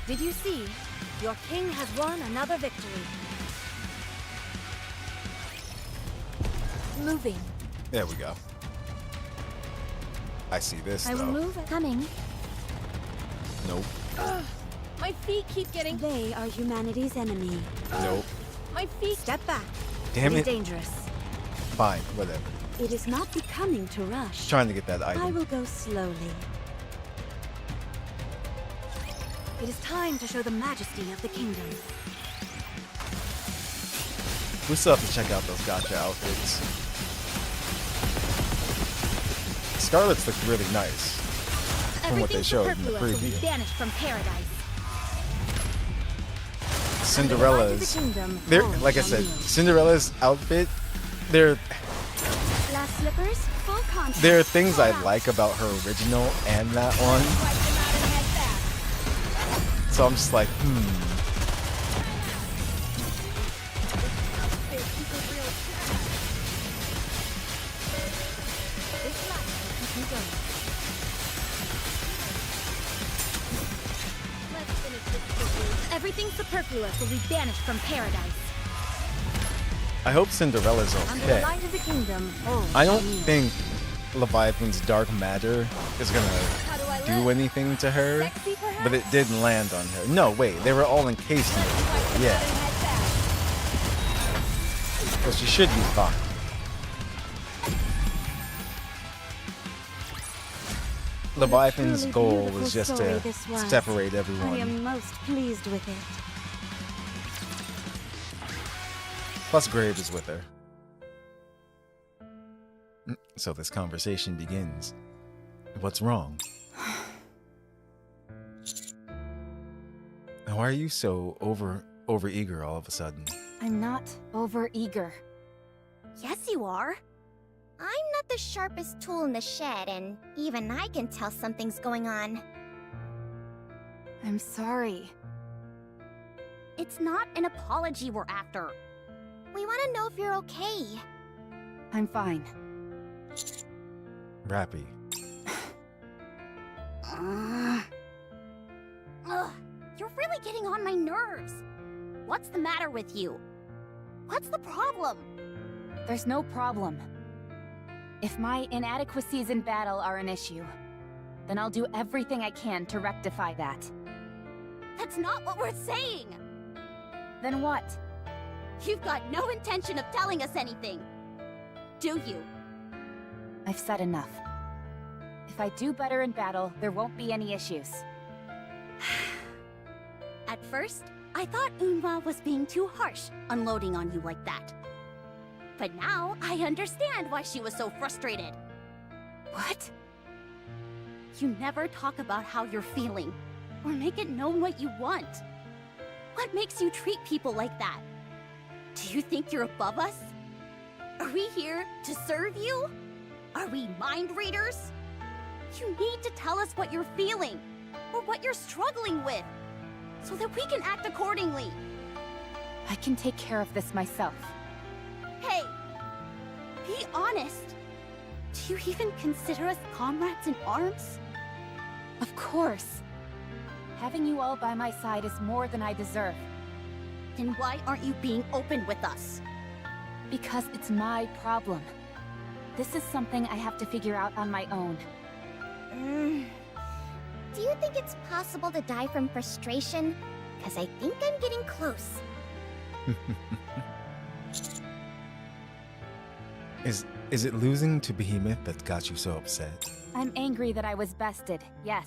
Did you see? Your king has won another victory. Moving. There we go. I see this I will though. move. Coming. Nope. My feet keep getting. They are humanity's enemy. Nope. My feet. Step back. Damn It is it. dangerous. Fine, whatever. It is not becoming to rush. Just trying to get that I item. will go slowly. It is time to show the majesty of the kingdom. We still have to check out those gotcha outfits. Scarlet's look really nice from what they showed in the preview. Banished from paradise. Cinderella's, they're like I said, Cinderella's outfit. There Glass slippers, full contact. are things I like about her original and that one. So I'm just like, Everything superfluous will be banished from paradise. I hope Cinderella's Under the okay. light of the kingdom. I don't think Leviathan's dark matter is gonna do anything to her. Sexy, perhaps? But it didn't land on her. No, wait, they were all encased in it. Yeah. So she should be fine. Leviathan's Truly goal beautiful was just story to this was. separate I everyone. am most pleased with it. Plus Grave is with her. So this conversation begins. What's wrong? Why are you so over eager all of a sudden? I'm not over-eager. Yes, you are. I'm not the sharpest tool in the shed, and even I can tell something's going on. I'm sorry. It's not an apology we're after. We want to know if you're okay. I'm fine. Rappy. Ugh, you're really getting on my nerves. What's the matter with you? What's the problem? There's no problem. If my inadequacies in battle are an issue, then I'll do everything I can to rectify that. That's not what we're saying! Then what? You've got no intention of telling us anything. Do you? I've said enough. If I do better in battle, there won't be any issues. At first, I thought Unwa was being too harsh, unloading on you like that. But now, I understand why she was so frustrated. What? You never talk about how you're feeling, or make it known what you want. What makes you treat people like that? Do you think you're above us? Are we here to serve you? Are we mind readers? You need to tell us what you're feeling, or what you're struggling with, so that we can act accordingly. I can take care of this myself. Hey, be honest. Do you even consider us comrades in arms? Of course. Having you all by my side is more than I deserve. Then why aren't you being open with us? Because it's my problem. This is something I have to figure out on my own. Do you think it's possible to die from frustration? Because I think I'm getting close. Is it losing to Behemoth that got you so upset? I'm angry that I was bested, yes.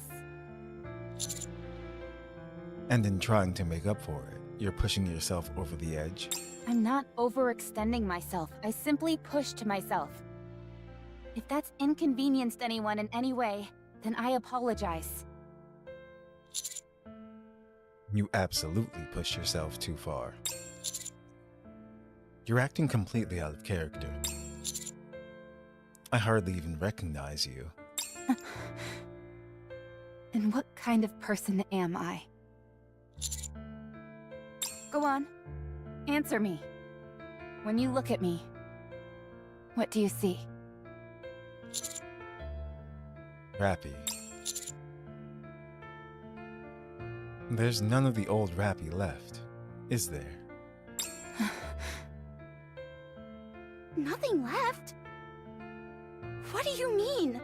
And in trying to make up for it, you're pushing yourself over the edge? I'm not overextending myself. I simply pushed myself. If that's inconvenienced anyone in any way, then I apologize. You absolutely pushed yourself too far. You're acting completely out of character. I hardly even recognize you. And what kind of person am I? Go on. Answer me. When you look at me, what do you see? Rappy. There's none of the old Rappy left, is there? Nothing left? What do you mean?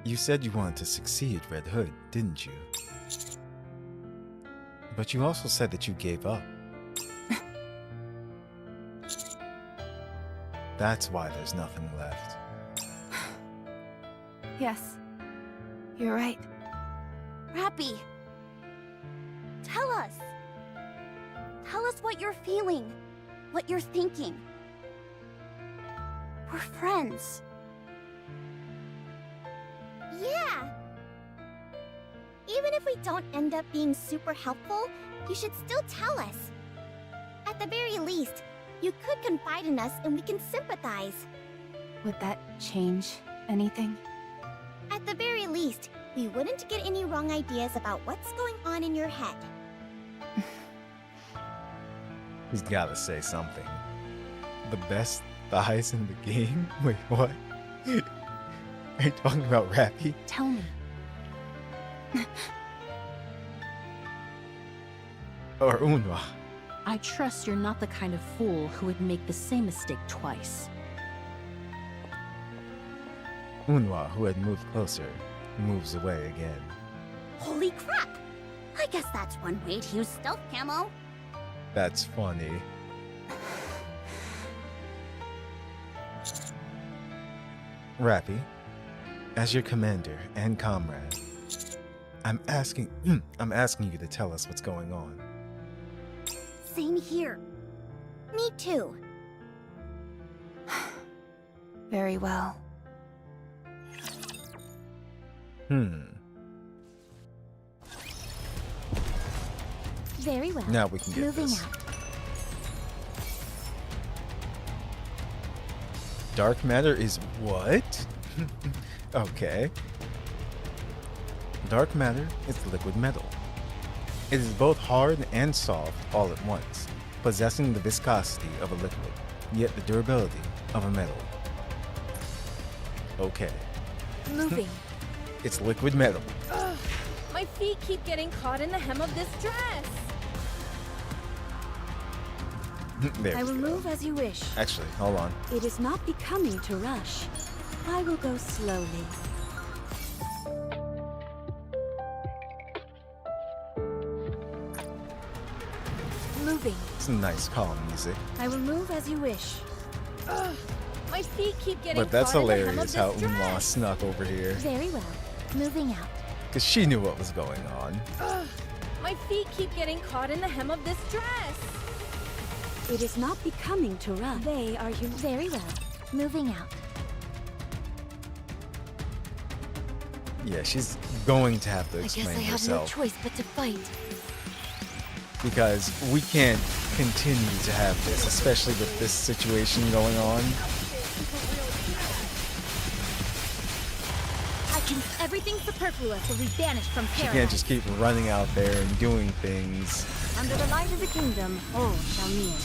You said you wanted to succeed, Red Hood, didn't you? But you also said that you gave up. That's why there's nothing left. Yes, you're right. Rappy, tell us. Tell us what you're feeling, what you're thinking. We're friends. Yeah! Even if we don't end up being super helpful, you should still tell us. At the very least, you could confide in us and we can sympathize. Would that change anything? At the very least, we wouldn't get any wrong ideas about what's going on in your head. He's gotta say something. The best thighs in the game? Wait, what? Are you talking about Rappy? Tell me. Or Unwa? I trust you're not the kind of fool who would make the same mistake twice. Unwa, who had moved closer, moves away again. Holy crap! I guess that's one way to use stealth camo. That's funny. Rappy, as your commander and comrade, I'm asking you to tell us what's going on. Same here. Me too. Very well. Very well. Now we can get Moving this. out. Dark matter is what? Okay. Dark matter is liquid metal. It is both hard and soft all at once, possessing the viscosity of a liquid, yet the durability of a metal. Okay. Moving. It's liquid metal. Ugh, my feet keep getting caught in the hem of this dress. There I we will go. move as you wish. Actually, hold on. It is not becoming to rush. I will go slowly. Moving. It's nice calm music. I will move as you wish. Ugh, my feet keep getting But that's caught in the hem of hilarious this how dress. Unwa snuck over here. Very well. Moving out. Because she knew what was going on. Ugh, my feet keep getting caught in the hem of this dress. It is not becoming to rush. They are you. Very well. Moving out. Yeah, she's going to have to I guess explain I have herself. no choice but to fight. Because we can't continue to have this, especially with this situation going on. Everything superfluous will be banished from She paradise. can't just keep running out there and doing things. Under the light of the kingdom, all shall kneel.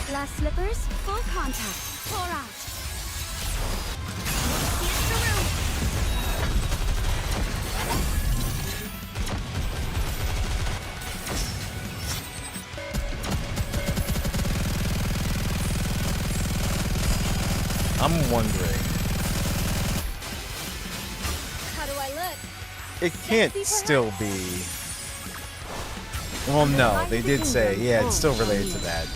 Glass slippers, full contact. Pour out. I'm wondering. How do I look? It can't still be. Well, no, they did say, yeah, it's still related to that.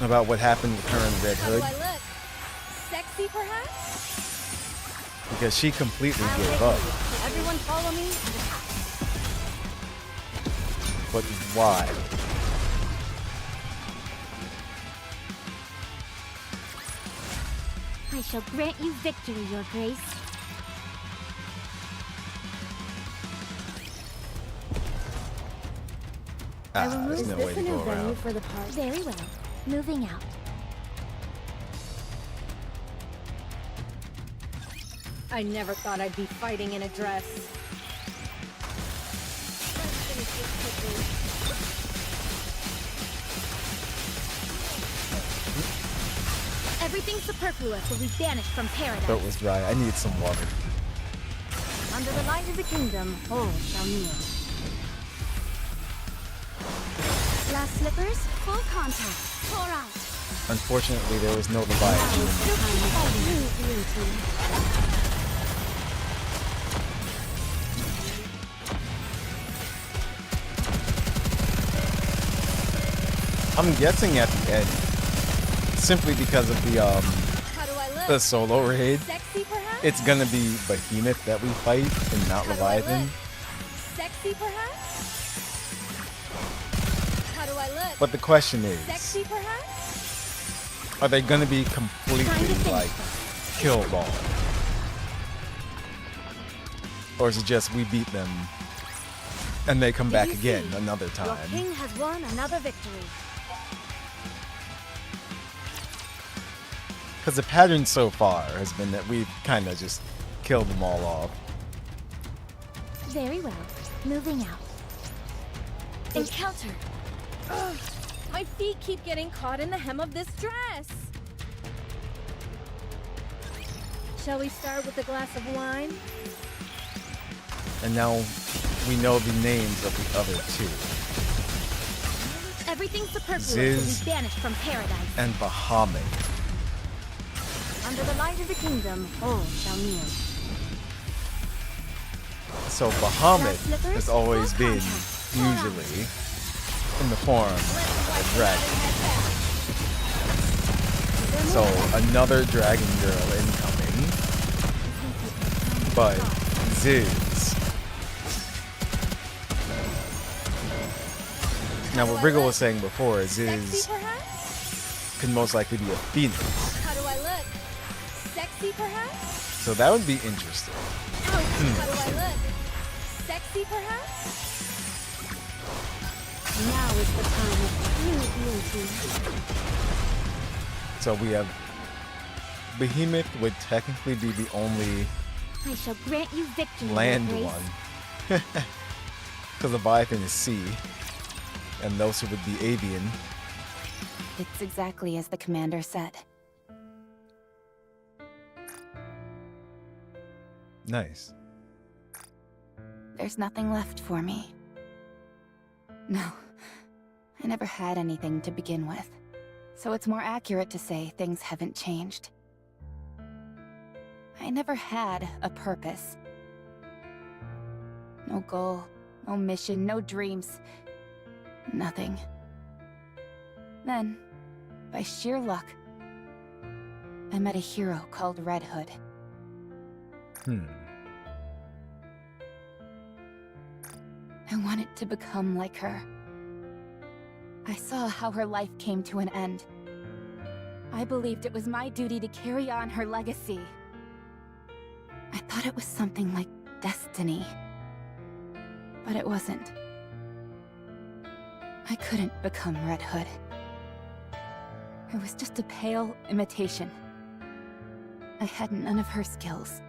About what happened with her and Red How do Hood. I look? Sexy, perhaps? Because she completely I'll gave take up. lead. Everyone follow me and attack. But why? I shall grant you victory, Your Grace. I will There's move no this way to a new go venue around. for the party. Very well. Moving out. I never thought I'd be fighting in a dress. Everything superfluous will be banished from paradise. Throat was dry. I need some water. Under the light of the kingdom, all shall kneel. Glass slippers, full contact. Pour out. Unfortunately, there was no Leviathan. I'm guessing at the end, simply because of How do I look? the solo raid, Sexy, perhaps? it's gonna be Behemoth that we fight and not How do I Leviathan. look? Sexy, perhaps? How do I look? But the question is, Sexy, perhaps? are they gonna be completely like killed off? Or is it just we beat them and they come back You again see, another Your time? king has won another victory. Because the pattern so far has been that we've kind of just killed them all off. Very well. Moving out. Encounter. Ugh, my feet keep getting caught in the hem of this dress. Shall we start with a glass of wine? And now we know the names of the other two. Everything superfluous will Ziz be banished from paradise. and Bahamut. Under the light of the kingdom, all shall kneel. So Bahamut has always been usually in the form of a dragon. So another dragon girl incoming. But Ziz. Now what Wriggle was saying before is Ziz could most likely be a phoenix. How do I look? Sexy, perhaps? So that would be interesting. How do I look? Sexy, perhaps? Now is the time of true beauty. So we have Behemoth would technically be the only I shall grant you victory, land Your Grace. one. Because Leviathan is sea. And those who would be avian. It's exactly as the commander said. Nice. There's nothing left for me. No, I never had anything to begin with. So it's more accurate to say things haven't changed. I never had a purpose. No goal, no mission, no dreams. Nothing. Then, by sheer luck, I met a hero called Red Hood. I wanted to become like her. I saw how her life came to an end. I believed it was my duty to carry on her legacy. I thought it was something like destiny. But it wasn't. I couldn't become Red Hood. I was just a pale imitation. I had none of her skills.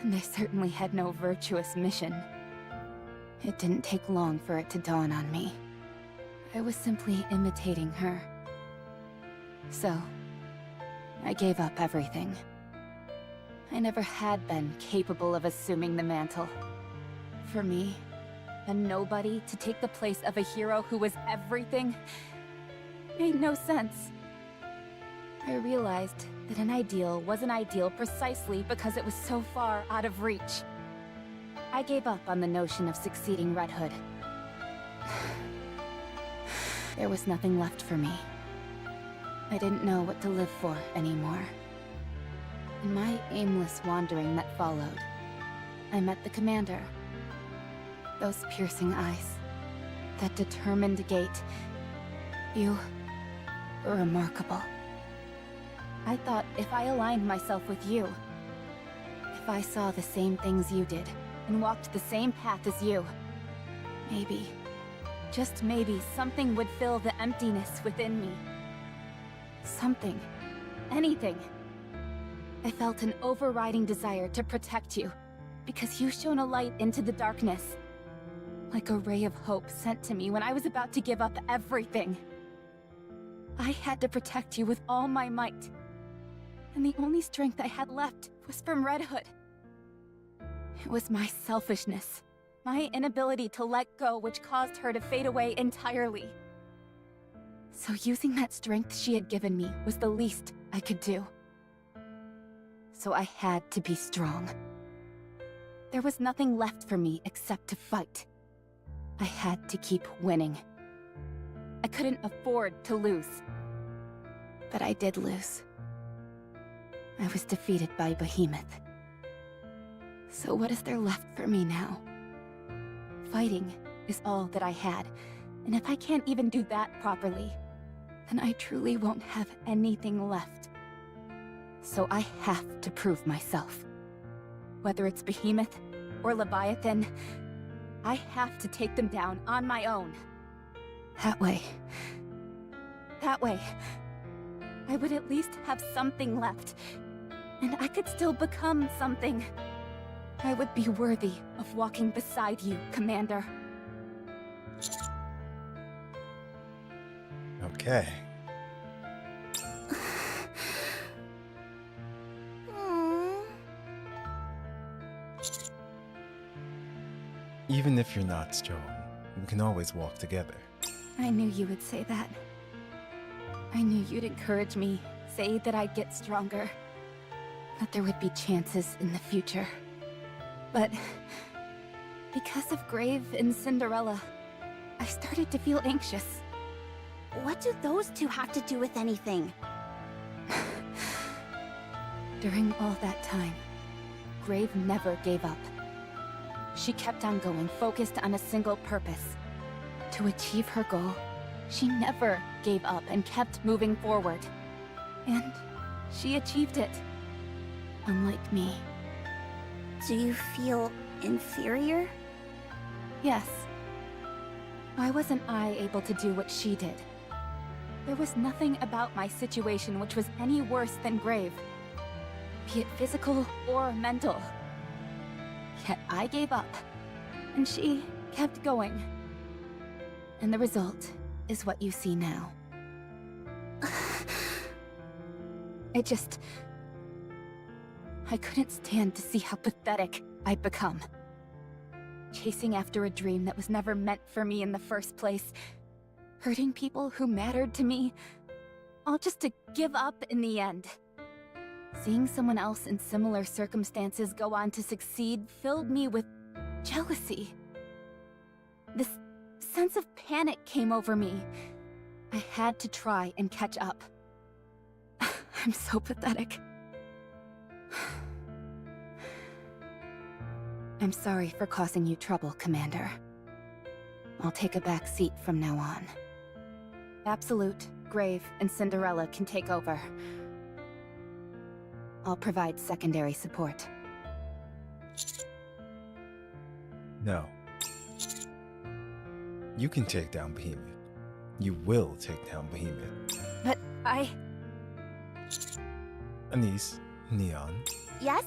And I certainly had no virtuous mission. It didn't take long for it to dawn on me. I was simply imitating her. So, I gave up everything. I never had been capable of assuming the mantle. For me, a nobody to take the place of a hero who was everything made no sense. I realized that an ideal was an ideal precisely because it was so far out of reach. I gave up on the notion of succeeding Red Hood. There was nothing left for me. I didn't know what to live for anymore. In my aimless wandering that followed, I met the commander. Those piercing eyes, that determined gait. You were remarkable. I thought if I aligned myself with you, if I saw the same things you did, and walked the same path as you, maybe, just maybe, something would fill the emptiness within me. Something. Anything. I felt an overriding desire to protect you, because you shone a light into the darkness. Like a ray of hope sent to me when I was about to give up everything. I had to protect you with all my might. And the only strength I had left was from Red Hood. It was my selfishness, my inability to let go which caused her to fade away entirely. So using that strength she had given me was the least I could do. So I had to be strong. There was nothing left for me except to fight. I had to keep winning. I couldn't afford to lose. But I did lose. I was defeated by Behemoth. So what is there left for me now? Fighting is all that I had, and if I can't even do that properly, then I truly won't have anything left. So I have to prove myself. Whether it's Behemoth or Leviathan, I have to take them down on my own. That way, I would at least have something left, and I could still become something. I would be worthy of walking beside you, Commander. Okay. Even if you're not strong, we can always walk together. I knew you would say that. I knew you'd encourage me, say that I'd get stronger. that there would be chances in the future. But because of Grave and Cinderella, I started to feel anxious. What do those two have to do with anything? During all that time, Grave never gave up. She kept on going, focused on a single purpose. To achieve her goal, she never gave up and kept moving forward. And she achieved it. Unlike me. Do you feel inferior? Yes. Why wasn't I able to do what she did? There was nothing about my situation which was any worse than Grave. Be it physical or mental. Yet I gave up, and she kept going. And the result is what you see now. I couldn't stand to see how pathetic I'd become. Chasing after a dream that was never meant for me in the first place. Hurting people who mattered to me. All just to give up in the end. Seeing someone else in similar circumstances go on to succeed filled me with jealousy. This sense of panic came over me. I had to try and catch up. I'm so pathetic. I'm sorry for causing you trouble, Commander. I'll take a back seat from now on. Absolute, Grave, and Cinderella can take over. I'll provide secondary support. No. You can take down Behemoth. You will take down Behemoth. But I... Anise, Neon. Yes?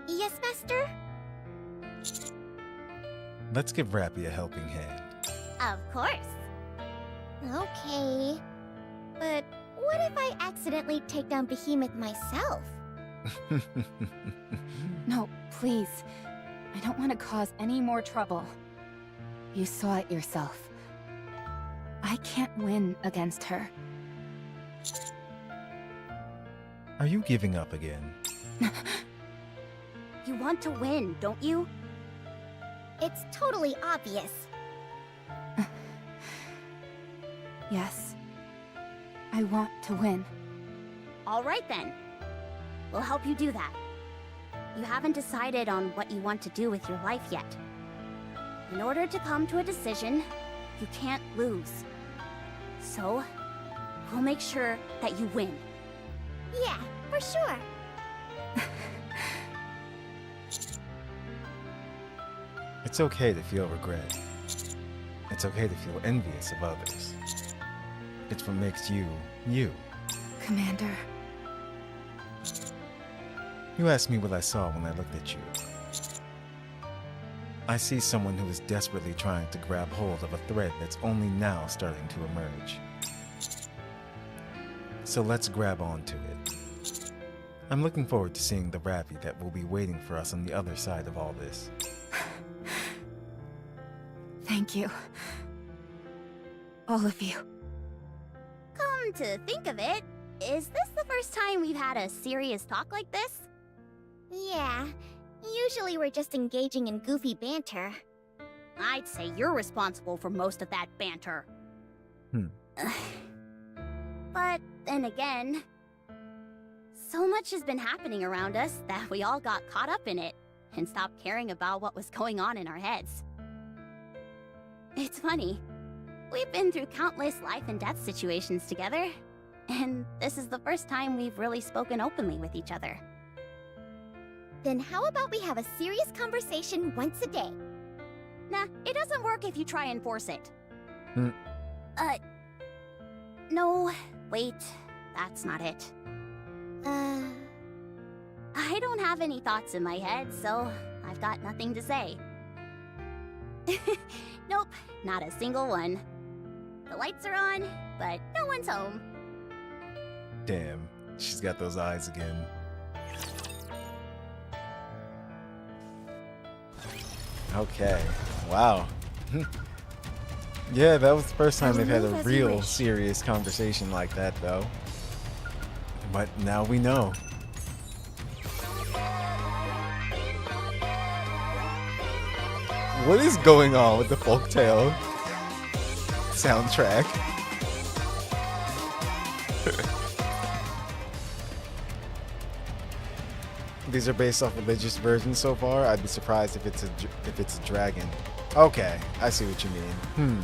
Yes, Master? Let's give Rappy a helping hand. Of course. Okay. But what if I accidentally take down Behemoth myself? No, please. I don't want to cause any more trouble. You saw it yourself. I can't win against her. Are you giving up again? You want to win, don't you? It's totally obvious. Yes. I want to win. All right then. We'll help you do that. You haven't decided on what you want to do with your life yet. In order to come to a decision, you can't lose. So, we'll make sure that you win. Yeah, for sure. It's okay to feel regret. It's okay to feel envious of others. It's what makes you, you. Commander. You asked me what I saw when I looked at you. I see someone who is desperately trying to grab hold of a thread that's only now starting to emerge. So let's grab onto it. I'm looking forward to seeing the Rappy that will be waiting for us on the other side of all this. Thank you. All of you. Come to think of it, is this the first time we've had a serious talk like this? Yeah. Usually we're just engaging in goofy banter. I'd say you're responsible for most of that banter. But then again, so much has been happening around us that we all got caught up in it and stopped caring about what was going on in our heads. It's funny. We've been through countless life and death situations together, and this is the first time we've really spoken openly with each other. Then how about we have a serious conversation once a day? Nah, it doesn't work if you try and force it. Hmm. No, wait, that's not it. I don't have any thoughts in my head, so I've got nothing to say. Nope, not a single one. The lights are on, but no one's home. Damn, she's got those eyes again. Okay, wow. Yeah, that was the first time they've had a real serious conversation like that, though. But now we know. what is going on with the folktale soundtrack? These are based off religious versions so far. I'd be surprised if it's a dragon. Okay, I see what you mean.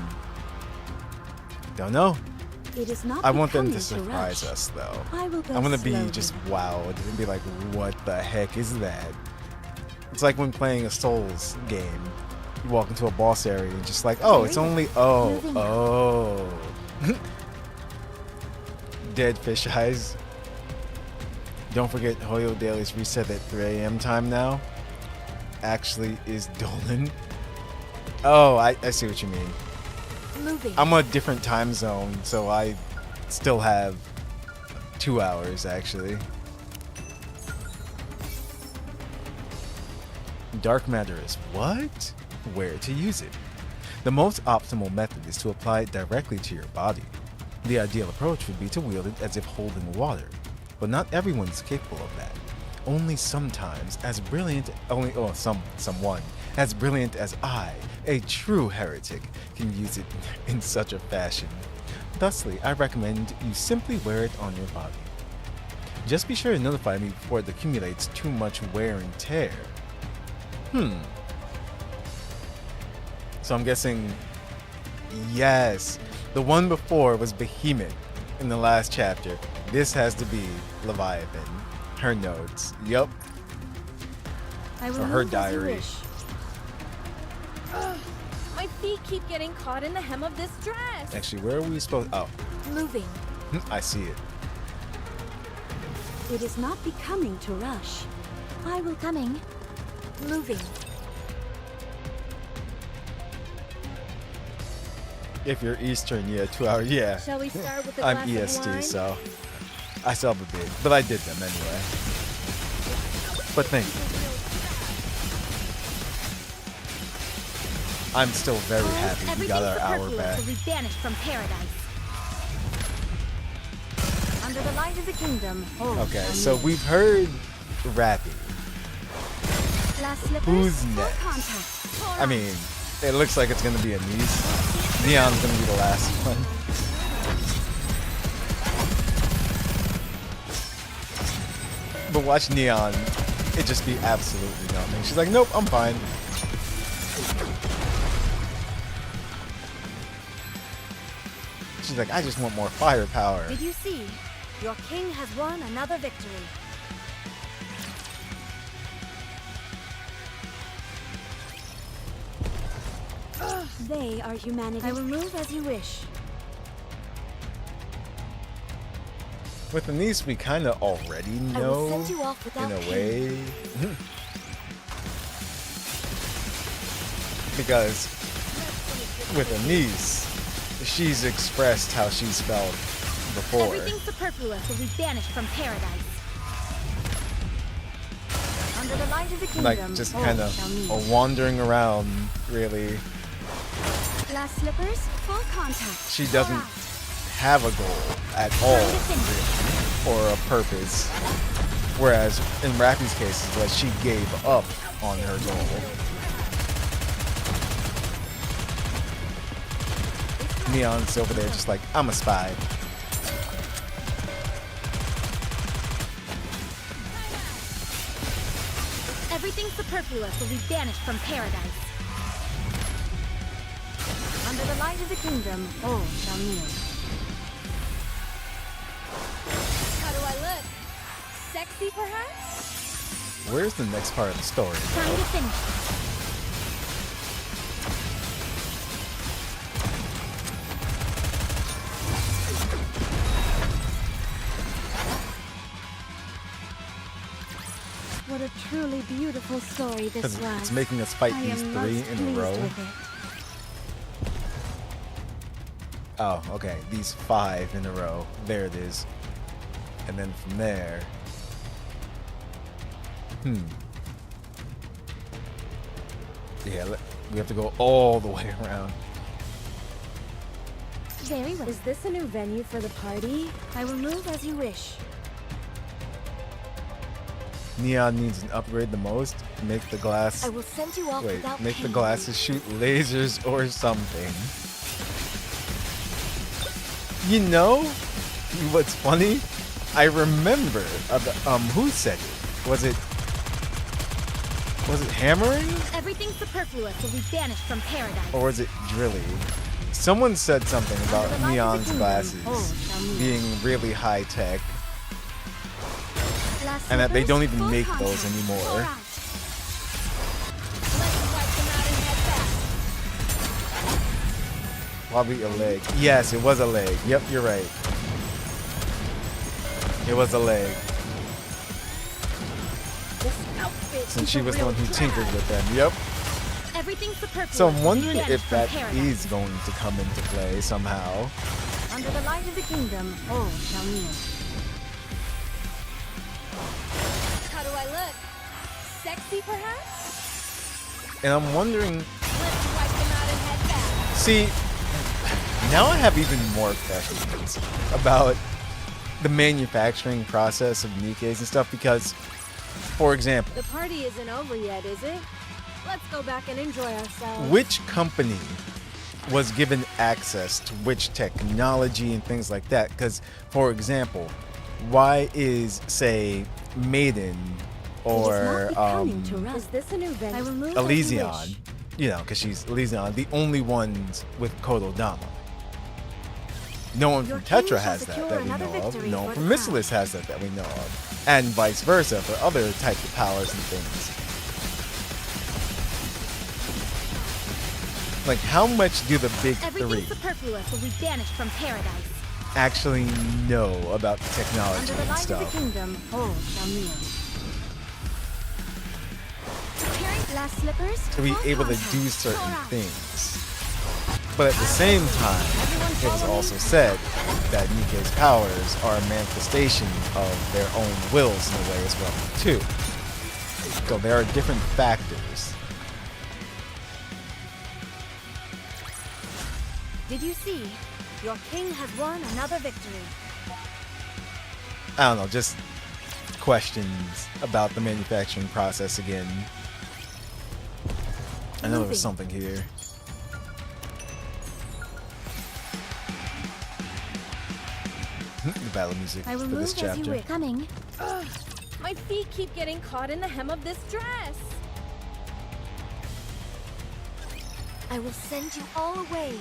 Don't know. It is not I want them to becoming surprise rush. us though. I will go I'm gonna be slowly. just wowed and be like, what the heck is that? It's like when playing a Souls game. You walk into a boss area and just like, oh, it's only dead fish eyes. Don't forget Hoyo Daily's reset at 3 a.m. time now. Actually is Dolan. Oh, I see what you mean. Moving. I'm a different time zone, so I still have 2 hours actually. Dark matter is what? Where to use it? The most optimal method is to apply it directly to your body. The ideal approach would be to wield it as if holding water, but not everyone is capable of that. Only sometimes someone as brilliant as I, a true heretic, can use it in such a fashion. Thusly, I recommend you simply wear it on your body. Just be sure to notify me before it accumulates too much wear and tear. So I'm guessing, yes, the one before was Behemoth in the last chapter. This has to be Leviathan. Her notes. Yup. Or her diary. My feet keep getting caught in the hem of this dress. Actually, where are we supposed? Oh, Moving. I see it. It is not becoming to rush. I will Coming. Moving. If you're Eastern, yeah, 2 hours. Yeah. Shall we start with the I'm glass of wine? EST, so I still have a bit, but I did them anyway. But thank you. I'm still very happy we got our hour back. Will be banished from paradise. Under the light of the kingdom. Okay, so we've heard Rappy. glass slippers. Who's Full next? contact. I mean, it looks like it's gonna be a niece. Neon's gonna be the last one. But watch Neon, it just be absolutely nothing. She's like, nope, I'm fine. She's like, I just want more firepower. Did you see? Your king has won another victory. They are humanity. I will move as you wish. With the niece, we kind of already I will know, send you off without in a pain. way. Because with a niece, she's expressed how she's felt before. Everything superfluous will be banished from paradise. Under the light of the kingdom, Like, just all kind shall meet. of wandering around, really. Glass slippers. Full contact. She doesn't have a goal at all, really, or a purpose. Whereas in Rappy's case, it's like she gave up on her goal. Neon's over there just like, I'm a spy. Everything superfluous will be banished from paradise. Under the light of the kingdom, all shall kneel. How do I look? Sexy, perhaps? Where's the next part of the story? Time to finish. What a truly beautiful story this Because was. it's making us fight I these am 3 most in a pleased row. with it. Oh, okay. These 5 in a row. There it is. And then from there. Yeah, we have to go all the way around. Very well. Is this a new venue for the party? I will move as you wish. Neon needs an upgrade the most. Make the glass. I will send you off Wait, without make the pain. glasses shoot lasers or something. You know what's funny? I remember who said it? Was it hammering? Everything superfluous will be banished from paradise. Or was it Drilly? Someone said something about Neon's glasses being really high tech and that they don't even make those anymore. Probably a leg. Yes, it was a leg. Yep, you're right. It was a leg. Since she was the one who tinkered with them. Yep. Everything superfluous. So I'm wondering if that is going to come into play somehow. Under the light of the kingdom, all shall kneel. How do I look? Sexy, perhaps? And I'm wondering. Let's wipe them out and head back. See, now I have even more questions about the manufacturing process of Nikke's and stuff because, for example, The party isn't over yet, is it? Let's go back and enjoy ourselves. which company was given access to which technology and things like that? Because, for example, why is, say, Maiden or Is this a new venue? I will move Elysion, you know, because she's Elysion, the only ones with Kododama? No one from Tetra has that we know of. No one from Missilus has that we know of. And vice versa for other types of powers and things. Like, how much do the big Everything three superfluous will be banished from paradise. actually know about the technology Under the and light of the stuff? kingdom, all shall kneel. Preparing glass slippers. To be able to do certain things. But at the same time, it was also said that Nikke's powers are a manifestation of their own wills in a way as well, too. So there are different factors. Did you see? Your king has won another victory. I don't know, just questions about the manufacturing process again. I know there was something here. The battle music I will for this move as you chapter. wish. Coming. Ugh, my feet keep getting caught in the hem of this dress. I will send you all away.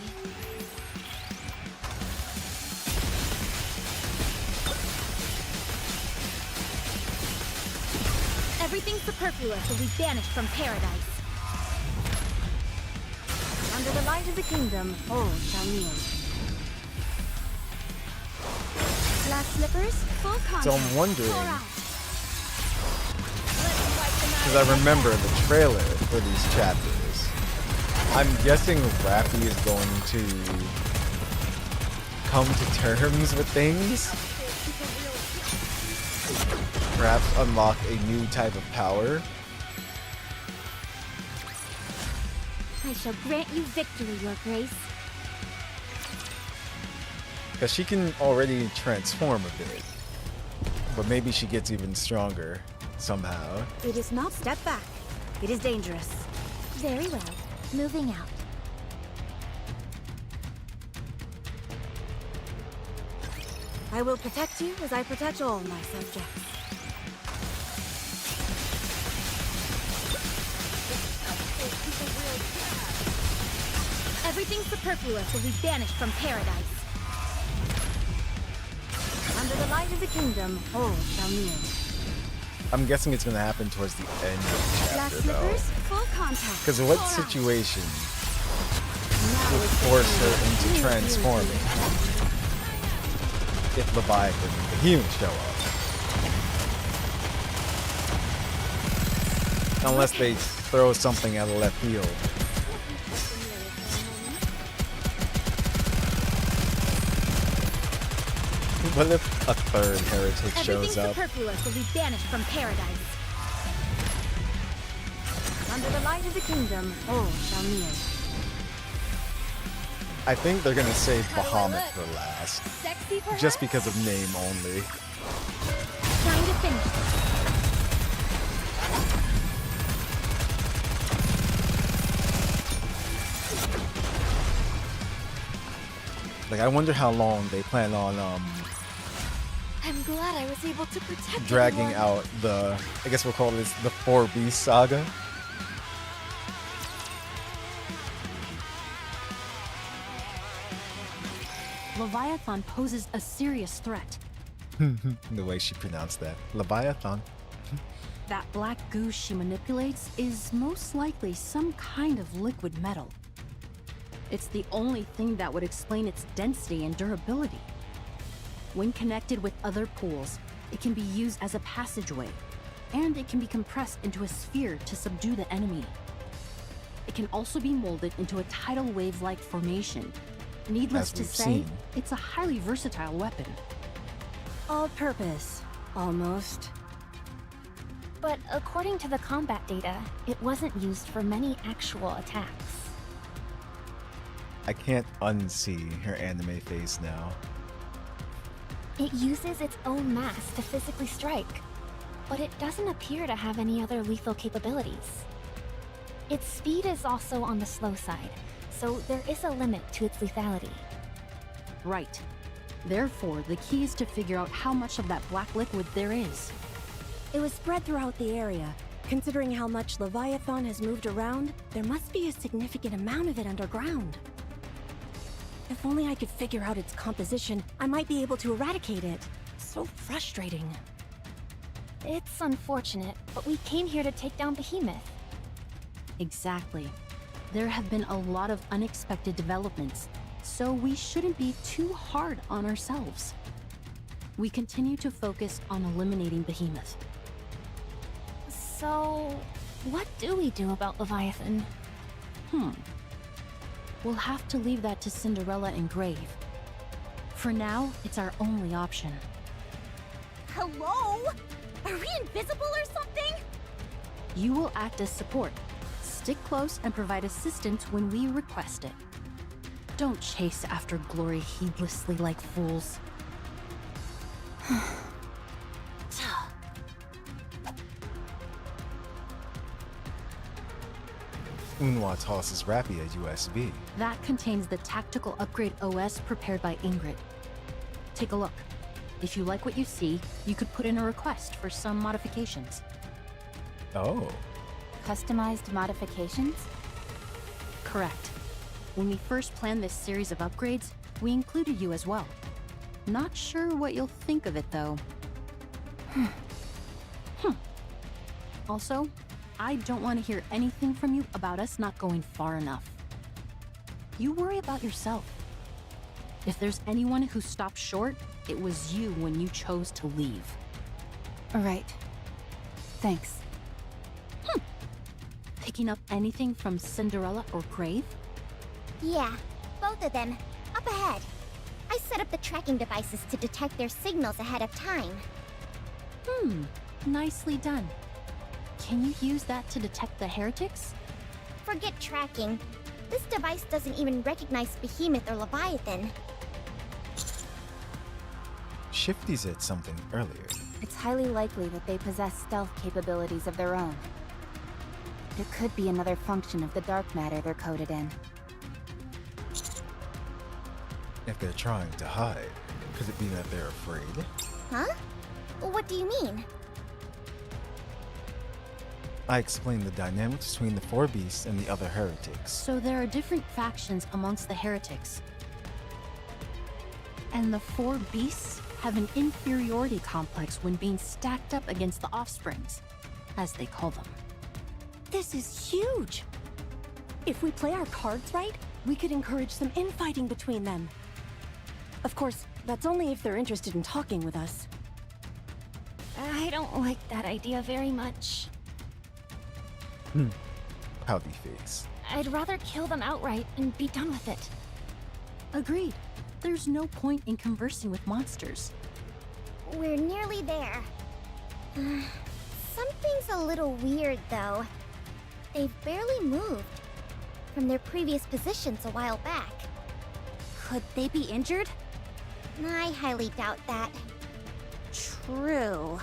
Everything superfluous will be banished from paradise. Under the light of the kingdom, all shall kneel. Glass slippers, full contact. So I'm wondering, because I remember the trailer for these chapters. I'm guessing Rappy is going to come to terms with things. Perhaps unlock a new type of power. I shall grant you victory, Your Grace. Because she can already transform a bit. But maybe she gets even stronger somehow. It is not. Step back. It is dangerous. Very well. Moving out. I will protect you as I protect all my subjects. Everything superfluous will be banished from paradise. Under the light of the kingdom, all shall kneel. I'm guessing it's going to happen towards the end of the Glass chapter, though. slippers, full contact. Because what situation would force her into transforming if Leviathan and the humans show up? Unless they throw something out of left field. What if a third heretic shows Everything up? superfluous will be banished from paradise. Under the light of the kingdom, all shall kneel. I think they're gonna save Bahamut for last. Sexy, perhaps? Just because of name only. Trying to finish this. Like, I wonder how long they plan on I'm glad I was able to protect dragging everyone. out the, I guess we'll call this the 4B saga. Leviathan poses a serious threat. The way she pronounced that. Leviathan. That black goo she manipulates is most likely some kind of liquid metal. It's the only thing that would explain its density and durability. When connected with other pools, it can be used as a passageway, and it can be compressed into a sphere to subdue the enemy. It can also be molded into a tidal wave-like formation. Needless As to we've say, seen. it's a highly versatile weapon. All-purpose, almost. But according to the combat data, it wasn't used for many actual attacks. I can't unsee her anime face now. It uses its own mass to physically strike, but it doesn't appear to have any other lethal capabilities. Its speed is also on the slow side, so there is a limit to its lethality. Right. Therefore, the key is to figure out how much of that black liquid there is. It was spread throughout the area. Considering how much Leviathan has moved around, there must be a significant amount of it underground. If only I could figure out its composition, I might be able to eradicate it. So frustrating. It's unfortunate, but we came here to take down Behemoth. Exactly. There have been a lot of unexpected developments, so we shouldn't be too hard on ourselves. We continue to focus on eliminating Behemoth. So, what do we do about Leviathan? We'll have to leave that to Cinderella and Grave. For now, it's our only option. Hello? Are we invisible or something? You will act as support. Stick close and provide assistance when we request it. Don't chase after glory heedlessly like fools. Unhwa tosses Rappy a USB. That contains the tactical upgrade OS prepared by Ingrid. Take a look. If you like what you see, you could put in a request for some modifications. Oh. Customized modifications? Correct. When we first planned this series of upgrades, we included you as well. Not sure what you'll think of it, though. Also, I don't want to hear anything from you about us not going far enough. You worry about yourself. If there's anyone who stopped short, it was you when you chose to leave. Right. Thanks. Picking up anything from Cinderella or Grave? Yeah, both of them. Up ahead. I set up the tracking devices to detect their signals ahead of time. Nicely done. Can you use that to detect the heretics? Forget tracking. This device doesn't even recognize Behemoth or Leviathan. Shifty said something earlier. It's highly likely that they possess stealth capabilities of their own. It could be another function of the dark matter they're coded in. If they're trying to hide, could it be that they're afraid? Huh? What do you mean? I explained the dynamics between the 4 beasts and the other heretics. So there are different factions amongst the heretics. And the 4 beasts have an inferiority complex when being stacked up against the offsprings, as they call them. This is huge! If we play our cards right, we could encourage some infighting between them. Of course, that's only if they're interested in talking with us. I don't like that idea very much. Pouty face. I'd rather kill them outright and be done with it. Agreed. There's no point in conversing with monsters. We're nearly there. Something's a little weird, though. They've barely moved from their previous positions a while back. Could they be injured? I highly doubt that. True.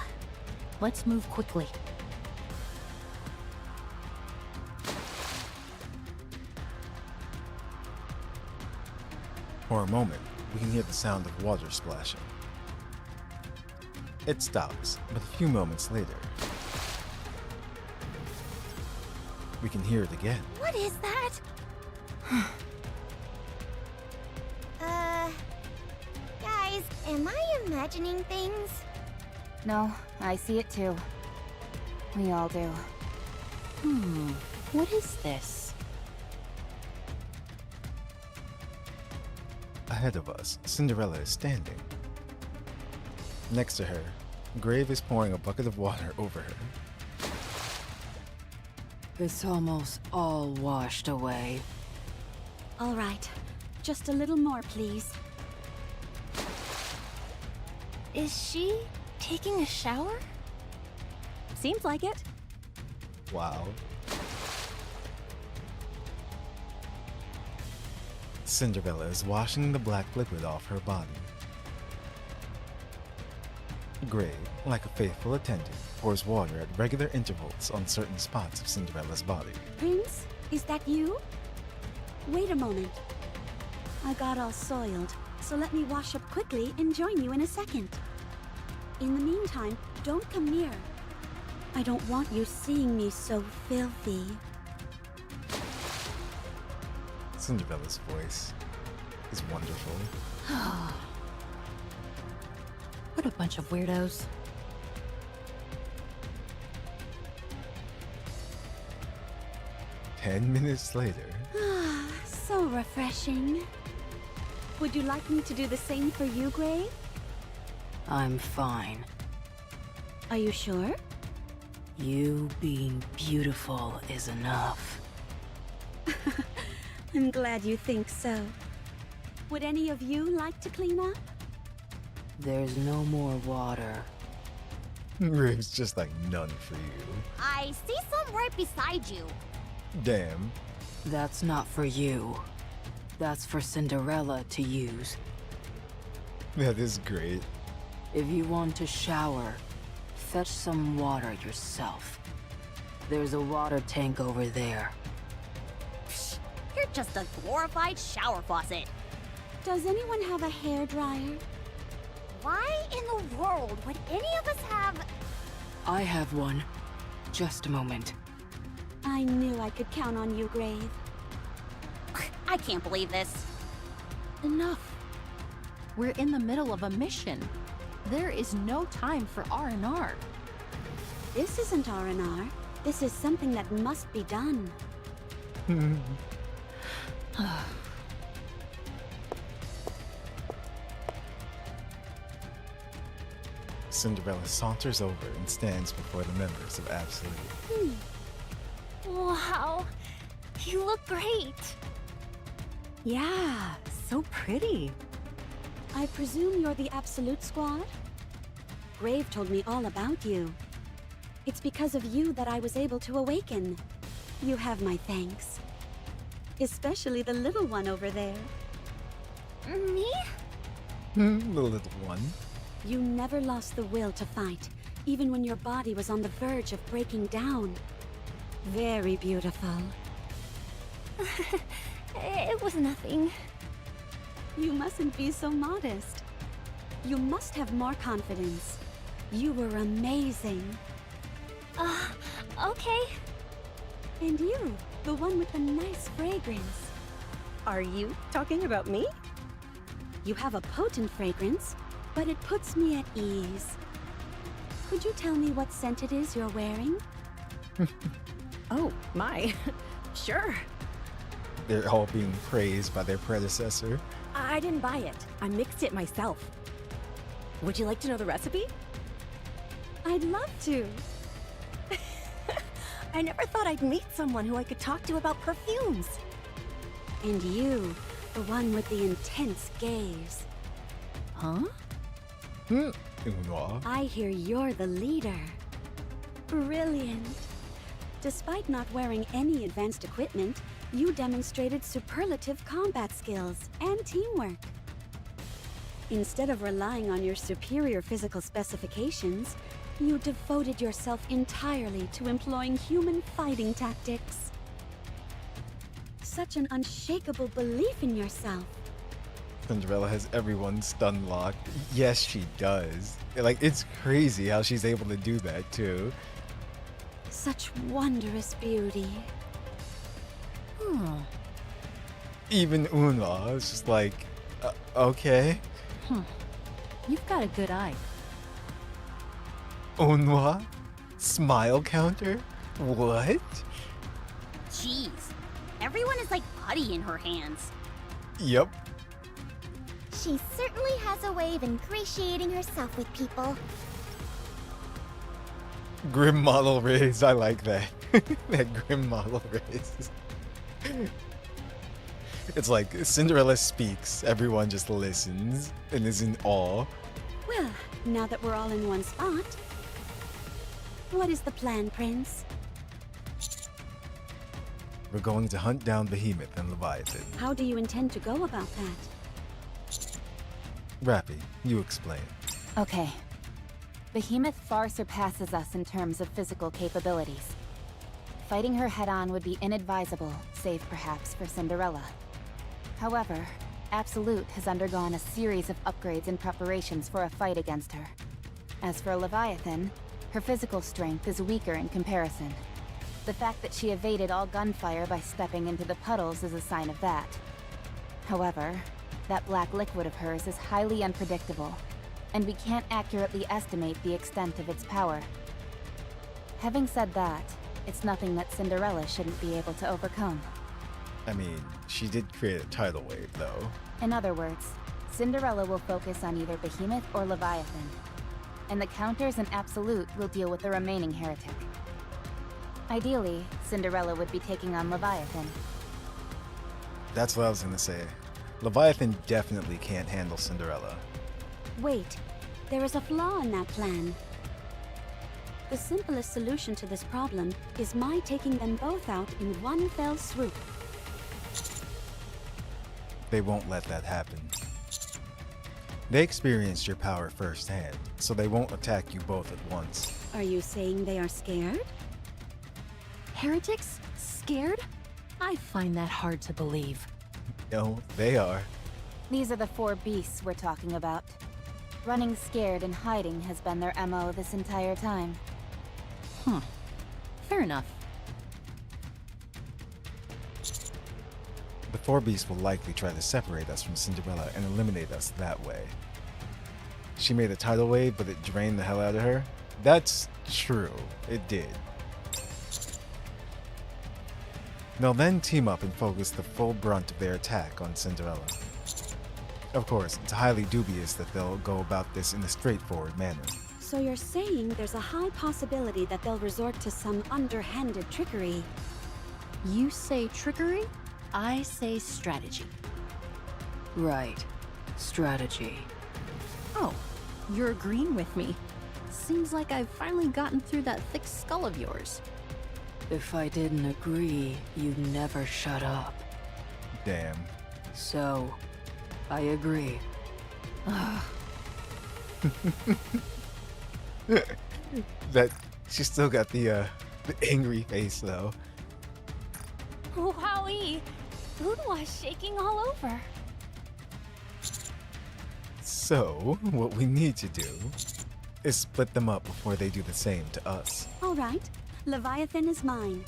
Let's move quickly. For a moment, we can hear the sound of water splashing. It stops, but a few moments later, we can hear it again. What is that? Guys, am I imagining things? No, I see it too. We all do. What is this? Ahead of us, Cinderella is standing. Next to her, Grave is pouring a bucket of water over her. It's almost all washed away. All right, just a little more, please. Is she taking a shower? Seems like it. Wow. Cinderella is washing the black liquid off her body. Grave, like a faithful attendant, pours water at regular intervals on certain spots of Cinderella's body. Prince, is that you? Wait a moment. I got all soiled, so let me wash up quickly and join you in a second. In the meantime, don't come near. I don't want you seeing me so filthy. Cinderella's voice is wonderful. What a bunch of weirdos. Ten minutes later, So refreshing. Would you like me to do the same for you, Grave? I'm fine. Are you sure? You being beautiful is enough. I'm glad you think so. Would any of you like to clean up? There's no more water. Grave's just like none for you. I see some right beside you. Damn. That's not for you. That's for Cinderella to use. That is great. If you want to shower, fetch some water yourself. There's a water tank over there. Psh, you're just a glorified shower faucet. Does anyone have a hairdryer? Why in the world would any of us have... I have one. Just a moment. I knew I could count on you, Grave. I can't believe this. Enough. We're in the middle of a mission. There is no time for R&R. This isn't R&R. This is something that must be done. Cinderella saunters over and stands before the members of Absolute. Wow, you look great. Yeah, so pretty. I presume you're the Absolute Squad? Grave told me all about you. It's because of you that I was able to awaken. You have my thanks. Especially the little one over there. Me? The little one. You never lost the will to fight, even when your body was on the verge of breaking down. Very beautiful. It was nothing. You mustn't be so modest. You must have more confidence. You were amazing. Okay. And you, the one with the nice fragrance. Are you talking about me? You have a potent fragrance, but it puts me at ease. Could you tell me what scent it is you're wearing? Oh, my. Sure. They're all being praised by their predecessor. I didn't buy it. I mixed it myself. Would you like to know the recipe? I'd love to. I never thought I'd meet someone who I could talk to about perfumes. And you, the one with the intense gaze. Huh? Unoir. I hear you're the leader. Brilliant. Despite not wearing any advanced equipment, you demonstrated superlative combat skills and teamwork. Instead of relying on your superior physical specifications, you devoted yourself entirely to employing human fighting tactics. Such an unshakable belief in yourself. Cinderella has everyone stun locked. Yes, she does. Like, it's crazy how she's able to do that, too. Such wondrous beauty. Even Unla is just like, okay. You've got a good eye. Unla? Smile counter? What? Jeez. Everyone is like putty in her hands. Yep. She certainly has a way of ingratiating herself with people. Grim model raise, I like that. That grim model raise. It's like Cinderella speaks, everyone just listens and is in awe. Well, now that we're all in one spot, what is the plan, Prince? We're going to hunt down Behemoth and Leviathan. How do you intend to go about that? Rappy, you explain. Okay. Behemoth far surpasses us in terms of physical capabilities. Fighting her head-on would be inadvisable, save perhaps for Cinderella. However, Absolute has undergone a series of upgrades and preparations for a fight against her. As for Leviathan, her physical strength is weaker in comparison. The fact that she evaded all gunfire by stepping into the puddles is a sign of that. However, that black liquid of hers is highly unpredictable, and we can't accurately estimate the extent of its power. Having said that, it's nothing that Cinderella shouldn't be able to overcome. I mean, she did create a tidal wave, though. In other words, Cinderella will focus on either Behemoth or Leviathan, and the counters and Absolute will deal with the remaining heretic. Ideally, Cinderella would be taking on Leviathan. That's what I was gonna say. Leviathan definitely can't handle Cinderella. Wait, there is a flaw in that plan. The simplest solution to this problem is my taking them both out in one fell swoop. They won't let that happen. They experienced your power firsthand, so they won't attack you both at once. Are you saying they are scared? Heretics? Scared? I find that hard to believe. No, they are. These are the four beasts we're talking about. Running scared and hiding has been their MO this entire time. Fair enough. The four beasts will likely try to separate us from Cinderella and eliminate us that way. She made a tidal wave, but it drained the hell out of her. That's true. It did. They'll then team up and focus the full brunt of their attack on Cinderella. Of course, it's highly dubious that they'll go about this in a straightforward manner. So you're saying there's a high possibility that they'll resort to some underhanded trickery. You say trickery, I say strategy. Right. Strategy. Oh, you're agreeing with me. Seems like I've finally gotten through that thick skull of yours. If I didn't agree, you'd never shut up. Damn. So, I agree. That she still got the angry face though. Wowie! Unwa's shaking all over. So, what we need to do is split them up before they do the same to us. All right, Leviathan is mine.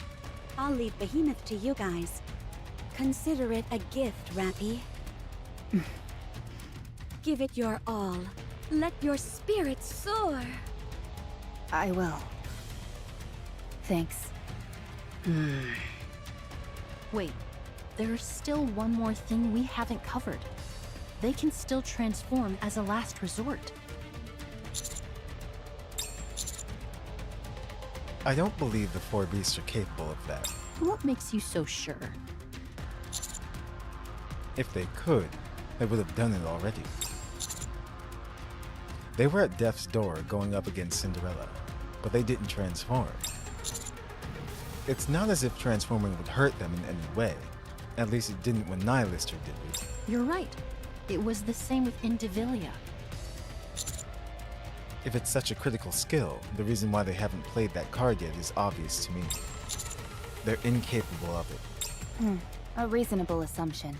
I'll leave Behemoth to you guys. Consider it a gift, Rappy. Give it your all. Let your spirit soar. I will. Thanks. Wait, there's still one more thing we haven't covered. They can still transform as a last resort. I don't believe the four beasts are capable of that. What makes you so sure? If they could, they would have done it already. They were at death's door going up against Cinderella, but they didn't transform. It's not as if transforming would hurt them in any way. At least it didn't when Nihilister did it. You're right. It was the same with Indivilia. If it's such a critical skill, the reason why they haven't played that card yet is obvious to me. They're incapable of it. A reasonable assumption.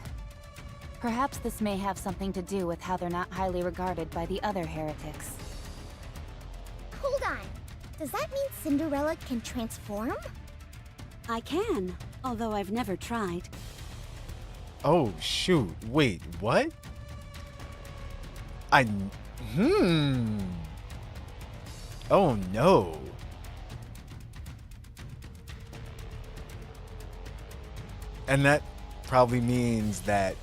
Perhaps this may have something to do with how they're not highly regarded by the other heretics. Hold on. Does that mean Cinderella can transform? I can, although I've never tried. Oh, shoot. Wait, what? Oh, no. And that probably means that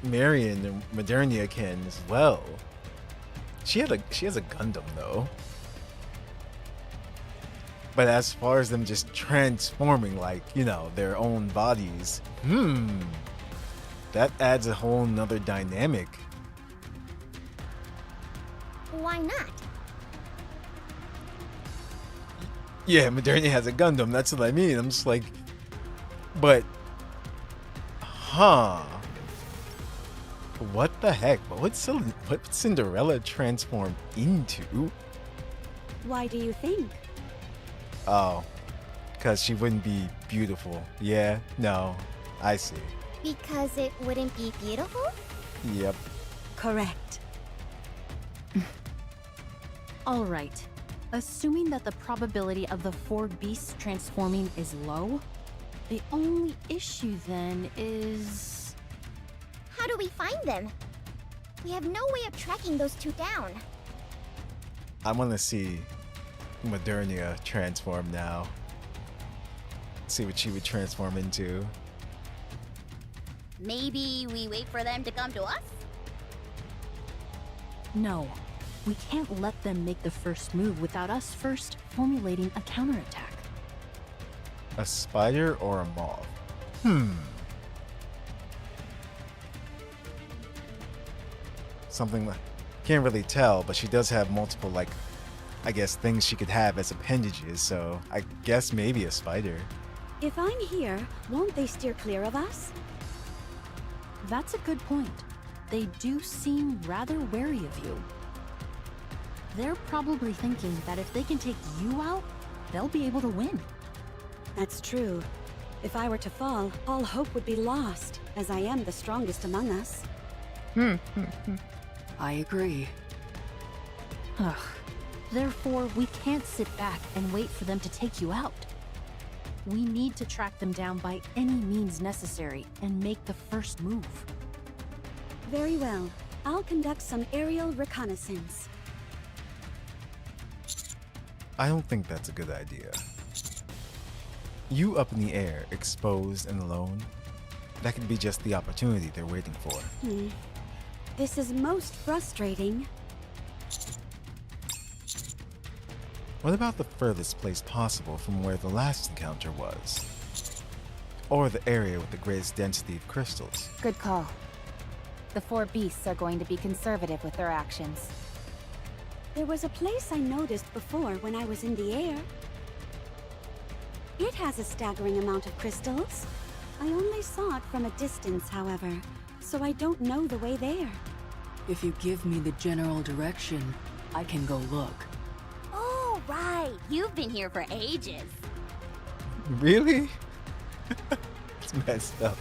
Marion and Modernia can as well. She has a Gundam though. But as far as them just transforming like, you know, their own bodies, that adds a whole nother dynamic. Why not? Yeah, Modernia has a Gundam, that's what I mean. I'm just like, but, what the heck? What would Cinderella transform into? Why do you think? Oh, because she wouldn't be beautiful. Yeah, no, I see. Because it wouldn't be beautiful? Yep. Correct. Alright. Assuming that the probability of the 4 beasts transforming is low, the only issue then is... How do we find them? We have no way of tracking those two down. I want to see Modernia transform now. See what she would transform into. Maybe we wait for them to come to us? No. We can't let them make the first move without us first formulating a counterattack. A spider or a moth? Something like... Can't really tell, but she does have multiple, like, I guess, things she could have as appendages, so I guess maybe a spider. If I'm here, won't they steer clear of us? That's a good point. They do seem rather wary of you. They're probably thinking that if they can take you out, they'll be able to win. That's true. If I were to fall, all hope would be lost, as I am the strongest among us. I agree. Ugh. Therefore, we can't sit back and wait for them to take you out. We need to track them down by any means necessary and make the first move. Very well. I'll conduct some aerial reconnaissance. I don't think that's a good idea. You up in the air, exposed and alone, that could be just the opportunity they're waiting for. This is most frustrating. What about the furthest place possible from where the last encounter was? Or the area with the greatest density of crystals? Good call. The 4 beasts are going to be conservative with their actions. There was a place I noticed before when I was in the air. It has a staggering amount of crystals. I only saw it from a distance, however, so I don't know the way there. If you give me the general direction, I can go look. Oh, right. You've been here for ages. Really? It's messed up.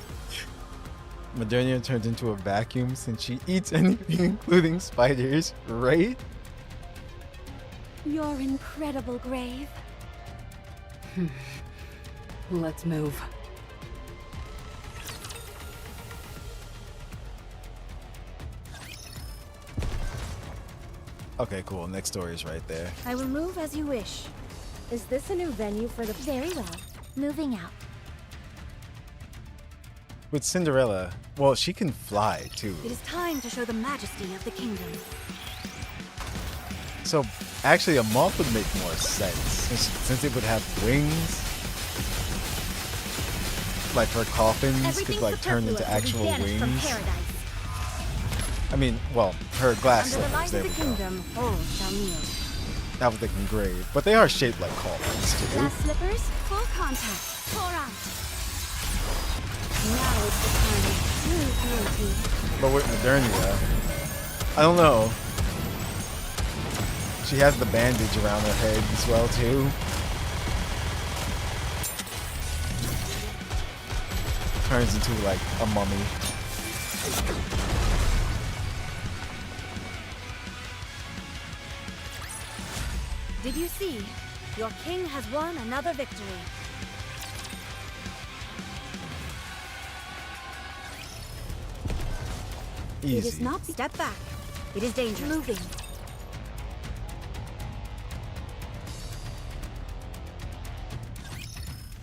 Modernia turns into a vacuum since she eats anything including spiders, right? You're incredible, Grave. Let's move. Okay, cool. Next story is right there. I will move as you wish. Is this a new venue for the... Very well. Moving out. With Cinderella, well, she can fly too. It is time to show the majesty of the kingdom. So actually a moth would make more sense since it would have wings. Like her coffins could like turn into actual wings. I mean, well, her glass slippers, there we go. All shall kneel. I was thinking grave, but they are shaped like coffins too. Glass slippers, full contact. Pour out. Now is the time of true beauty. But with Modernia, I don't know. She has the bandage around her head as well too. turns into like a mummy. Did you see? Your king has won another victory. Easy. It is not. Step back. It is dangerous. Moving.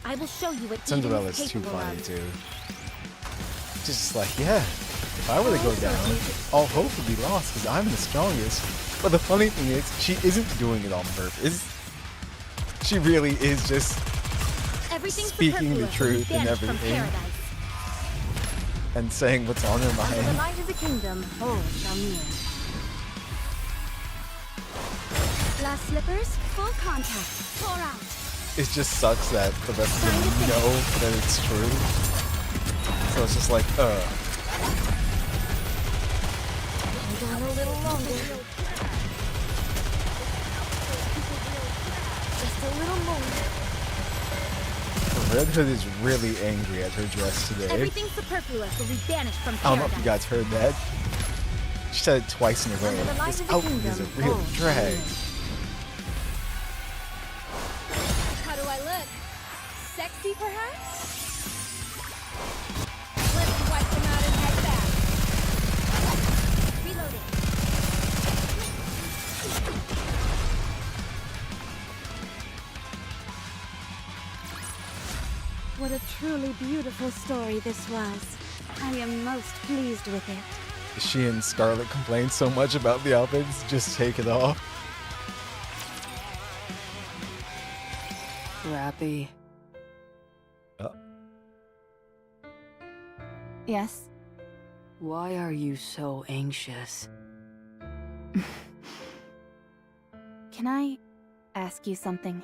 I will show you what Eden Cinderella's is too capable funny of. too. Just like, yeah, if I were to go down, all hope would be lost because I'm the strongest. But the funny thing is, she isn't doing it on purpose. She really is just speaking the truth and everything. And saying what's on her Under the mind. light of the kingdom, all shall kneel. Glass slippers, full contact. Pour out. It just sucks that the rest of them know that it's true. So it's just like, Hold on a little longer. Just a little more. Red Hood is really angry at her dress today. Everything superfluous will be banished from I don't know if paradise. you guys heard that. She said it twice in a row. Under the light This of the outfit is a kingdom, real all drag. How do I look? Sexy, perhaps? Let's wipe them out and head back. Reloading. What a truly beautiful story this was. I am most pleased with it. She and Scarlet complain so much about the outfits, just take it off. Rappy. Yes? Why are you so anxious? Can I ask you something?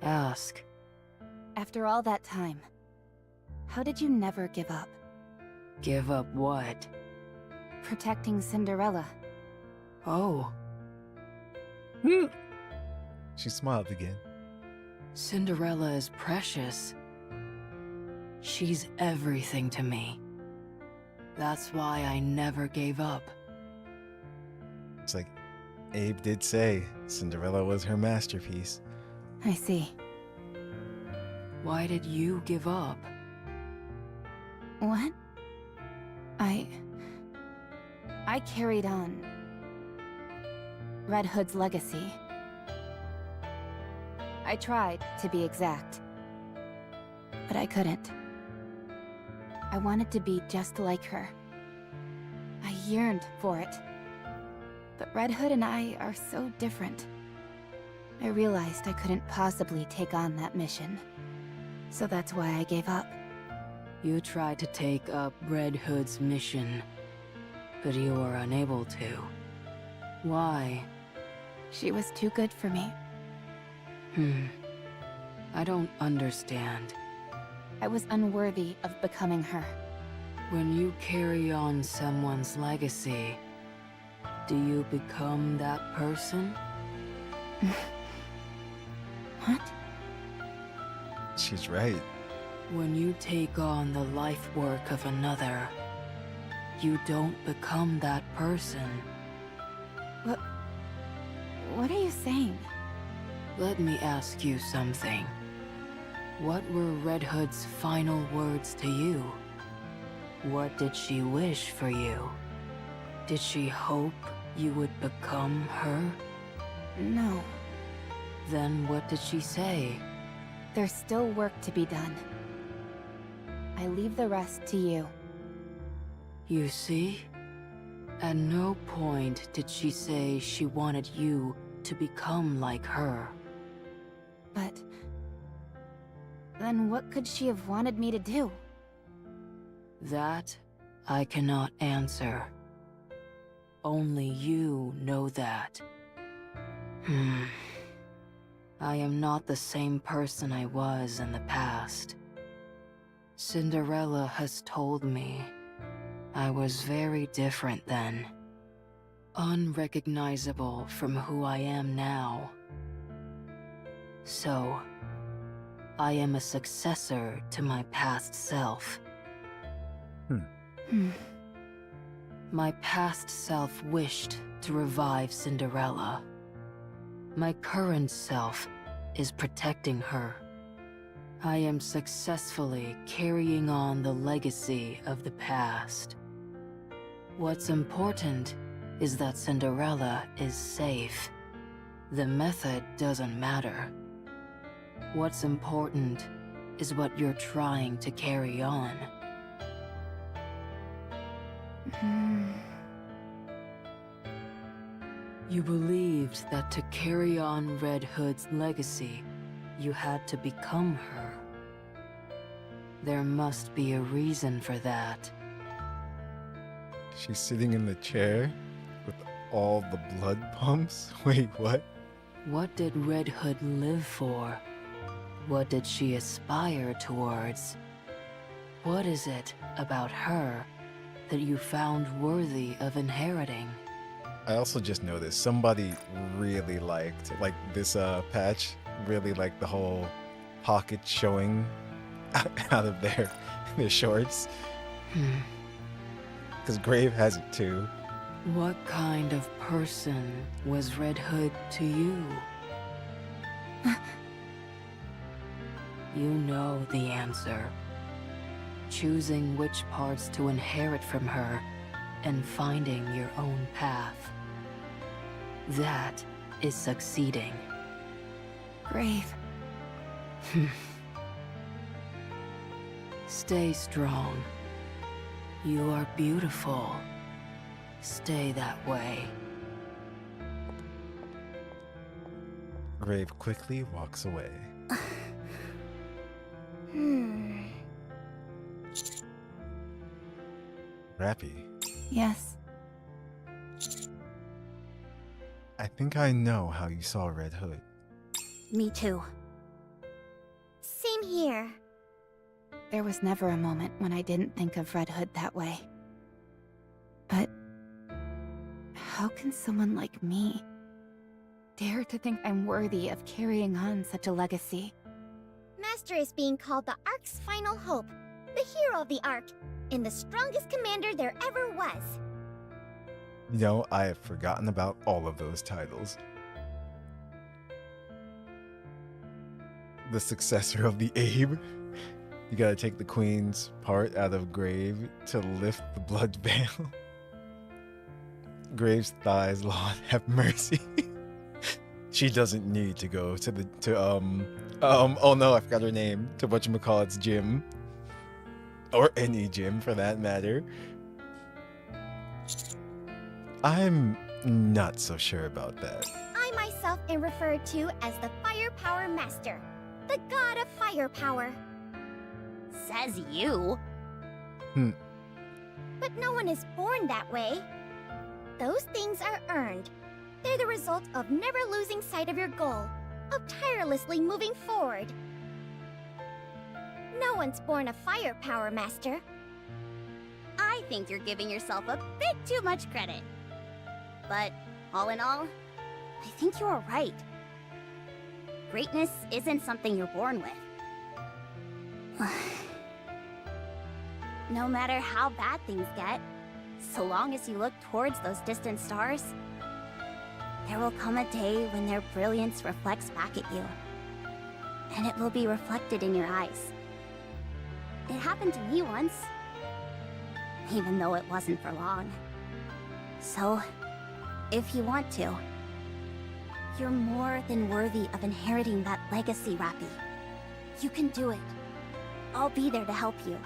Ask. After all that time, how did you never give up? Give up what? Protecting Cinderella. Oh. She smiled again. Cinderella is precious. She's everything to me. That's why I never gave up. It's like Abe did say, Cinderella was her masterpiece. I see. Why did you give up? What? I carried on Red Hood's legacy. I tried to be exact, but I couldn't. I wanted to be just like her. I yearned for it. But Red Hood and I are so different. I realized I couldn't possibly take on that mission. So that's why I gave up. You tried to take up Red Hood's mission, but you were unable to. Why? She was too good for me. I don't understand. I was unworthy of becoming her. When you carry on someone's legacy, do you become that person? What? She's right. When you take on the life work of another, you don't become that person. What are you saying? Let me ask you something. What were Red Hood's final words to you? What did she wish for you? Did she hope you would become her? No. Then what did she say? There's still work to be done. I leave the rest to you. You see? At no point did she say she wanted you to become like her. But... then what could she have wanted me to do? That I cannot answer. Only you know that. I am not the same person I was in the past. Cinderella has told me I was very different then. Unrecognizable from who I am now. So, I am a successor to my past self. My past self wished to revive Cinderella. My current self is protecting her. I am successfully carrying on the legacy of the past. What's important is that Cinderella is safe. The method doesn't matter. What's important is what you're trying to carry on. You believed that to carry on Red Hood's legacy, you had to become her. There must be a reason for that. She's sitting in the chair with all the blood pumps? Wait, what? What did Red Hood live for? What did she aspire towards? What is it about her that you found worthy of inheriting? I also just noticed somebody really liked, like this patch, really liked the whole pocket showing out of their shorts. Because Grave has it too. What kind of person was Red Hood to you? You know the answer. Choosing which parts to inherit from her and finding your own path. That is succeeding. Grave. Stay strong. You are beautiful. Stay that way. Grave quickly walks away. Rappy. Yes. I think I know how you saw Red Hood. Me too. Same here. There was never a moment when I didn't think of Red Hood that way. But how can someone like me dare to think I'm worthy of carrying on such a legacy? Master is being called the Ark's final hope, the hero of the Ark, and the strongest commander there ever was. You know, I have forgotten about all of those titles. The successor of the Abe. You gotta take the queen's part out of Grave to lift the blood veil. Grave's thighs, Lord have mercy. She doesn't need to go to oh no, I forgot her name. To whatchamacallit's gym. Or any gym for that matter. I'm not so sure about that. I myself am referred to as the Firepower Master, the god of firepower. Says you. But no one is born that way. Those things are earned. They're the result of never losing sight of your goal, of tirelessly moving forward. No one's born a Firepower Master. I think you're giving yourself a bit too much credit. But all in all, I think you are right. Greatness isn't something you're born with. No matter how bad things get, so long as you look towards those distant stars, there will come a day when their brilliance reflects back at you. And it will be reflected in your eyes. It happened to me once, even though it wasn't for long. So, if you want to, you're more than worthy of inheriting that legacy, Rappy. You can do it. I'll be there to help you.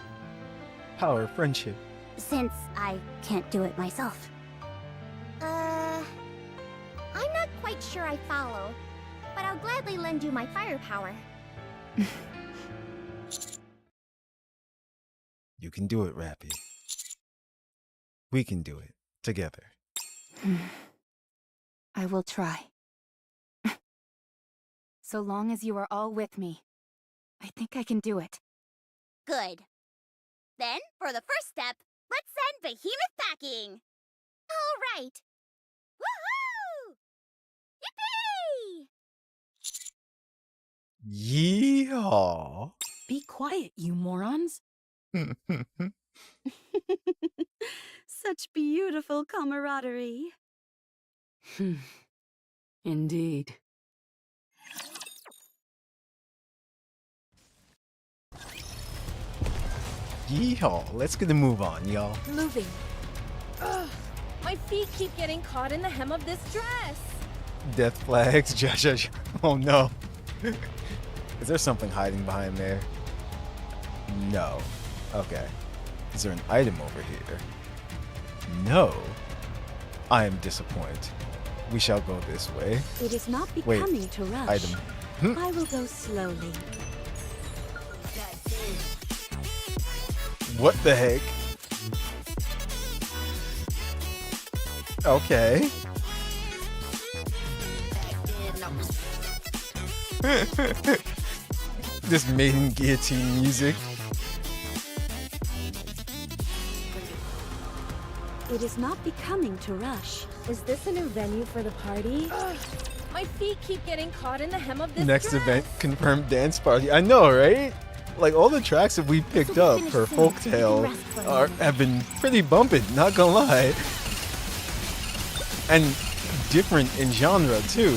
Power of friendship. Since I can't do it myself. I'm not quite sure I follow, but I'll gladly lend you my firepower. You can do it, Rappy. We can do it together. I will try. So long as you are all with me, I think I can do it. Good. Then, for the first step, let's send Behemoth packing! All right. Woohoo! Yippee! Yeehaw. Be quiet, you morons. Such beautiful camaraderie. Indeed. Yeehaw. Let's get a move on, y'all. Moving. Ugh, my feet keep getting caught in the hem of this dress. Death flags. Oh no. Is there something hiding behind there? No. Okay. Is there an item over here? No. I am disappointed. We shall go this way. It is not Wait, becoming to rush. item. I will go slowly. What the heck? Okay. This maiden guillotine music. It is not becoming to rush. Is this a new venue for the party? Ugh, my feet keep getting caught in the hem of this Next dress. event, confirmed dance party. I know, right? Like all the tracks that we picked up for Folktale have been pretty bumping, not gonna lie. And different in genre too.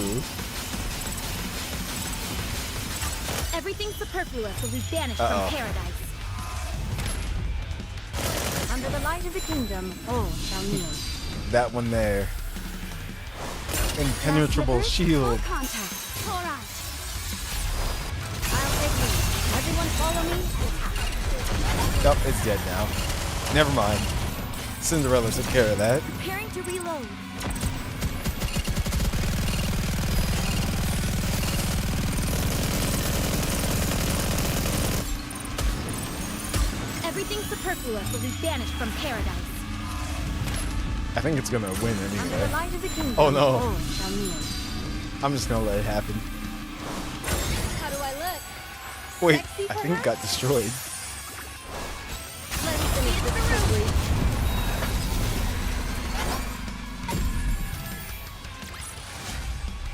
Everything superfluous will be banished Uh-oh. from paradise. Under the light of the kingdom, all shall kneel. That one there. Impenetrable shield. Contact. All right. I'll take lead. Everyone follow me. Oh, it's dead now. Never mind. Cinderella took care of that. Preparing to reload. Everything superfluous will be banished from paradise. I think it's gonna win Under the anyway. light of the kingdom, Oh no. all shall kneel. I'm just gonna let it happen. How do I look? Wait, Sexy, I think it got destroyed. Let's finish this quickly.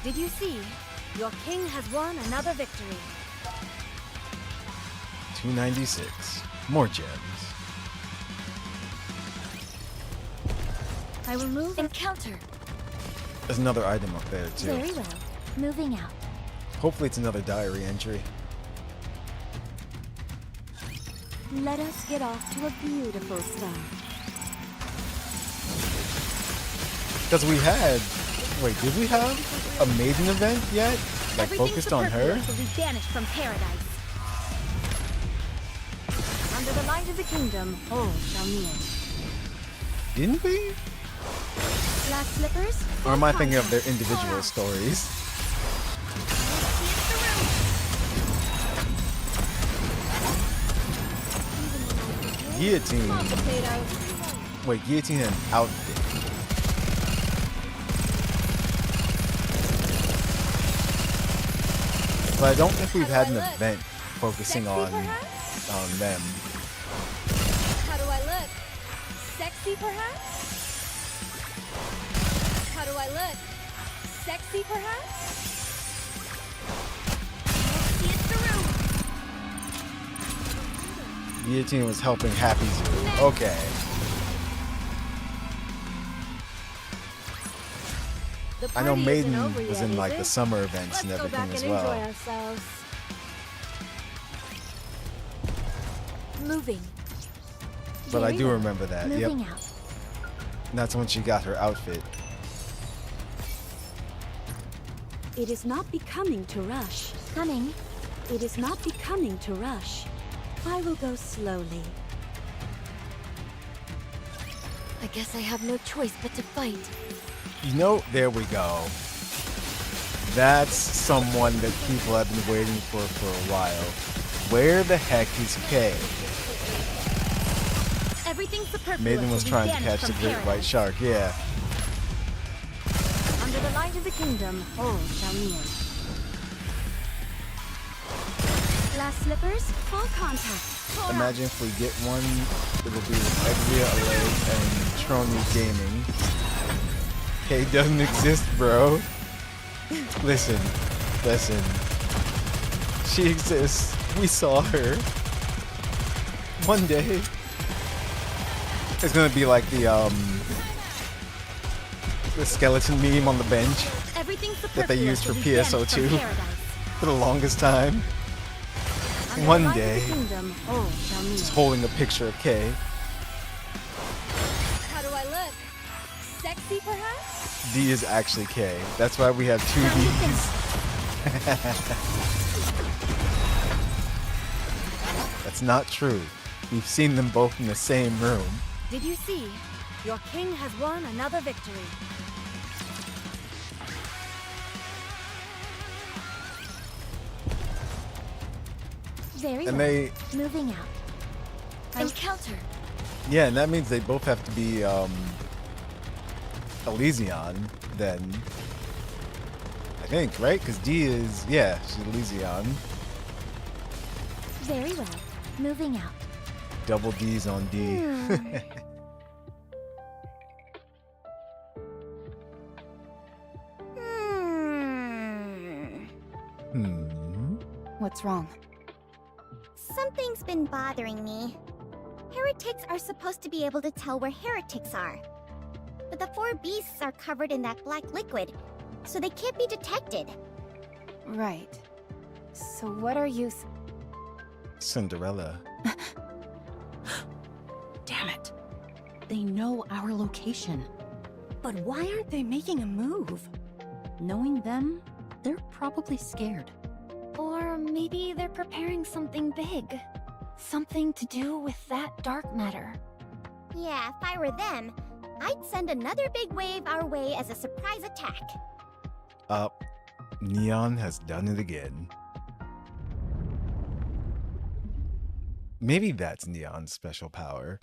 Did you see? Your king has won another victory. 296. More gems. I will move and counter. There's another item up there too. Very well. Moving out. Hopefully it's another diary entry. Let us get off to a beautiful start. Because we had... Wait, did we have a maiden event yet? Like Everything focused on her? superfluous will be banished from paradise. Under the light of the kingdom, all shall kneel. Didn't we? Glass slippers. Or am I thinking of their individual stories? Guillotine. Wait, guillotine and outfit. But I don't think we've had an event focusing on them. How do I look? Sexy, perhaps? How do I look? Sexy, perhaps? Guillotine was helping Happy Zoo. Okay. I know Maiden was in like the summer events and everything as well. Ourselves. Moving. But I Very do well. remember that. Moving Yep. out. And that's when she got her outfit. It is not becoming to rush. Coming. It is not becoming to rush. I will go slowly. I guess I have no choice but to fight. You know, there we go. That's someone that people have been waiting for a while. Where the heck is Kay? Everything superfluous Maiden was will be trying to banished catch the from great white paradise. shark, yeah. Under the light of the kingdom, all shall kneel. Glass slippers, full contact. Imagine if we get one, it'll be with Exia, Alay, and Trony Gaming. Kay doesn't exist, bro. Listen. She exists. We saw her. One day. It's gonna be like the skeleton meme on the bench that they used for PSO2 for the longest time. One day, just holding a picture of Kay. How do I look? Sexy, perhaps? D is actually Kay. That's why we have two Ds. That's not true. We've seen them both in the same room. Did you see? Your king has won another victory. Very And well. they, Moving out. Encounter. yeah, and that means they both have to be Elysion then. I think, right? Because D is, yeah, she's Elysion. Very well. Moving out. Double D's on D. What's wrong? Something's been bothering me. Heretics are supposed to be able to tell where heretics are. But the four beasts are covered in that black liquid, so they can't be detected. Right. So what are you... Cinderella. Damn it. They know our location. But why aren't they making a move? Knowing them, they're probably scared. Or maybe they're preparing something big. Something to do with that dark matter. Yeah, if I were them, I'd send another big wave our way as a surprise attack. Neon has done it again. Maybe that's Neon's special power.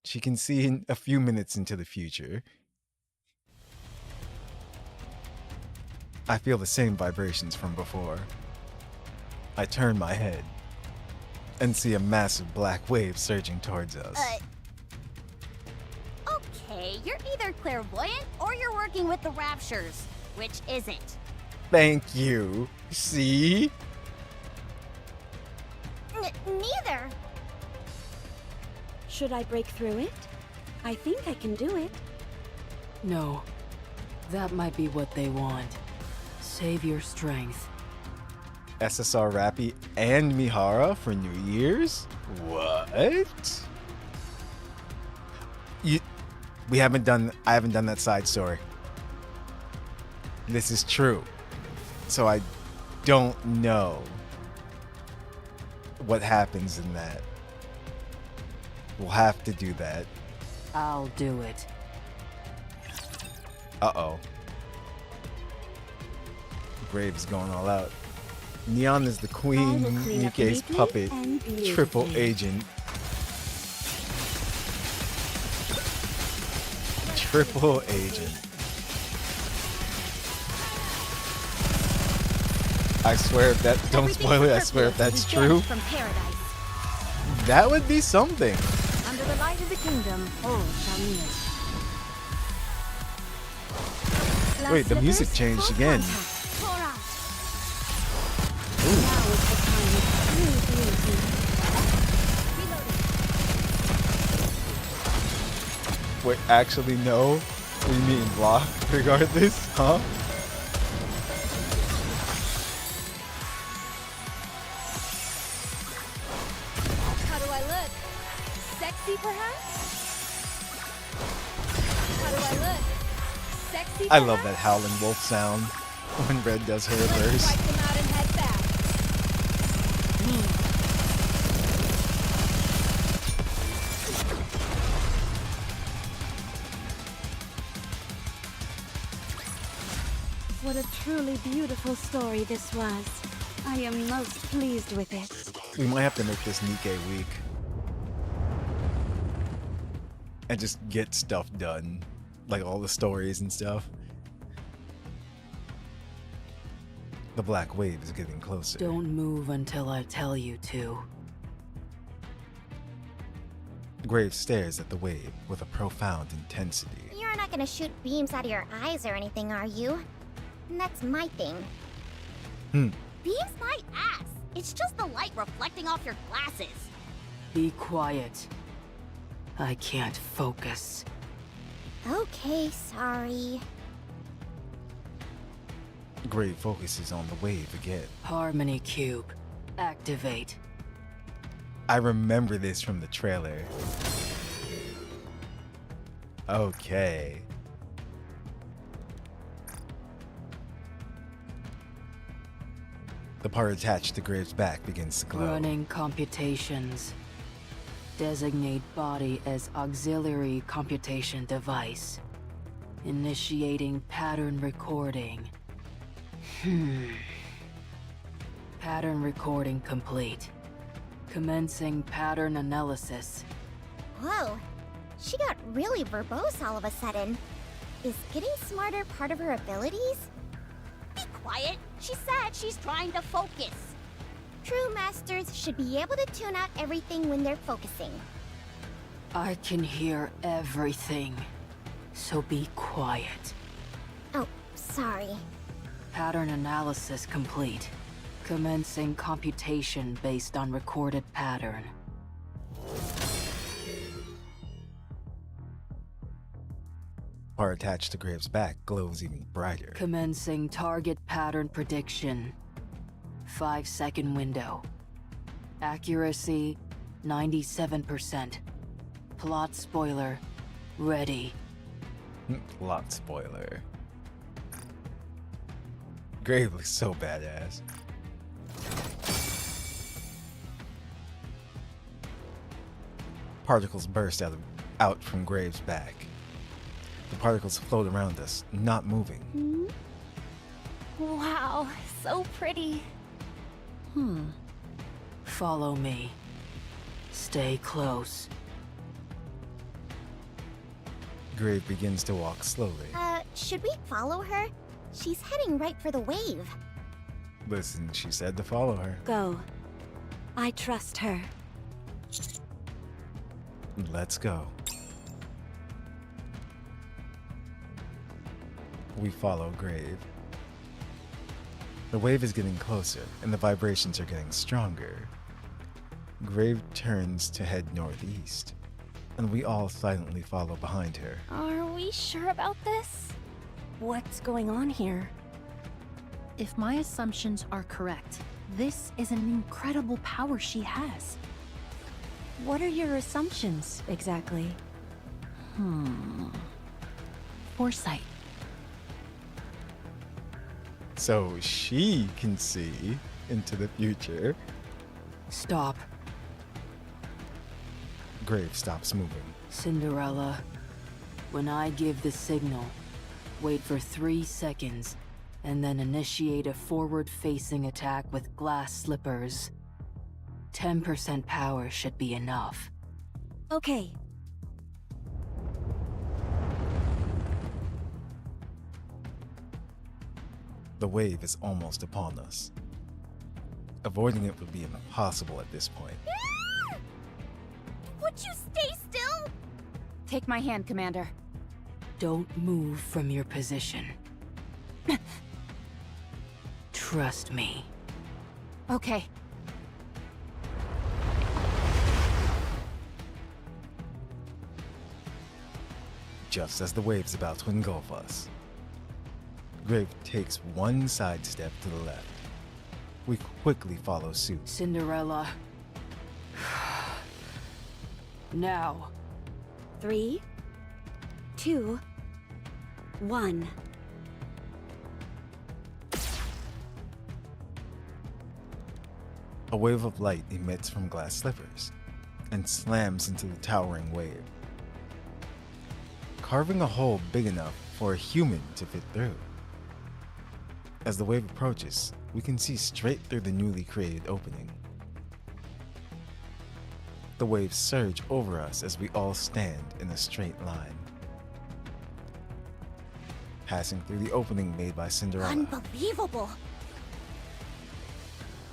She can see in a few minutes into the future. I feel the same vibrations from before. I turn my head and see a massive black wave surging towards us. Okay, you're either clairvoyant or you're working with the Raptures. Which is it? Thank you. See? Neither. Should I break through it? I think I can do it. No. That might be what they want. Save your strength. SSR Rappy and Mihara for New Year's? What? I haven't done that side story. This is true. So I don't know what happens in that. We'll have to do that. I'll do it. Uh-oh. Graves going all out. Neon is the queen, Nikke's puppet, triple agent. Triple agent. I swear if that, don't spoil it, I swear if that's true, From paradise. that would be something. Under the light of the kingdom, all shall kneel. Wait, the music changed again. Pour out. Now is the time of true beauty. Wait, actually no? What do you mean, block? Regardless, huh? How do I look? Sexy, perhaps? How do I look? Sexy, I love that howling wolf sound when Red does her verse. Wipe them out and head back. What a truly beautiful story this was. I am most pleased with it. We might have to make this Nikke week. And just get stuff done. Like all the stories and stuff. The black wave is getting closer. Don't move until I tell you to. Graves stares at the wave with a profound intensity. You're not gonna shoot beams out of your eyes or anything, are you? That's my thing. beams my ass. It's just the light reflecting off your glasses. Be quiet. I can't focus. Okay, sorry. Grave focuses on the wave again. Harmony Cube. Activate. I remember this from the trailer. Okay. The part attached to Grave's back begins to glow. Running computations. Designate body as auxiliary computation device. Initiating pattern recording. Pattern recording complete. Commencing pattern analysis. Whoa, she got really verbose all of a sudden. Is getting smarter part of her abilities? Be quiet. She said she's trying to focus. True masters should be able to tune out everything when they're focusing. I can hear everything, so be quiet. Oh, sorry. Pattern analysis complete. Commencing computation based on recorded pattern. Part attached to Grave's back glows even brighter. Commencing target pattern prediction. 5-second window. Accuracy 97%. Plot spoiler ready. Lot spoiler. Grave looks so badass. Particles burst out from Grave's back. The particles float around us, not moving. Wow, so pretty. Follow me. Stay close. Grave begins to walk slowly. Should we follow her? She's heading right for the wave. Listen, she said to follow her. Go. I trust her. Let's go. We follow Grave. The wave is getting closer, and the vibrations are getting stronger. Grave turns to head northeast, and we all silently follow behind her. Are we sure about this? What's going on here? If my assumptions are correct, this is an incredible power she has. What are your assumptions, exactly? Foresight. So she can see into the future. Stop. Grave stops moving. Cinderella, when I give the signal, wait for 3 seconds, and then initiate a forward-facing attack with glass slippers. 10% power should be enough. Okay. The wave is almost upon us. Avoiding it would be impossible at this point. Would you stay still? Take my hand, Commander. Don't move from your position. Trust me. Okay. Just as the wave's about to engulf us, Grave takes one sidestep to the left. We quickly follow suit. Cinderella. Now. 3, 2, 1. A wave of light emits from glass slippers and slams into the towering wave, carving a hole big enough for a human to fit through. As the wave approaches, we can see straight through the newly created opening. The waves surge over us as we all stand in a straight line, passing through the opening made by Cinderella. Unbelievable.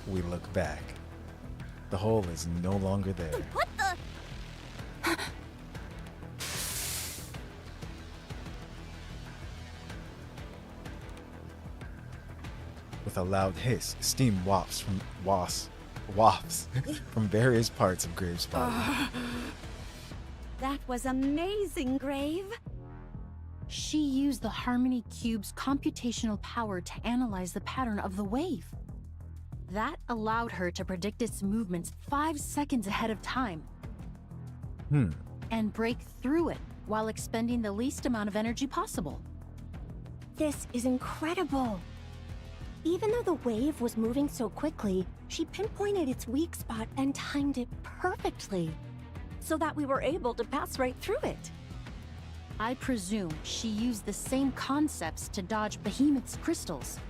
We look back. The hole is no longer there. What the? With with a loud hiss, steam wafts from various parts of Grave's body. That was amazing, Grave. She used the Harmony Cube's computational power to analyze the pattern of the wave. That allowed her to predict its movements 5 seconds ahead of time. And break through it while expending the least amount of energy possible. This is incredible. Even though the wave was moving so quickly, she pinpointed its weak spot and timed it perfectly, so that we were able to pass right through it. I presume she used the same concepts to dodge Behemoth's crystals.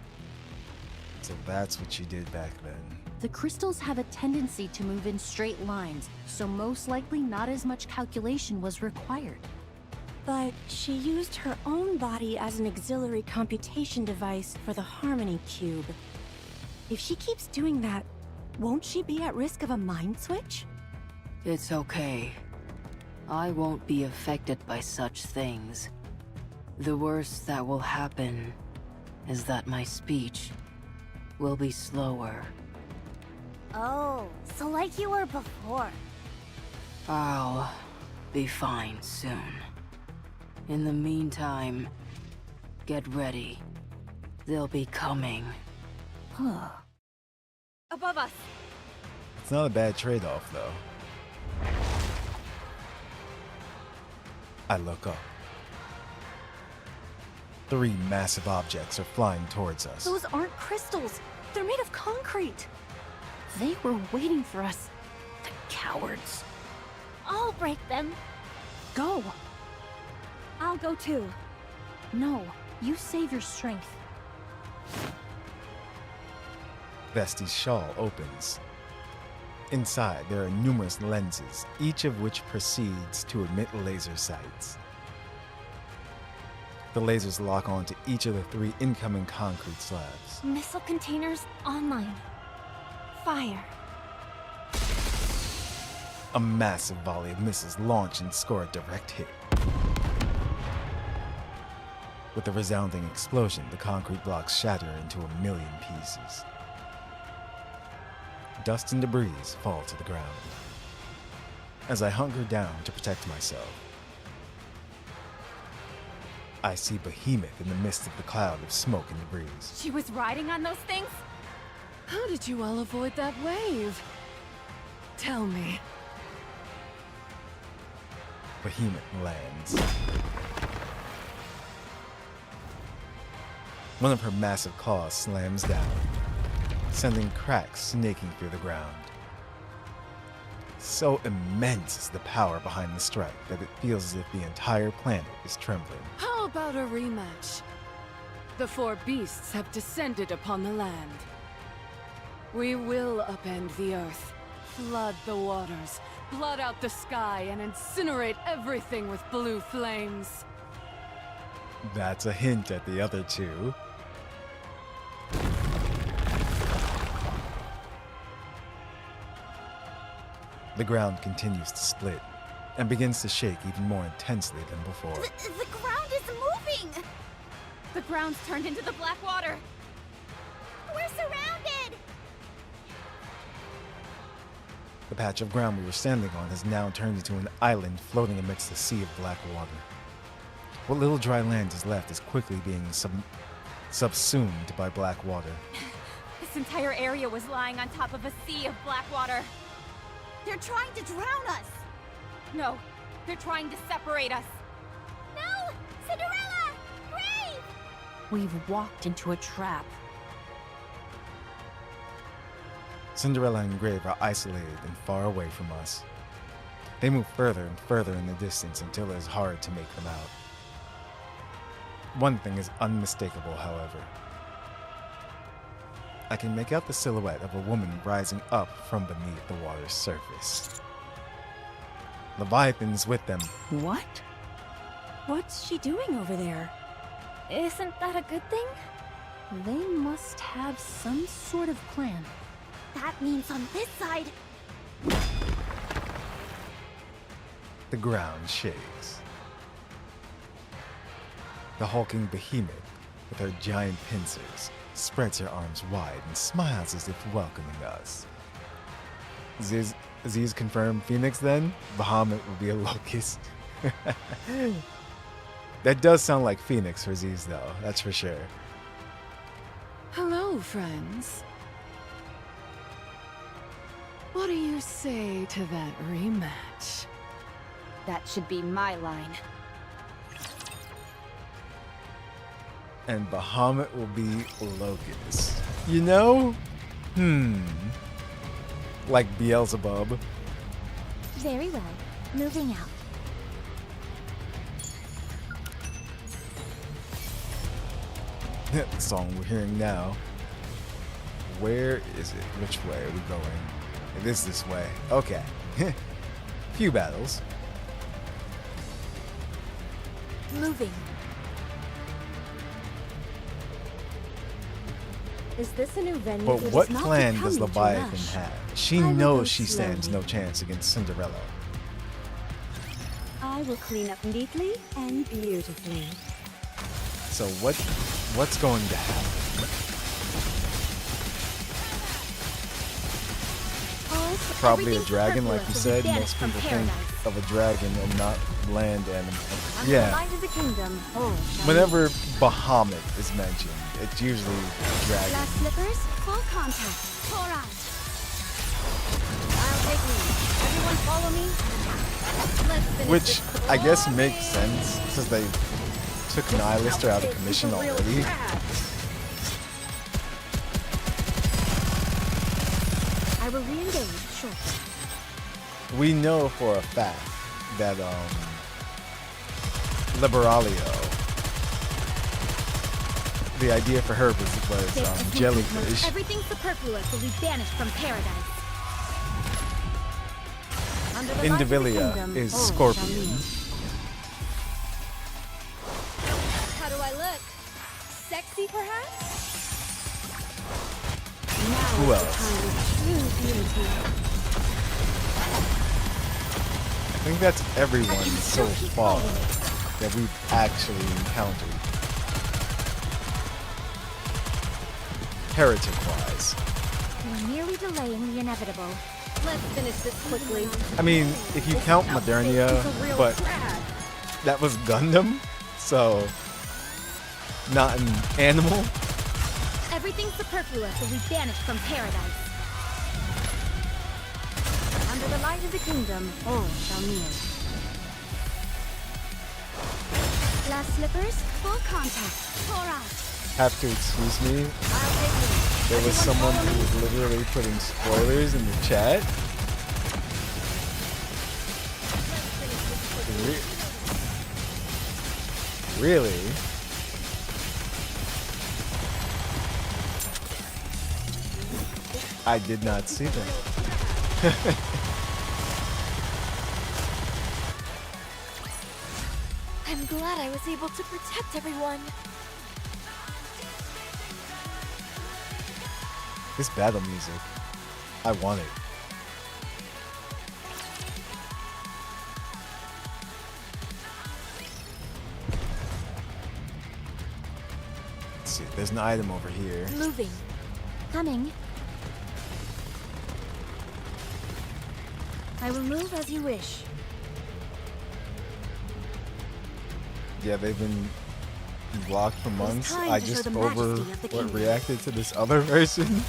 So that's what she did back then. The crystals have a tendency to move in straight lines, so most likely not as much calculation was required. But she used her own body as an auxiliary computation device for the Harmony Cube. If she keeps doing that, won't she be at risk of a mind switch? It's okay. I won't be affected by such things. The worst that will happen is that my speech will be slower. Oh, so like you were before. I'll be fine soon. In the meantime, get ready. They'll be coming. Above us. It's not a bad trade-off, though. I look up. 3 massive objects are flying towards us. Those aren't crystals. They're made of concrete. They were waiting for us. The cowards. I'll break them. Go! I'll go too. No, you save your strength. Vesti's shawl opens. Inside, there are numerous lenses, each of which proceeds to emit laser sights. The lasers lock onto each of the 3 incoming concrete slabs. Missile containers online. Fire. A massive volley of missiles launch and score a direct hit. With a resounding explosion, the concrete blocks shatter into 1,000,000 pieces. Dust and debris fall to the ground. As I hunker down to protect myself, I see Behemoth in the midst of the cloud of smoke and debris. She was riding on those things? How did you all avoid that wave? Tell me. Behemoth lands. One of her massive claws slams down, sending cracks snaking through the ground. So immense is the power behind the strike that it feels as if the entire planet is trembling. How about a rematch? The 4 beasts have descended upon the land. We will upend the earth, flood the waters, blot out the sky, and incinerate everything with blue flames. That's a hint at the other 2. The ground continues to split and begins to shake even more intensely than before. The ground is moving! The ground's turned into the black water. We're surrounded! The patch of ground we were standing on has now turned into an island floating amidst a sea of black water. What little dry land is left is quickly being subsumed by black water. This entire area was lying on top of a sea of black water. They're trying to drown us! No, they're trying to separate us. No! Cinderella! Brave! We've walked into a trap. Cinderella and Grave are isolated and far away from us. They move further and further in the distance until it is hard to make them out. One thing is unmistakable, however. I can make out the silhouette of a woman rising up from beneath the water's surface. Leviathan's with them. What? What's she doing over there? Isn't that a good thing? They must have some sort of plan. That means on this side... The ground shakes. The hulking behemoth, with her giant pincers, spreads her arms wide and smiles as if welcoming us. Aziz confirmed Phoenix then? Bahamut will be a locust. That does sound like Phoenix for Aziz though, that's for sure. Hello, friends. What do you say to that rematch? That should be my line. And Bahamut will be locust. You know? Like Beelzebub. Very well. Moving out. The song we're hearing now. Where is it? Which way are we going? It is this way. Okay. Few battles. Moving. Is this a new venue? But It what is not plan does becoming too Leviathan rash. have? She I will go knows she stands slowly. no chance against Cinderella. I will clean up neatly and beautifully. So what's going to happen? Probably a dragon, like you said. Most people think of a dragon and not land animal. Yeah. Whenever Bahamut is mentioned, it's usually dragon. Glass slippers, full contact. Pour out. I'll take lead. Everyone follow me. Let's finish Which this I guess glory. makes sense since they took Nihilister out of commission already. I will re-engage shortly. We know for a fact that Liberalio, the idea for her was jellyfish. Everything superfluous will be banished from paradise. Under the light of the Indivilia kingdom, is all shall Scorpion. kneel. How do I look? Sexy, perhaps? Who else? I think that's everyone so far that we've actually encountered. Heretic-wise. You're merely delaying the inevitable. Let's finish this quickly. I mean, if you count Modernia, but that was Gundam, so not an animal. Everything superfluous will be banished from paradise. Under the light of the kingdom, all shall kneel. Glass slippers, full contact. Pour out. Have to excuse me. I'll take lead. There was someone who was literally putting spoilers in the chat. Really? I did not see that. I'm glad I was able to protect everyone. This battle music, I want it. Let's see, there's an item over here. Moving. Coming. I will move as you wish. Yeah, they've been blocked for months. time I to show just the majesty of the kingdom. reacted to this other version.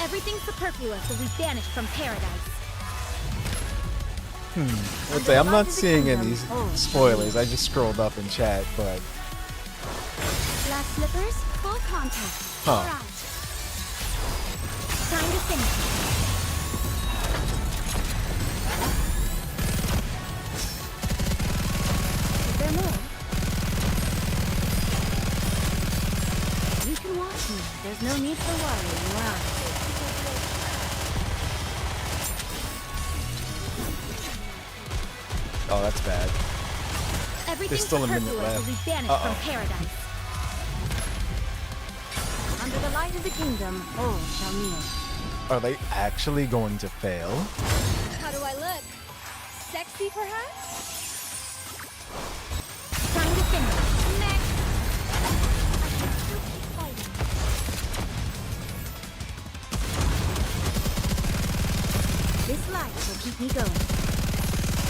Everything superfluous will be banished from paradise. Let's say I'm not seeing any spoilers. I just scrolled up in chat, but Glass slippers, full contact. Huh. Pour out. Time to finish. Is there more? You can watch me. There's no need for worrying, right? oh, that's bad. Everything There's still a minute superfluous will be left. banished from paradise. Under the light of the kingdom, all shall kneel. Are they actually going to fail? How do I look? Sexy, perhaps? Time to finish. Next. This light will keep me going.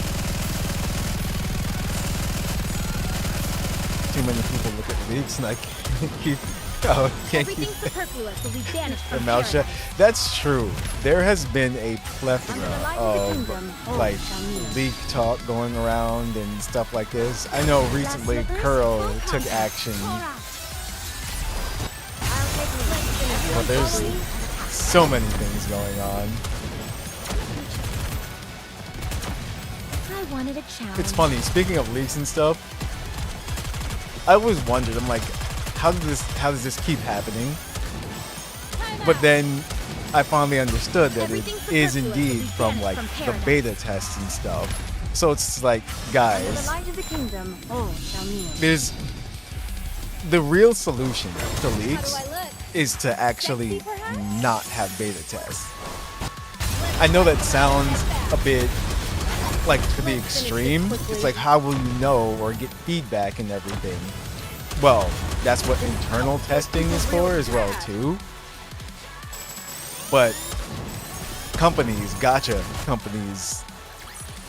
Too many people look at leaks and I can't keep. Oh, can't keep Everything superfluous will be banished their from mouth shut. paradise. That's true. There has been a plethora Under the light of the kingdom, of all like shall kneel. leak talk going around and stuff like this. I know recently slippers, Curl full took contact. action, Pour out. I'll take lead. but there's so many things going on. I wanted a challenge. It's funny. Speaking of leaks and stuff, I always wondered. I'm like, how does this keep happening? But then I finally understood that it is indeed from like the beta tests and stuff. So it's like, Under the guys, light of the kingdom, all shall kneel. there's the real solution to How leaks do I look? is to actually Sexy, perhaps? not have beta tests. I know that sounds a bit like to the extreme. It's like, how will you know or get feedback and everything? Well, that's what internal testing is for as well too. But companies, gotcha companies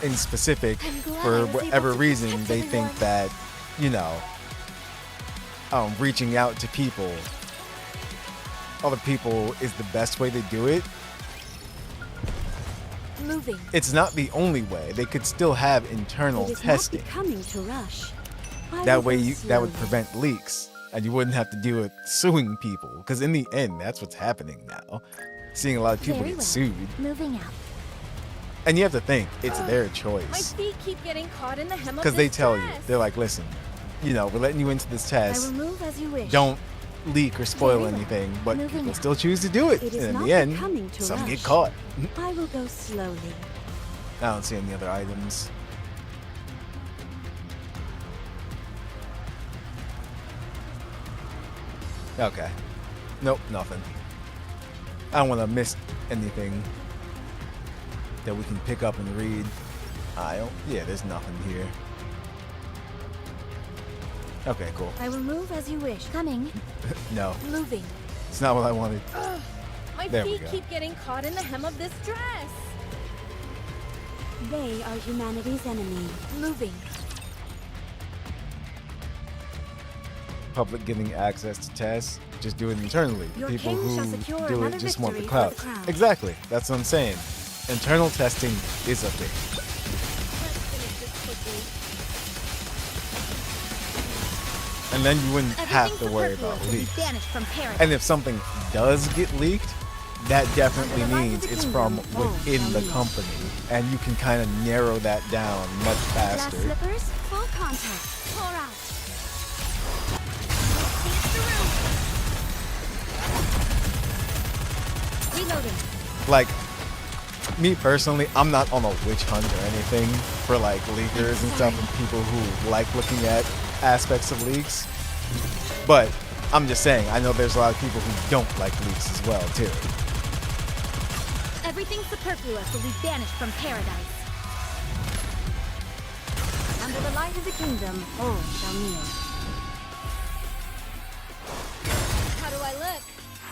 in specific, for whatever reason, they think that, you know, reaching out to people, other people, is the best way to do it. Moving. It's not the only way. They could still have internal It is not testing. becoming to rush. I That will way, go that would slowly. prevent leaks, and you wouldn't have to deal with suing people. Because in the end, that's what's happening now. Seeing a lot of people Very get well. sued, Moving out. and you have to think it's their My choice. feet keep getting caught in the hem of Because they this tell you, dress. they're like, listen, you know, we're letting you into this I test. will move as you wish. Don't leak or spoil Very well. anything, but Moving people out. still choose to do it. It is And in not the end, becoming to some get rush. caught. I will go slowly. I don't see any other items. Okay. Nope, nothing. I don't want to miss anything that we can pick up and read. I don't. Yeah, there's nothing here. Okay, cool. I will move as you wish. Coming. No, Moving. it's not what I wanted. My There we feet go. keep getting caught in the hem of this dress. They are humanity's enemy. Moving. Public getting access to tests, just do it internally. Your People king who shall secure do another it just want the victory for clout. the crown. Exactly, that's what I'm saying. Internal testing is a thing. Let's finish this quickly. And then you wouldn't have to Everything worry superfluous about will be leaks. banished from paradise. And if something does get leaked, that definitely Under the light of means the it's kingdom, from all within shall the kneel. company. And you can kind of narrow that down much Glass faster. slippers, full contact. Pour out. Reloading. Like, me personally, I'm not on a witch hunt or anything for like leakers and stuff and people who like looking at aspects of leaks. But I'm just saying, I know there's a lot of people who don't like leaks as well too. Everything superfluous will be banished from paradise. Under the light of the kingdom, all shall kneel. How do I look?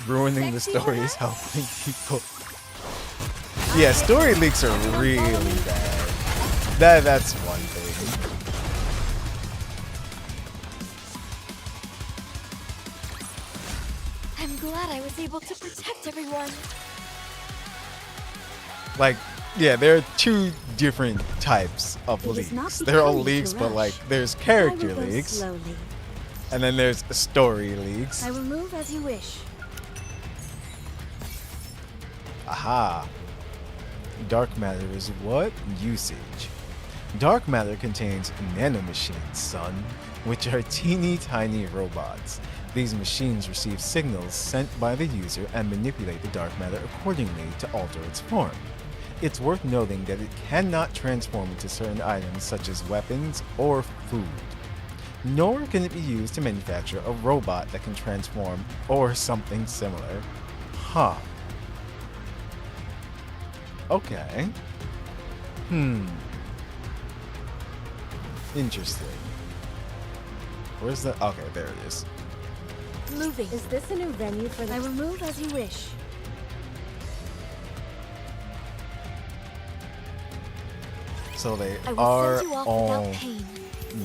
Ruining the Sexy story is perhaps? helping people. Yeah, story leaks are really bad. That's one thing. I'm glad I was able to protect everyone. Like, yeah, there are two different types of It is not leaks. They're all becoming to leaks, but rush. like there's I character will go leaks, slowly. and then there's story leaks. I will move as you wish. Aha. Dark matter is what? Usage. Dark matter contains nanomachines, son, which are teeny tiny robots. These machines receive signals sent by the user and manipulate the dark matter accordingly to alter its form. It's worth noting that it cannot transform into certain items such as weapons or food. Nor can it be used to manufacture a robot that can transform or something similar. Huh. Okay. Interesting. Where's the... Okay, there it is. Moving. Is this a new venue for the... I will move as you wish. So they I will are send you off all without pain.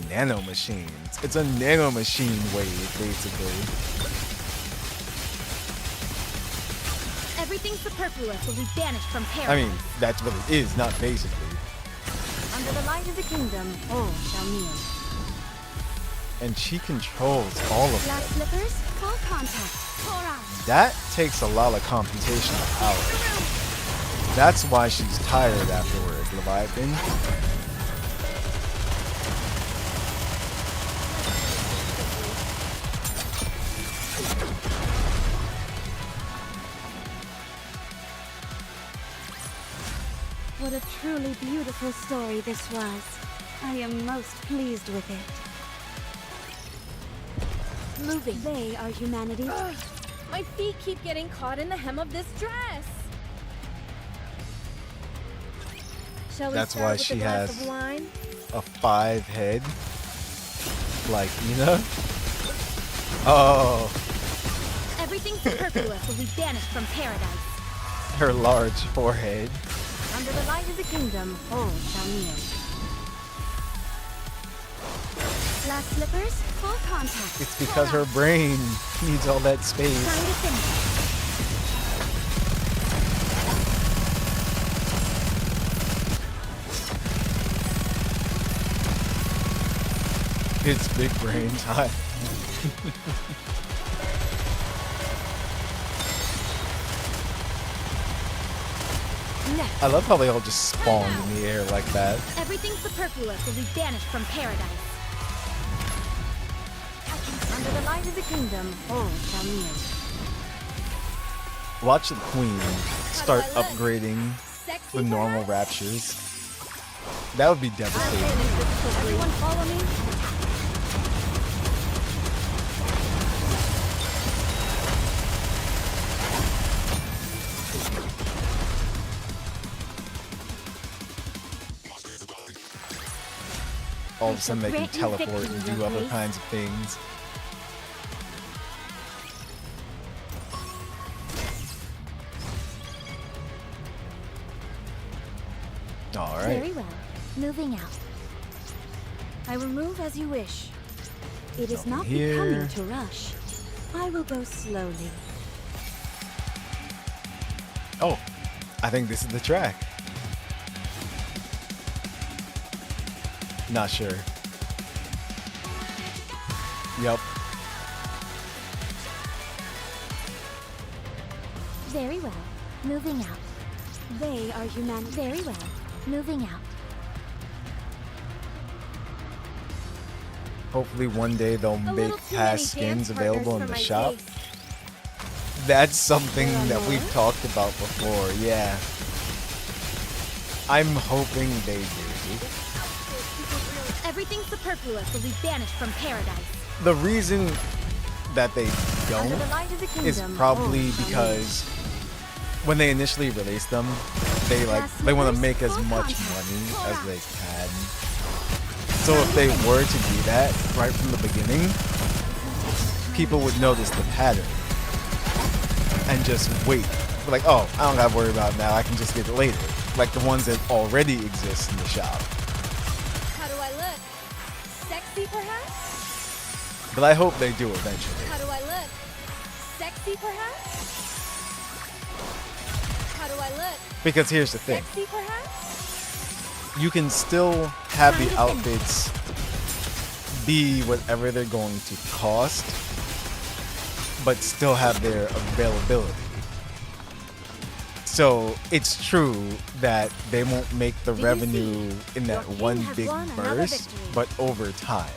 nano machines. It's a nano machine wave, basically. Everything superfluous will be banished from paradise. I mean, that's what it is, not basically. Under the light of the kingdom, all shall kneel. And she controls all of Glass it. slippers, full contact. Pour out. That takes a lot of computational power. That's why she's tired afterwards, Leviathan. What a truly beautiful story this was. I am most pleased with it. Moving. They are humanity. Ugh, my feet keep getting caught in the hem of this dress. Shall we That's start why with she a glass has of wine? a 5 head. Like Ina. Oh, Everything superfluous will be banished from paradise. her large forehead. Under the light of the kingdom, all shall kneel. Glass slippers, full contact. It's because her brain needs all that space. Time to finish. It's big brain time. Next. I love how they all just spawn in the air like that. Everything superfluous will be banished from paradise. Under the light of the kingdom, all shall kneel. Watch the queen start How do I look? upgrading Sexy the normal perhaps? raptures. That would be devastating. Everyone follow me. All of a sudden they can grant you teleport victory, and your do other grace. kinds of things. Alright. Very well. Moving out. I will move as you wish. It is Nothing not here. becoming to rush. I will go slowly. Oh, I think this is the track. Not sure. Yep. Very well. Moving out. They are humanity. Very well. Moving out. Hopefully one day they'll A make little too past many dance skins available in partners the for my shop. taste. That's something There are that more? we've talked about before, yeah. I'm hoping they do. Everything superfluous will be banished from paradise. The reason that they Under the don't light of the is kingdom, probably all shall because when they initially release them, they want to make as much money as they can. So if they were to do that right from the beginning, people would notice the pattern and just wait. Like, oh, I don't gotta worry about it now, I can just get it later. Like the ones that already exist in the shop. How do I look? Sexy, perhaps? But I hope they do eventually. How do I look? Sexy, perhaps? How do I look? Because here's the thing. Sexy, perhaps? You can still have the outfits be whatever they're going to cost, but still have their availability. So it's true that they won't make the Did you revenue in that Your king one has big won another burst, victory. but over time.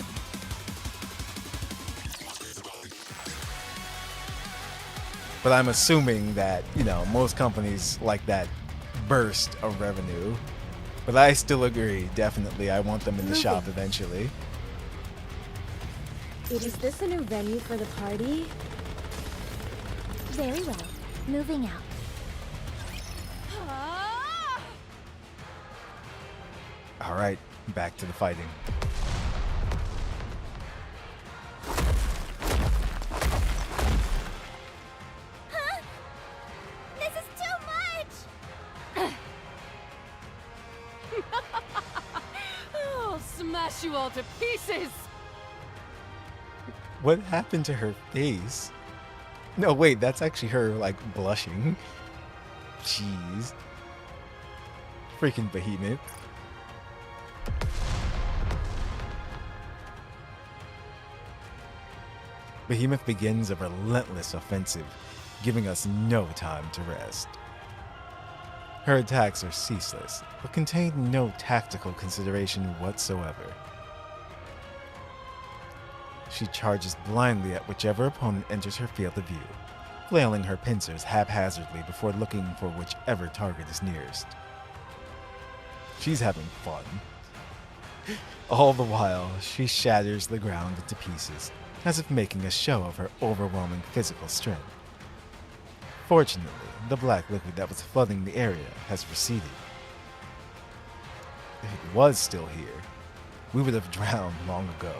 But I'm assuming that, you know, most companies like that burst of revenue. But I still agree, definitely. I want them in the shop eventually. Is this a new venue for the party? Very well. Moving out. All right, back to the fighting. you all to pieces! What happened to her face? No, wait, that's actually her, like, blushing. Jeez. Freaking Behemoth. Behemoth begins a relentless offensive, giving us no time to rest. Her attacks are ceaseless, but contain no tactical consideration whatsoever. She charges blindly at whichever opponent enters her field of view, flailing her pincers haphazardly before looking for whichever target is nearest. She's having fun. All the while, she shatters the ground into pieces, as if making a show of her overwhelming physical strength. Fortunately, the black liquid that was flooding the area has receded. If it was still here, we would have drowned long ago.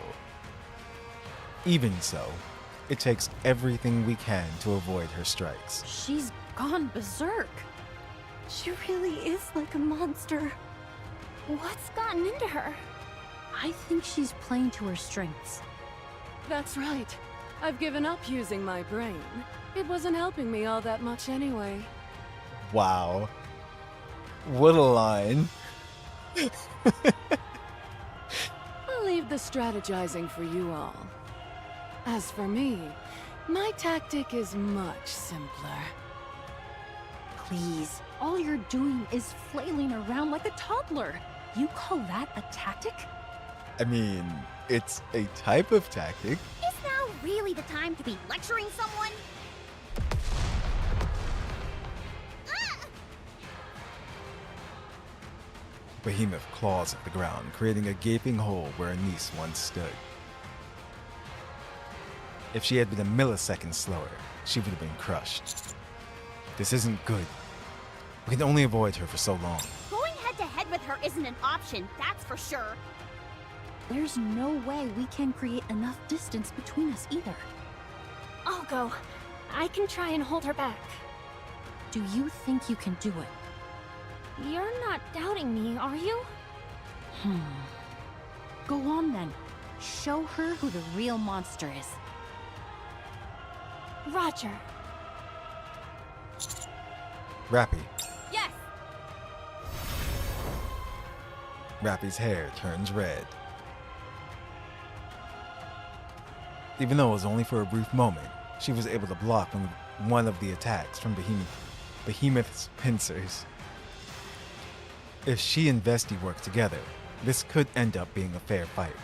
Even so, it takes everything we can to avoid her strikes. She's gone berserk. She really is like a monster. What's gotten into her? I think she's playing to her strengths. That's right. I've given up using my brain. It wasn't helping me all that much anyway. Wow. What a line. I'll leave the strategizing for you all. As for me, my tactic is much simpler. Please, all you're doing is flailing around like a toddler. You call that a tactic? I mean, it's a type of tactic. Is now really the time to be lecturing someone? Behemoth claws at the ground, creating a gaping hole where Anise once stood. If she had been a millisecond slower, she would have been crushed. This isn't good. We can only avoid her for so long. Going head-to-head with her isn't an option, that's for sure. There's no way we can create enough distance between us either. I'll go. I can try and hold her back. Do you think you can do it? You're not doubting me, are you? Go on then. Show her who the real monster is. Roger. Rappy. Yes! Rappy's hair turns red. Even though it was only for a brief moment, she was able to block one of the attacks from Behemoth's pincers. If she and Vesti work together, this could end up being a fair fight.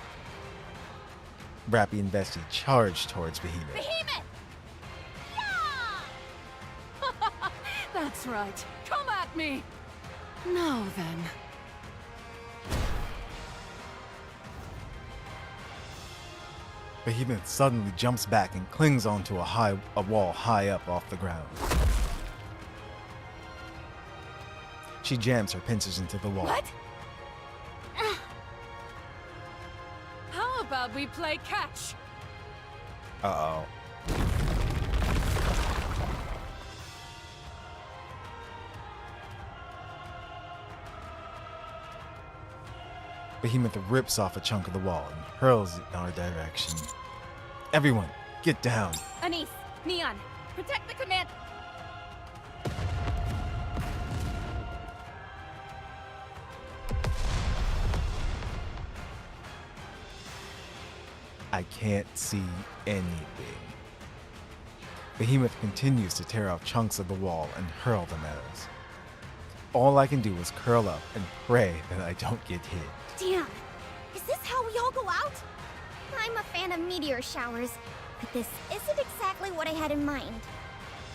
Rappy and Vesti charge towards Behemoth. Behemoth! That's right. Come at me! Now then. Behemoth suddenly jumps back and clings onto a wall high up off the ground. She jams her pincers into the wall. What? How about we play catch? Uh-oh. Behemoth rips off a chunk of the wall and hurls it in our direction. Everyone, get down. Anise, Neon, protect the command. I can't see anything. Behemoth continues to tear off chunks of the wall and hurl them at us. All I can do is curl up and pray that I don't get hit. Damn, is this how we all go out? I'm a fan of meteor showers, but this isn't exactly what I had in mind.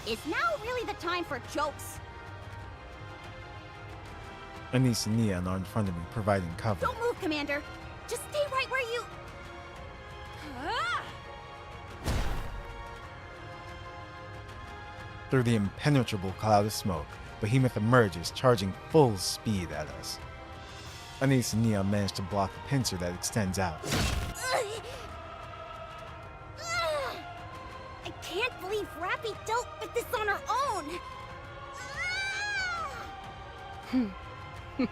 Is now really the time for jokes? Anise and Neon are in front of me, providing cover. Don't move, Commander. Just stay right where you... Through the impenetrable cloud of smoke, Behemoth emerges, charging full speed at us. Anise and Neon manage to block the pincer that extends out. I can't believe Rappy dealt with this on her own!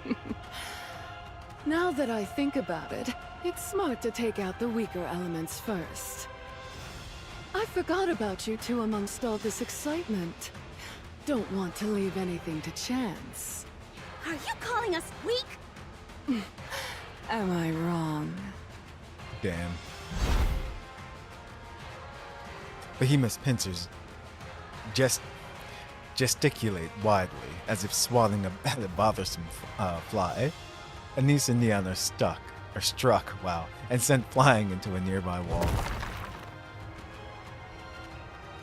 Now that I think about it, It's smart to take out the weaker elements first. I forgot about you two amongst all this excitement. Don't want to leave anything to chance. Are you calling us weak? Am I wrong? Damn. Behemoth's pincers gesticulate widely, as if swatting a bothersome fly. Anise and Neon are struck, and sent flying into a nearby wall.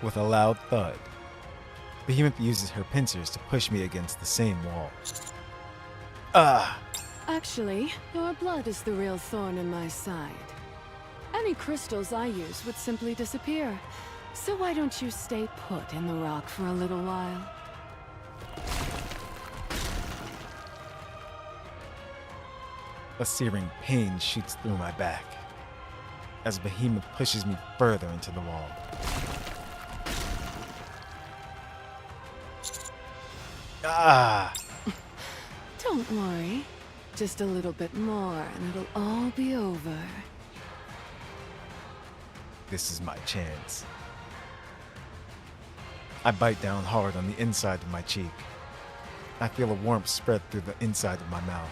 With a loud thud, Behemoth uses her pincers to push me against the same wall. Ah! Actually, your blood is the real thorn in my side. Any crystals I use would simply disappear. So why don't you stay put in the rock for a little while? A searing pain shoots through my back as Behemoth pushes me further into the wall. Ah! Don't worry. Just a little bit more and it'll all be over. This is my chance. I bite down hard on the inside of my cheek. I feel a warmth spread through the inside of my mouth.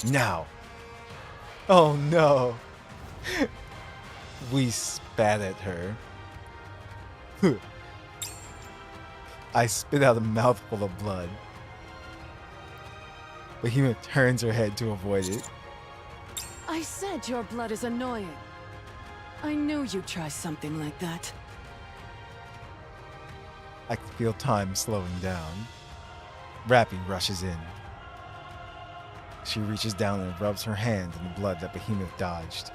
Now! Oh no! We spat at her. I spit out a mouthful of blood. Behemoth turns her head to avoid it. I said your blood is annoying. I knew you'd try something like that. I can feel time slowing down. Rappy rushes in. She reaches down and rubs her hand in the blood that Behemoth dodged,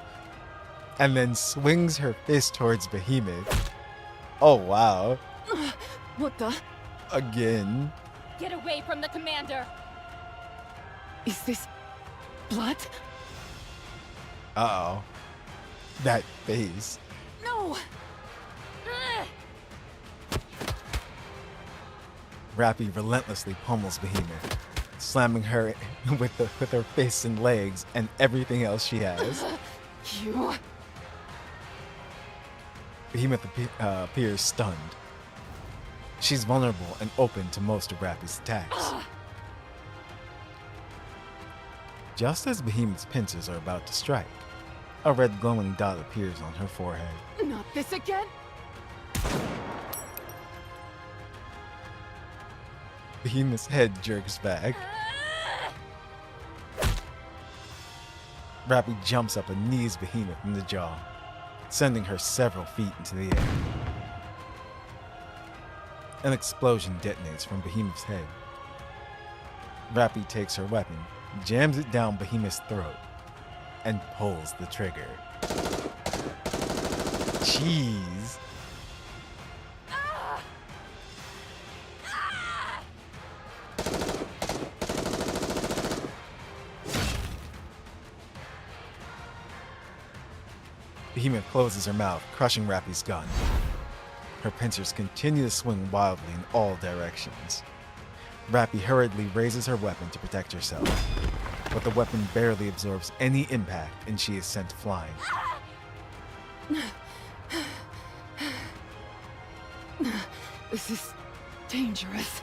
and then swings her fist towards Behemoth. Oh wow. What the? Again. Get away from the commander! Is this blood? Uh-oh. That face. No! Rappy relentlessly pummels Behemoth, slamming her with her fists and legs and everything else she has. You... Behemoth appears stunned. She's vulnerable and open to most of Rappy's attacks. Just as Behemoth's pincers are about to strike, a red glowing dot appears on her forehead. Not this again! Behemoth's head jerks back. Rappy jumps up and knees Behemoth in the jaw, sending her several feet into the air. An explosion detonates from Behemoth's head. Rappy takes her weapon, jams it down Behemoth's throat, and pulls the trigger. Jeez. Behemoth closes her mouth, crushing Rappy's gun. Her pincers continue to swing wildly in all directions. Rappy hurriedly raises her weapon to protect herself, but the weapon barely absorbs any impact and she is sent flying. This is dangerous.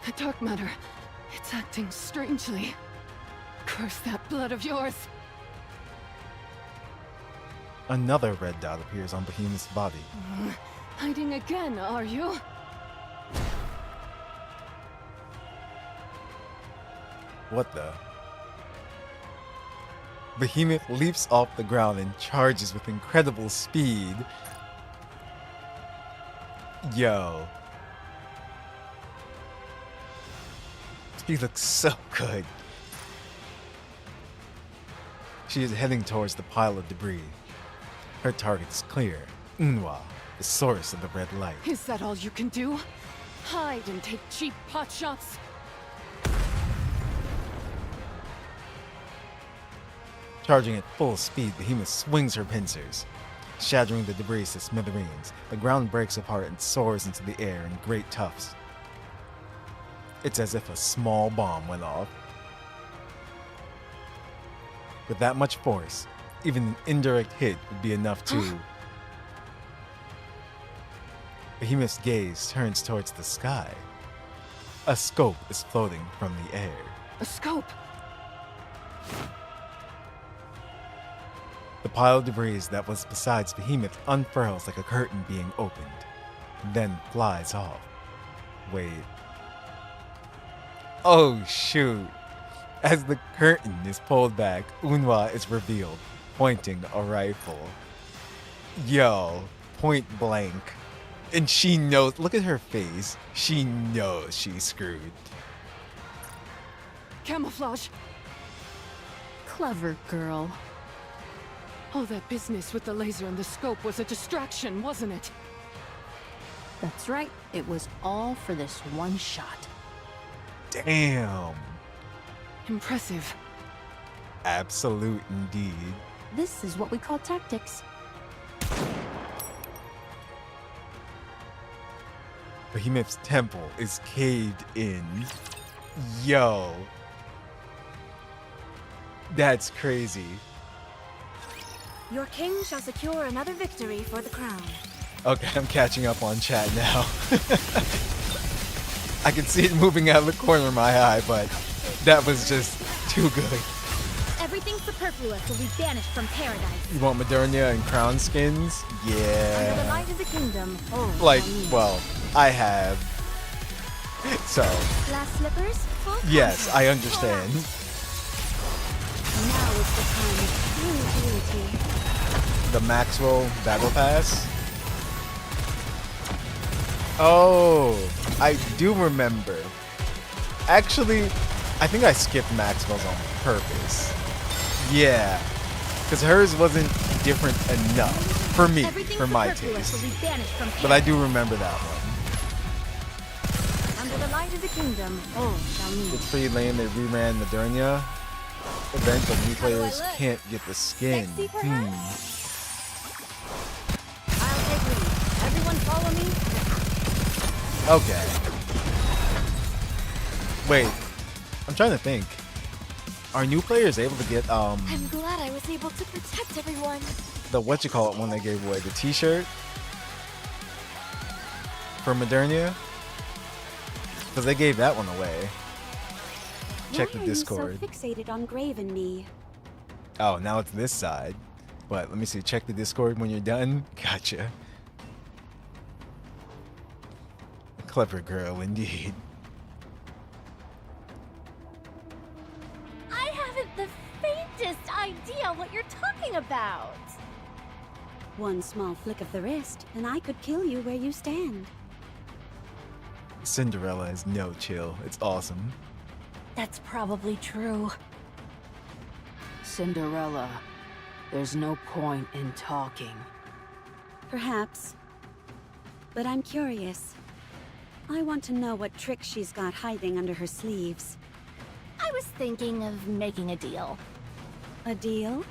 The dark matter, it's acting strangely. Curse that blood of yours. Another red dot appears on Behemoth's body. Hiding again, are you? What the? Behemoth leaps off the ground and charges with incredible speed. Yo. She looks so good. She is heading towards the pile of debris. Her target is clear. Unwa, the source of the red light. Is that all you can do? Hide and take cheap potshots? Charging at full speed, Behemoth swings her pincers, shattering the debris to smithereens. The ground breaks apart and soars into the air in great tufts. It's as if a small bomb went off. With that much force, even an indirect hit would be enough to... Behemoth's gaze turns towards the sky. A scope is floating from the air. A scope! The pile of debris that was beside Behemoth unfurls like a curtain being opened, then flies off. Wait. Oh shoot. As the curtain is pulled back, Unwa is revealed, pointing a rifle. Yo, point blank. And she knows, look at her face. She knows she's screwed. Camouflage! Clever girl. All that business with the laser and the scope was a distraction, wasn't it? That's right. It was all for this one shot. Damn. Impressive. Absolute indeed. This is what we call tactics. Behemoth's temple is caved in. Yo. That's crazy. Your king shall secure another victory for the crown. Okay, I'm catching up on chat now. I can see it moving out of the corner of my eye, but that was just too good. Everything superfluous will be banished from paradise. You want Modernia and crown skins? Under the Yeah. light of the kingdom. Oh, Like, well, I have. So, glass slippers? Full yes, contact. I understand. Now is the time of true beauty. The Maxwell Battle Pass. Oh, I do remember. Actually, I think I skipped Maxwell's on purpose. Yeah, because hers wasn't different enough for me, Everything for my superfluous taste. will be banished from But I paradise. do remember that one. Under the light of the kingdom, all shall meet. It's pretty lame they reran Modernia event, but new players look? can't get the skin. Sexy, I'll take lead. Everyone follow me. Okay. Wait, I'm trying to think. Are new players able to get I'm glad I was able to protect everyone. the whatchamacallit one they gave away, the t-shirt for Modernia? Because they gave that one away. Check the Why Discord. are you so fixated on Graven Me? Oh, now it's this side. But let me see, check the Discord when you're done. Gotcha. Clever girl indeed. I haven't the faintest idea what you're talking about. One small flick of the wrist, and I could kill you where you stand. Cinderella is no chill. It's awesome. That's probably true. Cinderella, there's no point in talking. Perhaps. But I'm curious. I want to know what tricks she's got hiding under her sleeves. I was thinking of making a deal. A deal?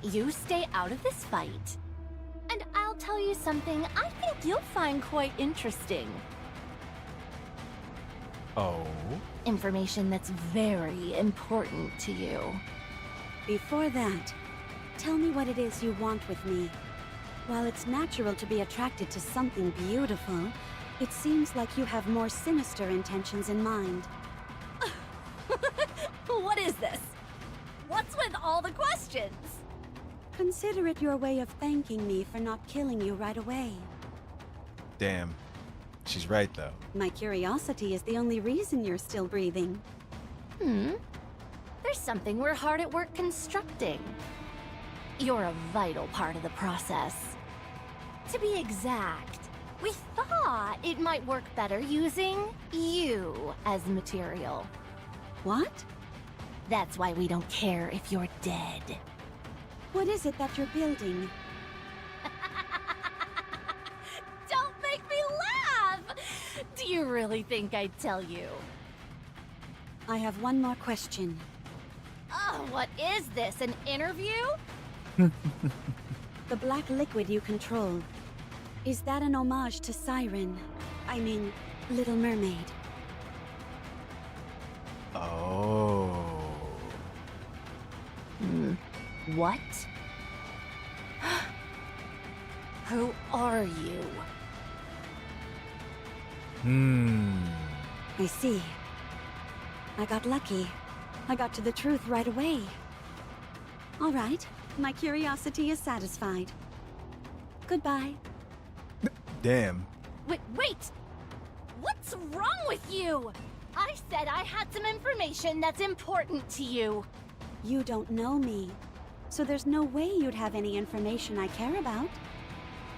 You stay out of this fight. And I'll tell you something I think you'll find quite interesting. Oh? Information that's very important to you. Before that, tell me what it is you want with me. While it's natural to be attracted to something beautiful, it seems like you have more sinister intentions in mind. What is this? What's with all the questions? Consider it your way of thanking me for not killing you right away. Damn. She's right, though. My curiosity is the only reason you're still breathing. There's something we're hard at work constructing. You're a vital part of the process. To be exact, we thought it might work better using you as material. What? That's why we don't care if you're dead. What is it that you're building? Don't make me laugh! Do you really think I'd tell you? I have one more question. Oh, what is this, an interview? The black liquid you control. Is that an homage to Siren? I mean, Little Mermaid. Oh. What? Who are you? I see. I got lucky. I got to the truth right away. All right, my curiosity is satisfied. Goodbye. Damn. Wait! What's wrong with you? I said I had some information that's important to you. You don't know me, so there's no way you'd have any information I care about.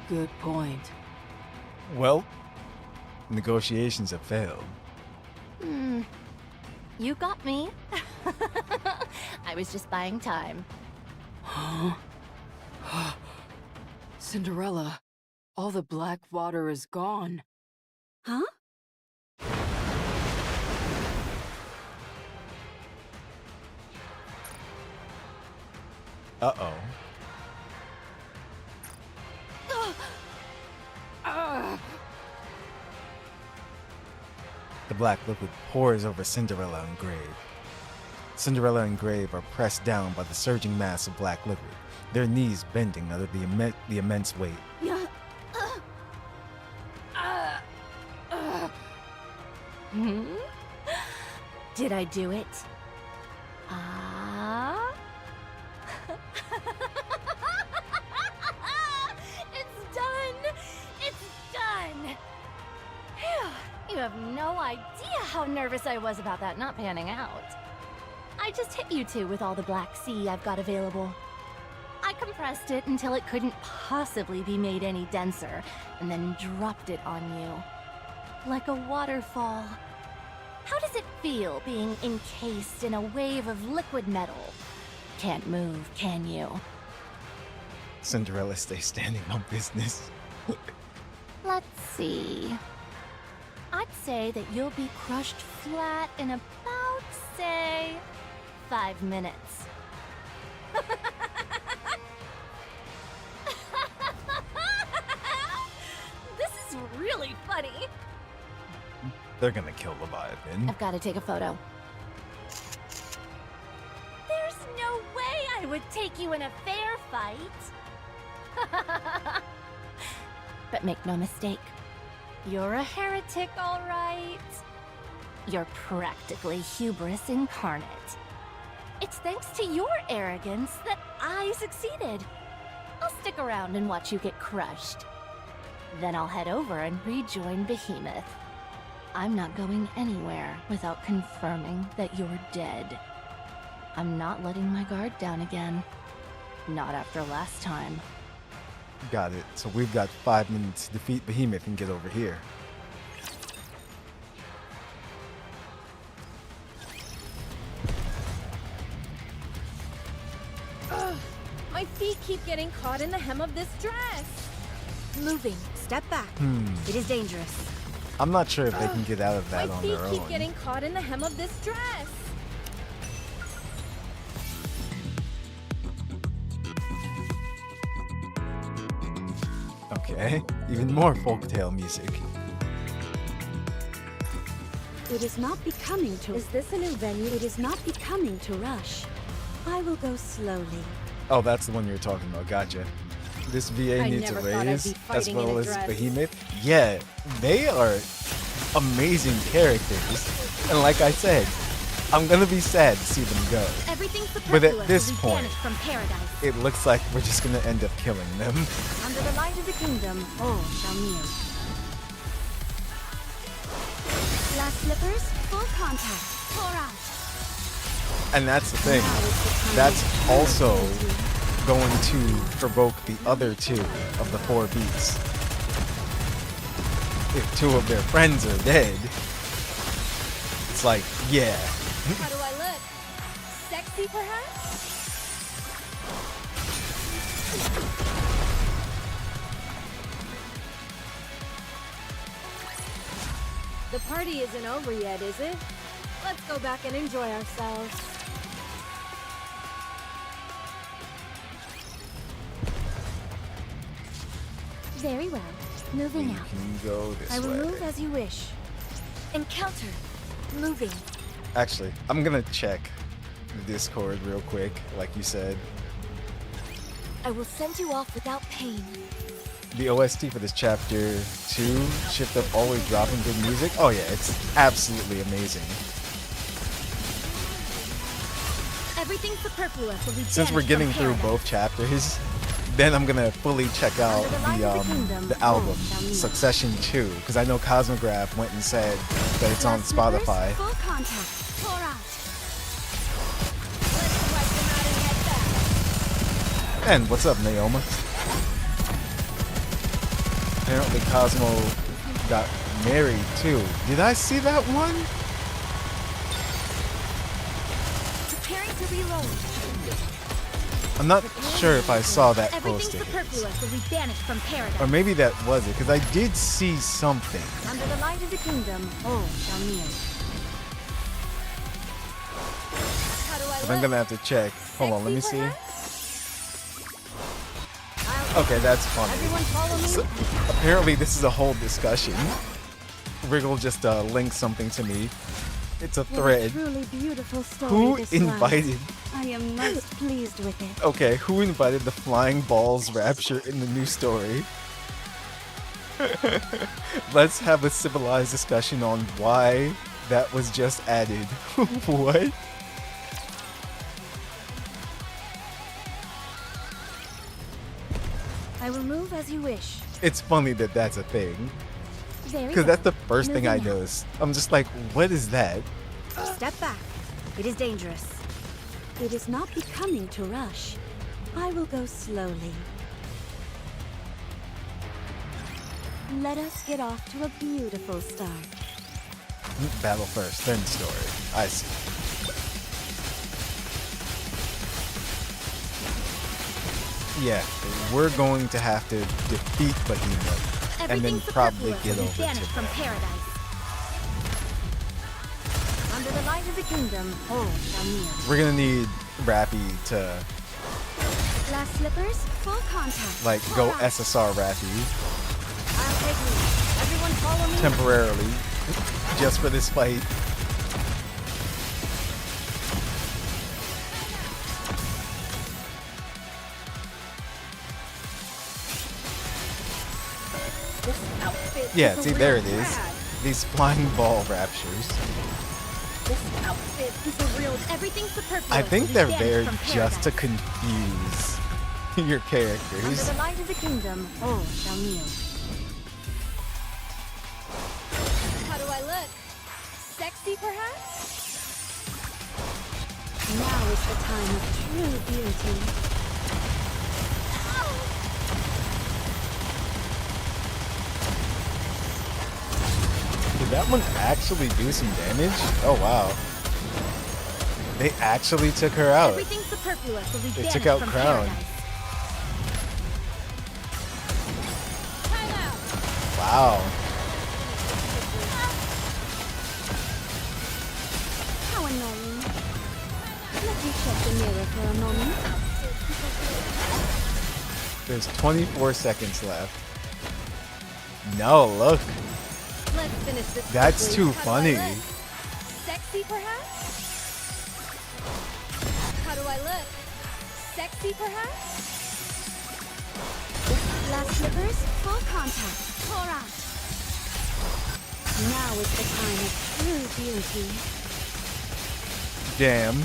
Good point. Well, negotiations have failed. You got me. I was just buying time. Cinderella, all the black water is gone. Huh? Uh-oh. The black liquid pours over Cinderella and Grave. Cinderella and Grave are pressed down by the surging mass of black liquid, their knees bending under the immense weight. Did I do it? It's done! It's done! Phew, you have no idea how nervous I was about that not panning out. I just hit you two with all the black sea I've got available. I compressed it until it couldn't possibly be made any denser, and then dropped it on you. Like a waterfall. How does it feel being encased in a wave of liquid metal? Can't move, can you? Cinderella stays standing on business. Let's see. I'd say that you'll be crushed flat in about, say, 5 minutes. This is really funny. They're gonna kill Leviathan. I've got to take a photo. There's no way I would take you in a fair fight. But make no mistake, you're a heretic, all right. You're practically hubris incarnate. It's thanks to your arrogance that I succeeded. I'll stick around and watch you get crushed. Then I'll head over and rejoin Behemoth. I'm not going anywhere without confirming that you're dead. I'm not letting my guard down again. Not after last time. Got it. So we've got 5 minutes to defeat Behemoth and get over here. Ugh, my feet keep getting caught in the hem of this dress. Moving. Step back. It is dangerous. I'm not sure if they can get out of that on their My own. feet keep getting caught in the hem of this dress. Okay, even more folktale music. It is not becoming to... Is this a new venue? It is not becoming to rush. I will go slowly. Oh, that's the one you're talking about. Gotcha. This VA I needs a never thought I'd be raise, as fighting in well a as dress. Behemoth. Yeah, they are amazing characters. And like I said, I'm gonna be sad to see them go. Everything But at superfluous this will be point, banished from paradise. it looks like we're just gonna end up killing them. Under the light of the kingdom, all shall kneel. Glass slippers, full contact. Pour out. And that's the thing. That's also going to provoke the other 2 of the 4 beasts. If 2 of their friends are dead, it's like, yeah. How do I look? Sexy, perhaps? The party isn't over yet, is it? Let's go back and enjoy ourselves. Very well. Moving We out. can go this I will way. move as you wish. Encounter. Moving. Actually, I'm gonna check the Discord real quick, like you said. I will send you off without pain. The OST for this chapter 2, shift up, always dropping good music. Oh yeah, it's absolutely amazing. Everything superfluous will be Since we're banished getting from through paradise. both chapters, then I'm gonna fully check out the album, Succession 2, because I know Cosmograph went and said that it's on Spotify. Full contact. Pour out. And what's up, Naoma? Apparently Cosmo got married too. Did I see that one? Preparing to reload. I'm not sure if I saw that Everything posted. superfluous will be banished from paradise. Or maybe that was it, because I did see something. Under the light of the kingdom, all shall kneel. But I'm gonna have to check. Hold on, let me see. Okay, that's funny. So, apparently this is a whole discussion. Wriggle just linked something to me. It's a thread. Truly beautiful story. Who this invited? was. I am most pleased with it. Okay, who invited the flying balls rapture in the new story? Let's have a civilized discussion on why that was just added. What? I will move as you wish. It's funny that that's a thing. Very Because well. that's the first thing I Moving out. noticed. I'm just like, what is that? Step back. It is dangerous. It is not becoming to rush. I will go slowly. Let us get off to a beautiful start. Battle first, then story. I see. Yeah, we're going to have to defeat Behemoth and then probably get over to banished from them. paradise. Under the light of the kingdom, all shall kneel. We're gonna need Rappy to Glass slippers, full contact. like go SSR Rappy I'll take lead. Everyone follow me. temporarily just for this fight. This outfit Yeah, is a see real there it is. drag. These flying ball raptures. This outfit is a real. Everything superfluous. I think will be they're banished there from just to paradise. confuse your Under characters. the light of the kingdom, all shall kneel. How do I look? Sexy, perhaps? Now is the time of true beauty. Did that one actually do some damage? Oh wow. They actually took her out. Everything superfluous will be They banished took out from Crown. paradise. Wow. How annoying. Let me check the mirror for a moment. There's 24 seconds left. No, look. Let's finish this. That's quickly. too How do I funny. look? Sexy, perhaps? How do I look? Sexy, perhaps? Glass slippers, full contact. Pour out. Now is the time of true beauty. Damn.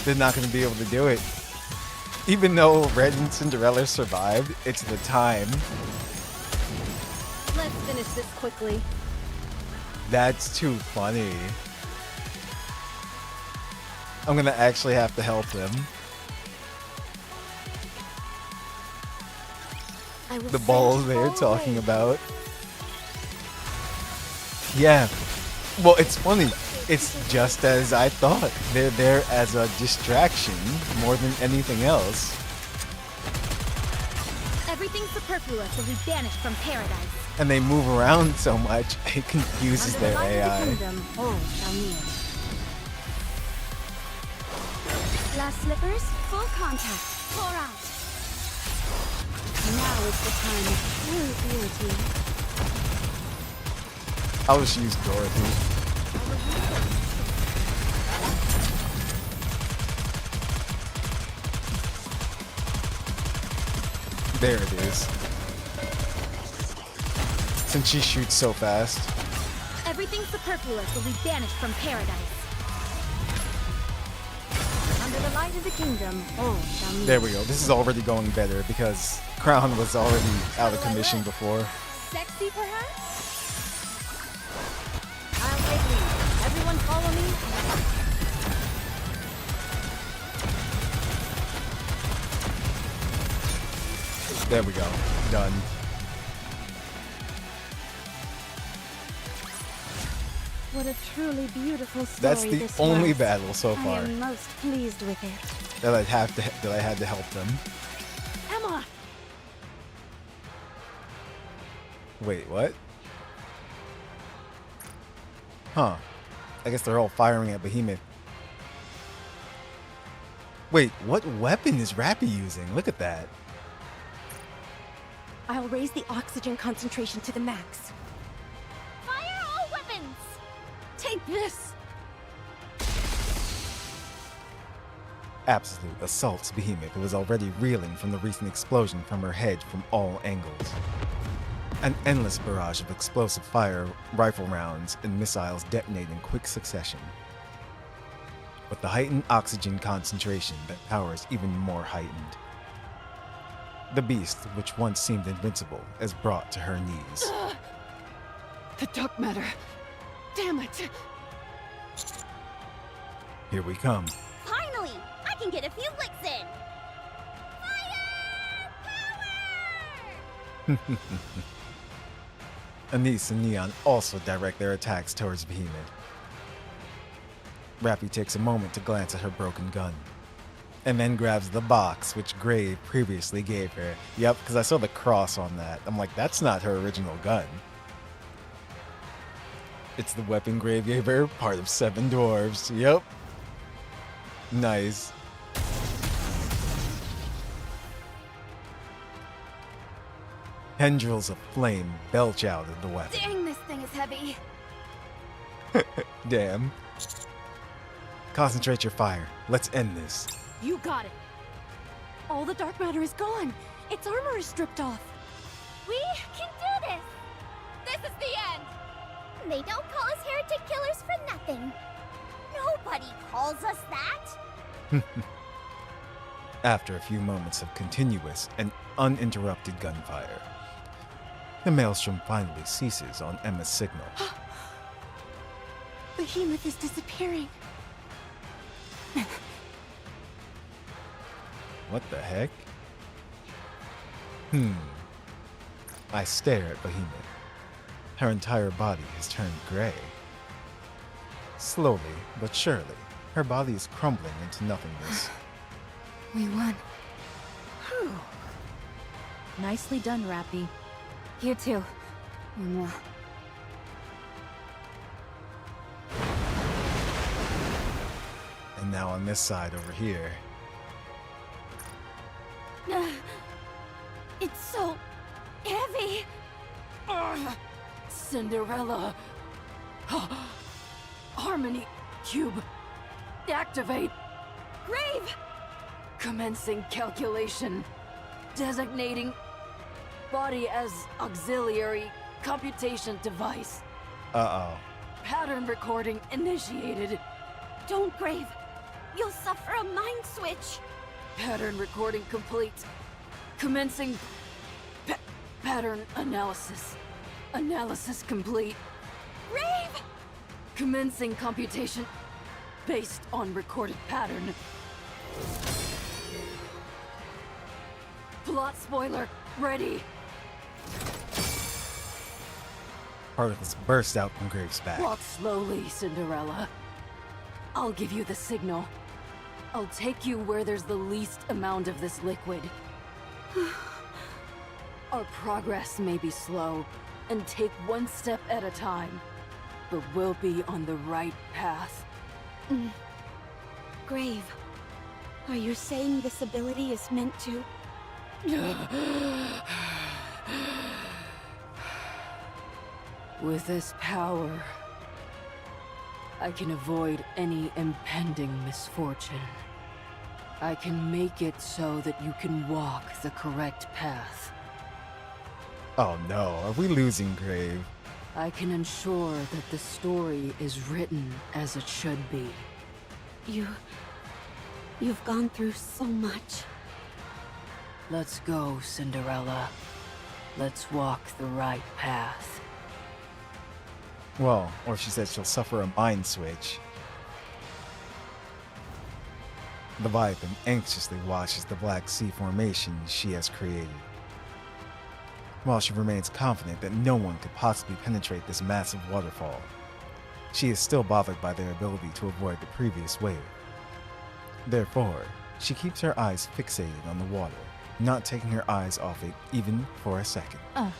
They're not going to be able to do it. Even though Red and Cinderella survived, it's the time. Let's finish this quickly. That's too funny. I'm going to actually have to help them. I will The send balls you they're all talking away. about. Yeah. Well, it's funny. It's just as I thought. They're there as a distraction more than anything else. Everything superfluous will be banished from paradise. And they move around so much, it confuses Under the their light of the AI. kingdom, all shall kneel. Glass slippers, full contact. Pour out. Now is the time of true beauty. I'll just use Dorothy. There it is. Since she shoots so fast. Everything superfluous will be banished from paradise. Under the light of the kingdom, all shall meet. There we go. This is already going better because Crown was already out of commission before. Sexy, perhaps? I'll take lead. Everyone follow me. There we go. Done. What a truly beautiful story. That's the this only was. battle so I far am most pleased with it. that I had to help them. Emma! Wait, what? Huh. I guess they're all firing at Behemoth. Wait, what weapon is Rappy using? Look at that. I'll raise the oxygen concentration to the max. Fire all weapons! Take this! Absolute assaults Behemoth, who was already reeling from the recent explosion from her head from all angles. An endless barrage of explosive fire, rifle rounds, and missiles detonate in quick succession. With the heightened oxygen concentration, that power is even more heightened. The beast, which once seemed invincible, is brought to her knees. The dark matter. Damn it! Here we come. Finally! I can get a few licks in! Fire! Power! Anise and Neon also direct their attacks towards Behemoth. Rappy takes a moment to glance at her broken gun, and then grabs the box which Grave previously gave her. Yep, because I saw the cross on that. I'm like, that's not her original gun. It's the weapon Grave gave her, part of 7 dwarves. Yep. Nice. Tendrils of flame belch out of the weapon. Dang, this thing is heavy. Damn. Concentrate your fire. Let's end this. You got it. All the dark matter is gone. Its armor is stripped off. We can do this! This is the end! They don't call us heretic killers for nothing. Nobody calls us that! After a few moments of continuous and uninterrupted gunfire, the maelstrom finally ceases on Emma's signal. Behemoth is disappearing. What the heck? I stare at Behemoth. Her entire body has turned gray. Slowly but surely, her body is crumbling into nothingness. We won. Whew. Nicely done, Rappy. You too. Mwah. And now on this side over here, It's so heavy. Cinderella. Harmony Cube. Activate. Grave! Commencing calculation. Designating body as auxiliary computation device. uh-oh. Pattern recording initiated. Don't, Grave. You'll suffer a mind switch. Pattern recording complete. Commencing pattern analysis. Analysis complete. Grave! Commencing computation based on recorded pattern. Plot spoiler ready. Particles burst out from Grave's back. Walk slowly, Cinderella. I'll give you the signal. I'll take you where there's the least amount of this liquid. Our progress may be slow, and take one step at a time, but we'll be on the right path. Grave, are you saying this ability is meant to... With this power, I can avoid any impending misfortune. I can make it so that you can walk the correct path. Oh no, are we losing Grave? I can ensure that the story is written as it should be. You've gone through so much. Let's go, Cinderella. Let's walk the right path. Well, or she said she'll suffer a mind switch. Leviathan anxiously watches the Black Sea formation she has created. While she remains confident that no one could possibly penetrate this massive waterfall, she is still bothered by their ability to avoid the previous wave. Therefore, she keeps her eyes fixated on the water, not taking her eyes off it even for a second. Huh?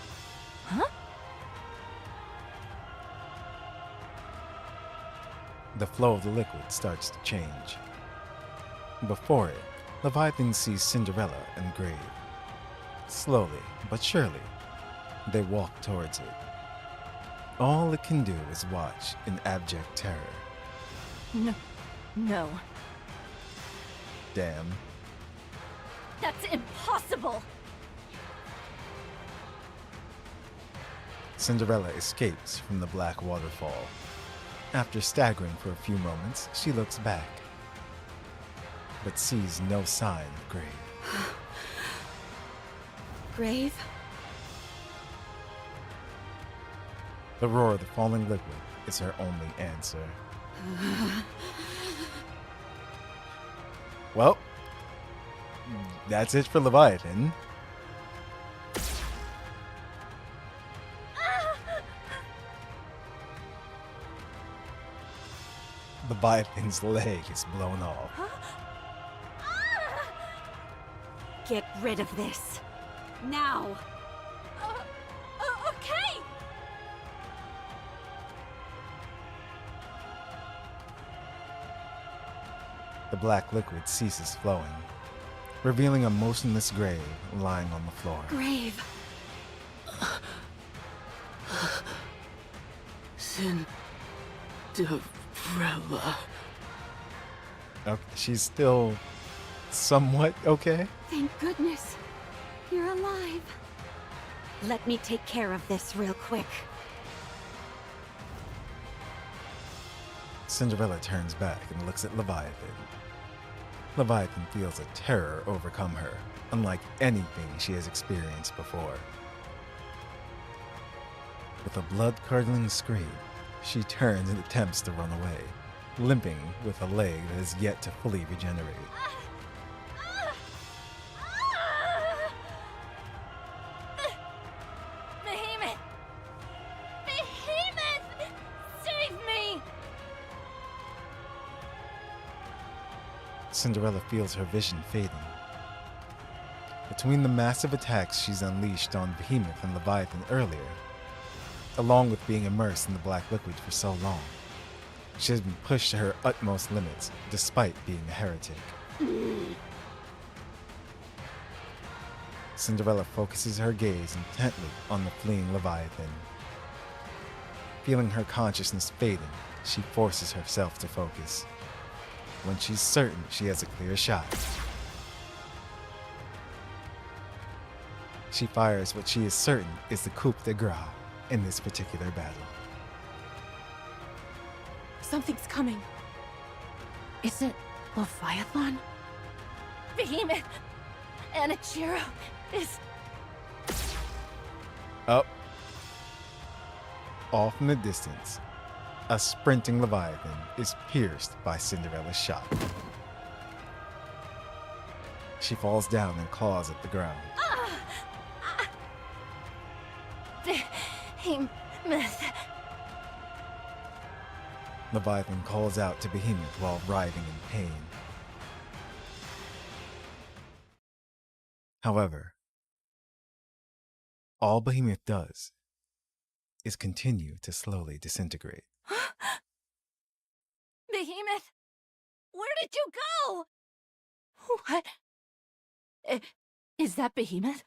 The flow of the liquid starts to change. Before it, Leviathan sees Cinderella and Grave. Slowly, but surely, they walk towards it. All it can do is watch in abject terror. No. Damn. That's impossible! Cinderella escapes from the black waterfall. After staggering for a few moments, she looks back, but sees no sign of Grave. Grave? The roar of the falling liquid is her only answer. Well, that's it for Leviathan. Leviathan's leg is blown off. Get rid of this. Now! Okay! The black liquid ceases flowing, revealing a motionless Grave lying on the floor. Grave! Cinderella. Okay, she's still somewhat okay. Thank goodness. You're alive. Let me take care of this real quick. Cinderella turns back and looks at Leviathan. Leviathan feels a terror overcome her, unlike anything she has experienced before. With a blood-curdling scream, she turns and attempts to run away, limping with a leg that is yet to fully regenerate. Behemoth! Behemoth! Save me! Cinderella feels her vision fading. Between the massive attacks she's unleashed on Behemoth and Leviathan earlier, along with being immersed in the black liquid for so long, she has been pushed to her utmost limits despite being a heretic. Cinderella focuses her gaze intently on the fleeing Leviathan. Feeling her consciousness fading, she forces herself to focus. When she's certain she has a clear shot, she fires what she is certain is the coup de grace in this particular battle. Something's coming. Is it Leviathan? Behemoth! Anichiro is... Up. Off in the distance, a sprinting Leviathan is pierced by Cinderella's shot. She falls down and claws at the ground. Behemoth. Leviathan calls out to Behemoth while writhing in pain. However, all Behemoth does is continue to slowly disintegrate. Behemoth! Where did you go? What? Is that Behemoth?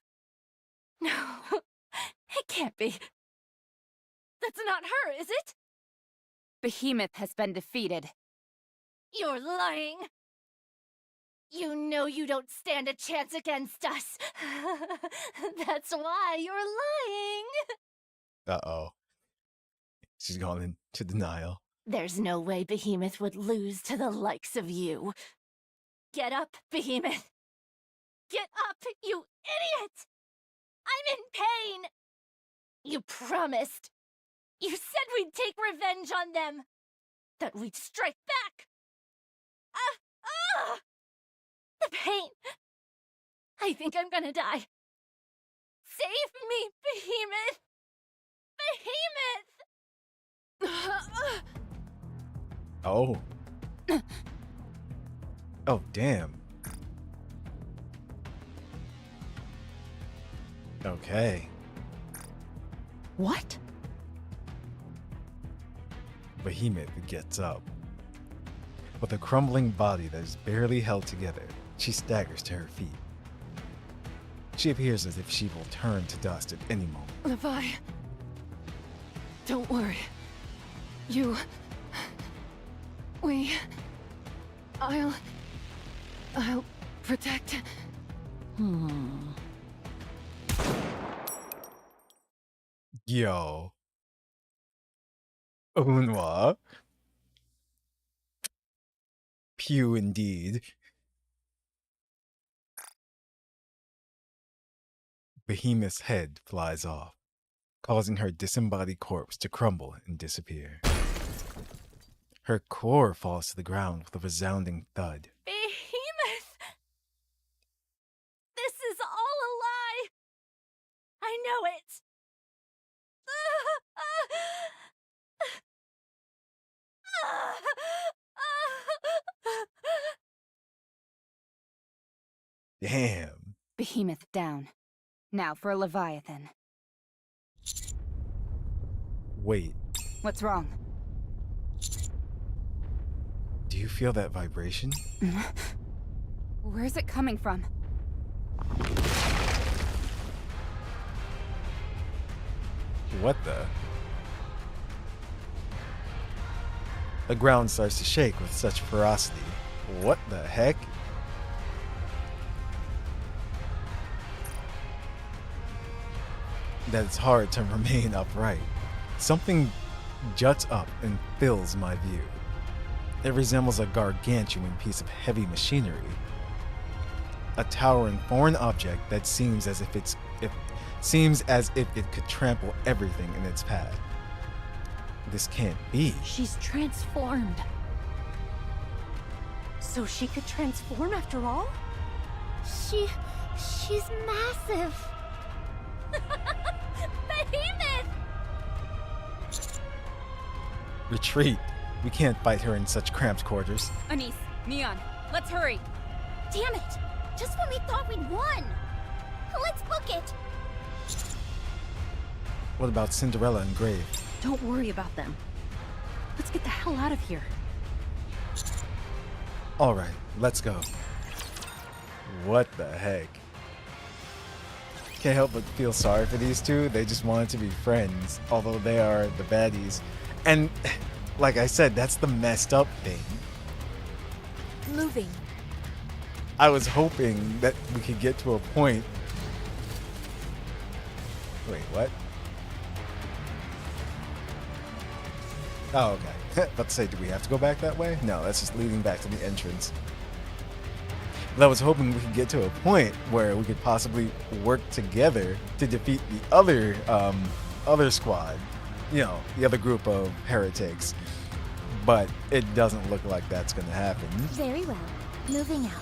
No, it can't be. That's not her, is it? Behemoth has been defeated. You're lying. You know you don't stand a chance against us. That's why you're lying. Uh-oh. She's gone into denial. There's no way Behemoth would lose to the likes of you. Get up, Behemoth. Get up, you idiot! I'm in pain! You promised. You said we'd take revenge on them. That we'd strike back. The pain. I think I'm gonna die. Save me, Behemoth! Behemoth! Oh. Oh, damn. Okay. What? Behemoth gets up. With a crumbling body that is barely held together, she staggers to her feet. She appears as if she will turn to dust at any moment. Levi, don't worry. I'll protect. Yo. Unwa. Pew indeed. Behemoth's head flies off, causing her disembodied corpse to crumble and disappear. Her core falls to the ground with a resounding thud. Behemoth! This is all a lie! I know it! Damn. Behemoth down. Now for Leviathan. Wait, What's wrong? do you feel that vibration? Where's it coming from? What the? The ground starts to shake with such ferocity. What the heck? That it's hard to remain upright. Something juts up and fills my view. It resembles a gargantuan piece of heavy machinery. A towering foreign object that seems as if it could trample everything in its path. This can't be. She's transformed. So she could transform after all? She's massive. Behemoth! Retreat. We can't fight her in such cramped quarters. Anise, Neon, let's hurry. Damn it! Just when we thought we'd won! Let's book it! What about Cinderella and Grave? Don't worry about them. Let's get the hell out of here. Alright, let's go. What the heck? Can't help but feel sorry for these two. They just wanted to be friends, although they are the baddies. And like I said, that's the messed up thing. Moving. I was hoping that we could get to a point. Wait, what? Oh, okay. About to say, do we have to go back that way? No, that's just leading back to the entrance. But I was hoping we could get to a point where we could possibly work together to defeat the other squad. You know, the other group of heretics. But it doesn't look like that's going to happen. Very well. Moving out.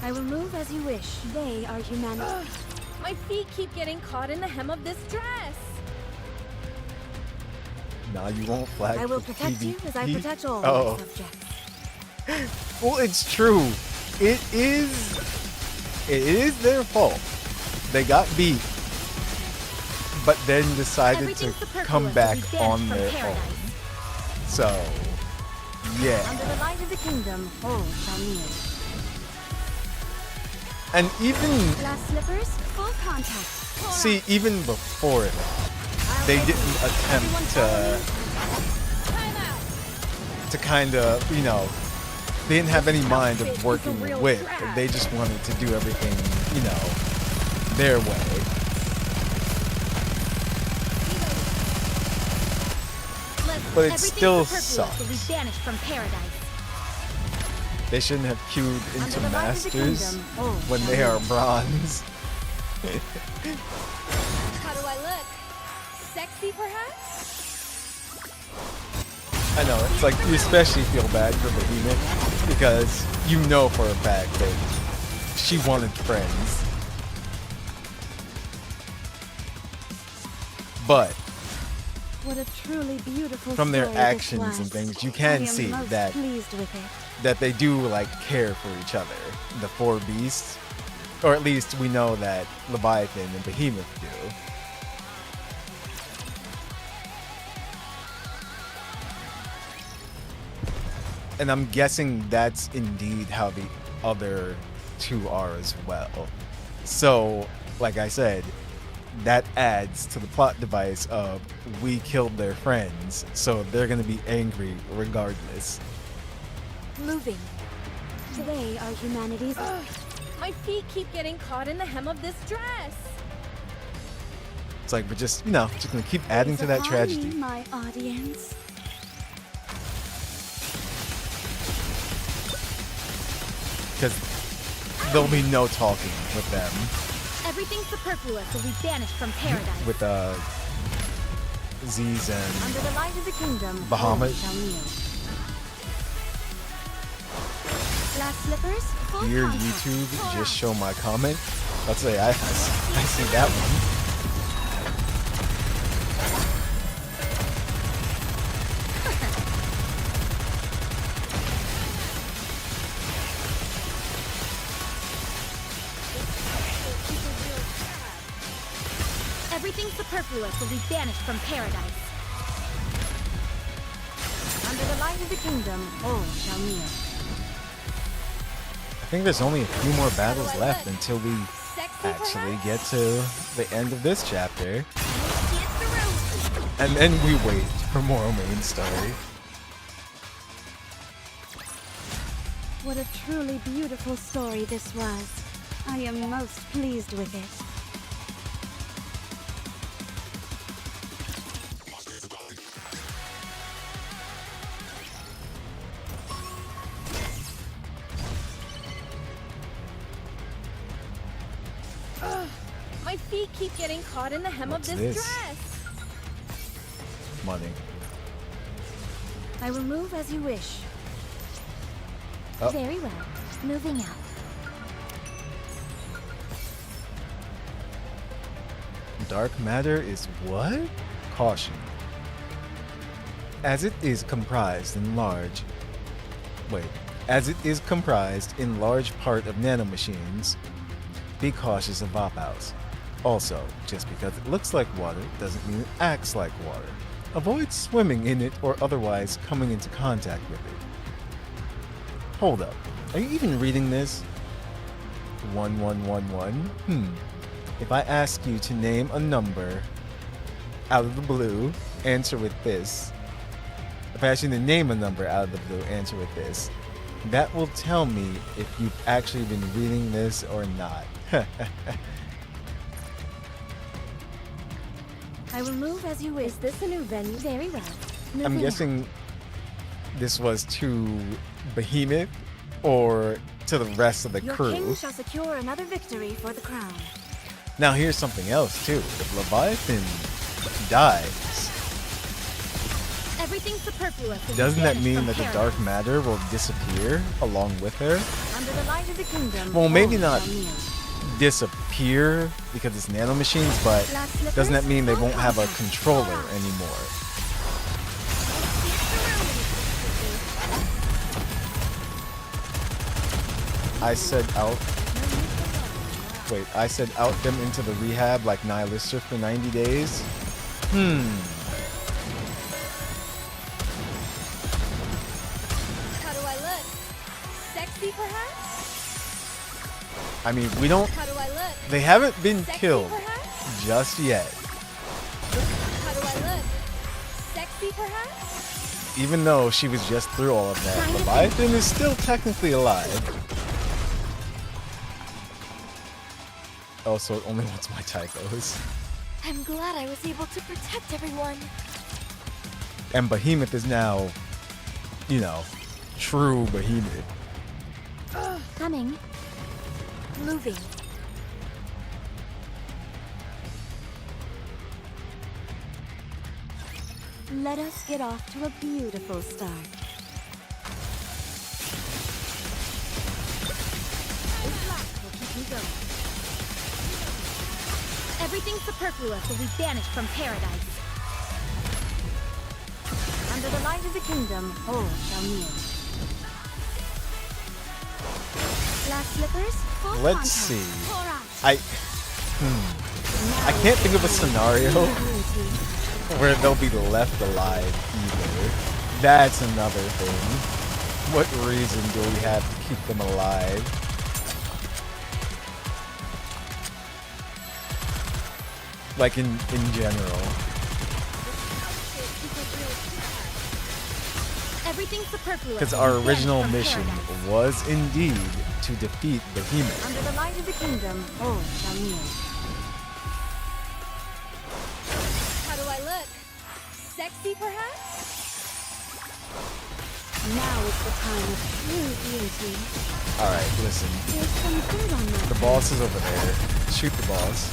I will move as you wish. They are humanity. My feet keep getting caught in the hem of this dress. Nah, you won't flag. I will for protect you as I protect all Oh. my subjects. Well, it's true. It is their fault. They got beat, but then decided to come back on their own. So, yeah. Under the light of the kingdom, all shall kneel. And even Glass slippers, full contact. see, even before that, they didn't attempt to to kind of, you know, they didn't have any mind of working with. They just wanted to do everything, you know, their way. But it still sucks. From paradise. They shouldn't have queued into Under the light of the Masters kingdom, all when they shall are bronze. How do I look? Sexy, perhaps? I know, it's like you especially feel bad for Behemoth because you know for a fact that she wanted friends. But what a truly beautiful from their story actions this and was. things, you I can am see most that pleased with it. they do like care for each other. The four beasts, or at least we know that Leviathan and Behemoth do. And I'm guessing that's indeed how the other two are as well. So, like I said, that adds to the plot device of we killed their friends, so they're gonna be angry regardless. Moving. They are humanity's. My feet keep getting caught in the hem of this dress. It's like we're just, you know, just gonna keep adding to that Upon tragedy. me, my audience. Because there'll be no talking with them. Everything superfluous will be banished from paradise. With Z's and Under the light of the kingdom, Bahamut. all shall kneel. Glass slippers, full Here, contact. YouTube, just show my comment. Let's say I see that one. Everything superfluous will be banished from paradise. Under the light of the kingdom, all shall kneel. I think there's only a few more battles left until we actually get to the end of this chapter. And then we wait for more main story. What a truly beautiful story this was. I am most pleased with it. My feet keep getting caught in the hem What's of this this? dress. Money. I will move as you wish. Oh. Very well. Moving out. Dark matter is what? Caution. As it is comprised in large part of nanomachines, be cautious of op-outs. Also, just because it looks like water doesn't mean it acts like water. Avoid swimming in it or otherwise coming into contact with it. Hold up. Are you even reading this? 1111? If I ask you to name a number out of the blue, answer with this. If I ask you to name a number out of the blue, answer with this. That will tell me if you've actually been reading this or not. I will move as you wish. Is this a new venue? Very well. I'm Moving guessing this was to Behemoth or to the rest of the Your crew. king shall secure another victory for the crown. Now here's something else too. If Leviathan dies, Everything superfluous will be doesn't that banished mean from that the paradise. dark matter will disappear along with her? Under the light of the kingdom, Well, maybe all not shall kneel. disappear because it's nanomachines, but doesn't that mean they won't have a controller anymore? I said out them into the rehab like Nihilister for 90 days? How do I look? Sexy, perhaps? I mean, we don't... How do I look? They haven't been Sexy, killed perhaps? just yet. How do I look? Sexy, perhaps? even though she was just through all of that, Leviathan is still technically alive. Oh, so it only wants my typos. I'm glad I was able to protect everyone. And Behemoth is now, you know, true Behemoth. Coming. Moving. Let us get off to a beautiful start. This blast will keep me going. Everything superfluous will be banished from paradise. Under the light of the kingdom, all shall kneel. Glass slippers, full Let's contact. see. Pour out. I can't think of a scenario where they'll be left alive either. That's another thing. What reason do we have to keep them alive? Like in general. Everything superfluous. Because will our be banished original from mission paradise. was indeed to defeat Behemoth. Under the light of the kingdom, all shall kneel. How do I look? Sexy, perhaps? Now is the time of true beauty. Alright, listen. There's some food on my The boss is over there. Shoot the boss.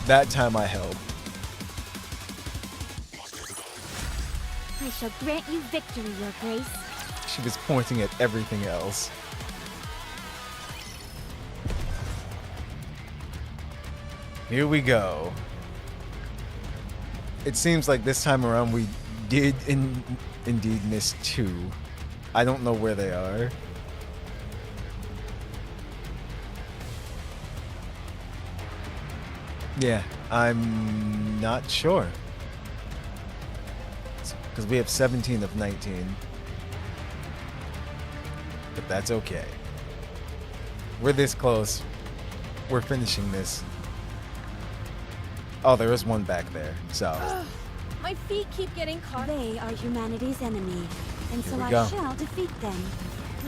That time I helped. I shall grant you victory, Your Grace. She was pointing at everything else. Here we go. It seems like this time around we did indeed miss two. I don't know where they are. Yeah, I'm not sure. Because we have 17 of 19. But that's okay. We're this close. We're finishing this. Oh, there is one back there, so. My feet keep getting caught. They are humanity's enemy, and Here so we I go. shall defeat them.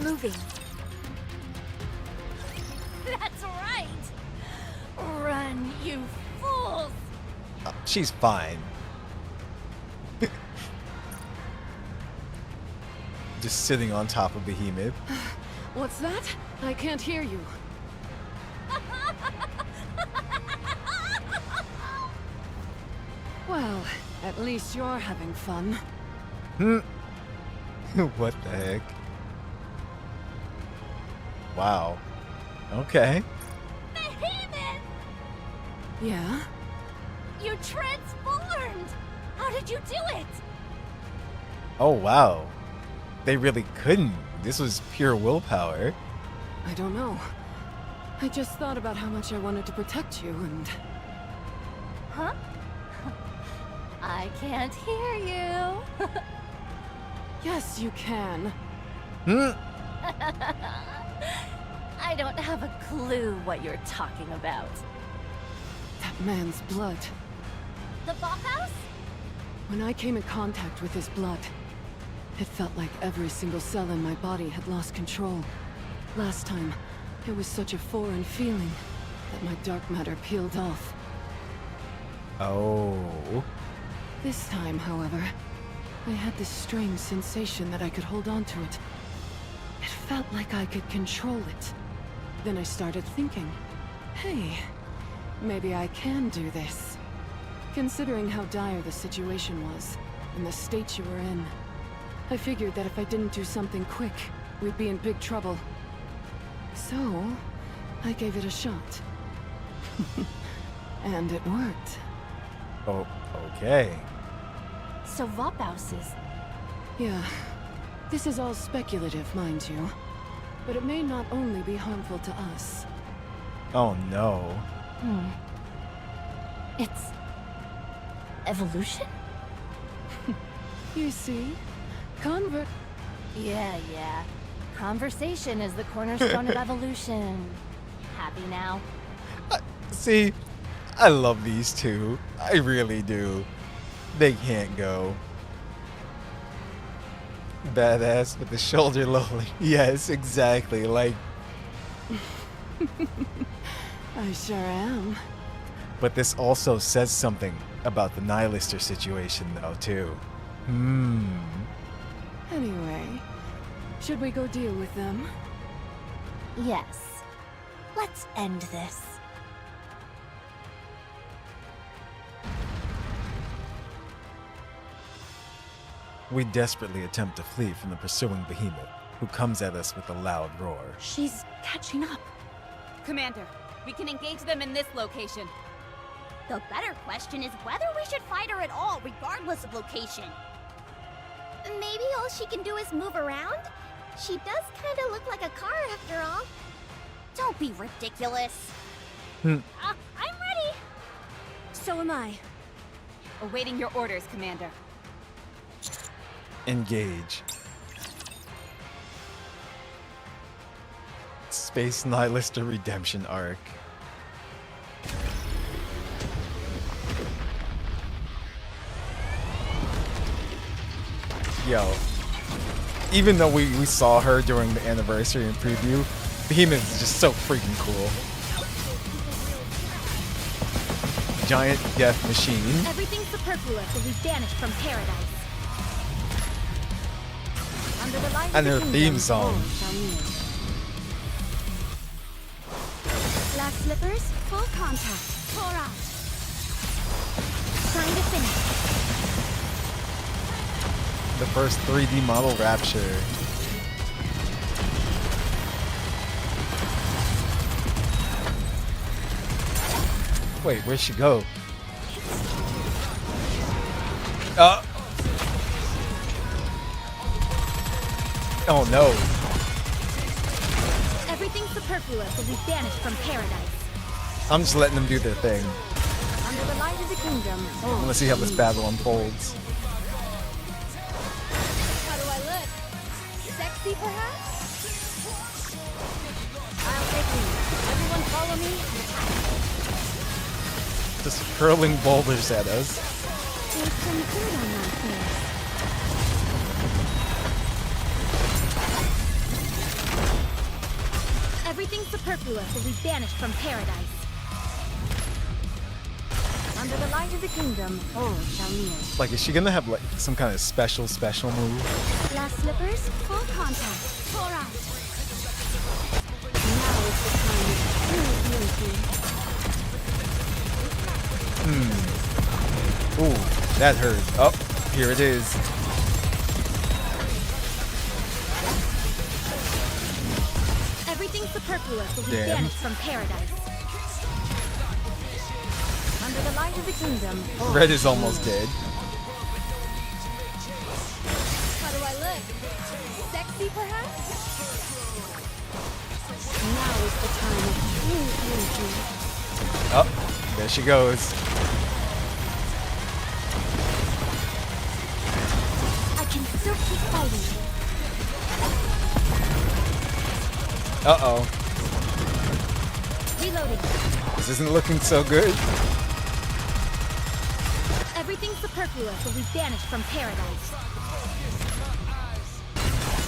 Moving. That's right! Run, you fools! She's fine. Just sitting on top of Behemoth. What's that? I can't hear you. Well, at least you're having fun. What the heck? Wow. Okay. Behemoth! Yeah? You transformed! How did you do it? Oh, wow. They really couldn't. This was pure willpower. I don't know. I just thought about how much I wanted to protect you and... Huh? I can't hear you. Yes, you can. I don't have a clue what you're talking about. That man's blood. The bathhouse? When I came in contact with his blood, it felt like every single cell in my body had lost control. Last time, it was such a foreign feeling that my dark matter peeled off. Oh. This time, however, I had this strange sensation that I could hold on to it. It felt like I could control it. Then I started thinking, hey, maybe I can do this. Considering how dire the situation was, and the state you were in, I figured that if I didn't do something quick, we'd be in big trouble. So, I gave it a shot. And it worked. Oh, okay. So Vophaus is... Yeah. This is all speculative, mind you. But it may not only be harmful to us. Oh, no. It's... evolution? You see? Yeah. Conversation is the cornerstone of evolution. Happy now? See, I love these two. I really do. They can't go. Badass with the shoulder lolly. Yes, exactly. Like, I sure am. but this also says something about the Nihilister situation, though, too. Anyway, should we go deal with them? Yes. Let's end this. We desperately attempt to flee from the pursuing behemoth, who comes at us with a loud roar. She's catching up. Commander, we can engage them in this location. The better question is whether we should fight her at all, regardless of location. Maybe all she can do is move around? She does kind of look like a car after all. Don't be ridiculous. Hmm. I'm ready. So am I. Awaiting your orders, Commander. Engage. Space Nihilister Redemption Arc. Yo. Even though we saw her during the anniversary and preview, Behemoth is just so freaking cool. Giant death machine. Everything superfluous will be banished from paradise. Under the light And of her the theme kingdom, song. all shall kneel. Glass slippers, full contact. Pour out. Time to finish. The first 3D model Rapture. Wait, where'd she go? Oh no. Everything superfluous will be banished from paradise. I'm just letting them do their thing. Under the light of the kingdom, all Let's see how shall this kneel. battle unfolds. How do I look? Sexy, perhaps? I'll take lead. Everyone follow me. Just hurling boulders at us. There's some dirt on my face. Everything superfluous will be banished from paradise. Under the light of the kingdom, all shall kneel. Like, is she gonna have like some kind of special move? Glass slippers, full contact. Pour out. Now is the time of true beauty. Ooh, that hurt. Oh, here it is. Everything superfluous will be Damn. banished from paradise. Under the light of the kingdom, all Red is shall almost kneel. dead. How do I look? Sexy, perhaps? Now is the time of true beauty. Oh, there she goes. I can still keep fighting. Uh-oh. Reloading. This isn't looking so good. Everything superfluous will be banished from paradise.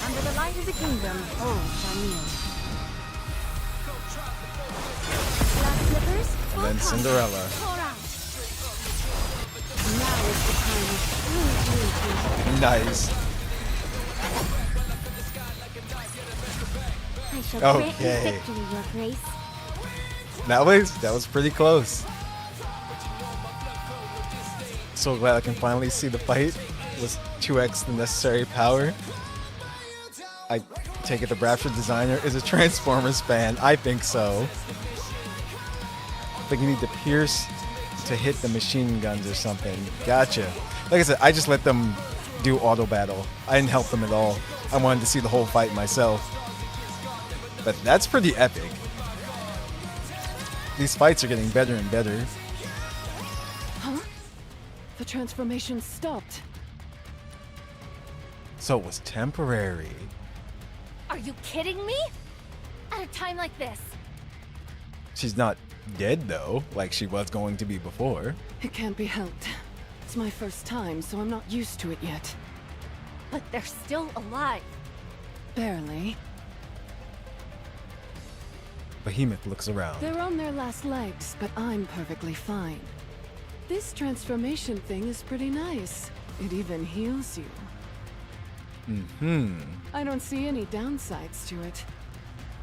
Under the light of the kingdom, all shall kneel. Glass slippers, full And then contact. Cinderella. Pour out. Now is the time of true beauty. Nice. I shall grant you Okay. victory, Your Grace. That was pretty close. So glad I can finally see the fight was 2x the necessary power. I take it the Rapture designer is a Transformers fan. I think so. I think you need to pierce to hit the machine guns or something. Gotcha. Like I said, I just let them do auto battle. I didn't help them at all. I wanted to see the whole fight myself. But that's pretty epic. These fights are getting better and better. Huh? The transformation stopped. So it was temporary. Are you kidding me? At a time like this? She's not dead though, like she was going to be before. It can't be helped. It's my first time, so I'm not used to it yet. but they're still alive. Barely. Behemoth looks around. They're on their last legs, but I'm perfectly fine. This transformation thing is pretty nice. It even heals you. I don't see any downsides to it.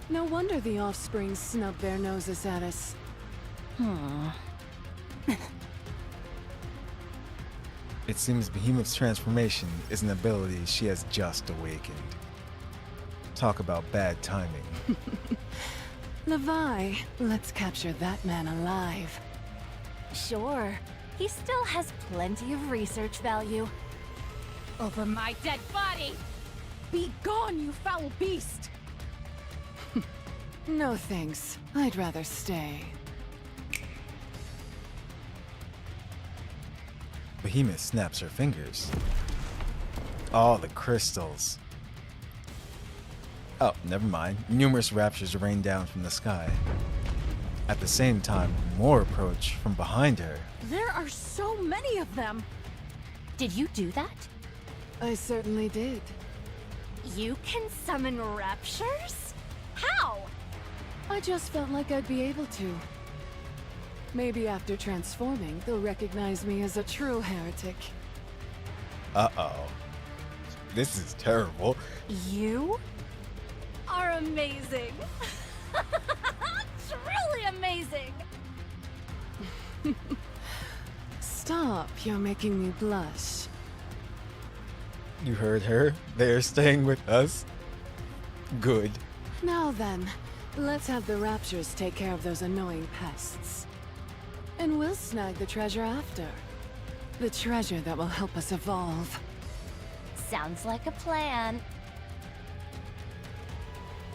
No wonder the offspring snub their noses at us. It seems Behemoth's transformation is an ability she has just awakened. Talk about bad timing. Levi, let's capture that man alive. Sure. He still has plenty of research value. Over my dead body! Be gone, you foul beast! No thanks. I'd rather stay. Behemoth snaps her fingers. All the crystals. Oh, never mind. Numerous raptures rain down from the sky. At the same time, more approach from behind her. There are so many of them! Did you do that? I certainly did. You can summon raptures? How? I just felt like I'd be able to. Maybe after transforming, they'll recognize me as a true heretic. Uh-oh. This is terrible. You are amazing. Truly amazing. Stop, you're making me blush. You heard her. They're staying with us. Good. Now then, let's have the raptures take care of those annoying pests. And we'll snag the treasure after. The treasure that will help us evolve. Sounds like a plan.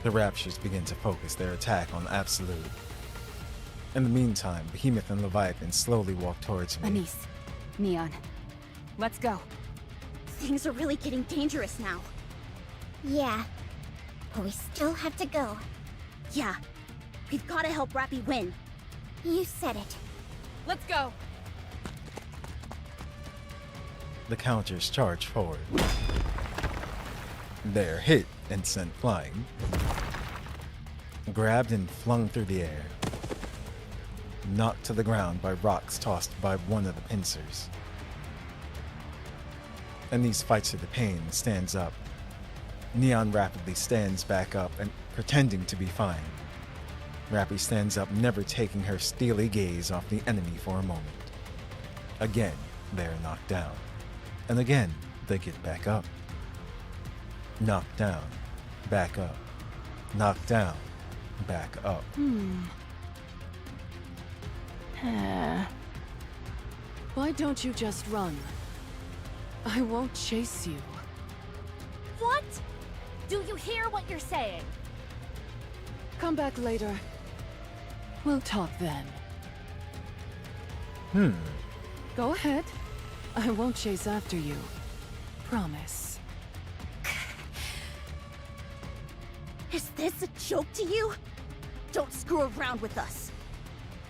The raptures begin to focus their attack on Absolute. In the meantime, Behemoth and Leviathan slowly walk towards me. Anise, Neon, let's go. Things are really getting dangerous now. Yeah, but we still have to go. Yeah, we've got to help Rappy win. You said it. Let's go! The counters charge forward. They're hit and sent flying. Grabbed and flung through the air. Knocked to the ground by rocks tossed by one of the pincers. Anise fights through the pain and stands up. Neon rapidly stands back up and pretending to be fine. Rappy stands up, never taking her steely gaze off the enemy for a moment. Again, they are knocked down. And again, they get back up. Knocked down, back up. Knocked down, back up. Why don't you just run? I won't chase you. What? Do you hear what you're saying? Come back later. We'll talk then. Go ahead. I won't chase after you. Promise. Is this a joke to you? Don't screw around with us.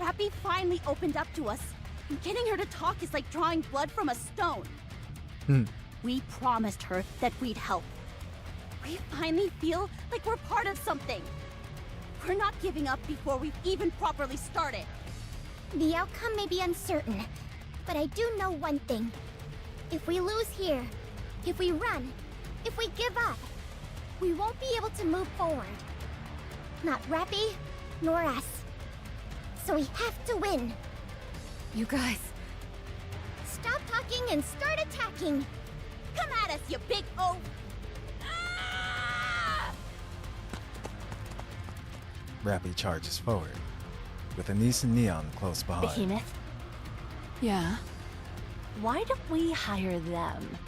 Rappy finally opened up to us, and getting her to talk is like drawing blood from a stone. We promised her that we'd help. We finally feel like we're part of something. We're not giving up before we've even properly started. The outcome may be uncertain, but I do know one thing. If we lose here, if we run, if we give up, we won't be able to move forward. Not Rappy, nor us. So we have to win. You guys. Stop talking and start attacking. Come at us, you big oaf! Ah! Rappy charges forward, with Anise and Neon close behind. Behemoth, Yeah? why don't we hire them?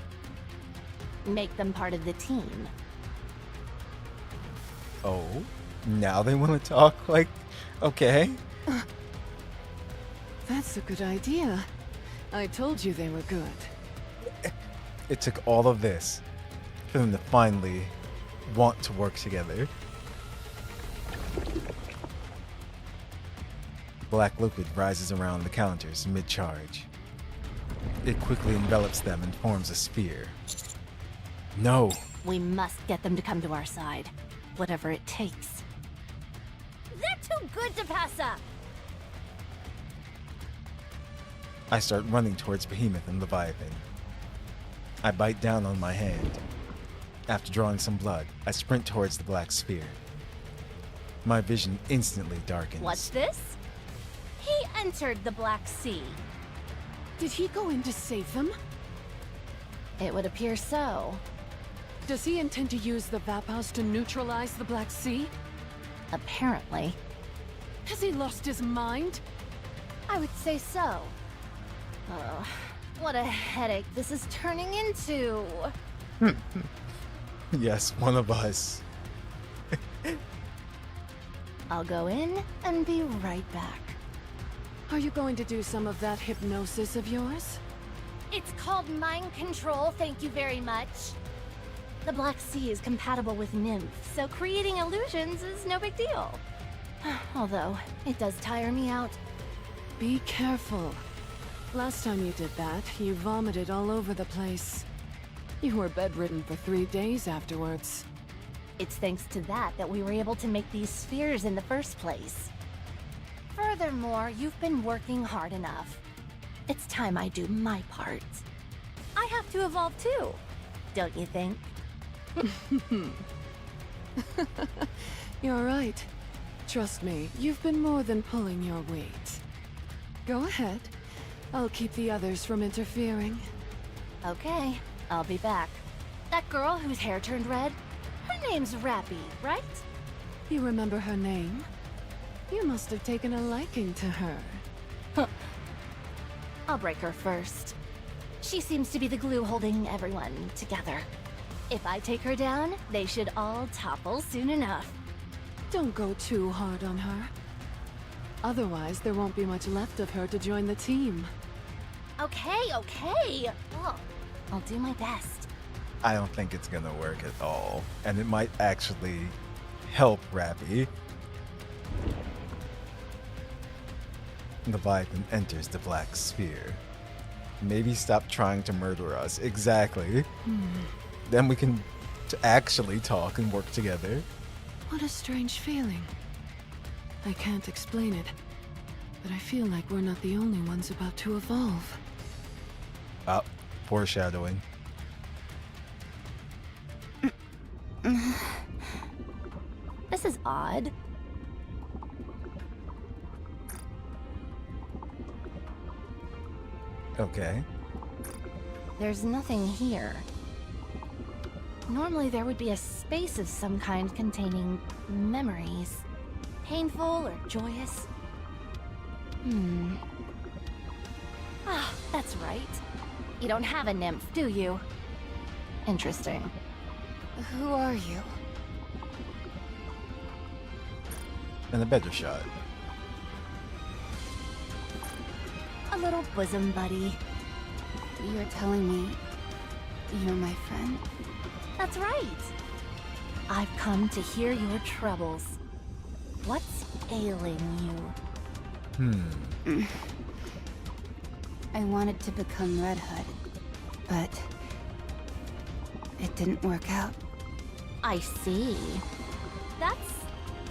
Make them part of the team. Oh, now they want to talk? Like, okay. That's a good idea. I told you they were good. It took all of this for them to finally want to work together. Black liquid rises around the counters mid-charge. It quickly envelops them and forms a sphere. No. We must get them to come to our side, whatever it takes. They're too good to pass up! I start running towards Behemoth and Leviathan. I bite down on my hand. After drawing some blood, I sprint towards the black sphere. My vision instantly darkens. What's this? He entered the Black Sea. Did he go in to save them? It would appear so. Does he intend to use the Vapors to neutralize the Black Sea? Apparently. Has he lost his mind? I would say so. Oh, what a headache this is turning into. Yes, one of us. I'll go in and be right back. Are you going to do some of that hypnosis of yours? It's called mind control, thank you very much. The Black Sea is compatible with Nymph, so creating illusions is no big deal. Although, it does tire me out. Be careful. Last time you did that, you vomited all over the place. You were bedridden for 3 days afterwards. It's thanks to that we were able to make these spheres in the first place. Furthermore, you've been working hard enough. It's time I do my part. I have to evolve too, don't you think? You're right. Trust me, you've been more than pulling your weight. Go ahead. I'll keep the others from interfering. Okay, I'll be back. That girl whose hair turned red? Her name's Rappy, right? You remember her name? You must have taken a liking to her. I'll break her first. She seems to be the glue holding everyone together. If I take her down, they should all topple soon enough. Don't go too hard on her. Otherwise, there won't be much left of her to join the team. Okay. Oh, I'll do my best. I don't think it's gonna work at all. And it might actually help Rappy. Leviathan enters the black sphere. Maybe stop trying to murder us. Exactly. Then we can actually talk and work together. What a strange feeling. I can't explain it, but I feel like we're not the only ones about to evolve. Oh, foreshadowing. This is odd. Okay. There's nothing here. Normally there would be a space of some kind containing memories. Painful or joyous. Ah, that's right. You don't have a nymph, do you? Interesting. Who are you? And a better shot. A little bosom buddy. You're telling me you're my friend? That's right. I've come to hear your troubles. What's ailing you? I wanted to become Red Hood, but it didn't work out. I see. That's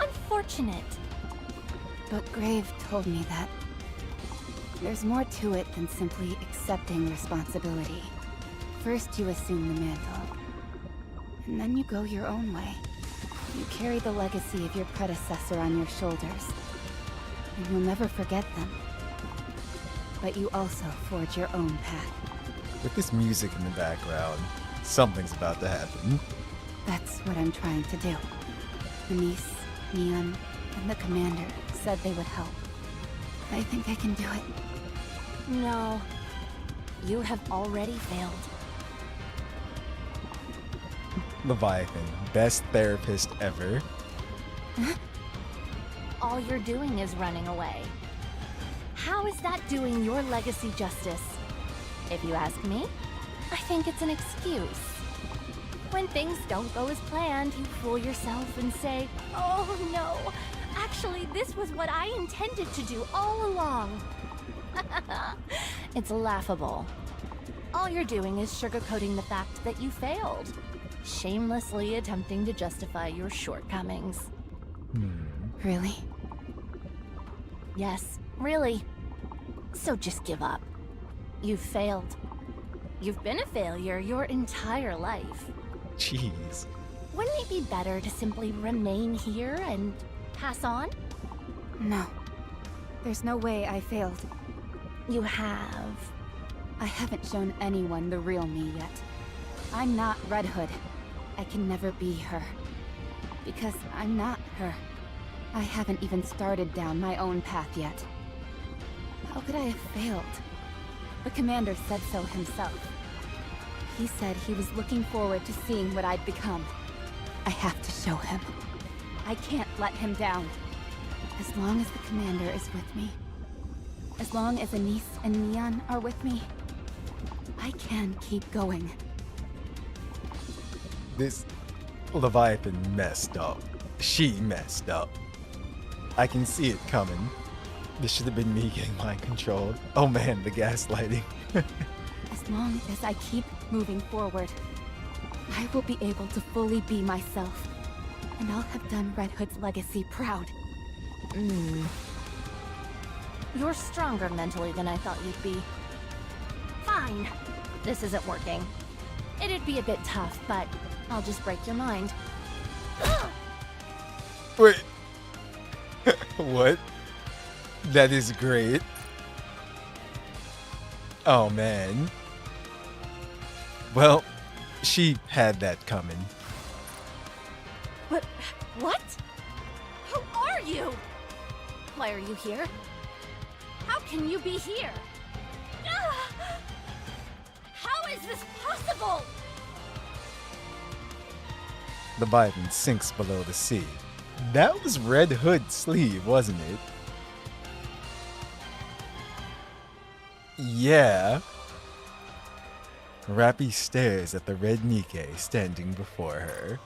unfortunate. But Grave told me that there's more to it than simply accepting responsibility. First you assume the mantle, and then you go your own way. You carry the legacy of your predecessor on your shoulders, and you'll never forget them. But you also forge your own path. With this music in the background, something's about to happen. That's what I'm trying to do. Denise, Neon, and the commander said they would help. I think I can do it. No. You have already failed. Leviathan, best therapist ever. All you're doing is running away. How is that doing your legacy justice? If you ask me, I think it's an excuse. When things don't go as planned, you fool yourself and say, "Oh no, actually this was what I intended to do all along." It's laughable. All you're doing is sugarcoating the fact that you failed. shamelessly attempting to justify your shortcomings. Really? Yes, really. So just give up. You've failed. You've been a failure your entire life. Jeez. Wouldn't it be better to simply remain here and pass on? No. There's no way I failed. You have. I haven't shown anyone the real me yet. I'm not Red Hood. I can never be her. Because I'm not her. I haven't even started down my own path yet. How could I have failed? The commander said so himself. He said he was looking forward to seeing what I'd become. I have to show him. I can't let him down. As long as the commander is with me, as long as Anise and Neon are with me, I can keep going. This Leviathan messed up. She messed up. I can see it coming. This should have been me getting mind controlled. Oh man, the gaslighting. As long as I keep moving forward, I will be able to fully be myself. And I'll have done Red Hood's legacy proud. You're stronger mentally than I thought you'd be. Fine. This isn't working. It'd be a bit tough, but I'll just break your mind. Wait. What? That is great. Oh man. Well, she had that coming. What? Who are you? Why are you here? How can you be here? How is this possible? Leviathan sinks below the sea. That was Red Hood's sleeve, wasn't it? Yeah. Rappy stares at the red NIKKE standing before her.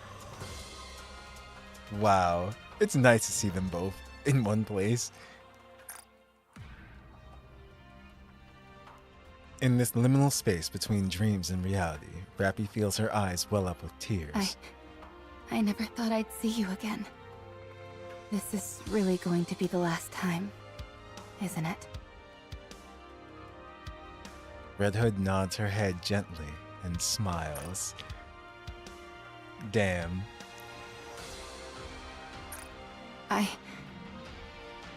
Wow, it's nice to see them both in one place. In this liminal space between dreams and reality, Rappy feels her eyes well up with tears. I never thought I'd see you again. This is really going to be the last time, isn't it? Red Hood nods her head gently and smiles. Damn.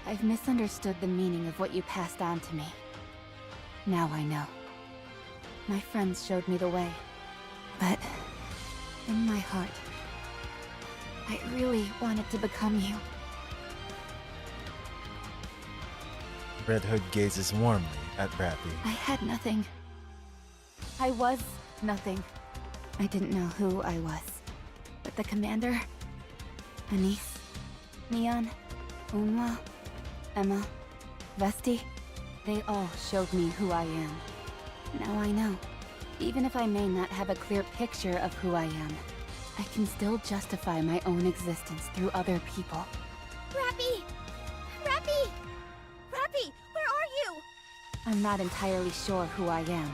I've misunderstood the meaning of what you passed on to me. Now I know. My friends showed me the way. But in my heart, I really wanted to become you. Red Hood gazes warmly at Rappy. I had nothing. I was nothing. I didn't know who I was. But the commander, Anise, Neon, Unla, Emma, Vesti, they all showed me who I am. Now I know. Even if I may not have a clear picture of who I am, I can still justify my own existence through other people. Rappy! Rappy! Rappy, where are you? I'm not entirely sure who I am,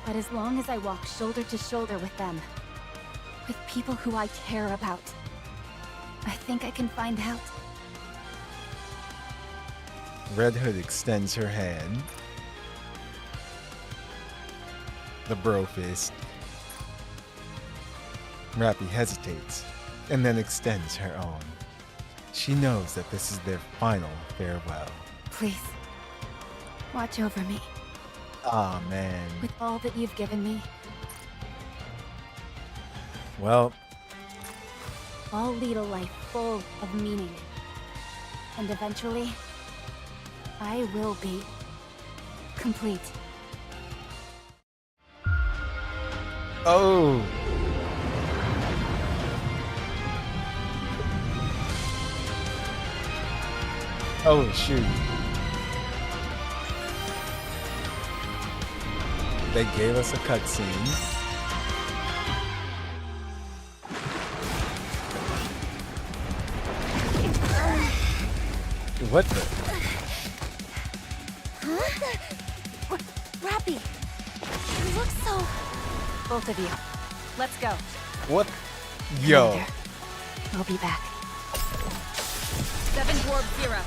but as long as I walk shoulder to shoulder with them, with people who I care about, I think I can find out. Red Hood extends her hand. The bro fist. Rappy hesitates, and then extends her own. She knows that this is their final farewell. Please, watch over me. Aw, man. With all that you've given me, Well, I'll lead a life full of meaning. And eventually, I will be complete. oh. Oh, shoot. They gave us a cutscene. What the? Rappy! You look so... Both of you, let's go. What? Yo. Commander, I'll be back. 7 Dwarf 0.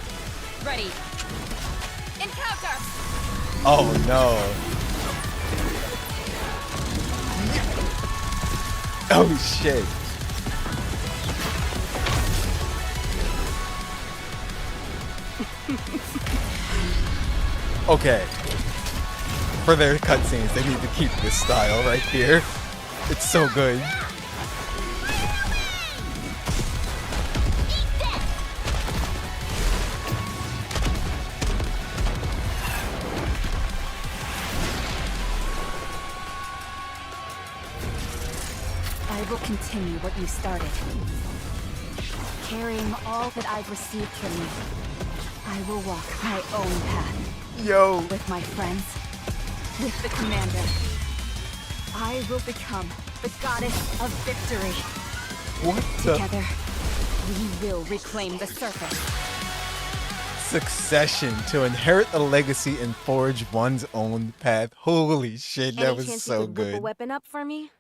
Ready. Encounter! Oh no. Oh shit. Okay. For their cutscenes, they need to keep this style right here. It's so good. I will continue what you started. Carrying all that I've received from you, I will walk my own path. Yo. With my friends, with the commander, I will become the goddess of victory. What the? Together, we will reclaim the surface. Succession to inherit a legacy and forge one's own path. Holy shit, that Any was chance so you could whip a good. weapon up for me?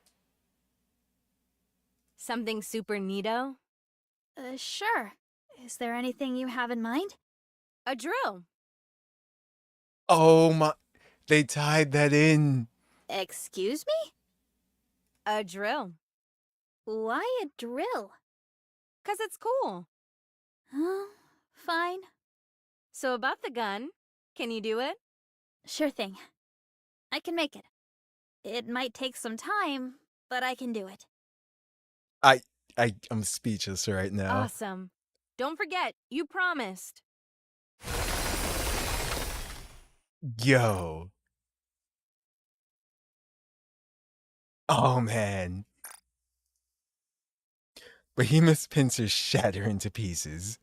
Something super neato? Sure. Is there anything you have in mind? A drill. Oh my, they tied that in. Excuse me? A drill. Why a drill? 'Cause it's cool. Fine. So about the gun, can you do it? Sure thing. I can make it. It might take some time, but I can do it. I'm speechless right now. Awesome. Don't forget, you promised. Yo. Oh man. Behemoth's pincers shatter into pieces.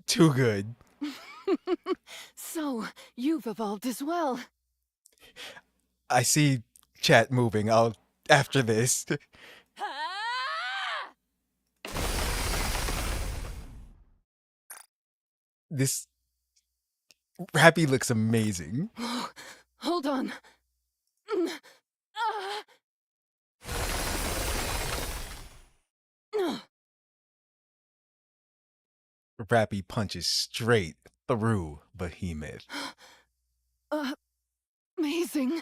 Too good. So, you've evolved as well. I see chat moving. I'll after this. This Rappy looks amazing. Hold on. Rappy punches straight through Behemoth. Amazing.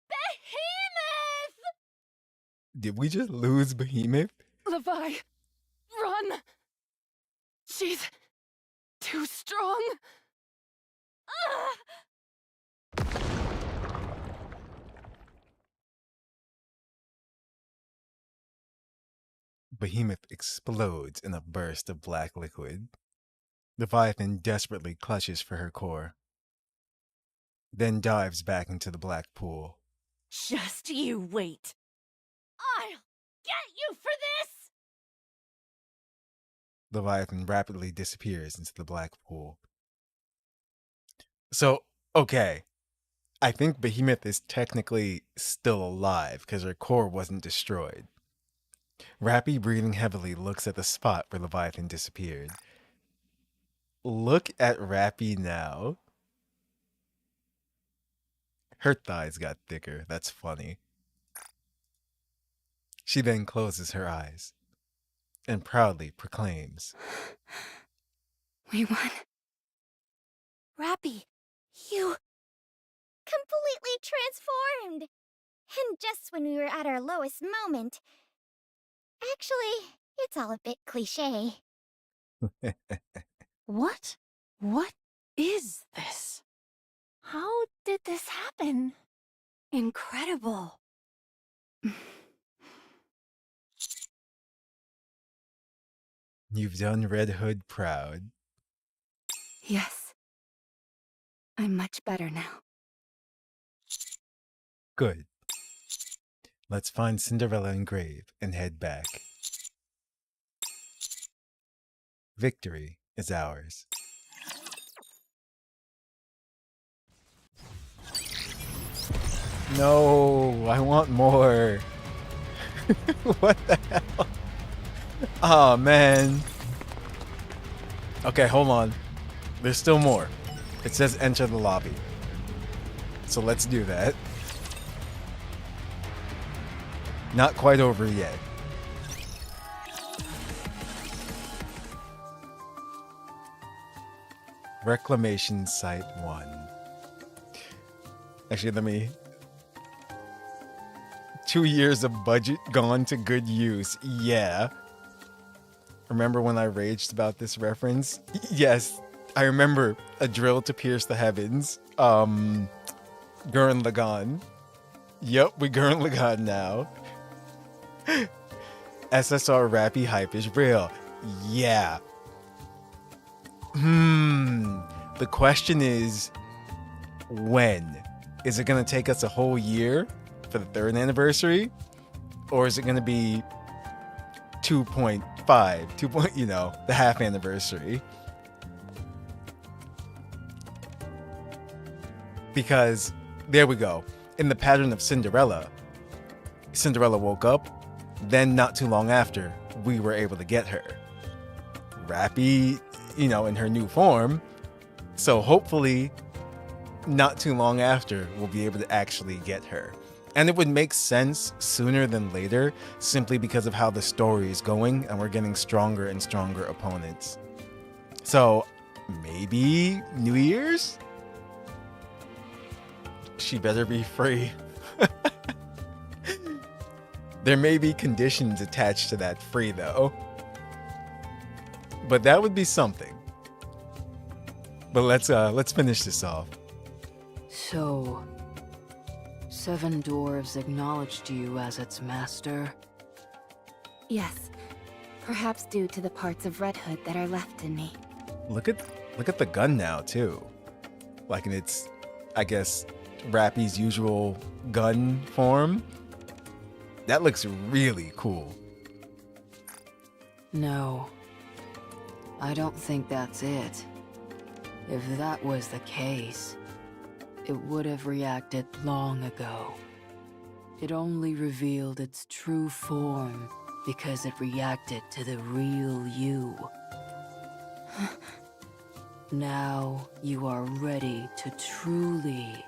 Behemoth! Did we just lose Behemoth? Levi, run! She's too strong. Behemoth explodes in a burst of black liquid. Leviathan desperately clutches for her core, then dives back into the black pool. Just you wait. I'll get you for this! Leviathan rapidly disappears into the black pool. So, okay. I think Behemoth is technically still alive because her core wasn't destroyed. Rappy, breathing heavily, looks at the spot where Leviathan disappeared. Look at Rappy now. Her thighs got thicker. That's funny. She then closes her eyes and proudly proclaims, We won. Rappy, you completely transformed. And just when we were at our lowest moment. Actually, it's all a bit cliché. What? What is this? How did this happen? Incredible. You've done Red Hood proud. Yes. I'm much better now. Good. Let's find Cinderella and Grave and head back. Victory is ours. No, I want more. What the hell? Oh, man. Okay, hold on. There's still more. It says enter the lobby. So let's do that. Not quite over yet. Reclamation Site 1. Actually, let me... 2 years of budget gone to good use. Yeah. Remember when I raged about this reference? Yes, I remember a drill to pierce the heavens. Gurren Lagann. Yep, we Gurren Lagann now. SSR Rappy hype is real. Yeah. The question is, when? Is it going to take us a whole year for the 3rd anniversary? Or is it going to be 2.5, the half anniversary? Because, there we go. In the pattern of Cinderella woke up, then not too long after, we were able to get her. Rappy, in her new form. So hopefully, not too long after, we'll be able to actually get her. And it would make sense sooner than later, simply because of how the story is going, and we're getting stronger and stronger opponents. So, maybe New Year's? She better be free. There may be conditions attached to that free, though. But that would be something. But let's finish this off. So, 7 dwarves acknowledged you as its master? Yes. Perhaps due to the parts of Red Hood that are left in me. Look at the gun now, too. Like in its, I guess, Rappy's usual gun form. That looks really cool. No. I don't think that's it. If that was the case, it would have reacted long ago. It only revealed its true form because it reacted to the real you. Now you are ready to truly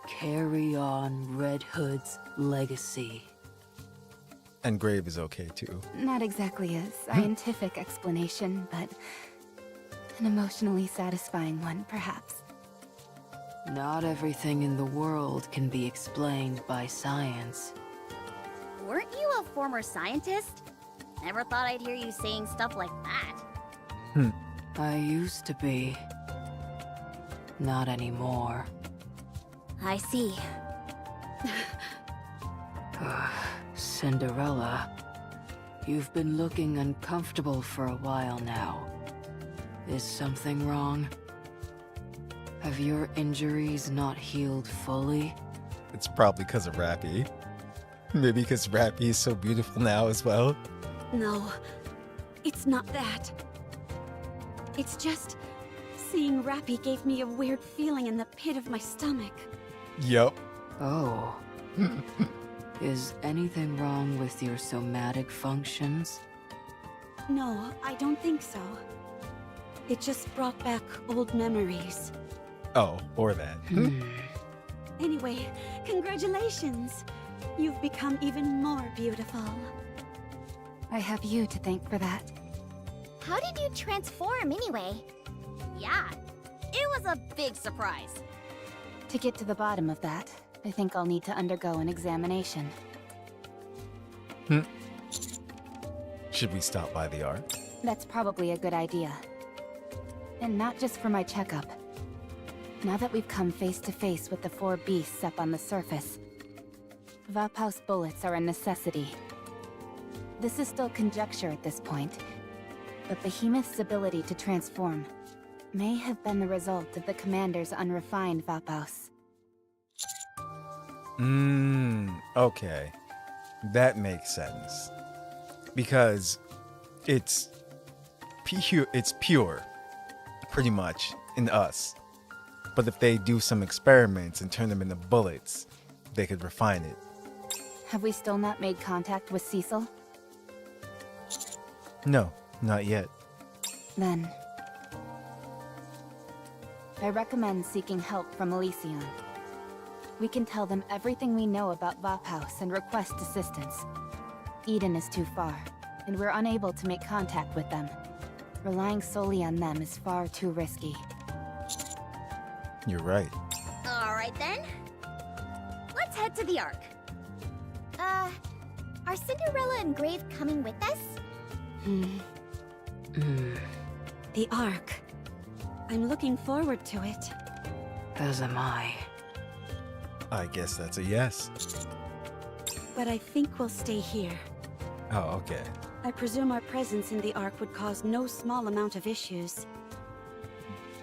carry on Red Hood's legacy. And grave is okay too. Not exactly a scientific explanation, but an emotionally satisfying one, perhaps. Not everything in the world can be explained by science. Weren't you a former scientist? Never thought I'd hear you saying stuff like that. I used to be. Not anymore. I see. Cinderella, you've been looking uncomfortable for a while now. Is something wrong? Have your injuries not healed fully? It's probably because of Rappy. Maybe because Rappy is so beautiful now as well. No, it's not that. It's just seeing Rappy gave me a weird feeling in the pit of my stomach. Yup. Oh. Is anything wrong with your somatic functions? No, I don't think so. It just brought back old memories. Oh, or that. Anyway, congratulations! You've become even more beautiful. I have you to thank for that. How did you transform anyway? Yeah, it was a big surprise. To get to the bottom of that, I think I'll need to undergo an examination. Should we stop by the Ark? That's probably a good idea. And not just for my checkup. Now that we've come face to face with the 4 beasts up on the surface, Vapaus bullets are a necessity. This is still conjecture at this point, but Behemoth's ability to transform may have been the result of the commander's unrefined Vapaus. Okay. That makes sense. Because it's pure, pretty much, in us. But if they do some experiments and turn them into bullets, they could refine it. Have we still not made contact with Cecil? No, not yet. Then, I recommend seeking help from Elysion. We can tell them everything we know about Vop House and request assistance. Eden is too far, and we're unable to make contact with them. Relying solely on them is far too risky. You're right. Alright then. Let's head to the Ark. Are Cinderella and Grave coming with us? The Ark. I'm looking forward to it. As am I. I guess that's a yes. But I think we'll stay here. Oh, okay. I presume our presence in the Ark would cause no small amount of issues.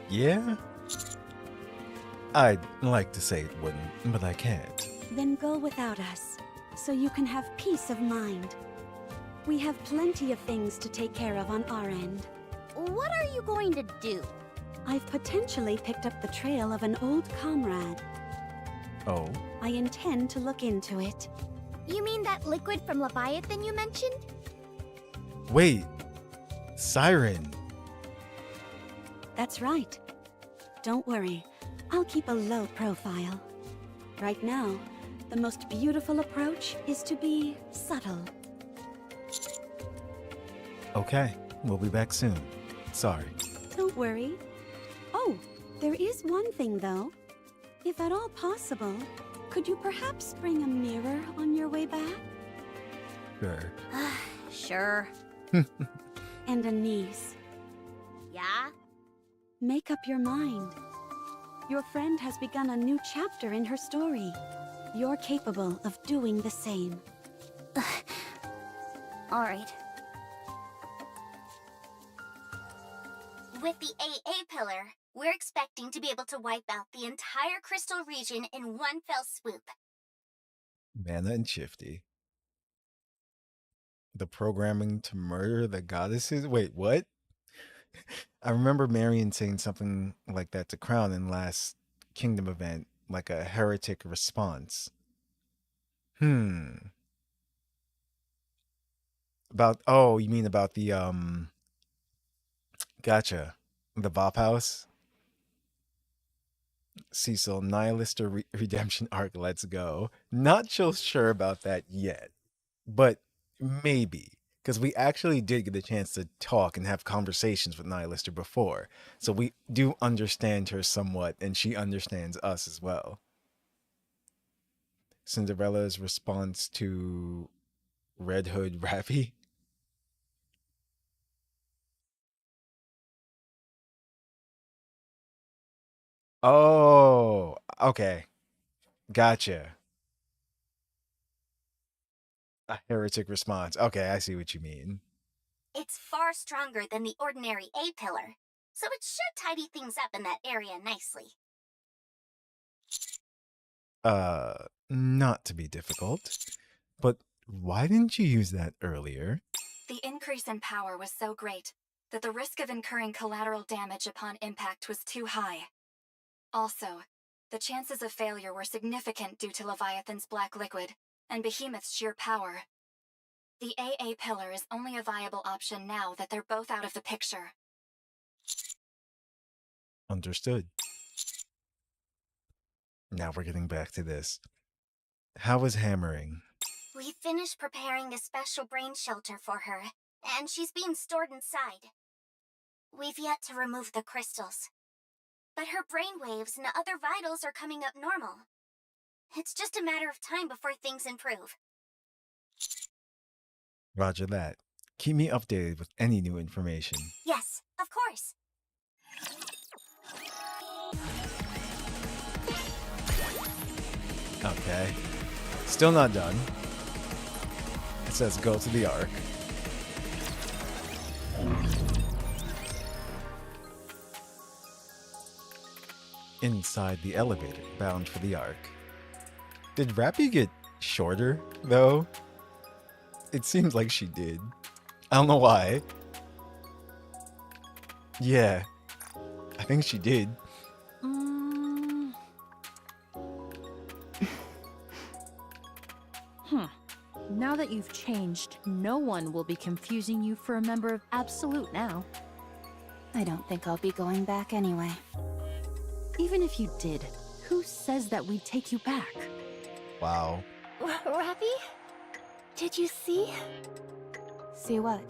Yeah? I'd like to say it wouldn't, but I can't. Then go without us, so you can have peace of mind. We have plenty of things to take care of on our end. What are you going to do? I've potentially picked up the trail of an old comrade. Oh? I intend to look into it. You mean that liquid from Leviathan you mentioned? Wait. Siren. That's right. Don't worry, I'll keep a low profile. Right now, the most beautiful approach is to be subtle. Okay, we'll be back soon. Sorry. Don't worry. Oh, there is one thing though. If at all possible, could you perhaps bring a mirror on your way back? Sure. Sure. And a niece. Yeah? Make up your mind. Your friend has begun a new chapter in her story. You're capable of doing the same. Alright. With the AA pillar, we're expecting to be able to wipe out the entire crystal region in one fell swoop. Mana and Shifty. The programming to murder the goddesses? Wait, what? I remember Marion saying something like that to Crown in last Kingdom event, like a heretic response. About, oh, you mean about the, gotcha. The Vop House? Cecil, Nihilist or Redemption Arc, let's go. Not so sure about that yet, but maybe. Because we actually did get a chance to talk and have conversations with Nihilister before. So we do understand her somewhat, and she understands us as well. Cinderella's response to Red Hood Rappy? Oh, okay. Gotcha. A heretic response. Okay, I see what you mean. It's far stronger than the ordinary A pillar, so it should tidy things up in that area nicely. Not to be difficult, but why didn't you use that earlier? The increase in power was so great that the risk of incurring collateral damage upon impact was too high. Also, the chances of failure were significant due to Leviathan's black liquid and Behemoth's sheer power. The AA pillar is only a viable option now that they're both out of the picture. Understood. Now we're getting back to this. How was Hammering? We finished preparing a special brain shelter for her, and she's being stored inside. We've yet to remove the crystals, but her brain waves and other vitals are coming up normal. It's just a matter of time before things improve. Roger that. Keep me updated with any new information. Yes, of course. Okay. Still not done. It says go to the Ark. Inside the elevator, bound for the Ark. Did Rappy get shorter, though? It seems like she did. I don't know why. Yeah. I think she did. Now that you've changed, no one will be confusing you for a member of Absolute now. I don't think I'll be going back anyway. Even if you did, Who says that we'd take you back? Wow. Rappy? Did you see? See what?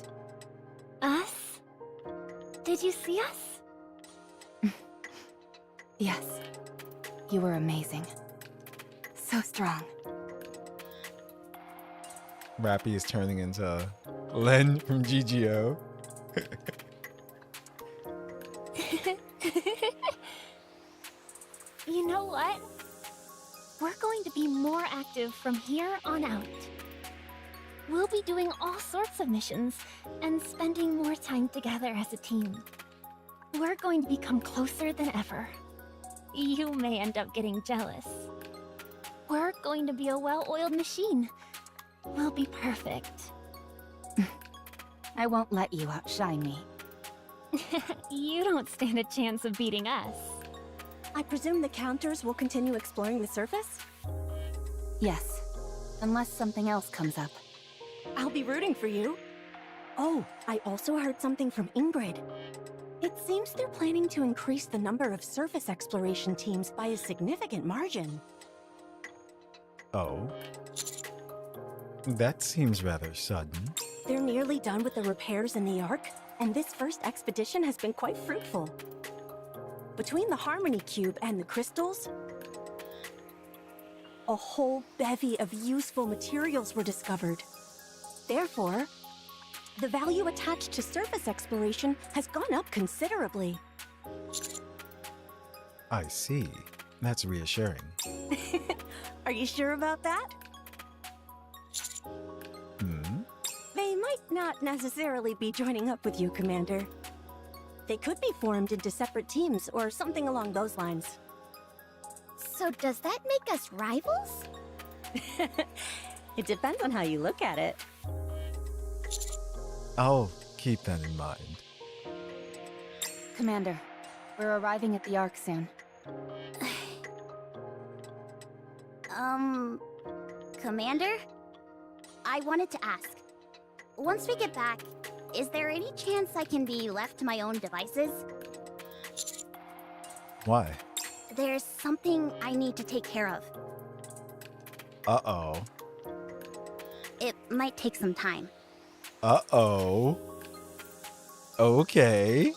Us? Did you see us? Yes. You were amazing. So strong. Rappy is turning into Len from GGO. You know what? We're going to be more active from here on out. We'll be doing all sorts of missions and spending more time together as a team. We're going to become closer than ever. You may end up getting jealous. We're going to be a well-oiled machine. We'll be perfect. I won't let you outshine me. You don't stand a chance of beating us. I presume the counters will continue exploring the surface? Yes. Unless something else comes up. I'll be rooting for you. Oh, I also heard something from Ingrid. It seems they're planning to increase the number of surface exploration teams by a significant margin. Oh. That seems rather sudden. They're nearly done with the repairs in the Ark, and this first expedition has been quite fruitful. Between the Harmony Cube and the crystals, a whole bevy of useful materials were discovered. Therefore, the value attached to surface exploration has gone up considerably. I see. That's reassuring. Are you sure about that? They might not necessarily be joining up with you, Commander. They could be formed into separate teams or something along those lines. So does that make us rivals? It depends on how you look at it. I'll keep that in mind. Commander, we're arriving at the Ark soon. Commander? I wanted to ask. Once we get back, is there any chance I can be left to my own devices? Why? There's something I need to take care of. Uh-oh. It might take some time. Uh-oh. Okay.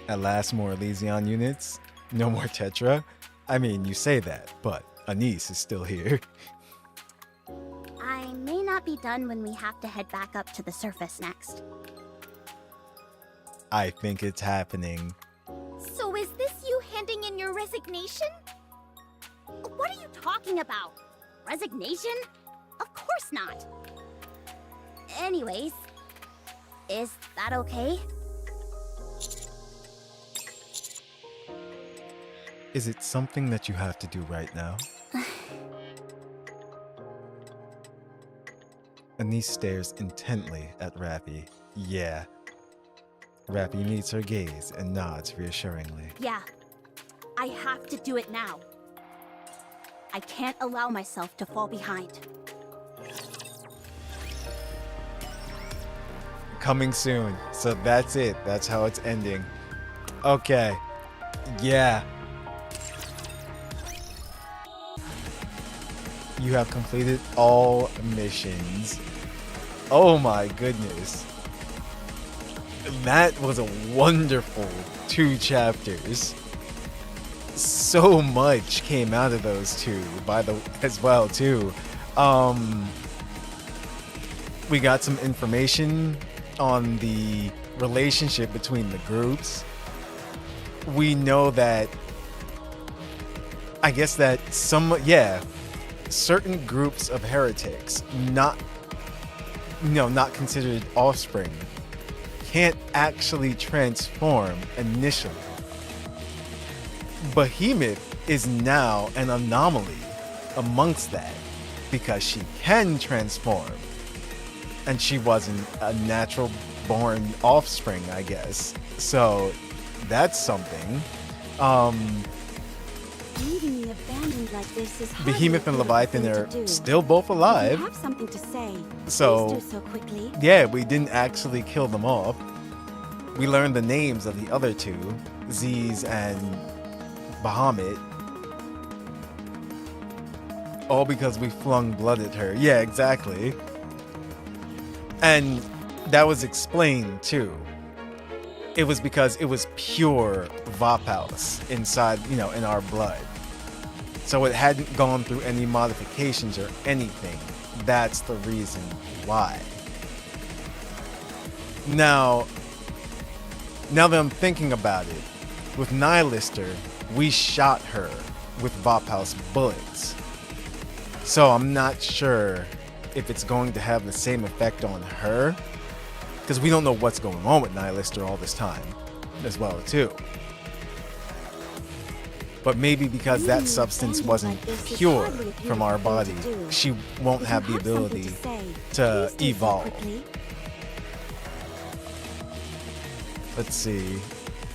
At last, more Elysion units. No more Tetra. I mean, you say that, but Anise is still here. I may not be done when we have to head back up to the surface next. I think it's happening. So is this you handing in your resignation? What are you talking about? Resignation? Of course not. Anyways, is that okay? Is it something that you have to do right now? Anise stares intently at Rappy. Yeah. Rappy meets her gaze and nods reassuringly. Yeah. I have to do it now. I can't allow myself to fall behind. Coming soon. So that's it. That's how it's ending. Okay. Yeah. You have completed all missions. Oh my goodness. That was a wonderful 2 chapters. So much came out of those 2 as well too. We got some information on the relationship between the groups. We know that certain groups of heretics not considered offspring can't actually transform initially. Behemoth is now an anomaly amongst that because she can transform and she wasn't a natural born offspring, I guess. So that's something. Leaving me abandoned like this is hardly Behemoth and a Leviathan thing to are do. still both alive. If you have something to say. So, Please do so quickly. yeah, we didn't actually kill them off. We learned the names of the other 2, Z's and Bahamut. All because we flung blood at her. Yeah, exactly. And that was explained too. It was because it was pure Vaphaus inside, in our blood. So it hadn't gone through any modifications or anything. That's the reason why. Now that I'm thinking about it, with Nihilister, we shot her with Vaphaus bullets. So I'm not sure if it's going to have the same effect on her, because we don't know what's going on with Nihilister all this time as well too. But maybe because that substance wasn't pure from our body, she won't have the ability to evolve. Let's see.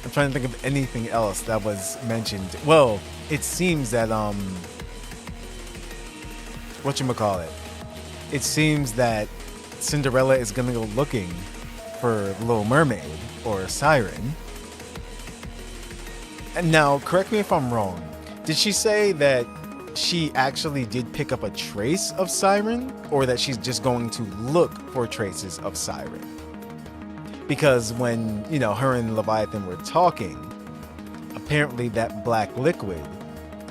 I'm trying to think of anything else that was mentioned. Well, it seems that whatchamacallit? It seems that Cinderella is gonna go looking for Little Mermaid or Siren. And now, correct me if I'm wrong. Did she say that she actually did pick up a trace of Siren, or that she's just going to look for traces of Siren? Because when, her and Leviathan were talking, apparently that black liquid,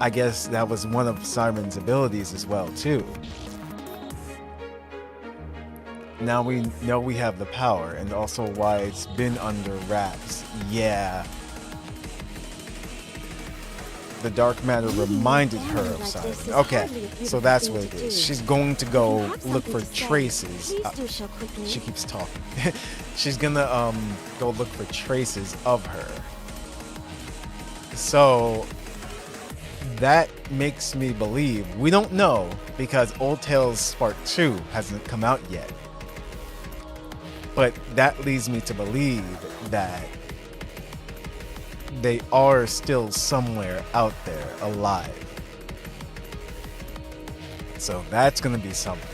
I guess that was one of Siren's abilities as well too. Now we know we have the power, and also why it's been under wraps. Yeah. The dark matter reminded her of Siren. Okay, so that's what it is. She's going to go look for traces. She keeps talking. She's gonna go look for traces of her. So that makes me believe, we don't know because Old Tales Part 2 hasn't come out yet. But that leads me to believe that they are still somewhere out there alive. So that's gonna be something.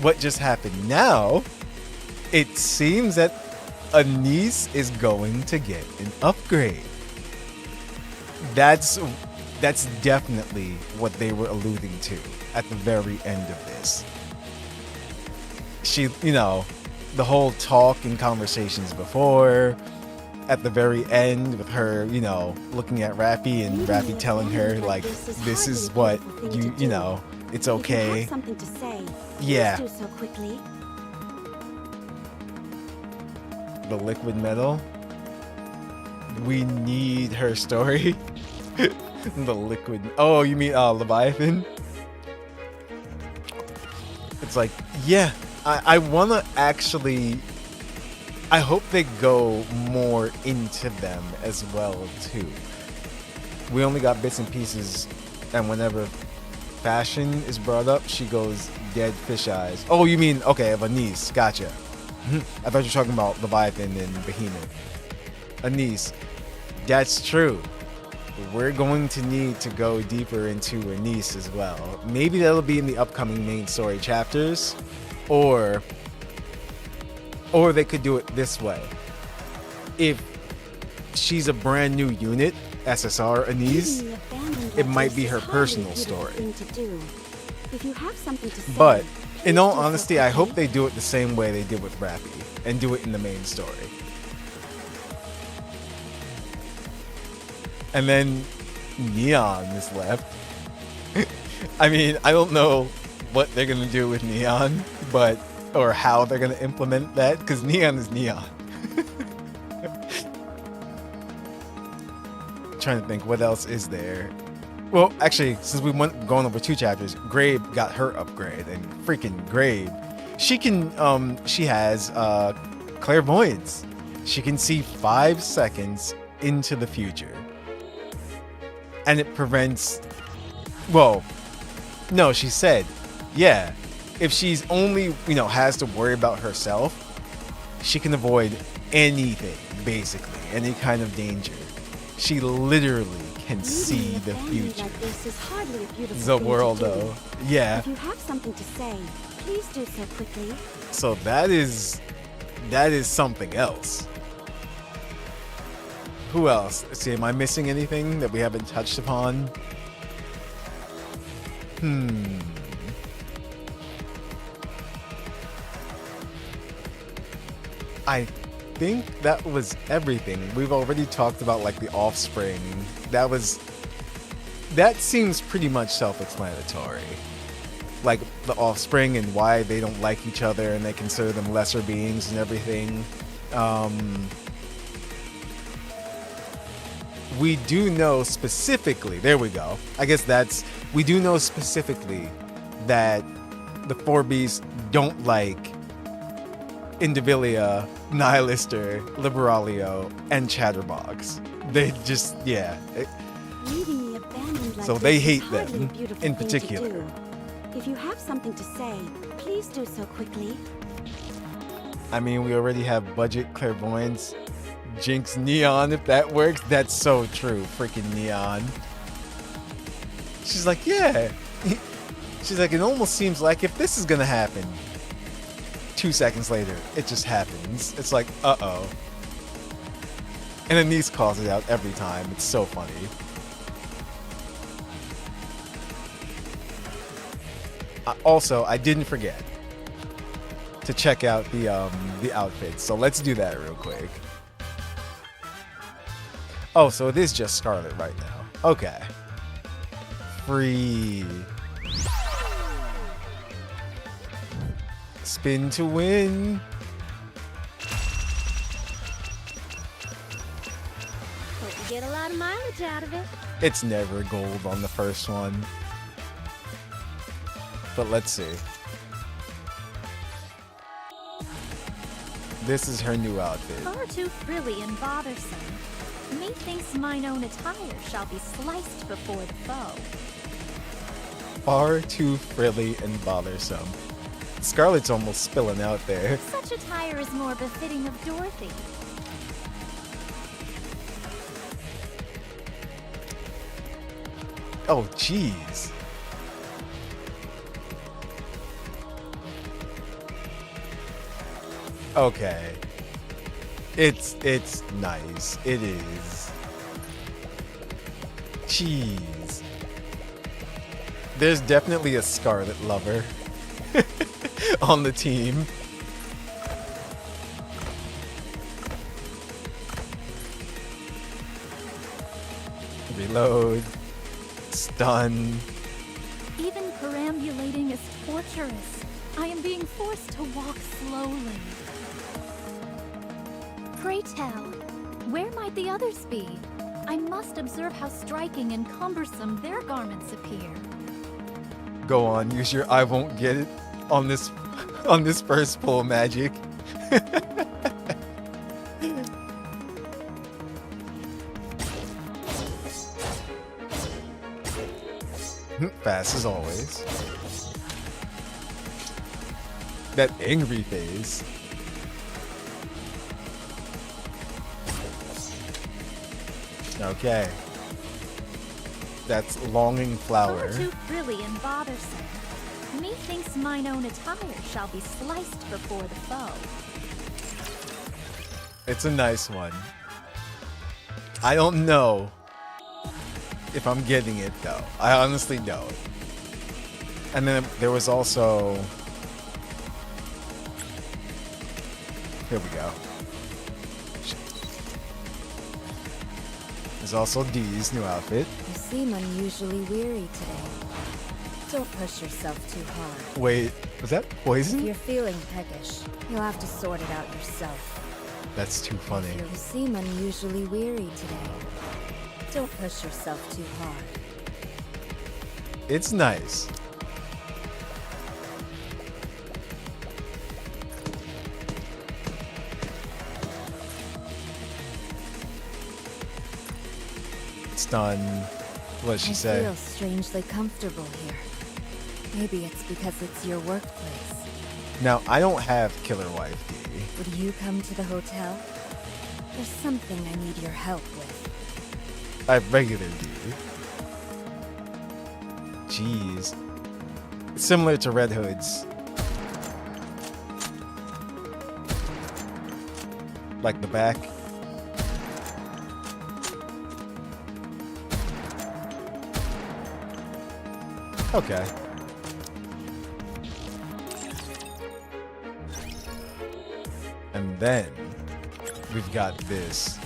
What just happened now, it seems that Anise is going to get an upgrade. That's definitely what they were alluding to at the very end of this. She, the whole talk and conversations before, at the very end with her, looking at Rappy and Rappy telling her, like, this is what it's okay. If you have something to say, yeah. please do so quickly. The liquid metal. We need her story. The liquid. Oh, you mean Leviathan? It's like, yeah, I want to actually. I hope they go more into them as well too. We only got bits and pieces, and whenever fashion is brought up, she goes dead fish eyes. Oh, you mean okay, of Anise? Gotcha. I thought you were talking about Leviathan and Behemoth. Anise, that's true. We're going to need to go deeper into Anise as well. Maybe that'll be in the upcoming main story chapters, or they could do it this way. If she's a brand new unit, SSR Anise, it might be her personal story. If you have something to say, but in all honesty, I hope they do it the same way they did with Rappy and do it in the main story. And then Neon is left. I mean, I don't know what they're gonna do with Neon, or how they're gonna implement that, because Neon is Neon. Trying to think, what else is there? Well, actually, since we went going over 2 chapters, Grabe got her upgrade, and freaking Grabe, she has clairvoyance. She can see 5 seconds into the future, and it prevents. Well, no, she said, yeah. If she's only, has to worry about herself, she can avoid anything, basically, any kind of danger. She literally can see the future. Like this is hardly a beautiful The thing world, to do. though. Yeah. If you have something to say, please do so quickly. So that is something else. Who else? Let's see, am I missing anything that we haven't touched upon? I think that was everything. We've already talked about like the offspring. That seems pretty much self-explanatory. Like the offspring and why they don't like each other and they consider them lesser beings and everything. We do know specifically, there we go. I guess we do know specifically that the four beasts don't like Indivilia, Nihilister, Liberalio, and Chatterbox. They just, yeah. Leaving me abandoned like So this they is hate hardly a them, beautiful in thing to particular. do. If you have something to say, please do so quickly. I mean, we already have Budget, Clairvoyance, Jinx, Neon, if that works. That's so true. Freaking Neon. She's like, yeah. She's like, it almost seems like if this is gonna happen, 2 seconds later, it just happens. It's like, uh-oh. And Anise calls it out every time. It's so funny. Also, I didn't forget to check out the outfits. So let's do that real quick. Oh, so it is just Scarlet right now. Okay. Free. Spin to win. Hope you get a lot of mileage out of it. It's never gold on the first one. But let's see. This is her new outfit. Far too frilly and bothersome. Methinks mine own attire shall be sliced before the foe. Far too frilly and bothersome. Scarlet's almost spilling out there. Such attire is more befitting of Dorothy. Oh, jeez. Okay. It's nice. It is. Jeez. There's definitely a Scarlet lover on the team. Reload. Stun. Even perambulating is torturous. I am being forced to walk slowly. Pray tell, where might the others be? I must observe how striking and cumbersome their garments appear. Go on, use your I won't get it on this first pull magic. Fast as always. That angry face. Okay. That's longing flower. Far too frilly and bothersome. Methinks mine own attire shall be sliced before the foe. It's a nice one. I don't know if I'm getting it though. I honestly don't. And then there was also... Here we go. There's also Dee's new outfit. You seem unusually weary today. Don't push yourself too hard. Wait, was that If poison? you're feeling peckish, you'll have to sort it out yourself. That's too funny. You seem unusually weary today. Don't push yourself too hard. It's nice. Stun. What did she I say? feel strangely comfortable here. Maybe it's because it's your workplace. Now, I don't have Killer Wife D. Would you come to the hotel? There's something I need your help with. I have regular D. Jeez. Similar to Red Hood's. Like the back. Okay. And then we've got this.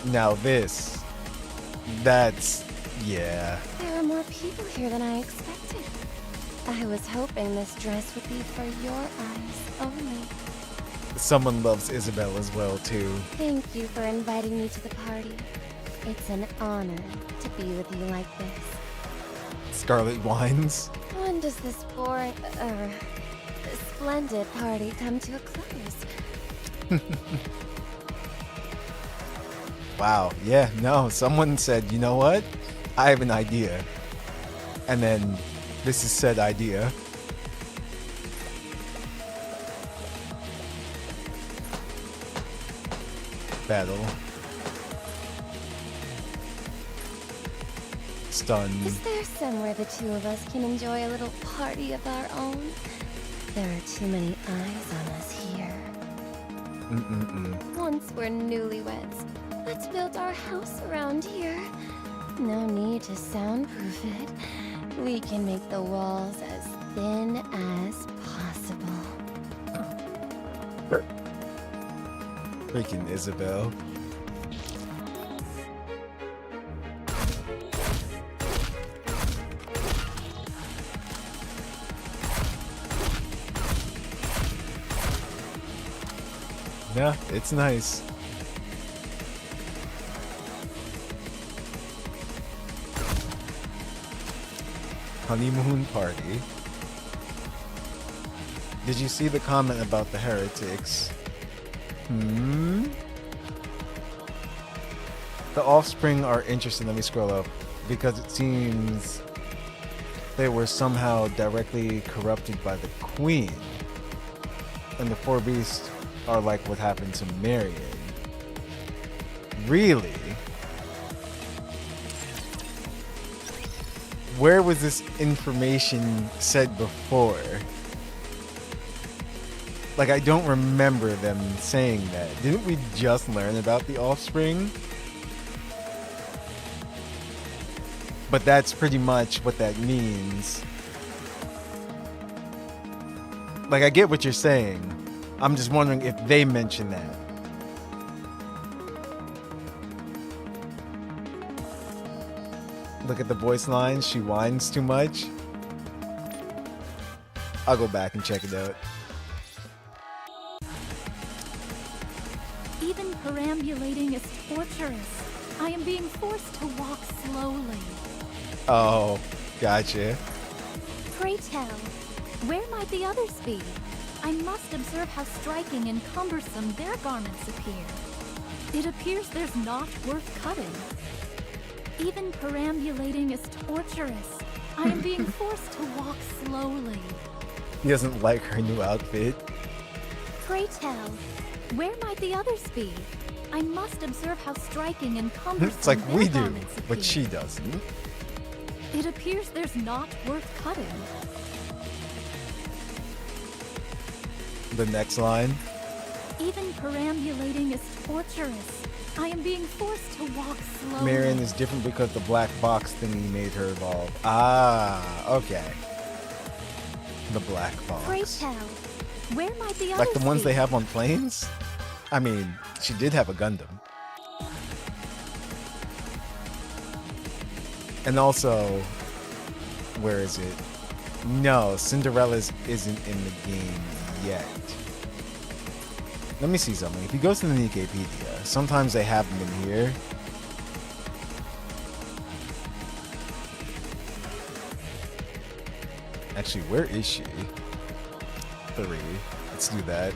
Now this. That's... yeah. There are more people here than I expected. I was hoping this dress would be for your eyes only. Someone loves Isabel as well, too. Thank you for inviting me to the party. It's an honor to be with you like this. Scarlet Wines. When does this splendid party come to a close? Wow, yeah, no, someone said, you know what? I have an idea. And then this is said idea. Battle. Stun. Is there somewhere the two of us can enjoy a little party of our own? There are too many eyes on us here. Once we're newlyweds. Let's build our house around here. No need to soundproof it. We can make the walls as thin as possible. Freaking Isabel. Yeah, it's nice. Honeymoon party. Did you see the comment about the heretics? The offspring are interesting. Let me scroll up. Because it seems they were somehow directly corrupted by the queen. And the four beasts are like what happened to Marion. Really? Where was this information said before? Like, I don't remember them saying that. Didn't we just learn about the offspring? But that's pretty much what that means. Like, I get what you're saying. I'm just wondering if they mention that. Look at the voice lines. She whines too much. I'll go back and check it out. Even perambulating is torturous. I am being forced to walk slowly. Oh, gotcha. Pray tell, where might the others be? I must observe how striking and cumbersome their garments appear. It appears there's not worth cutting. Even perambulating is torturous. I am being forced to walk slowly. He doesn't like her new outfit. Pray tell, where might the others be? I must observe how striking and cumbersome It's like their we do, garments appear. but she doesn't. It appears there's not worth cutting. The next line. Even perambulating is torturous. I am being forced to walk slowly. Marion is different because the black box thingy made her evolve. Ah, okay. The black box. Pray tell, where might the others Like the ones be? they have on planes? I mean, she did have a Gundam. And also, where is it? No, Cinderella's isn't in the game yet. Let me see something. If you go to the Nikkepedia, sometimes they have them in here. Actually, where is she? 3. Let's do that.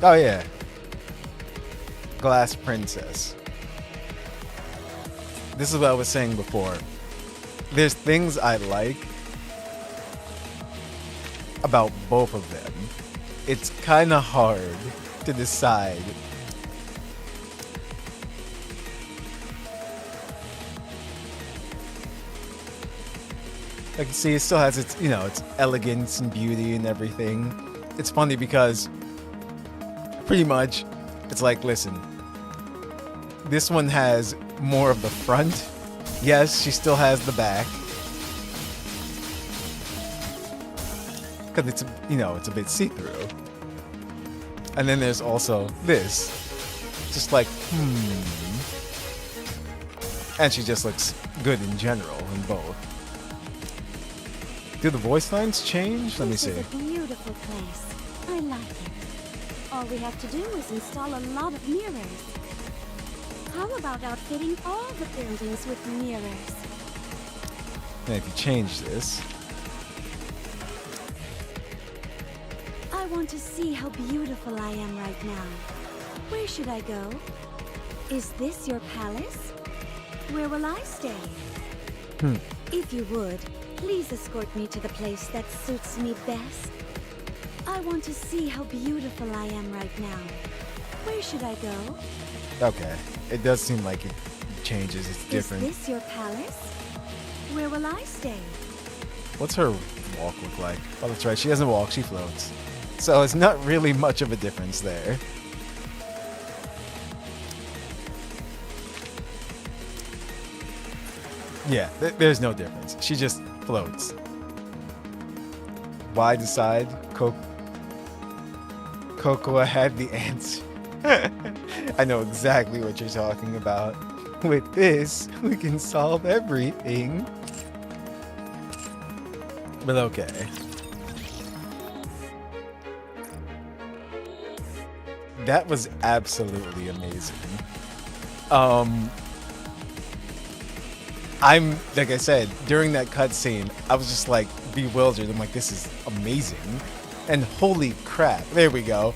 Oh yeah. Glass Princess. This is what I was saying before. There's things I like about both of them. It's kind of hard to decide. Like, see, it still has its, you know, its elegance and beauty and everything. It's funny because pretty much it's like, listen, this one has more of the front. Yes, she still has the back. Because it's, you know, it's a bit see-through. And then there's also this. Just like, And she just looks good in general in both. Do the voice lines change? Let me see. This is a beautiful place. I like it. All we have to do is install a lot of mirrors. How about outfitting all the buildings with mirrors? And if you change this... I want to see how beautiful I am right now. Where should I go? Is this your palace? Where will I stay? If you would, please escort me to the place that suits me best. I want to see how beautiful I am right now. Where should I go? Okay. It does seem like it changes. It's different. Is this your palace? Where will I stay? What's her walk look like? Oh, that's right. She doesn't walk. She floats. So it's not really much of a difference there. Yeah, there's no difference. She just floats. Why decide Cocoa had the answer? I know exactly what you're talking about. With this, we can solve everything. But okay. That was absolutely amazing. I'm, like I said, during that cutscene, I was just like bewildered. I'm like, this is amazing. And holy crap, there we go.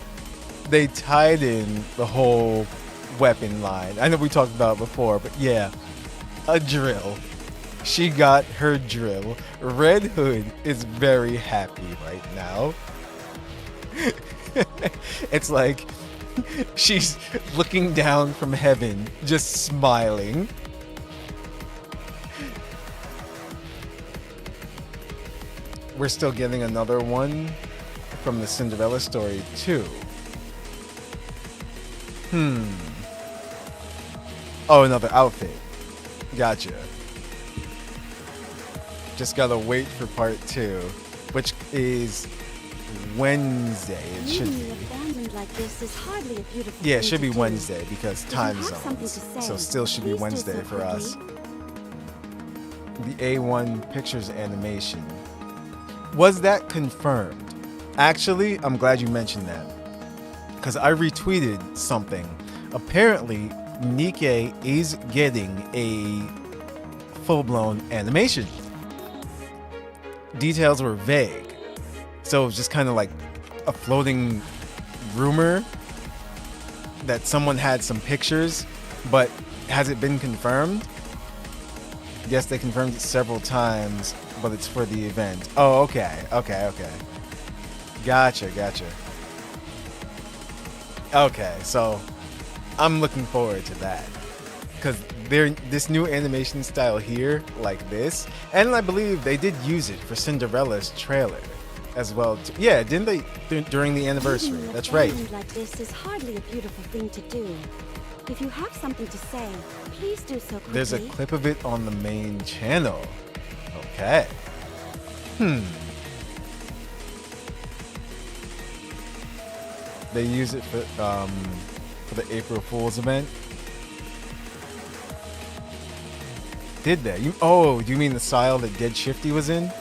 They tied in the whole weapon line. I know we talked about it before, but yeah, a drill. She got her drill. Red Hood is very happy right now. It's like she's looking down from heaven, just smiling. We're still getting another one from the Cinderella story too. Oh, another outfit. Gotcha. Just gotta wait for part 2, which is Wednesday. It should be. Abandoned like this is hardly a beautiful Yeah, it thing should be to do. Wednesday because If you time have something zones. to say, So still should be please do Wednesday so for us. quickly. The A1 Pictures animation. Was that confirmed? Actually, I'm glad you mentioned that. Because I retweeted something. Apparently, NIKKE is getting a full-blown animation. Details were vague. So it was just kind of like a floating rumor that someone had some pictures, but has it been confirmed? Yes, they confirmed it several times, but it's for the event. Oh, okay. Gotcha. Okay, so I'm looking forward to that. Because this new animation style here, like this, and I believe they did use it for Cinderella's trailer as well. Yeah, didn't they during the anniversary? Being That's right. abandoned like this is hardly a beautiful thing to do. If you have something to say, please do so quickly. There's a clip of it on the main channel. Okay. They use it for the April Fool's event. Did they? Do you mean the style that Dead Shifty was in?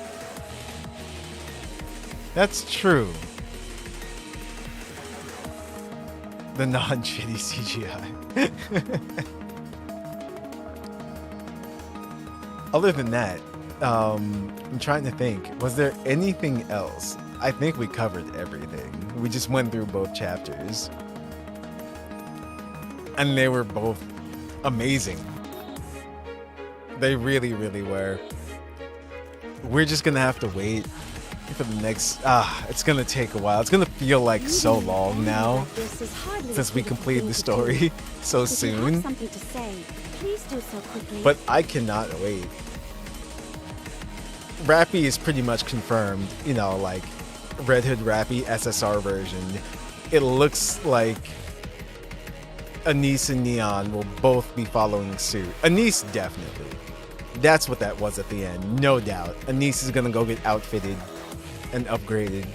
That's true. The non-shitty CGI. Other than that, I'm trying to think. Was there anything else? I think we covered everything. We just went through both chapters. And they were both amazing. They really, really were. We're just gonna have to wait for the next... it's gonna take a while. It's gonna feel like so long now since we completed the story so soon. Something to say, please do so quickly. But I cannot wait. Rappy is pretty much confirmed, you know, like Red Hood Rappy SSR version. It looks like Anise and Neon will both be following suit. Anise definitely. That's what that was at the end, no doubt. Anise is gonna go get outfitted and upgraded.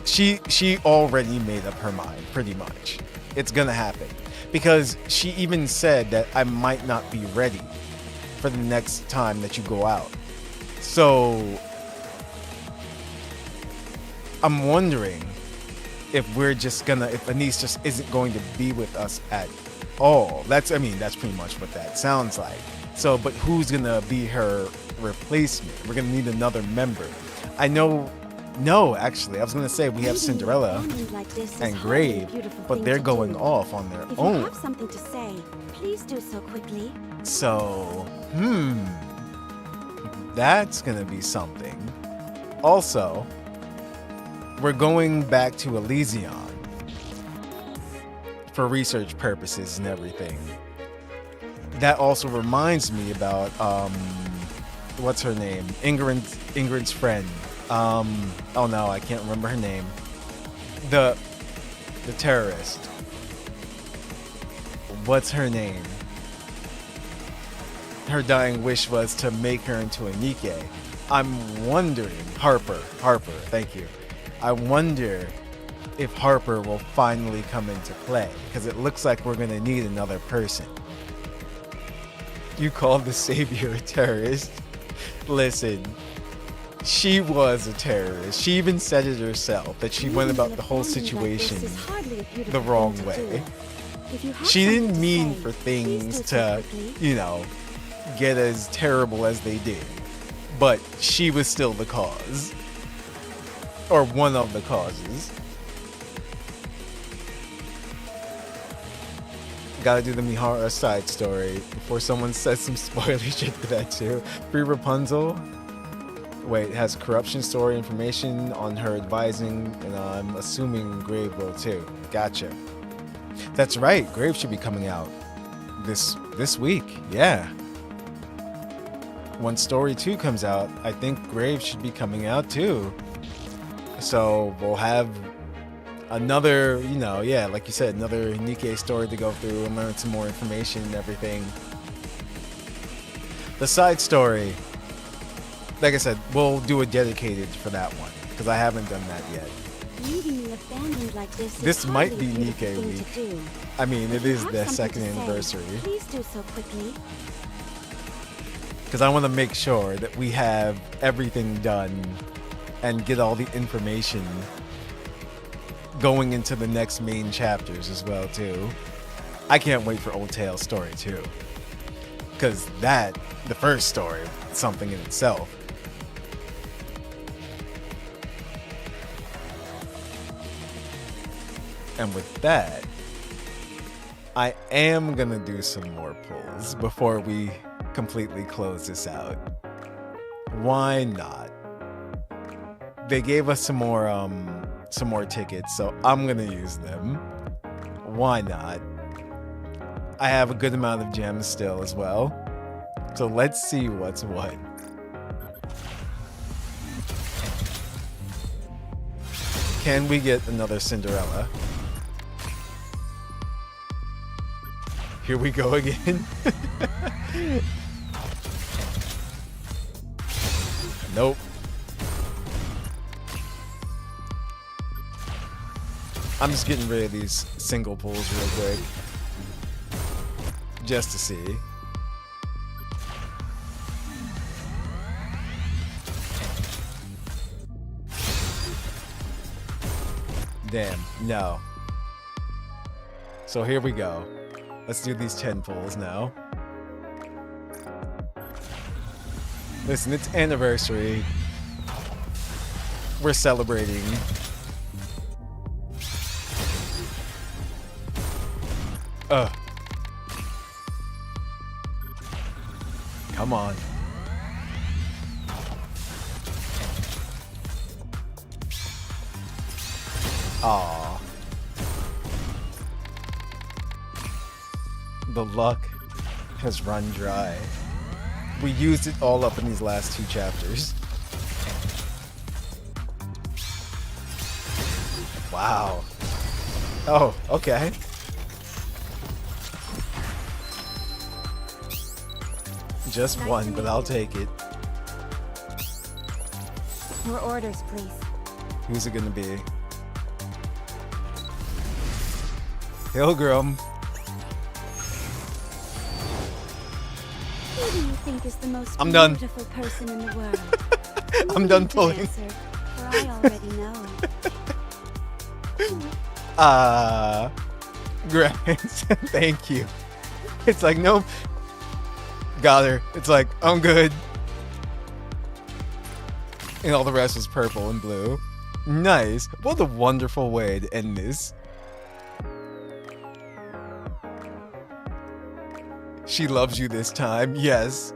She already made up her mind, pretty much. It's gonna happen. Because she even said that I might not be ready for the next time that you go out. So I'm wondering if Anise just isn't going to be with us at all. That's pretty much what that sounds like. So, but who's gonna be her replacement? We're gonna need another member. I know. No, actually, I was gonna say we have Cinderella and Grave, but they're going off on their own. If you have something to say, please do so quickly. So, that's gonna be something. Also, we're going back to Elysion for research purposes and everything. That also reminds me about what's her name? Ingrid's friend. Oh no, I can't remember her name. The terrorist. What's her name? Her dying wish was to make her into a NIKKE. I'm wondering, Harper, thank you. I wonder if Harper will finally come into play, because it looks like we're gonna need another person. You called the savior a terrorist? Listen, she was a terrorist. She even said it herself, that she went about the whole situation the wrong way. She didn't mean for things to, you know, get as terrible as they did. But she was still the cause. Or one of the causes. Gotta do the Mihara side story before someone says some spoiler shit to that too. Free Rapunzel. Wait, has corruption story information on her advising, and I'm assuming Grave will too. Gotcha. That's right, Grave should be coming out this week. Yeah. When Story 2 comes out, I think Grave should be coming out too. So we'll have another, you know, yeah, like you said, another NIKKE story to go through and learn some more information and everything. The side story, like I said, we'll do a dedicated for that one, because I haven't done that yet. Leaving me abandoned like This might be NIKKE week. I mean, it is the second anniversary. Please do so quickly. Because I want to make sure that we have everything done and get all the information going into the next main chapters as well too. I can't wait for Old Tale Story 2. Because the first story, is something in itself. And with that, I am gonna do some more pulls before we completely close this out. Why not? They gave us some more tickets, so I'm gonna use them. Why not? I have a good amount of gems still as well. So let's see what's what. Can we get another Cinderella? Here we go again. Nope. I'm just getting rid of these single pulls real quick. Just to see. Damn, no. So here we go. Let's do these 10 pulls now. Listen, it's anniversary. We're celebrating. Come on. Aw. The luck has run dry. We used it all up in these last 2 chapters. Wow. Oh, okay. Just one, but I'll take it. Your orders, please. Who's it gonna be? Pilgrim. Who do you think is the most I'm done. beautiful person in the world? I'm done pulling. Answer, for I already know. Grants, thank you. It's like, nope. Got her. It's like, I'm good. And all the rest was purple and blue. Nice. What a wonderful way to end this. She loves you this time. Yes.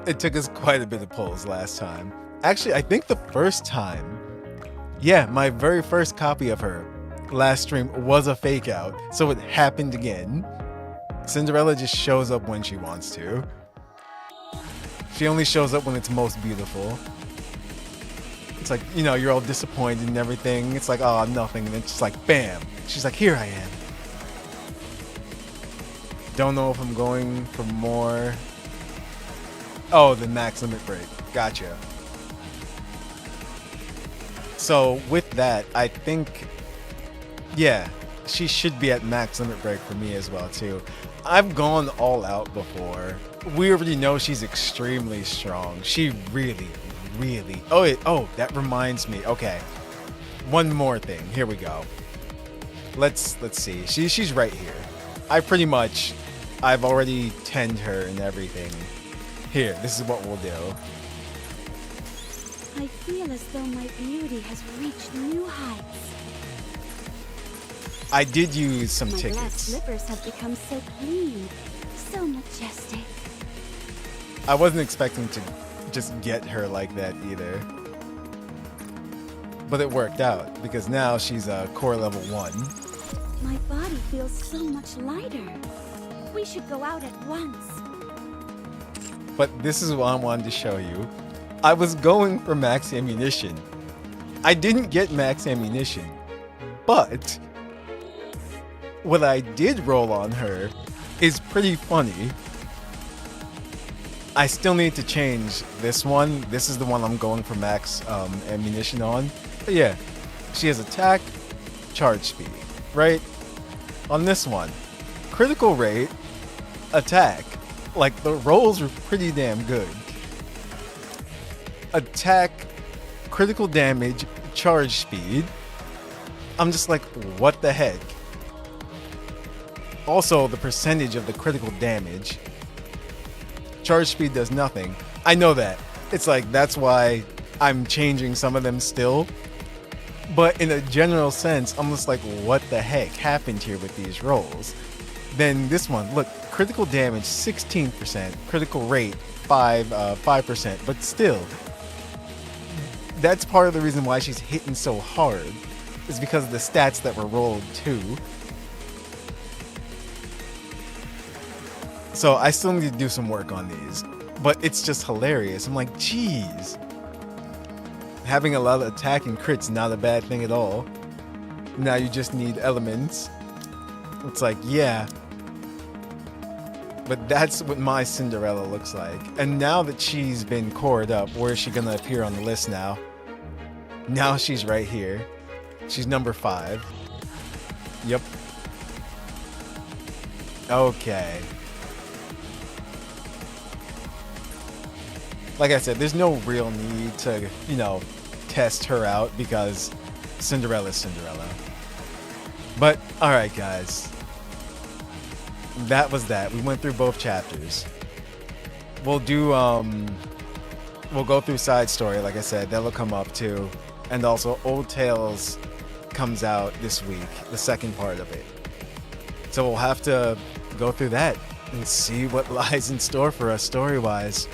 It took us quite a bit of pulls last time. Actually, I think the first time. Yeah, my very first copy of her last stream was a fake out. So it happened again. Cinderella just shows up when she wants to. She only shows up when it's most beautiful. It's like, you know, you're all disappointed and everything. It's like, oh, nothing. And it's just like, bam. She's like, here I am. Don't know if I'm going for more. Oh, the max limit break. Gotcha. So with that, I think, yeah, she should be at max limit break for me as well too. I've gone all out before. We already know she's extremely strong. She really. Oh, that reminds me. Okay, one more thing. Here we go. Let's see. She's right here. I've already tend her and everything. Here, this is what we'll do. I feel as though my beauty has reached new heights. I did use some My glass tickets. slippers have become so clean, so majestic. I wasn't expecting to just get her like that either. But it worked out because now she's a core level 1. My body feels so much lighter. We should go out at once. But this is what I wanted to show you. I was going for max ammunition. I didn't get max ammunition, but what I did roll on her is pretty funny. I still need to change this one. This is the one I'm going for max ammunition on. But yeah, she has attack, charge speed, right? On this one, critical rate, attack. Like, the rolls were pretty damn good. Attack, critical damage, charge speed. I'm just like, what the heck? Also, the percentage of the critical damage. Charge speed does nothing. I know that. It's like, that's why I'm changing some of them still. But in a general sense, I'm just like, what the heck happened here with these rolls? Then this one, look, critical damage 16%, critical rate 5%, but still, that's part of the reason why she's hitting so hard, is because of the stats that were rolled too. So I still need to do some work on these, but it's just hilarious. I'm like, geez. Having a lot of attack and crits not a bad thing at all. Now you just need elements. It's like, yeah. But that's what my Cinderella looks like. And now that she's been cored up, where is she gonna appear on the list now? Now she's right here. She's number 5. Yep. Okay. Like I said, there's no real need to, you know, test her out because Cinderella's Cinderella. But, alright guys. That was that. We went through both chapters. We'll do, we'll go through side story, like I said. That'll come up too. And also, Old Tales comes out this week, the second part of it. So we'll have to go through that and see what lies in store for us story-wise.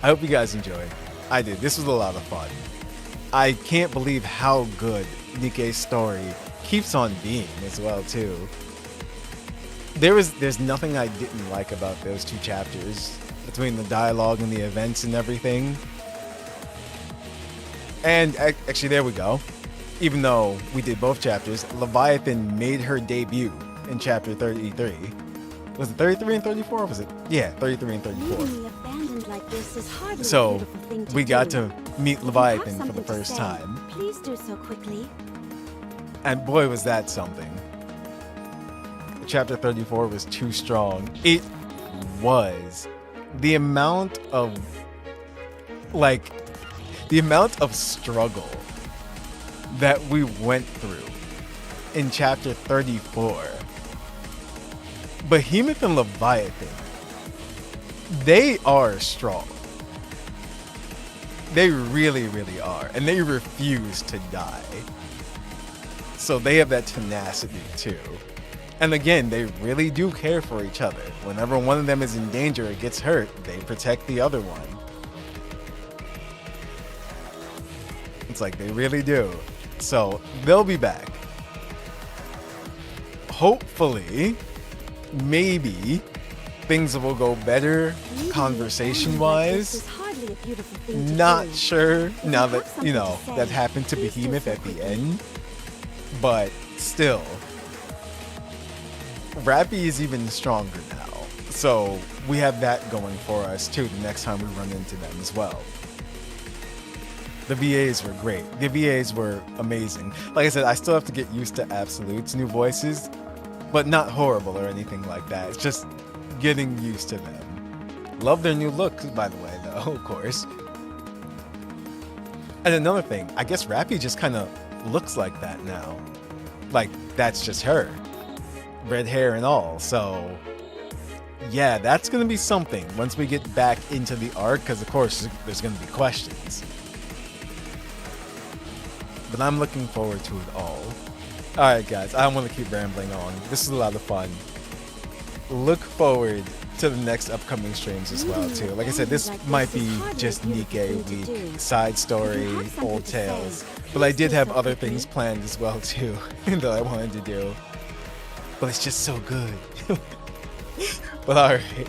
I hope you guys enjoy. I did. This was a lot of fun. I can't believe how good NIKKE's story keeps on being as well, too. there's nothing I didn't like about those two chapters, between the dialogue and the events and everything. And actually, there we go. Even though we did both chapters, Leviathan made her debut in chapter 33. Was it 33 and 34? Or was it? Yeah, 33 and 34. Leaving me abandoned like this is hardly a So beautiful thing to we got do. to meet If you Leviathan have for the something to first say, time. Please do so quickly. And boy, was that something. Chapter 34 was too strong. It was. The amount of, like, the amount of struggle that we went through in chapter 34. Behemoth and Leviathan, they are strong. They really, really are. And they refuse to die. So they have that tenacity too. And again, they really do care for each other. Whenever one of them is in danger or gets hurt, they protect the other one. It's like they really do. So they'll be back. Hopefully, maybe, things will go better conversation-wise. Not sure now that, you know, that happened to Behemoth at the end. But still, Rappy is even stronger now. So we have that going for us too the next time we run into them as well. The VAs were great. The VAs were amazing. Like I said, I still have to get used to Absolute's new voices, but not horrible or anything like that. It's just getting used to them. Love their new look, by the way, though, of course. And another thing, I guess Rappy just kind of looks like that now. Like, that's just her. Red hair and all, so yeah, that's gonna be something once we get back into the arc, because of course there's gonna be questions. But I'm looking forward to it all. Alright guys, I don't want to keep rambling on. This is a lot of fun. Look forward to the next upcoming streams as well too. Like I said, this might be just NIKKE week, side story, old tales. But I did have other things planned as well too that I wanted to do. But it's just so good. But alright.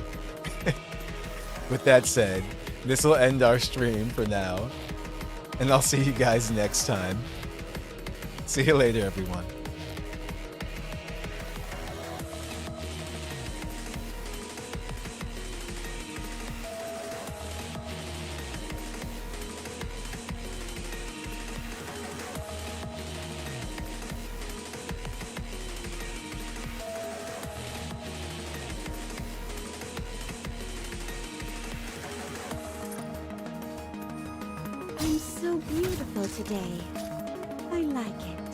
With that said, this will end our stream for now. And I'll see you guys next time. See you later, everyone. I'm so beautiful today. I like it.